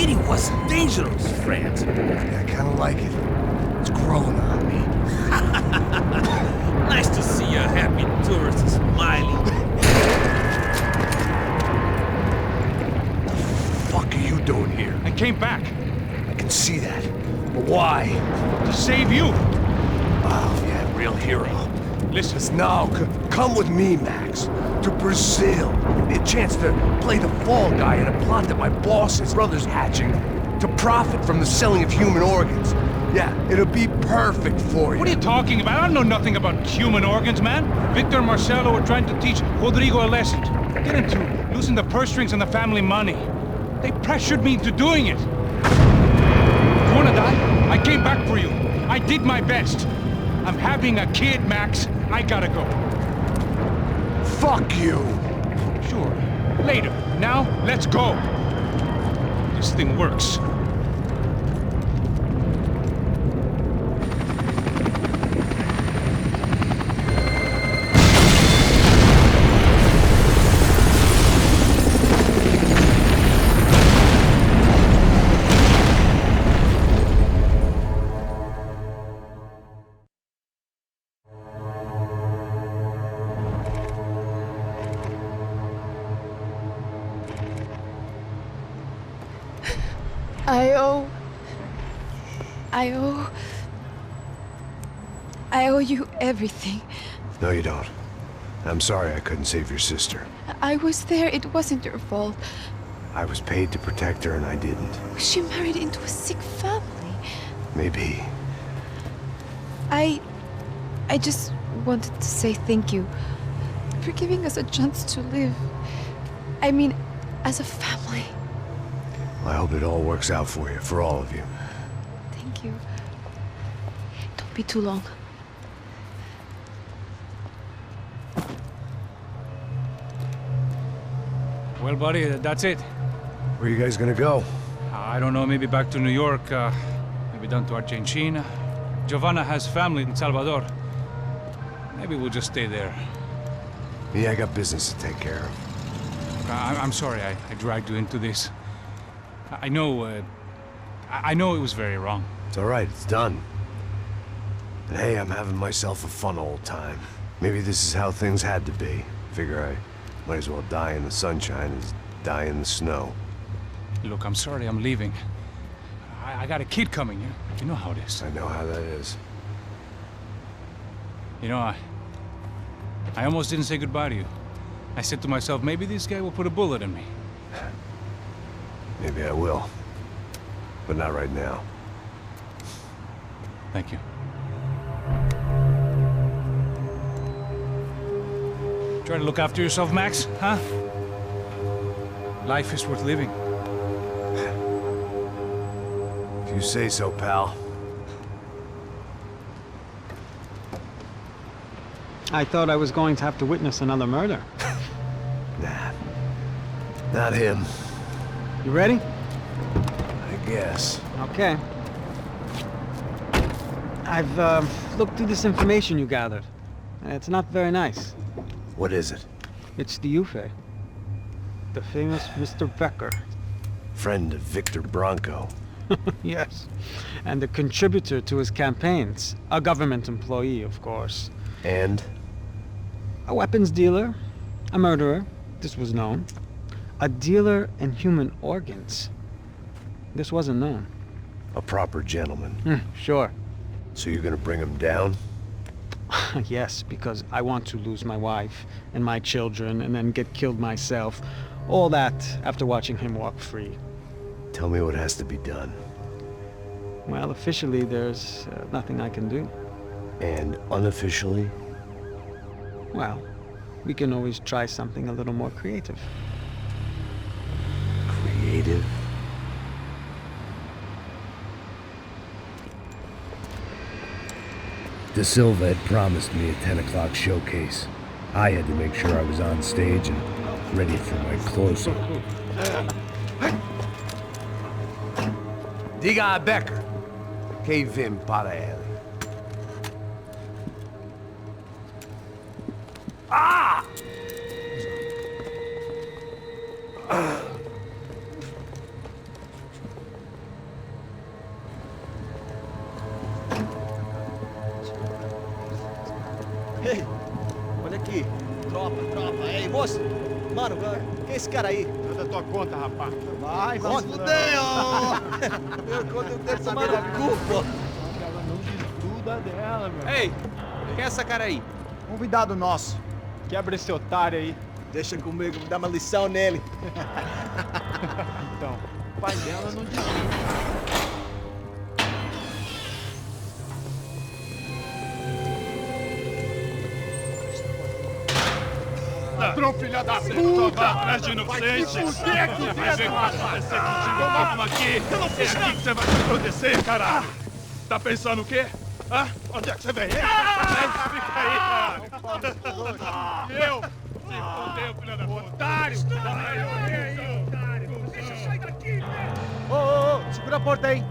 [SPEAKER 10] Speedy was dangerous, friend.
[SPEAKER 15] Yeah, I kinda like it. It's growing on me.
[SPEAKER 10] Nice to see a happy tourist smiling.
[SPEAKER 15] What the fuck are you doing here?
[SPEAKER 4] I came back.
[SPEAKER 15] I can see that. But why?
[SPEAKER 4] To save you.
[SPEAKER 15] Oh, yeah, real hero.
[SPEAKER 4] Listen.
[SPEAKER 15] No, come with me, Max. To Brazil. Be a chance to play the fall guy in a plot that my boss's brother's hatching. To profit from the selling of human organs. Yeah, it'll be perfect for you.
[SPEAKER 4] What are you talking about? I don't know nothing about human organs, man. Victor and Marcelo were trying to teach Rodrigo a lesson. Get into losing the purse strings and the family money. They pressured me into doing it. You wanna die? I came back for you. I did my best. I'm having a kid, Max. I gotta go.
[SPEAKER 15] Fuck you!
[SPEAKER 4] Sure. Later. Now, let's go. This thing works.
[SPEAKER 6] I owe you everything.
[SPEAKER 1] No, you don't. I'm sorry I couldn't save your sister.
[SPEAKER 6] I was there. It wasn't your fault.
[SPEAKER 1] I was paid to protect her and I didn't.
[SPEAKER 6] She married into a sick family.
[SPEAKER 1] Maybe.
[SPEAKER 6] I just wanted to say thank you for giving us a chance to live. I mean, as a family.
[SPEAKER 1] I hope it all works out for you, for all of you.
[SPEAKER 6] Thank you. Don't be too long.
[SPEAKER 5] Well, buddy, that's it.
[SPEAKER 1] Where are you guys gonna go?
[SPEAKER 5] I don't know, maybe back to New York, maybe down to Argentina. Giovanna has family in Salvador. Maybe we'll just stay there.
[SPEAKER 1] Me, I got business to take care of.
[SPEAKER 5] I'm sorry I dragged you into this. I know it was very wrong.
[SPEAKER 1] It's all right, it's done. And hey, I'm having myself a fun old time. Maybe this is how things had to be. Figure I might as well die in the sunshine as die in the snow.
[SPEAKER 5] Look, I'm sorry I'm leaving. I got a kid coming, you know how it is.
[SPEAKER 1] I know how that is.
[SPEAKER 5] You know, I almost didn't say goodbye to you. I said to myself, maybe this guy will put a bullet in me.
[SPEAKER 1] Maybe I will. But not right now.
[SPEAKER 5] Thank you. Try to look after yourself, Max, huh? Life is worth living.
[SPEAKER 1] If you say so, pal.
[SPEAKER 9] I thought I was going to have to witness another murder.
[SPEAKER 1] Nah. Not him.
[SPEAKER 9] You ready?
[SPEAKER 1] I guess.
[SPEAKER 9] Okay. I've looked through this information you gathered. It's not very nice.
[SPEAKER 1] What is it?
[SPEAKER 9] It's the UFE. The famous Mr. Becker.
[SPEAKER 1] Friend of Victor Bronco.
[SPEAKER 9] Yes. And a contributor to his campaigns. A government employee, of course.
[SPEAKER 1] And?
[SPEAKER 9] A weapons dealer. A murderer. This was known. A dealer in human organs. This wasn't known.
[SPEAKER 1] A proper gentleman.
[SPEAKER 9] Sure.
[SPEAKER 1] So you're gonna bring him down?
[SPEAKER 9] Yes, because I want to lose my wife and my children and then get killed myself. All that after watching him walk free.
[SPEAKER 1] Tell me what has to be done.
[SPEAKER 9] Well, officially, there's nothing I can do.
[SPEAKER 1] And unofficially?
[SPEAKER 9] Well, we can always try something a little more creative.
[SPEAKER 1] Creative? De Silva had promised me a 10 o'clock showcase. I had to make sure I was on stage and ready for my close-up. Diga a Becker. Que vim para ele. Ah!
[SPEAKER 24] moço. Mano, quem é esse cara aí?
[SPEAKER 10] Manda tua conta, rapaz.
[SPEAKER 24] Vai, vai fuder, ó! Meu conta eu quero tomar no cu, pô.
[SPEAKER 10] Ela não desgruda dela, meu.
[SPEAKER 13] Ei, quem é essa cara aí?
[SPEAKER 10] Convidado nosso. Quebra esse otário aí.
[SPEAKER 24] Deixa comigo, vou dar uma lição nele.
[SPEAKER 10] Então, o pai dela não desgruda.
[SPEAKER 2] Ladrão, filha da puta! Atrás de inocentes! Vai ver como vai ser contigo mesmo aqui! É aqui que você vai se proteger, caralho! Tá pensando o quê? Hã? Onde é que você vem? Fica aí, caralho! Eu? Se fodeu, filha da puta! Otário! Deixa eu sair daqui!
[SPEAKER 24] Ô, segura a porta aí!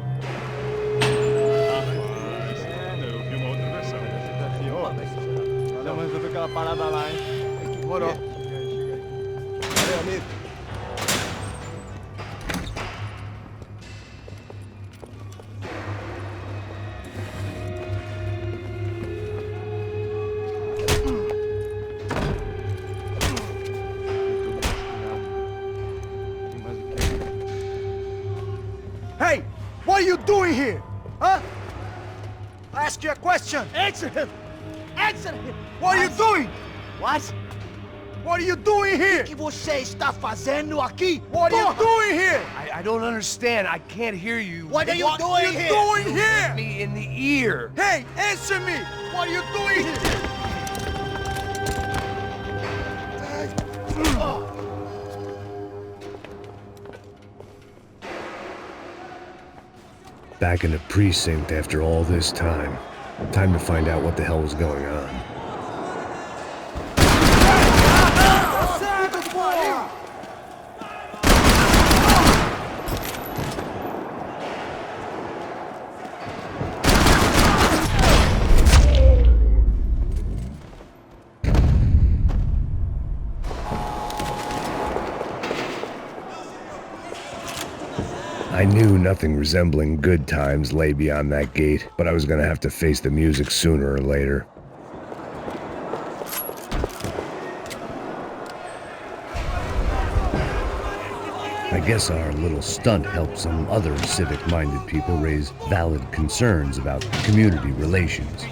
[SPEAKER 2] Eu vi uma outra versão.
[SPEAKER 10] Vamos resolver aquela parada lá, hein?
[SPEAKER 24] Morou. Valeu, amigo.
[SPEAKER 10] Hey! What are you doing here? Huh? I ask you a question. Answer him! Answer him! What are you doing?
[SPEAKER 24] What?
[SPEAKER 10] What are you doing here?
[SPEAKER 24] O que você está fazendo aqui?
[SPEAKER 10] What are you doing here?
[SPEAKER 7] I don't understand. I can't hear you.
[SPEAKER 24] What are you doing
[SPEAKER 10] What are you
[SPEAKER 24] here?
[SPEAKER 10] doing here?
[SPEAKER 7] Me in the ear.
[SPEAKER 10] Hey, answer me! What are you doing here?
[SPEAKER 1] Back in the precinct after all this time. Time to find out what the hell was going on. I knew nothing resembling good times lay beyond that gate, but I was gonna have to face the music sooner or later. I guess our little stunt helped some other civic-minded people raise valid concerns about community relations.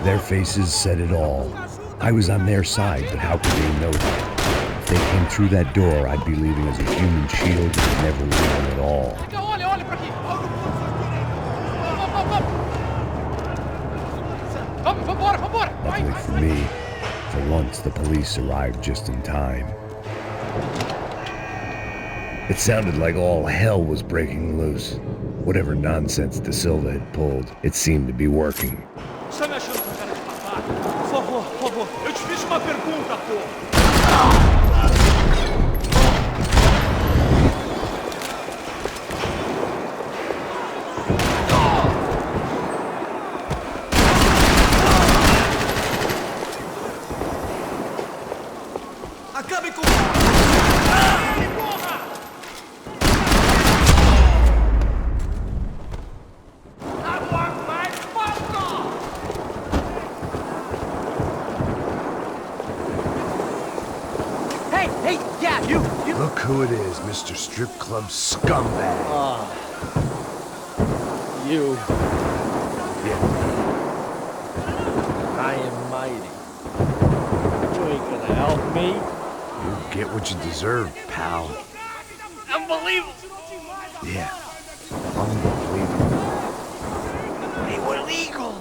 [SPEAKER 1] Their faces said it all. I was on their side, but how could they know that? If they came through that door, I'd be leaving as a human shield and never leaving at all. Luckily for me, for once the police arrived just in time. It sounded like all hell was breaking loose. Whatever nonsense De Silva had pulled, it seemed to be working.
[SPEAKER 10] Você me achando com cara de papá? Por favor, eu te fiz uma pergunta, pô!
[SPEAKER 24] Acabe com...
[SPEAKER 21] Hey, yeah, you!
[SPEAKER 15] Look who it is, Mr. Strip Club Scumbag.
[SPEAKER 24] You.
[SPEAKER 15] Yeah.
[SPEAKER 24] I am mighty. You ain't gonna help me.
[SPEAKER 15] You get what you deserve, pal.
[SPEAKER 24] Unbelievable!
[SPEAKER 15] Yeah. Unbelievable.
[SPEAKER 24] They were legal!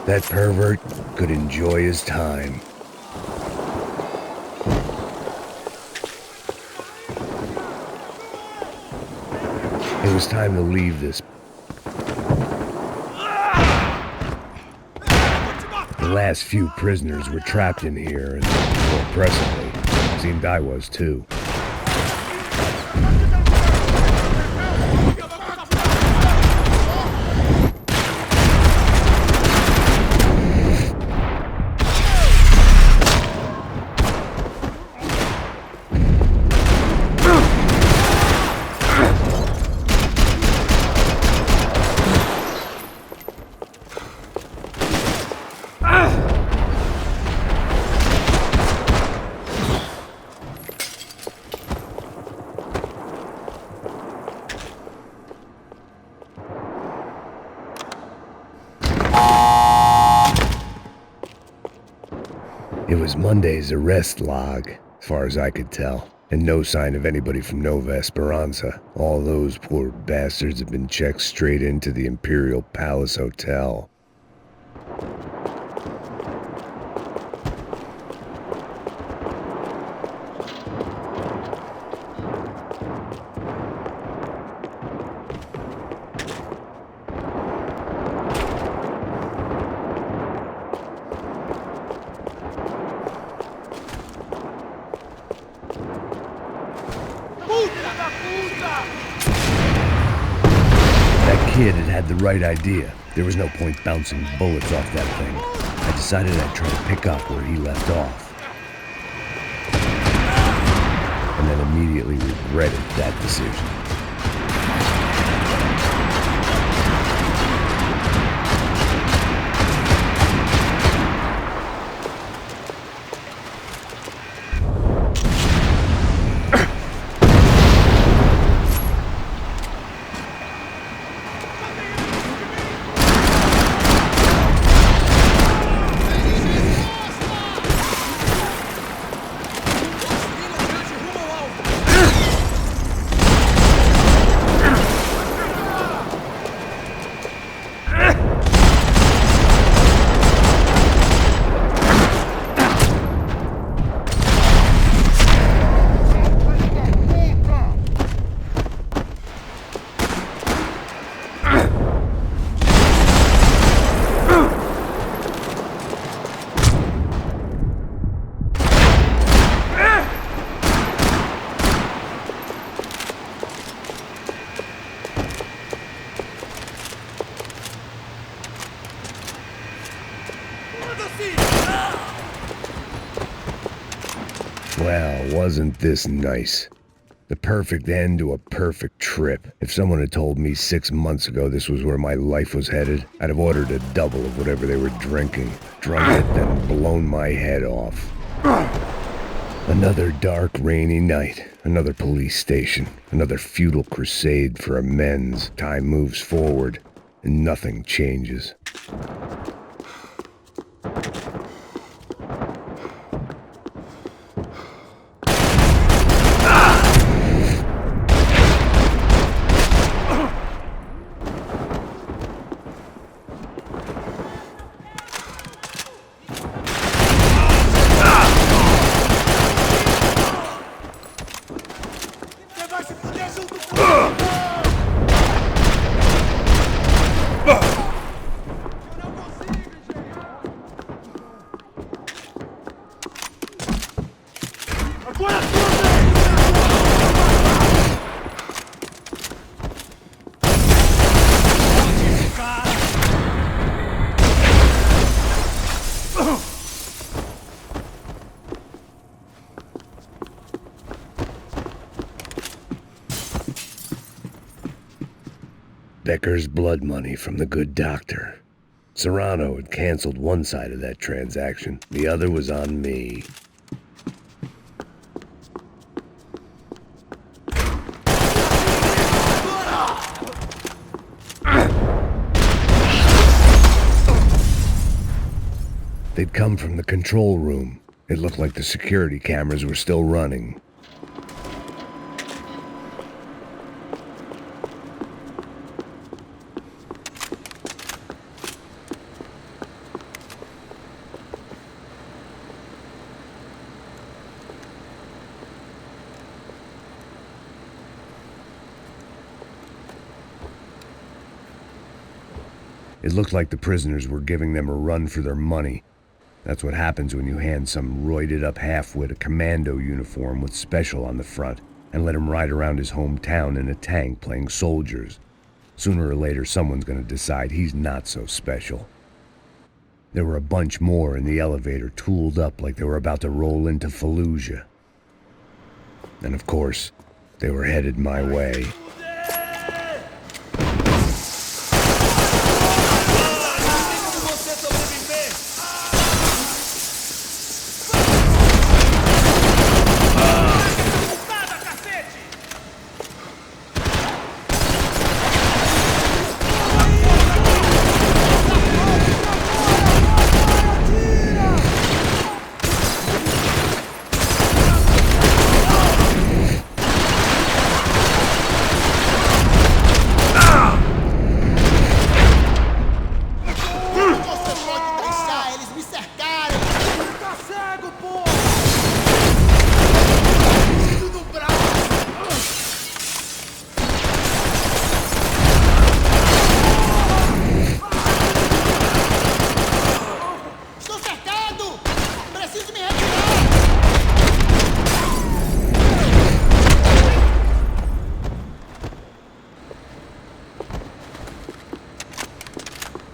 [SPEAKER 1] That pervert could enjoy his time. It was time to leave this. The last few prisoners were trapped in here, and more impressively, it seemed I was too. It was Monday's arrest log, as far as I could tell, and no sign of anybody from Nova Esperanza. All those poor bastards have been checked straight into the Imperial Palace Hotel. That kid had the right idea. There was no point bouncing bullets off that thing. I decided I'd try to pick up where he left off. And then immediately regretted that decision. Well, wasn't this nice? The perfect end to a perfect trip. If someone had told me 6 months ago this was where my life was headed, I'd have ordered a double of whatever they were drinking, drunk it, then blown my head off. Another dark, rainy night. Another police station. Another futile crusade for amends. Time moves forward, and nothing changes. Becker's blood money from the good doctor. Serrano had canceled one side of that transaction. The other was on me. They'd come from the control room. It looked like the security cameras were still running. It looked like the prisoners were giving them a run for their money. That's what happens when you hand some roided-up halfwit a commando uniform with special on the front and let him ride around his hometown in a tank playing soldiers. Sooner or later, someone's gonna decide he's not so special. There were a bunch more in the elevator, tooled up like they were about to roll into Fallujah. And of course, they were headed my way.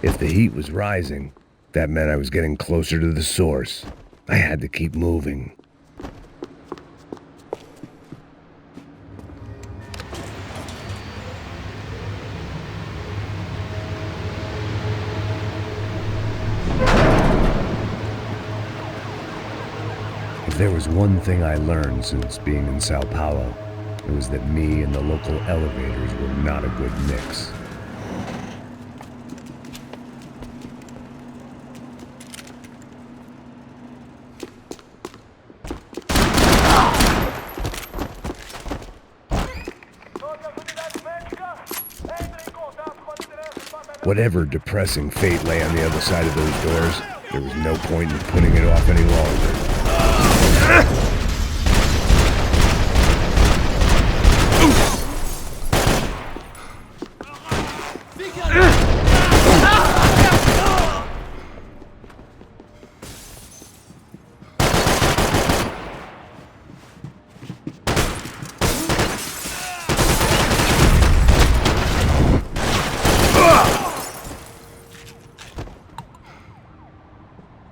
[SPEAKER 1] If the heat was rising, that meant I was getting closer to the source. I had to keep moving. If there was one thing I learned since being in Sao Paulo, it was that me and the local elevators were not a good mix. Whatever depressing fate lay on the other side of those doors, there was no point in putting it off any longer.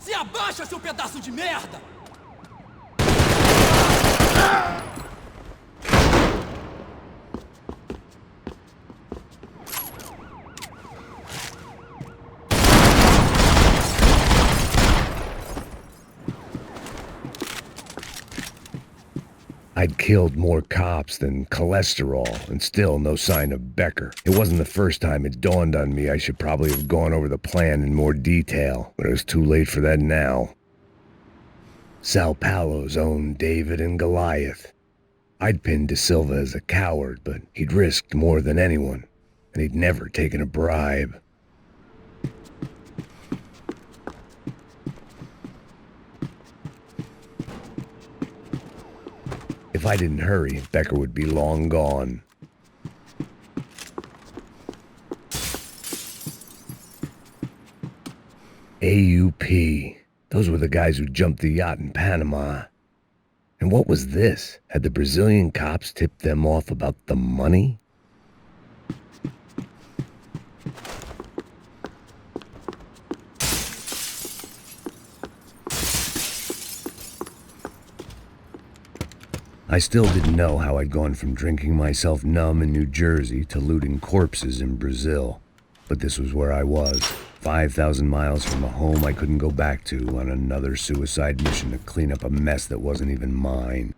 [SPEAKER 11] Se abaixa, seu pedaço de merda!
[SPEAKER 1] I'd killed more cops than cholesterol, and still no sign of Becker. It wasn't the first time it dawned on me I should probably have gone over the plan in more detail, but it was too late for that now. Sao Paulo's own David and Goliath. I'd pinned De Silva as a coward, but he'd risked more than anyone, and he'd never taken a bribe. If I didn't hurry, Becker would be long gone. AUP. Those were the guys who jumped the yacht in Panama. And what was this? Had the Brazilian cops tipped them off about the money? I still didn't know how I'd gone from drinking myself numb in New Jersey to looting corpses in Brazil. But this was where I was, 5,000 miles from a home I couldn't go back to on another suicide mission to clean up a mess that wasn't even mine.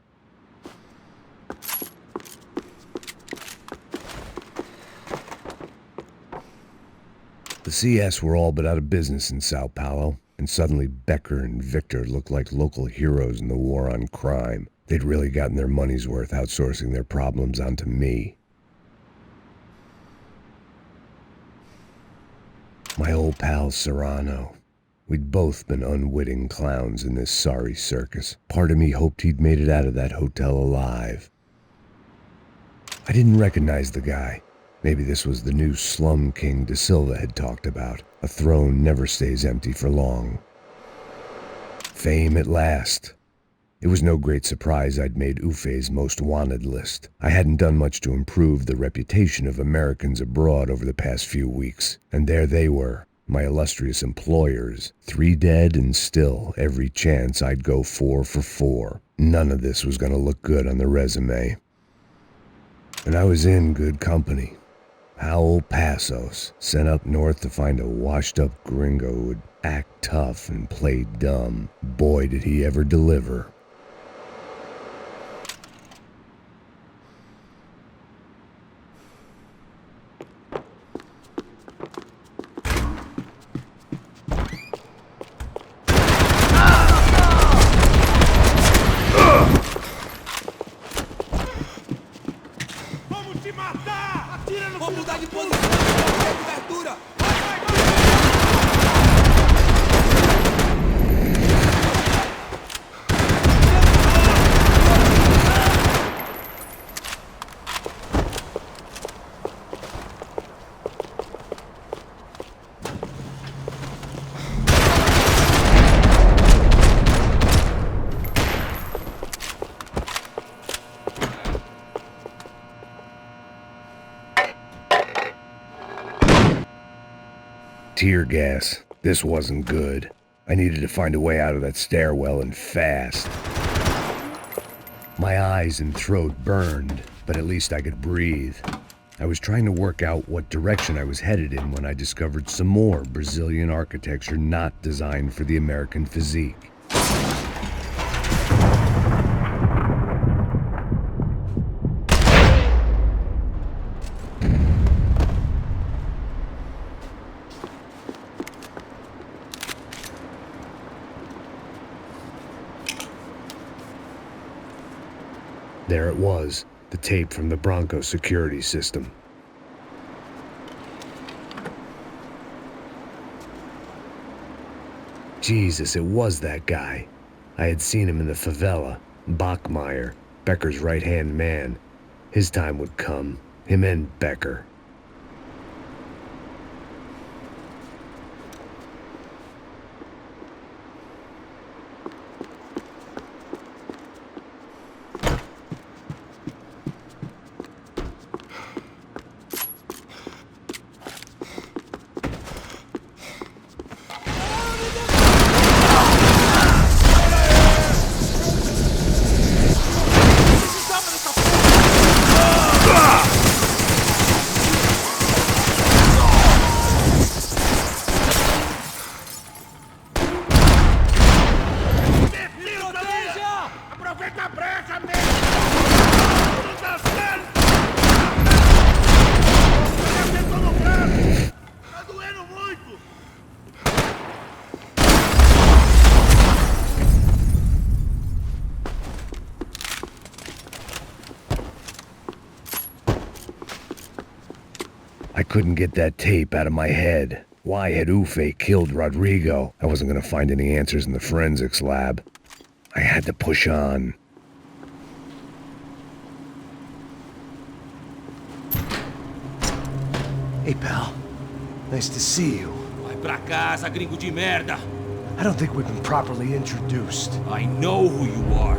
[SPEAKER 1] The CS were all but out of business in Sao Paulo, and suddenly Becker and Victor looked like local heroes in the war on crime. They'd really gotten their money's worth outsourcing their problems onto me. My old pal Serrano. We'd both been unwitting clowns in this sorry circus. Part of me hoped he'd made it out of that hotel alive. I didn't recognize the guy. Maybe this was the new slum king De Silva had talked about. A throne never stays empty for long. Fame at last. It was no great surprise I'd made Ufe's most wanted list. I hadn't done much to improve the reputation of Americans abroad over the past few weeks, and there they were, my illustrious employers, 3 dead and still every chance I'd go 4 for 4. None of this was going to look good on the resume. And I was in good company. Howell Passos, sent up north to find a washed-up gringo who would act tough and play dumb. Boy, did he ever deliver. tear gas. This wasn't good. I needed to find a way out of that stairwell and fast. My eyes and throat burned, but at least I could breathe. I was trying to work out what direction I was headed in when I discovered some more Brazilian architecture not designed for the American physique. There it was, the tape from the Bronco security system. Jesus, it was that guy. I had seen him in the favela, Bachmeyer, Becker's right-hand man. His time would come, him and Becker. I couldn't get that tape out of my head. Why had Ufe killed Rodrigo? I wasn't gonna find any answers in the forensics lab. I had to push on. Hey, pal. Nice to see you.
[SPEAKER 19] Vai pra casa, gringo de merda.
[SPEAKER 1] I don't think we've been properly introduced.
[SPEAKER 19] I know who you are.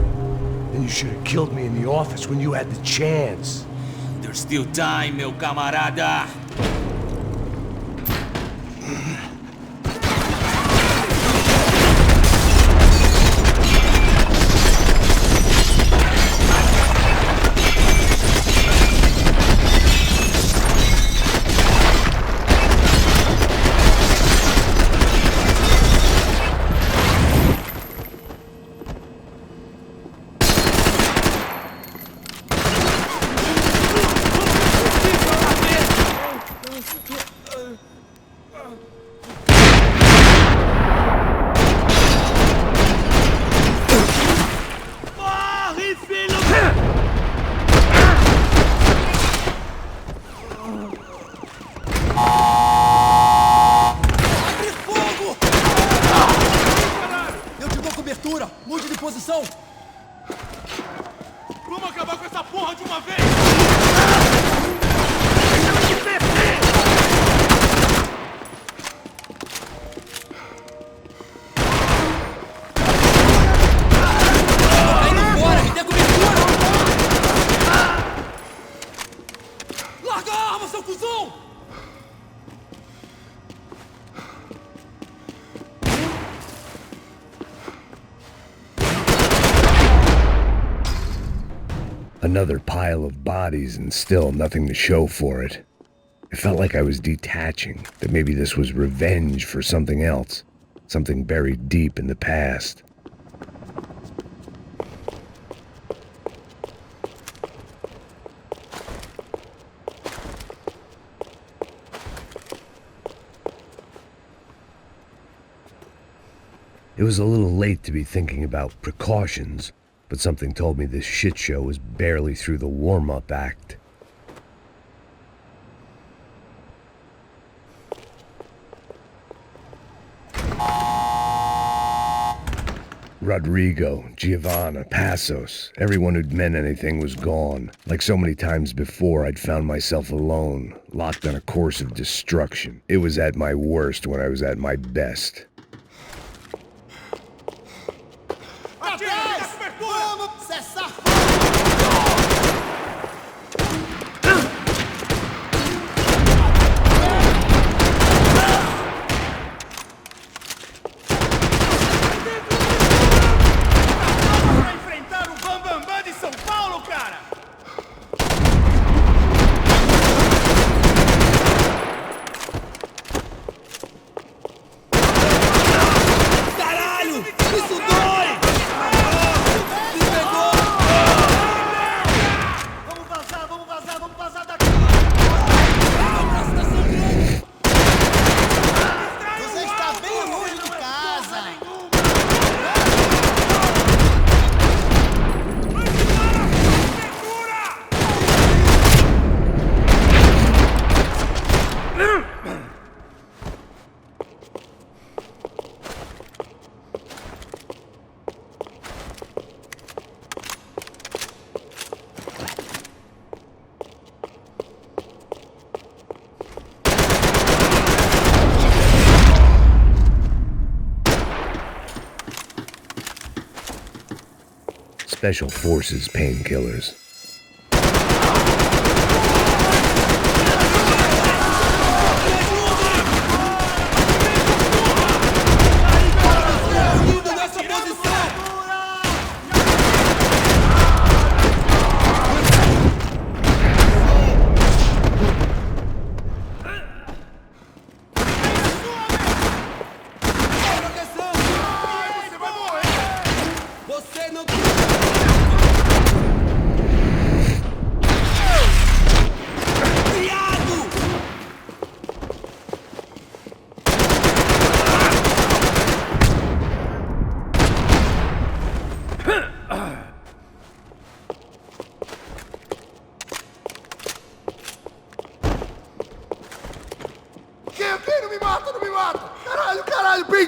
[SPEAKER 1] Then you should have killed me in the office when you had the chance.
[SPEAKER 19] There's still time, meu camarada.
[SPEAKER 10] Mude de posição!
[SPEAKER 2] Vamos acabar com essa porra de uma vez!
[SPEAKER 10] Tá indo embora! Me dê cobertura! Larga a arma, seu cuzão!
[SPEAKER 1] Another pile of bodies and still nothing to show for it. It felt like I was detaching, that maybe this was revenge for something else, something buried deep in the past. It was a little late to be thinking about precautions, but something told me this shit show was barely through the warm-up act. Rodrigo, Giovanna, Passos, everyone who'd meant anything was gone. Like so many times before, I'd found myself alone, locked on a course of destruction. It was at my worst when I was at my best. Special Forces painkillers.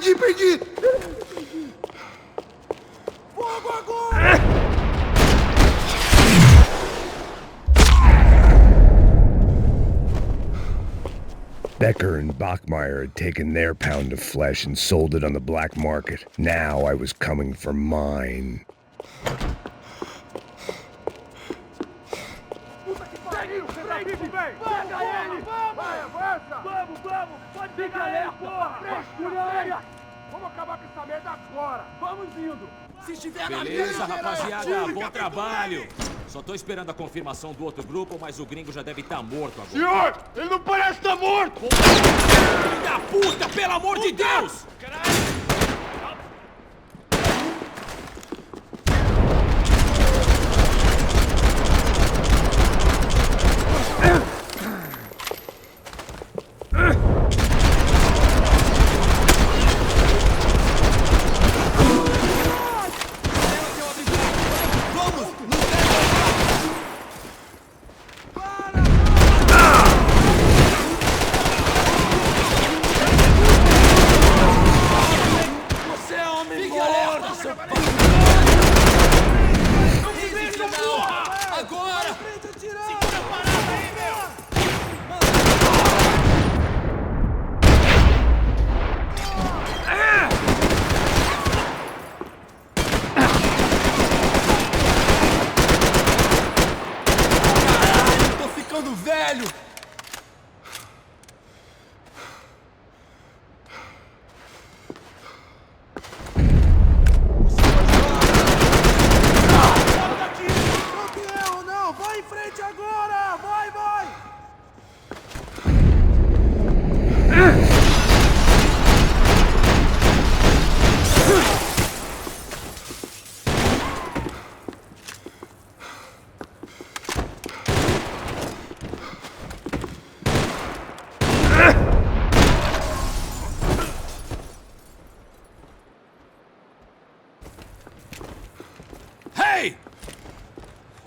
[SPEAKER 10] Perdi! Fogo agora!
[SPEAKER 1] Becker and Bachmeyer had taken their pound of flesh and sold it on the black market. Now I was coming for mine.
[SPEAKER 3] Beleza, rapaziada, bom trabalho. Só tô esperando a confirmação do outro grupo, mas o gringo já deve estar morto agora.
[SPEAKER 10] Senhor, ele não parece estar morto!
[SPEAKER 3] Filho da puta, pelo amor de Deus!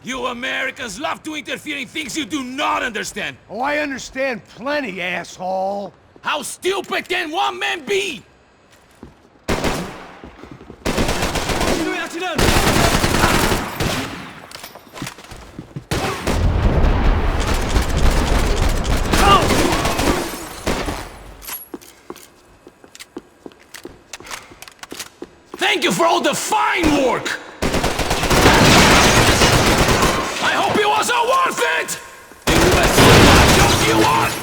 [SPEAKER 11] You Americans love to interfere in things you do not understand!
[SPEAKER 10] Oh, I understand plenty, asshole!
[SPEAKER 11] How stupid can one man be?! Thank you for all the fine work! I hope it was all worth it! You best what you want!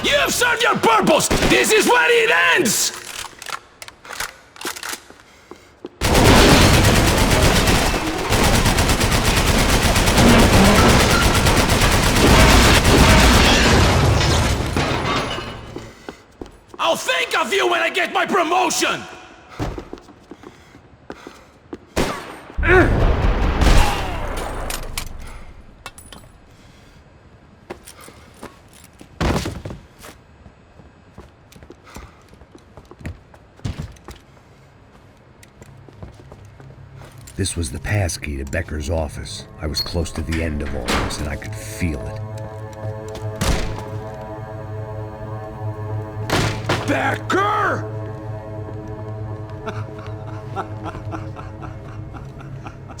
[SPEAKER 11] You have served your purpose! This is where it ends! I'll think of you when I get my promotion!
[SPEAKER 1] This was the passkey to Becker's office. I was close to the end of all this, and I could feel it.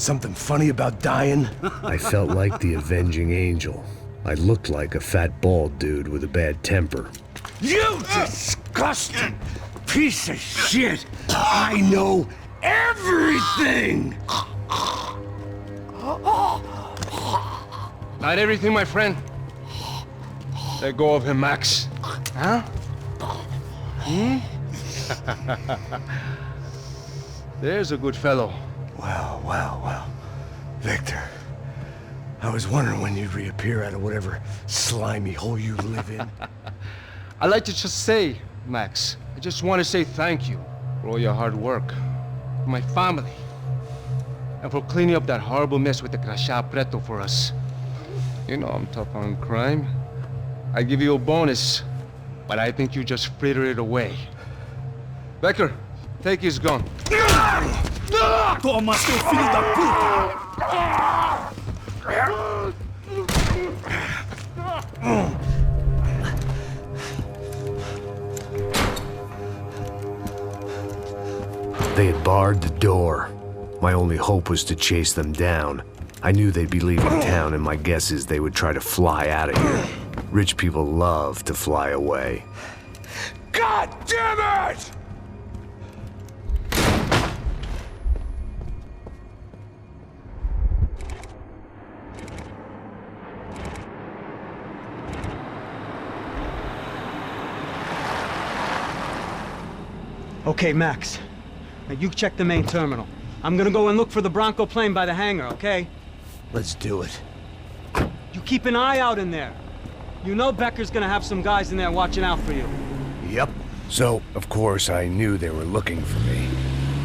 [SPEAKER 15] Something funny about dying?
[SPEAKER 1] I felt like the avenging angel. I looked like a fat bald dude with a bad temper.
[SPEAKER 10] You disgusting piece of shit! I know everything!
[SPEAKER 7] Not everything, my friend. Let go of him, Max. Huh? Hmm? There's a good fellow.
[SPEAKER 15] Well. Victor, I was wondering when you'd reappear out of whatever slimy hole you live in.
[SPEAKER 7] I'd like to just say, Max, I just want to say thank you for all your hard work, for my family, and for cleaning up that horrible mess with the crachá preto for us. You know I'm tough on crime. I give you a bonus, but I think you just fritter it away. Becker, take his gun.
[SPEAKER 10] Toma, seu filho da puta!
[SPEAKER 1] They had barred the door. My only hope was to chase them down. I knew they'd be leaving town, and my guess is they would try to fly out of here. Rich people love to fly away.
[SPEAKER 10] God damn it!
[SPEAKER 9] Okay, Max. Now you check the main terminal. I'm gonna go and look for the Bronco plane by the hangar, okay?
[SPEAKER 15] Let's do it.
[SPEAKER 9] You keep an eye out in there. You know Becker's gonna have some guys in there watching out for you.
[SPEAKER 15] Yep. So, of course, I knew they were looking for me.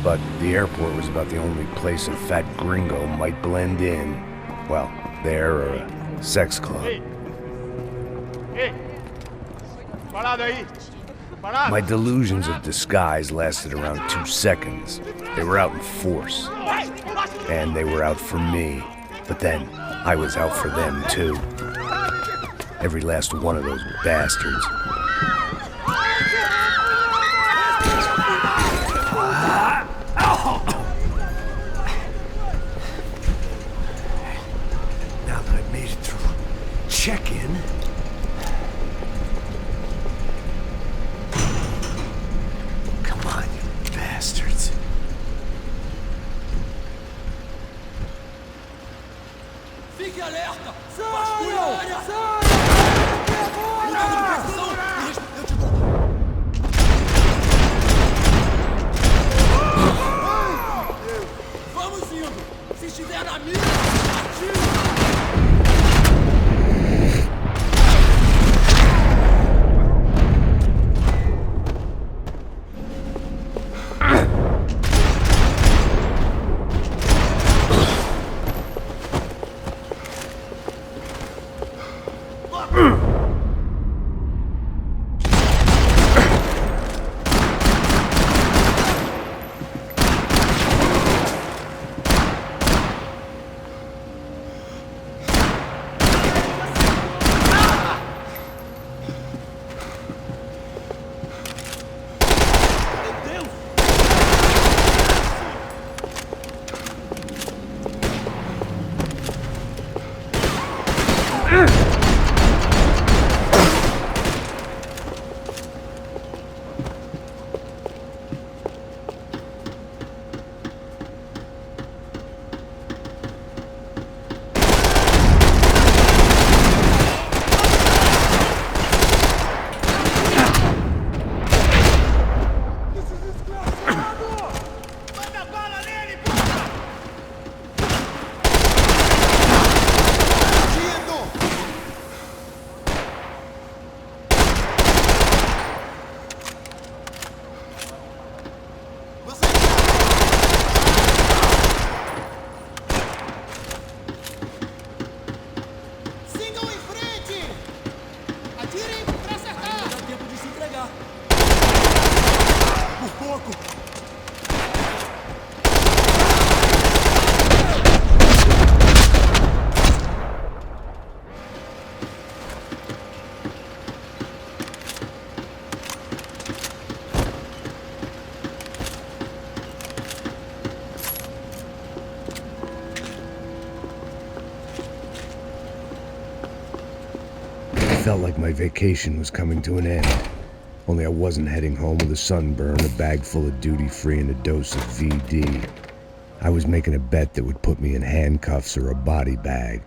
[SPEAKER 15] But the airport was about the only place a fat gringo might blend in. Well, there or a sex club.
[SPEAKER 10] Hey! Parado aí!
[SPEAKER 15] My delusions of disguise lasted around 2 seconds. They were out in force. And they were out for me. But then, I was out for them, too. Every last one of those bastards. Now that I've made it through check-in, bastards.
[SPEAKER 11] Fique alerta! Vamos indo! Se estiver na mira, atira!
[SPEAKER 1] felt like my vacation was coming to an end. Only I wasn't heading home with a sunburn, a bag full of duty-free, and a dose of VD. I was making a bet that would put me in handcuffs or a body bag.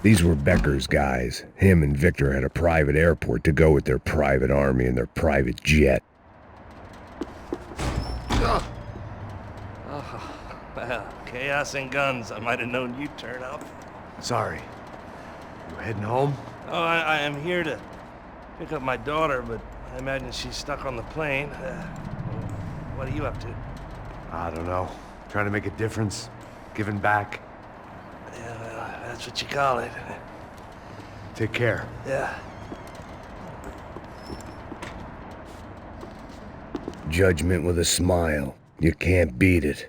[SPEAKER 1] These were Becker's guys. Him and Victor had a private airport to go with their private army and their private jet.
[SPEAKER 20] Oh, well, chaos and guns. I might have known you'd turn up.
[SPEAKER 15] Sorry. You heading home?
[SPEAKER 20] Oh, I am here to pick up my daughter, but I imagine she's stuck on the plane. What are you up to?
[SPEAKER 15] I don't know. Trying to make a difference. Giving back.
[SPEAKER 20] Yeah, well, that's what you call it.
[SPEAKER 15] Take care.
[SPEAKER 20] Yeah.
[SPEAKER 1] Judgment with a smile. You can't beat it.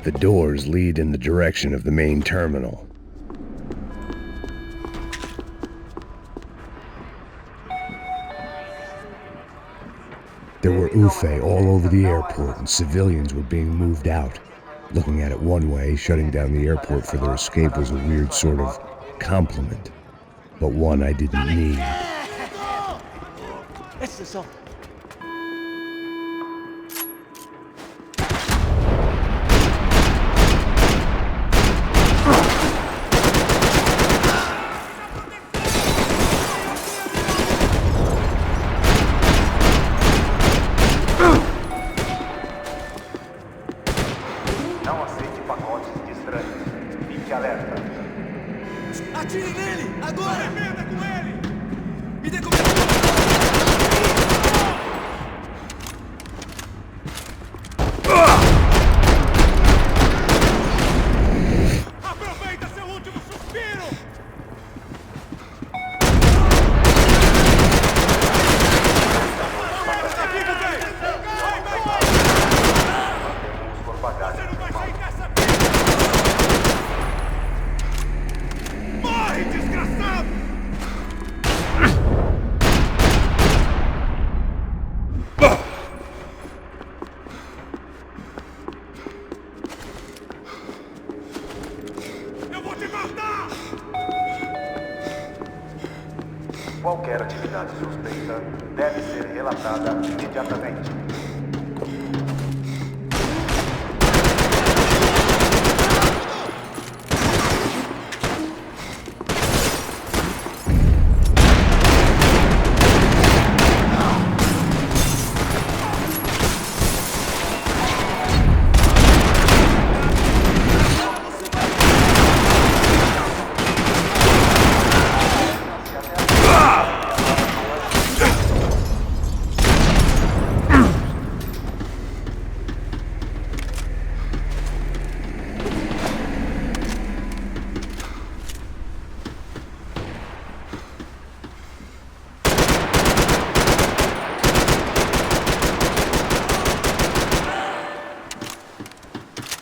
[SPEAKER 1] The doors lead in the direction of the main terminal. There were UFE all over the airport, and civilians were being moved out. Looking at it one way, shutting down the airport for their escape was a weird sort of compliment, but one I didn't need.
[SPEAKER 21] It's the song.
[SPEAKER 10] Atire nele! Agora! Arremeta com ele! Me dê Aproveita seu último suspiro! Você não vai sair dessa vida! Morre, desgraçado! Eu vou te matar!
[SPEAKER 12] Qualquer atividade suspeita deve ser relatada imediatamente.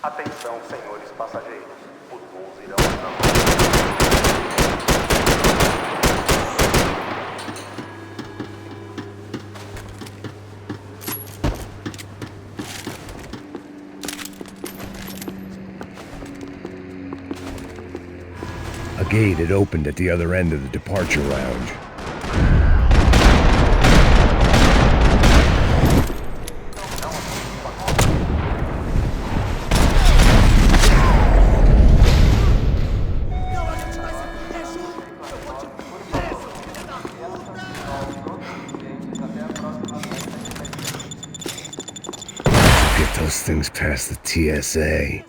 [SPEAKER 12] Atenção, senhores passageiros. Os voos irão
[SPEAKER 1] A gate had opened at the other end of the departure lounge. get those things past the TSA.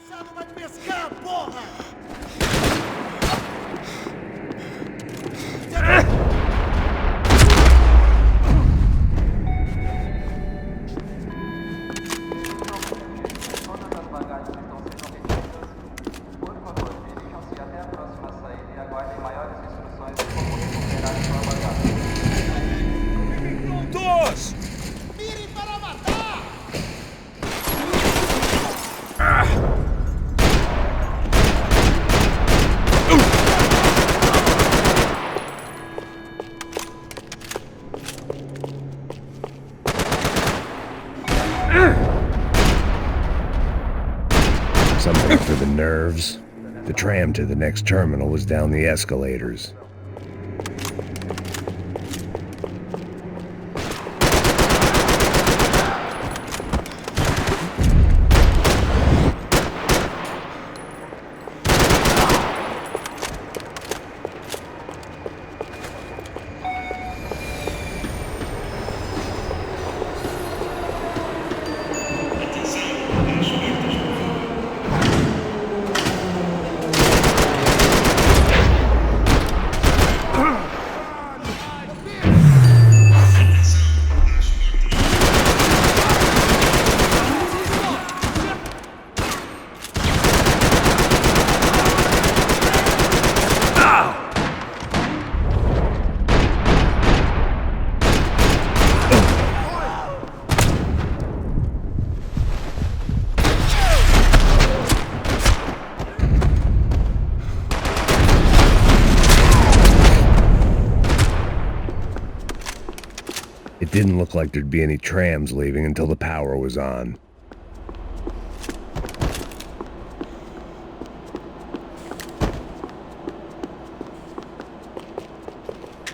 [SPEAKER 1] Something for the nerves. The tram to the next terminal was down the escalators. It didn't look like there'd be any trams leaving until the power was on.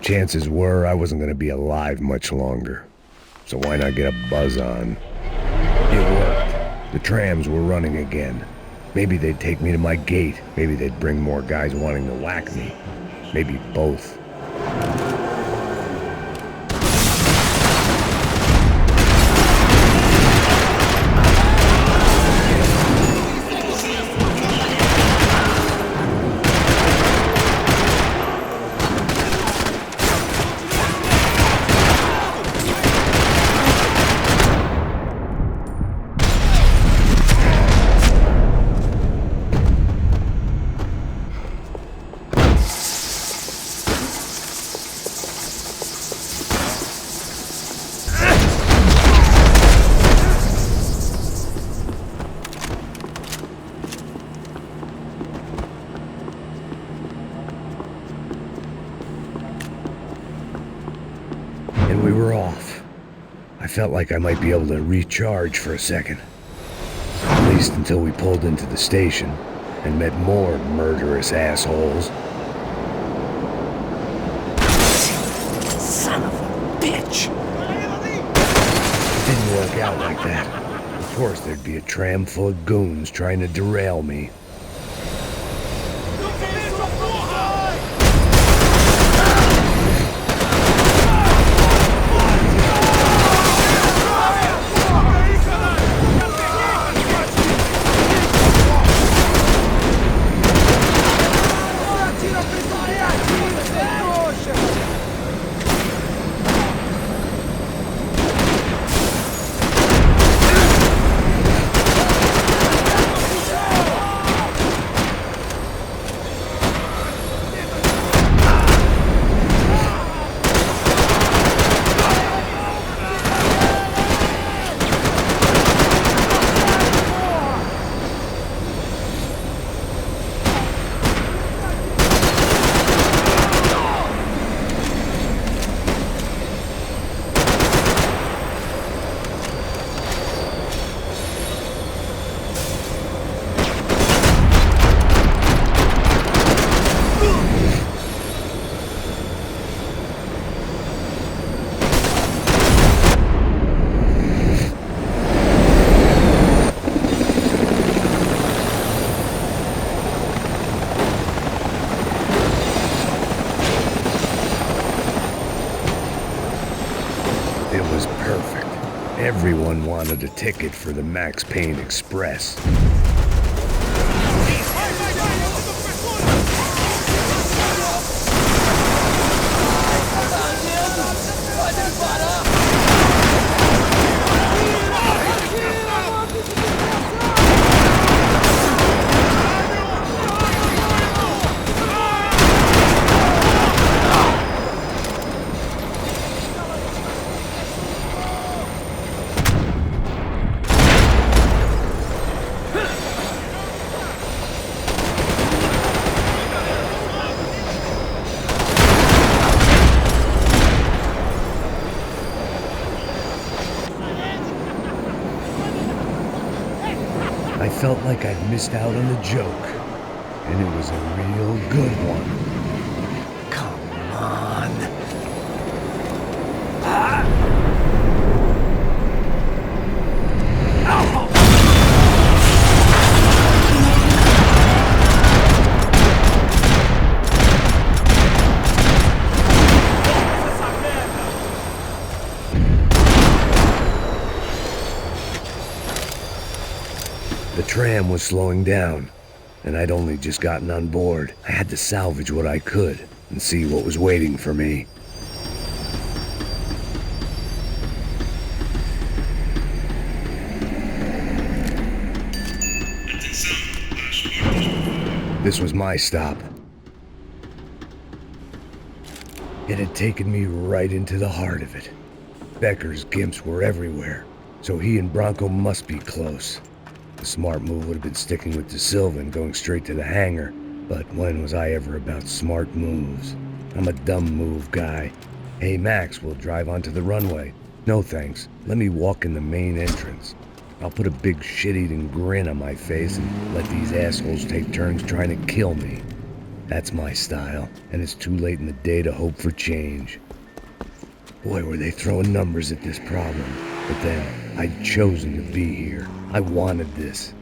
[SPEAKER 1] Chances were I wasn't going to be alive much longer, so why not get a buzz on? It worked. The trams were running again. Maybe they'd take me to my gate. Maybe they'd bring more guys wanting to whack me. Maybe both. And we were off. I felt like I might be able to recharge for a second. At least until we pulled into the station and met more murderous assholes.
[SPEAKER 21] Son of a bitch!
[SPEAKER 1] It didn't work out like that. Of course there'd be a tram full of goons trying to derail me. Everyone wanted a ticket for the Max Payne Express. I felt like I'd missed out on a joke, and it was a real good one. Come on. The tram was slowing down, and I'd only just gotten on board. I had to salvage what I could and see what was waiting for me. This was my stop. It had taken me right into the heart of it. Becker's gimps were everywhere, so he and Bronco must be close. The smart move would have been sticking with De Silva and going straight to the hangar, but when was I ever about smart moves? I'm a dumb move guy. Hey Max, we'll drive onto the runway. No thanks, let me walk in the main entrance. I'll put a big shit-eating grin on my face and let these assholes take turns trying to kill me. That's my style, and it's too late in the day to hope for change. Boy, were they throwing numbers at this problem. But then, I'd chosen to be here. I wanted this.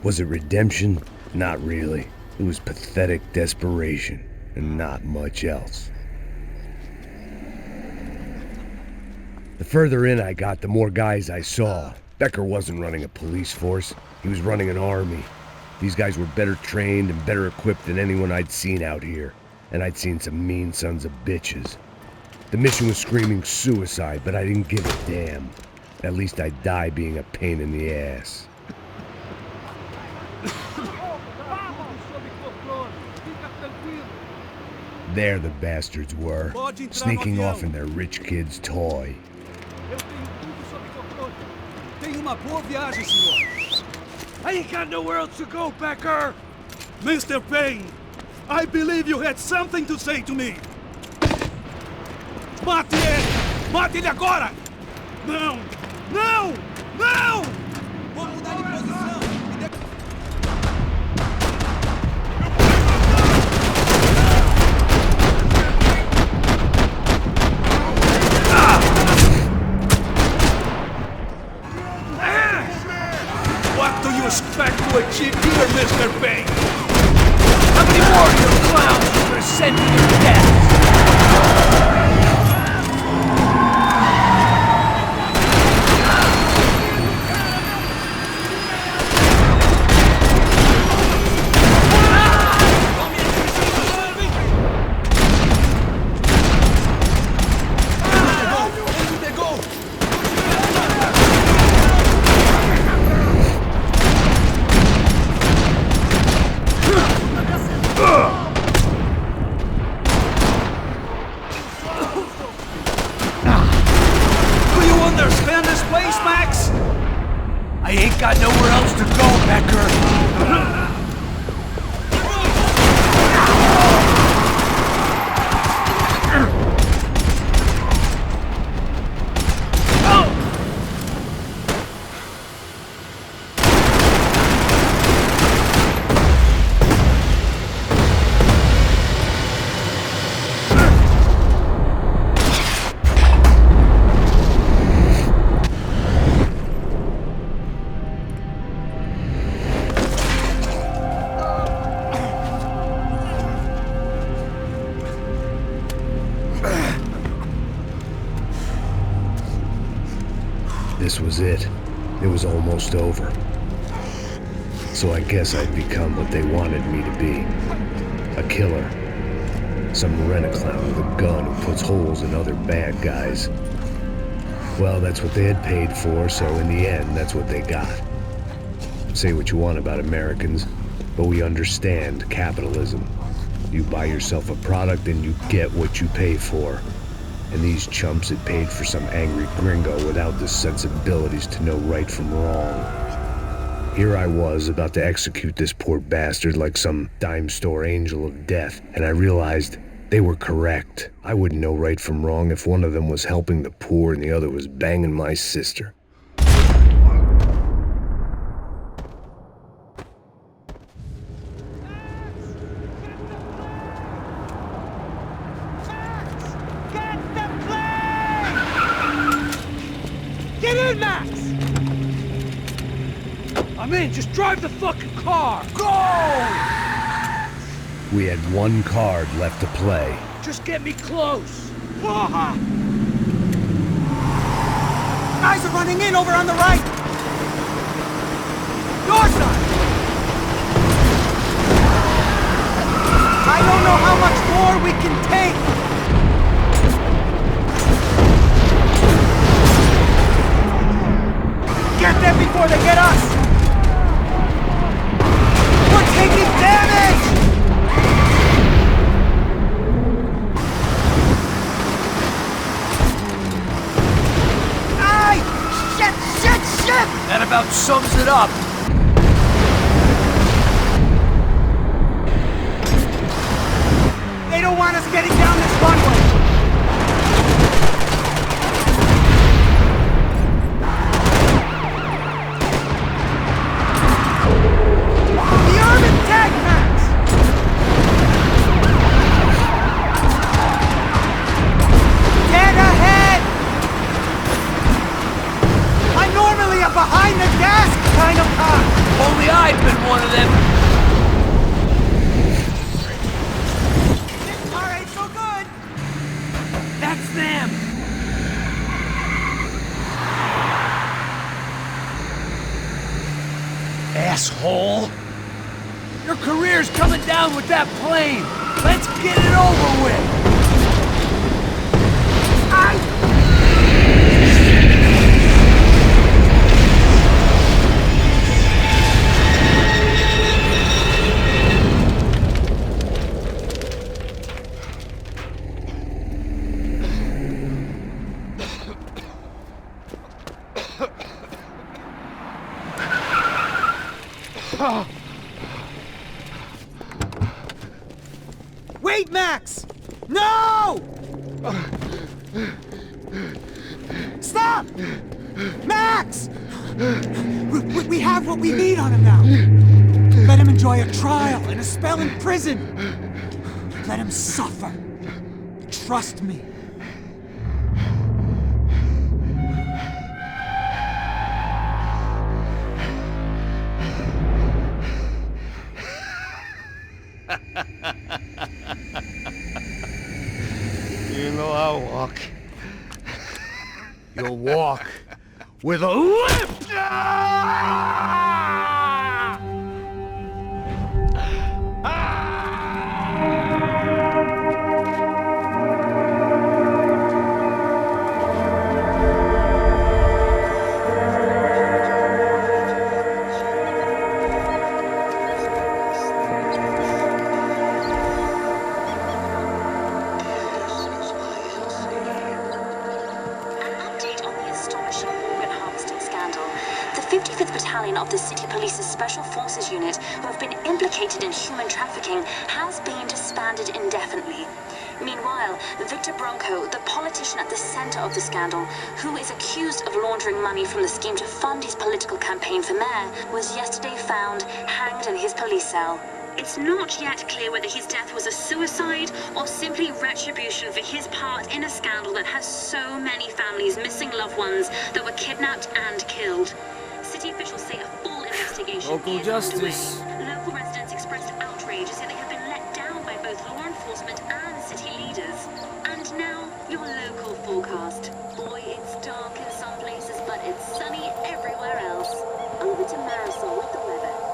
[SPEAKER 1] Was it redemption? Not really. It was pathetic desperation, and not much else. The further in I got, the more guys I saw. Becker wasn't running a police force. He was running an army. These guys were better trained and better equipped than anyone I'd seen out here. And I'd seen some mean sons of bitches. The mission was screaming suicide, but I didn't give a damn. At least I'd die being a pain in the ass. There the bastards were, sneaking off in their rich kid's toy.
[SPEAKER 2] I ain't got nowhere else to go, Becker! Mr. Payne, I believe you had something to say to me. Mate ele! Mate ele agora! Não! Não! Não! Vou mudar de posição! What do you expect to achieve here, Mr. Payne? How many more of your clowns are going to send to your death?
[SPEAKER 1] This was it. It was almost over. So I guess I'd become what they wanted me to be. A killer. Some rent-a-clown with a gun who puts holes in other bad guys. Well, that's what they had paid for, so in the end, that's what they got. Say what you want about Americans, but we understand capitalism. You buy yourself a product and you get what you pay for. And these chumps had paid for some angry gringo without the sensibilities to know right from wrong. Here I was about to execute this poor bastard like some dime store angel of death, and I realized they were correct. I wouldn't know right from wrong if one of them was helping the poor and the other was banging my sister.
[SPEAKER 5] Get in, Max! I'm in, just drive the fucking car! Go!
[SPEAKER 1] We had one card left to play.
[SPEAKER 5] Just get me close!
[SPEAKER 16] Guys are running in over on the right! Your side! I don't know how much more we can take! Get them before they get us! We're taking damage! Aye! Shit!
[SPEAKER 7] That about sums it up.
[SPEAKER 16] They don't want us getting down this runway! Behind the gas kind of car!
[SPEAKER 7] Only I've been one of them!
[SPEAKER 16] This car ain't so good!
[SPEAKER 7] That's them! Asshole! Your career's coming down with that plane! Let's get it over with!
[SPEAKER 16] Wait, Max! No! Stop! Max! We have what we need on him now. Let him enjoy a trial and a spell in prison. Let him suffer. Trust me.
[SPEAKER 24] You know I'll walk.
[SPEAKER 1] You'll walk with a lift!
[SPEAKER 17] Of the City Police's Special Forces Unit, who have been implicated in human trafficking, has been disbanded indefinitely. Meanwhile, Victor Bronco, the politician at the center of the scandal, who is accused of laundering money from the scheme to fund his political campaign for mayor, was yesterday found hanged in his police cell. It's not yet clear whether his death was a suicide or simply retribution for his part in a scandal that has so many families missing loved ones that were kidnapped and killed. City officials say a full investigation
[SPEAKER 7] Local justice.
[SPEAKER 17] Underway. Local residents expressed outrage as they have been let down by both law enforcement and city leaders. And now, Your local forecast. Boy, it's dark in some places, but it's sunny everywhere else. Over to Marisol with the weather.